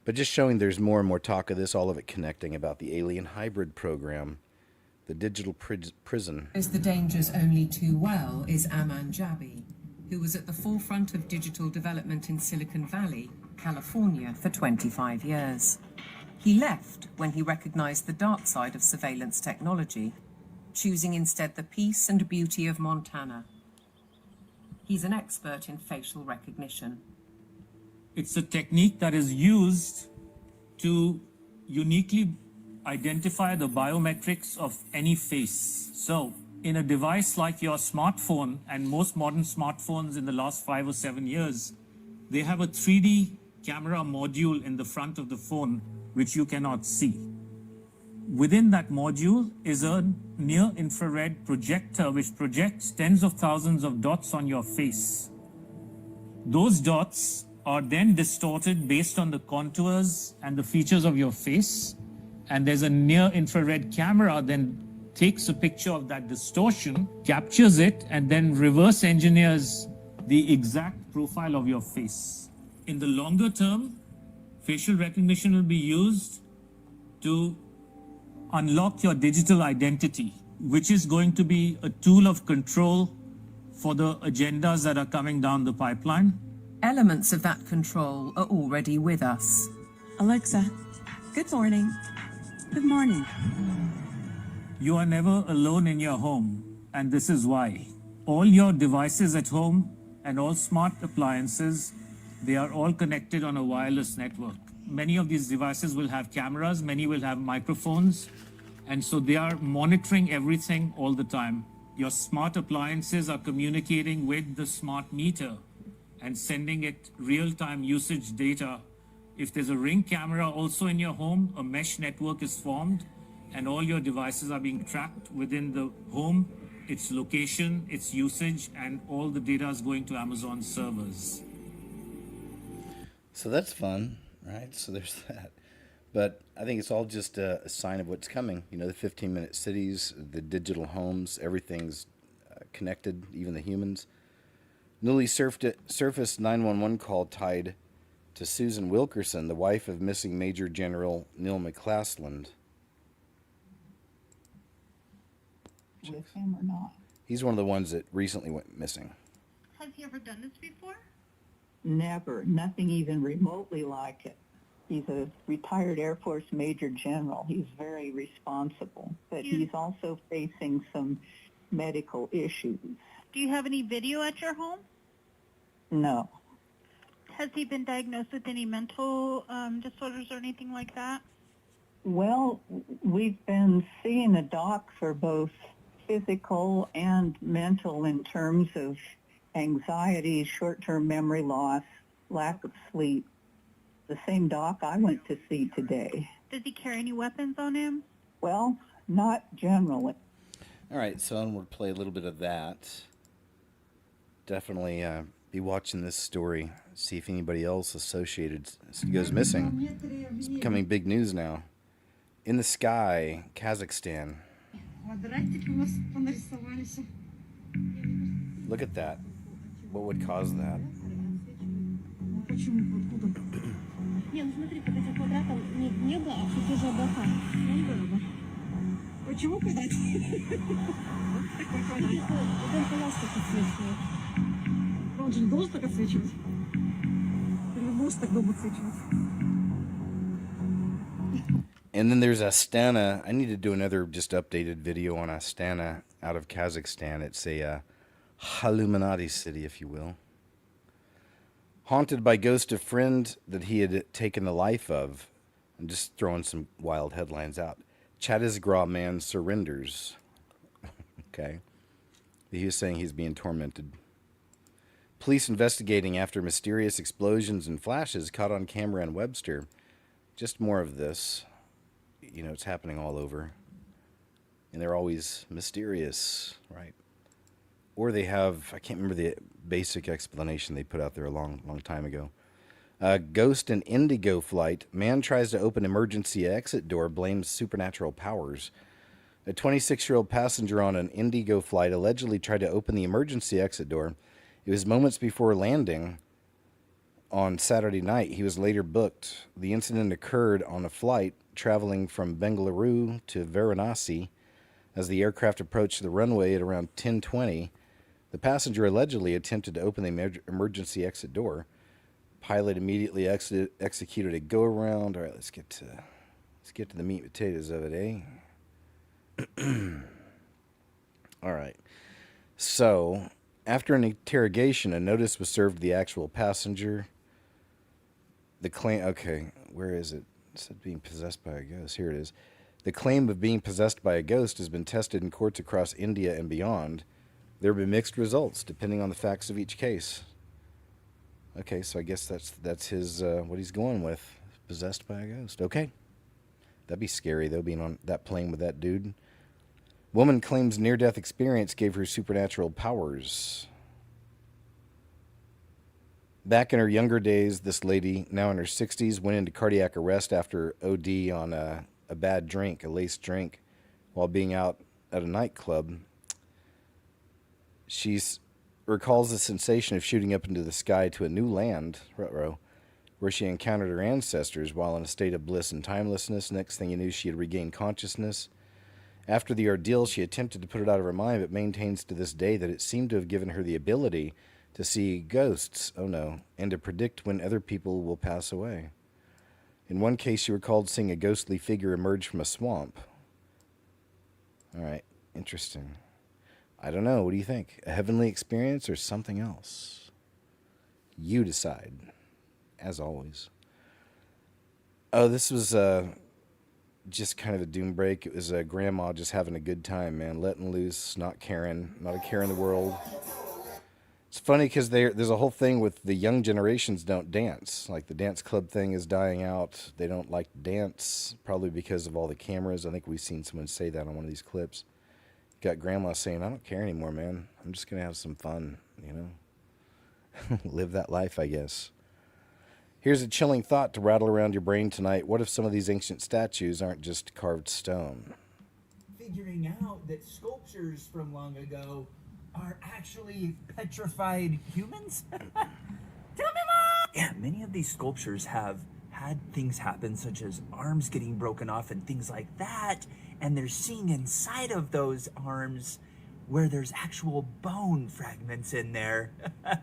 But just showing there's more and more talk of this, all of it connecting about the alien hybrid program, the digital prison. Knows the dangers only too well is Aman Jabi, who was at the forefront of digital development in Silicon Valley, California, for 25 years. He left when he recognized the dark side of surveillance technology, choosing instead the peace and beauty of Montana. He's an expert in facial recognition. It's a technique that is used to uniquely identify the biometrics of any face. So, in a device like your smartphone, and most modern smartphones in the last 5 or 7 years, they have a 3D camera module in the front of the phone, which you cannot see. Within that module is a near-infrared projector, which projects tens of thousands of dots on your face. Those dots are then distorted based on the contours and the features of your face. And there's a near-infrared camera then takes a picture of that distortion, captures it, and then reverse engineers the exact profile of your face. In the longer term, facial recognition will be used to unlock your digital identity, which is going to be a tool of control for the agendas that are coming down the pipeline. Elements of that control are already with us. Alexa, good morning. Good morning. You are never alone in your home, and this is why. All your devices at home and all smart appliances, they are all connected on a wireless network. Many of these devices will have cameras, many will have microphones, and so they are monitoring everything all the time. Your smart appliances are communicating with the smart meter and sending it real-time usage data. If there's a Ring camera also in your home, a mesh network is formed, and all your devices are being tracked within the home, its location, its usage, and all the data is going to Amazon servers. So that's fun, right? So there's that. But I think it's all just a sign of what's coming. You know, the 15-minute cities, the digital homes, everything's connected, even the humans. Newly surfaced 911 call tied to Susan Wilkerson, the wife of missing Major General Neil McCausland. With him or not? He's one of the ones that recently went missing. Has he ever done this before? Never, nothing even remotely like it. He's a retired Air Force Major General. He's very responsible, but he's also facing some medical issues. Do you have any video at your home? No. Has he been diagnosed with any mental disorders or anything like that? Well, we've been seeing a doc for both physical and mental in terms of anxiety, short-term memory loss, lack of sleep. The same doc I went to see today. Does he carry any weapons on him? Well, not generally. All right, so I'm going to play a little bit of that. Definitely be watching this story, see if anybody else associated goes missing. It's becoming big news now. In the sky, Kazakhstan. Look at that. What would cause that? Не, ну смотри, под этим квадратом небо, а все те же облака. Почему квадрат? Такой квадрат. Вот он нас так отсвечивает. Он же не должен так отсвечивать. Ты не можешь так долго отсвечивать. And then there's Astana. I need to do another just updated video on Astana out of Kazakhstan. It's a Illuminati city, if you will. Haunted by ghost of friend that he had taken the life of. I'm just throwing some wild headlines out. Chhattisgarh man surrenders. Okay. He was saying he's being tormented. Police investigating after mysterious explosions and flashes caught on camera in Webster. Just more of this. You know, it's happening all over. And they're always mysterious, right? Or they have, I can't remember the basic explanation they put out there a long time ago. Ghost and Indigo flight. Man tries to open emergency exit door, blames supernatural powers. A 26-year-old passenger on an Indigo flight allegedly tried to open the emergency exit door. It was moments before landing on Saturday night. He was later booked. The incident occurred on a flight traveling from Bengaluru to Varanasi. As the aircraft approached the runway at around 10:20, the passenger allegedly attempted to open the emergency exit door. Pilot immediately executed a go-around. All right, let's get to the meat and potatoes of it, eh? All right. So, after an interrogation, a notice was served to the actual passenger. The claim, okay, where is it? It said being possessed by a ghost. Here it is. The claim of being possessed by a ghost has been tested in courts across India and beyond. There have been mixed results depending on the facts of each case. Okay, so I guess that's his what he's going with. Possessed by a ghost. Okay. That'd be scary though, being on that plane with that dude. Woman claims near-death experience gave her supernatural powers. Back in her younger days, this lady, now in her 60s, went into cardiac arrest after OD on a bad drink, a laced drink, while being out at a nightclub. She recalls the sensation of shooting up into the sky to a new land, where she encountered her ancestors while in a state of bliss and timelessness. Next thing you knew, she had regained consciousness. After the ordeal, she attempted to put it out of her mind, but maintains to this day that it seemed to have given her the ability to see ghosts, oh no, and to predict when other people will pass away. In one case, she recalled seeing a ghostly figure emerge from a swamp. All right, interesting. I don't know, what do you think? A heavenly experience or something else? You decide, as always. Oh, this was just kind of a doom break. It was a grandma just having a good time, man, letting loose, not caring, not a care in the world. It's funny because there's a whole thing with the young generations don't dance. Like the dance club thing is dying out. They don't like to dance, probably because of all the cameras. I think we've seen someone say that on one of these clips. Got grandma saying, I don't care anymore, man. I'm just going to have some fun, you know. Live that life, I guess. Here's a chilling thought to rattle around your brain tonight. What if some of these ancient statues aren't just carved stone? Figuring out that sculptures from long ago are actually petrified humans? Tell me more! Yeah, many of these sculptures have had things happen, such as arms getting broken off and things like that, and they're seeing inside of those arms where there's actual bone fragments in there.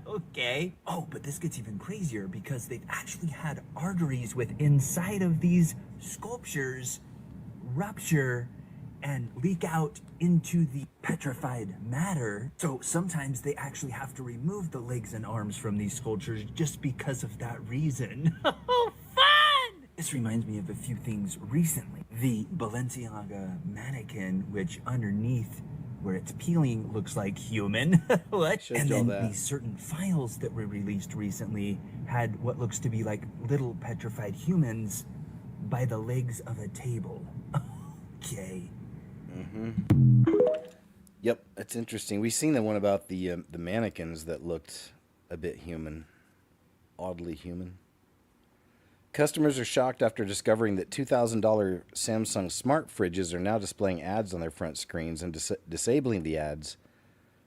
Okay. Oh, but this gets even crazier because they've actually had arteries with inside of these sculptures rupture and leak out into the petrified matter. So sometimes they actually have to remove the legs and arms from these sculptures just because of that reason. Oh, fun! This reminds me of a few things recently. The Balenciaga mannequin, which underneath where it's peeling looks like human. What? Showed And y'all then that. these certain files that were released recently had what looks to be like little petrified humans by the legs of a table. Okay. Yep, that's interesting. We've seen the one about the mannequins that looked a bit human, oddly human. Customers are shocked after discovering that $2,000 Samsung smart fridges are now displaying ads on their front screens, and disabling the ads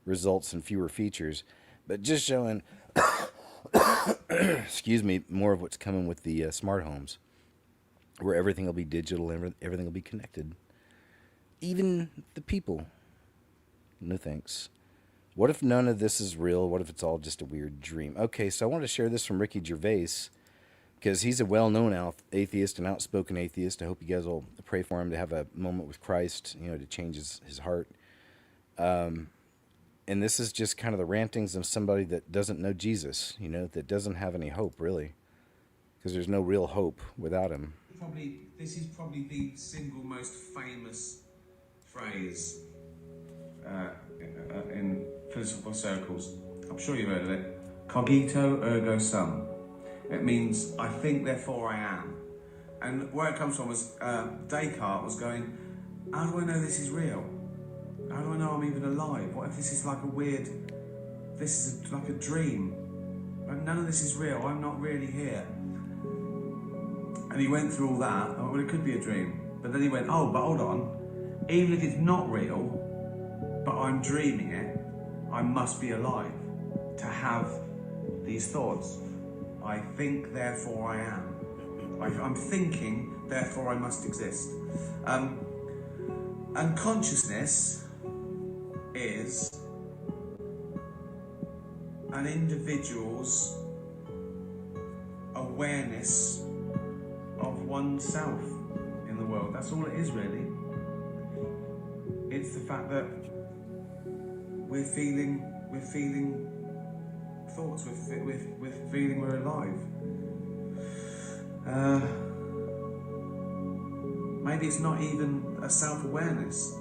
results in fewer features, but just showing, excuse me, more of what's coming with the smart homes, where everything will be digital and everything will be connected. Even the people. No thanks. What if none of this is real? What if it's all just a weird dream? Okay, so I want to share this from Ricky Gervais, because he's a well-known atheist, an outspoken atheist. I hope you guys will pray for him to have a moment with Christ, to change his heart. And this is just kind of the rantings of somebody that doesn't know Jesus, that doesn't have any hope, really, because there's no real hope without him. This is probably the single most famous phrase in philosophical circles. I'm sure you've heard of it. Cogito ergo sum. It means I think, therefore I am. And where it comes from was Descartes was going, how do I know this is real? How do I know I'm even alive? What if this is like like a dream? None of this is real. I'm not really here. And he went through all that. Well, it could be a dream. But then he went, oh, but hold on. Even if it's not real, but I'm dreaming it, I must be alive to have these thoughts. I think, therefore I am. I'm thinking, therefore I must exist. And consciousness is an individual's awareness of oneself in the world. That's all it is, really. It's the fact that we're feeling thoughts, we're feeling we're alive. Maybe it's not even a self-awareness,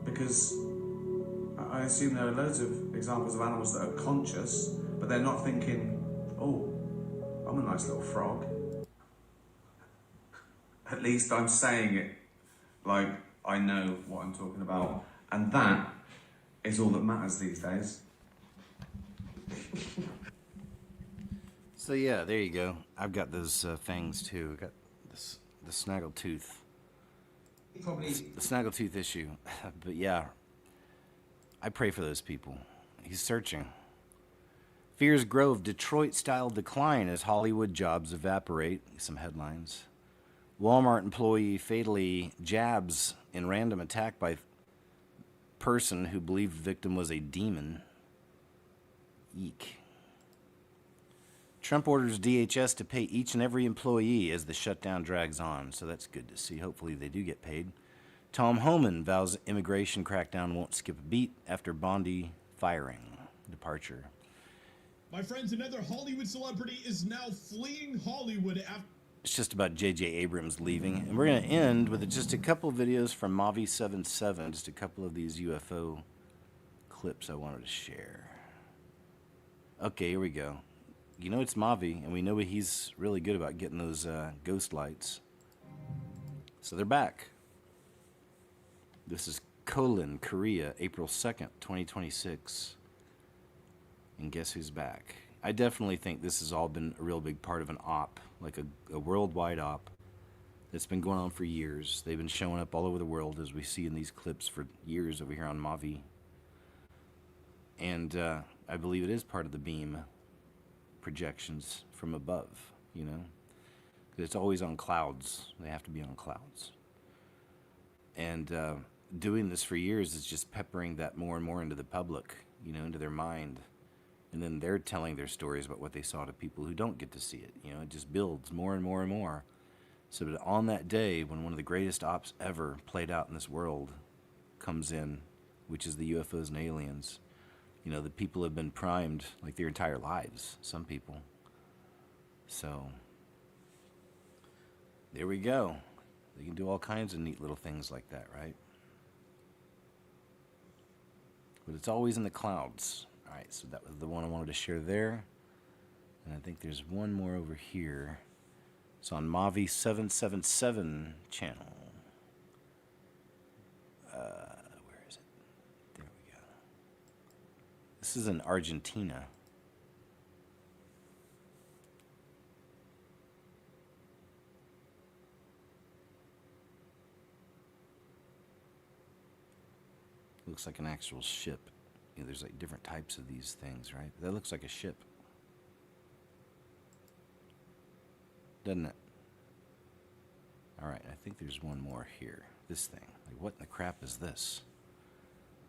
because I assume there are loads of examples of animals that are conscious, but they're not thinking, oh, I'm a nice little frog. At least I'm saying it like I know what I'm talking about, and that is all that matters these days. So yeah, there you go. I've got those fangs too. I got the snaggletooth. The snaggletooth issue. But yeah, I pray for those people. He's searching. Fears grow of Detroit-style decline as Hollywood jobs evaporate. Some headlines. Walmart employee fatally jabs in random attack by person who believed victim was a demon. Eek. Trump orders DHS to pay each and every employee as the shutdown drags on, so that's good to see. Hopefully they do get paid. Tom Homan vows immigration crackdown won't skip a beat after Bondi firing. Departure. My friends, another Hollywood celebrity is now fleeing Hollywood after... It's just about J.J. Abrams leaving. And we're going to end with just a couple videos from Mavi77, just a couple of these UFO clips I wanted to share. Okay, here we go. You know it's Mavi, and we know he's really good about getting those ghost lights. So they're back. This is Kolin, Korea, April 2nd, 2026. And guess who's back? I definitely think this has all been a real big part of an op, like a worldwide op that's been going on for years. They've been showing up all over the world, as we see in these clips, for years over here on Mavi. And I believe it is part of the beam projections from above, you know? Because it's always on clouds. They have to be on clouds. And doing this for years is just peppering that more and more into the public, you know, into their mind. And then they're telling their stories about what they saw to people who don't get to see it. You know, it just builds more and more and more. So that on that day, when one of the greatest ops ever played out in this world comes in, which is the UFOs and aliens, you know, the people have been primed like their entire lives, some people. So, there we go. They can do all kinds of neat little things like that, right? But it's always in the clouds. All right, so that was the one I wanted to share there. And I think there's one more over here. It's on Mavi 777 channel. Where is it? There we go. This is in Argentina. Looks like an actual ship. You know, there's like different types of these things, right? That looks like a ship. Doesn't it? Alright, I think there's one more here. This thing. Like, what in the crap is this?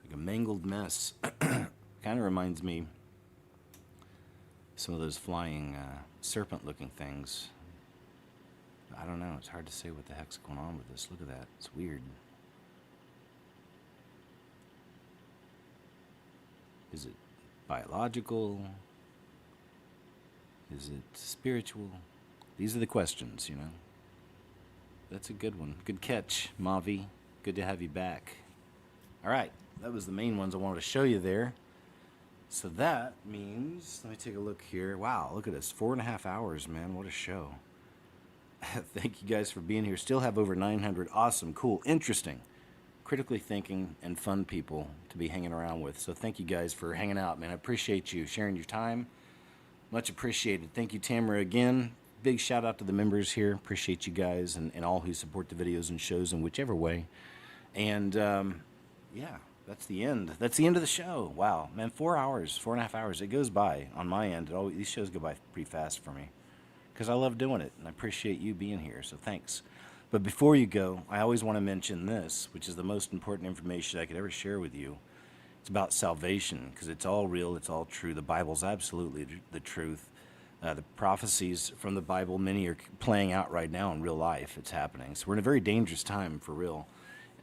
Like a mangled mess. Kind of reminds me some of those flying serpent-looking things. I don't know. It's hard to say what the heck's going on with this. Look at that. It's weird. Is it biological? Is it spiritual? These are the questions, you know. That's a good one. Good catch, Mavi. Good to have you back. All right, that was the main ones I wanted to show you there. So that means, let me take a look here. Wow, look at this. 4.5 hours, man. What a show. Thank you guys for being here. Still have over 900 awesome, cool, interesting, critically thinking, and fun people to be hanging around with. So thank you guys for hanging out, man. I appreciate you sharing your time. Much appreciated. Thank you, Tamara, again. Big shout out to the members here. Appreciate you guys and all who support the videos and shows in whichever way. And yeah, that's the end. That's the end of the show. Wow, man, 4 hours, 4.5 hours. It goes by on my end. These shows go by pretty fast for me because I love doing it and I appreciate you being here. So thanks. But before you go, I always want to mention this, which is the most important information I could ever share with you. It's about salvation because it's all real. It's all true. The Bible's absolutely the truth. The prophecies from the Bible, many are playing out right now in real life. It's happening. So we're in a very dangerous time for real.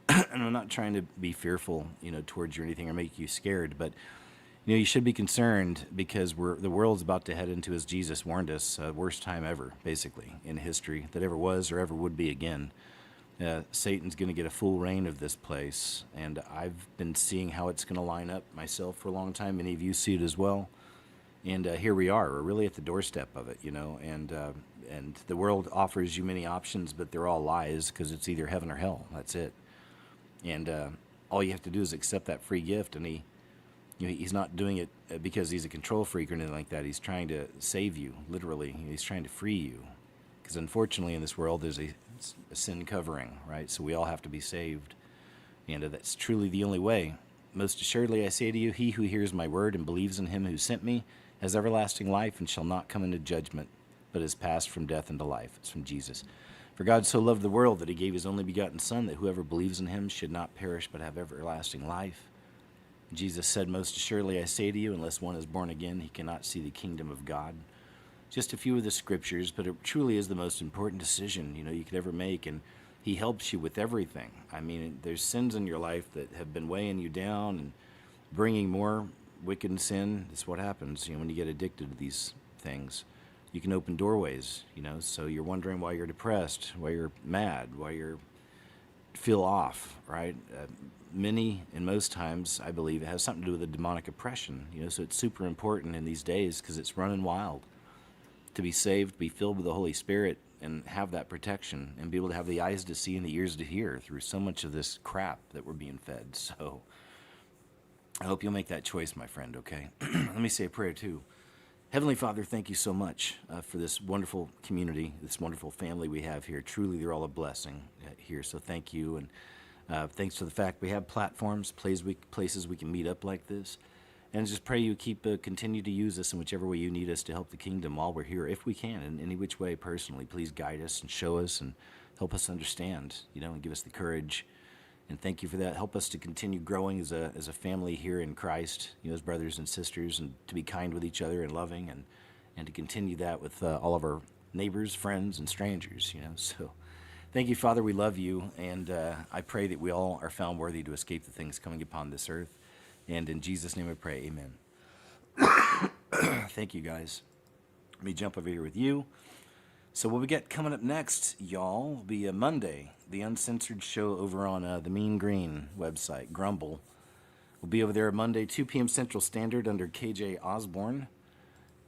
And I'm not trying to be fearful, you know, towards you or anything or make you scared, but you know, you should be concerned because the world's about to head into, as Jesus warned us, worst time ever, basically, in history that ever was or ever would be again. Satan's going to get a full reign of this place, and I've been seeing how it's going to line up myself for a long time. Many of you see it as well. And here we are. We're really at the doorstep of it, you know. And the world offers you many options, but they're all lies because it's either heaven or hell. That's it. And all you have to do is accept that free gift. And he's not doing it because he's a control freak or anything like that. He's trying to save you, literally. He's trying to free you. Because unfortunately, in this world, there's a sin covering, right? So we all have to be saved. And that's truly the only way. Most assuredly, I say to you, he who hears my word and believes in him who sent me has everlasting life and shall not come into judgment, but is passed from death into life. It's from Jesus. For God so loved the world that he gave his only begotten Son, that whoever believes in him should not perish but have everlasting life. Jesus said, most assuredly I say to you, unless one is born again, he cannot see the kingdom of God. Just a few of the scriptures, but it truly is the most important decision, you know, you could ever make, and he helps you with everything. I mean, there's sins in your life that have been weighing you down and bringing more wicked sin. That's what happens, you know, when you get addicted to these things. You can open doorways, you know, so you're wondering why you're depressed, why you're mad, why you feel off, right? Many and most times, I believe, it has something to do with the demonic oppression, you know, so it's super important in these days because it's running wild. To be saved, be filled with the Holy Spirit, and have that protection, and be able to have the eyes to see and the ears to hear through so much of this crap that we're being fed. So I hope you'll make that choice, my friend, okay? Let me say a prayer, too. Heavenly Father, thank you so much for this wonderful community, this wonderful family we have here. Truly, they're all a blessing here, so thank you. And thanks for the fact we have platforms, places we can meet up like this. And just pray you continue to use us in whichever way you need us to help the kingdom while we're here, if we can, in any which way personally. Please guide us and show us and help us understand, you know, and give us the courage And thank you for that. Help us to continue growing as a family here in Christ, as brothers and sisters, and to be kind with each other and loving, and to continue that with all of our neighbors, friends, and strangers, So thank you, Father. We love you, and I pray that we all are found worthy to escape the things coming upon this earth. And in Jesus' name I pray, amen. Thank you, guys. Let me jump over here with you. So what we got coming up next, y'all, will be a Monday, the Uncensored show over on the Mean Green website, Grumble. We'll be over there Monday, 2 p.m. Central Standard under KJ Osborne.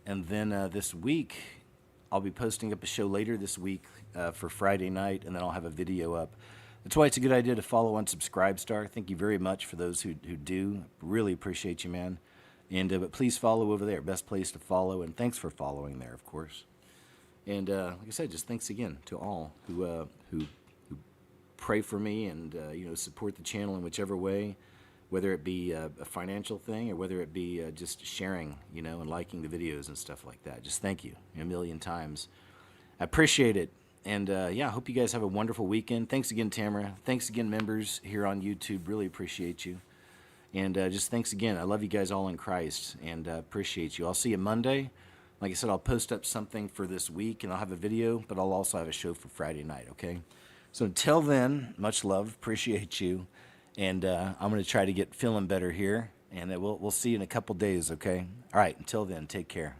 And then this week, I'll be posting up a show later this week for Friday night, and then I'll have a video up. That's why it's a good idea to follow on Subscribestar. Thank you very much for those who do. Really appreciate you, man. And but please follow over there. Best place to follow, and thanks for following there, of course. And like I said, just thanks again to all who pray for me and support the channel in whichever way, whether it be a financial thing or whether it be just sharing, and liking the videos and stuff like that. Just thank you a million times. I appreciate it. And I hope you guys have a wonderful weekend. Thanks again, Tamara. Thanks again, members here on YouTube. Really appreciate you. And just thanks again. I love you guys all in Christ, and appreciate you. I'll see you Monday. Like I said, I'll post up something for this week, and I'll have a video, but I'll also have a show for Friday night, okay? So until then, much love. Appreciate you. And I'm going to try to get feeling better here, and we'll see you in a couple days, okay? All right, until then, take care.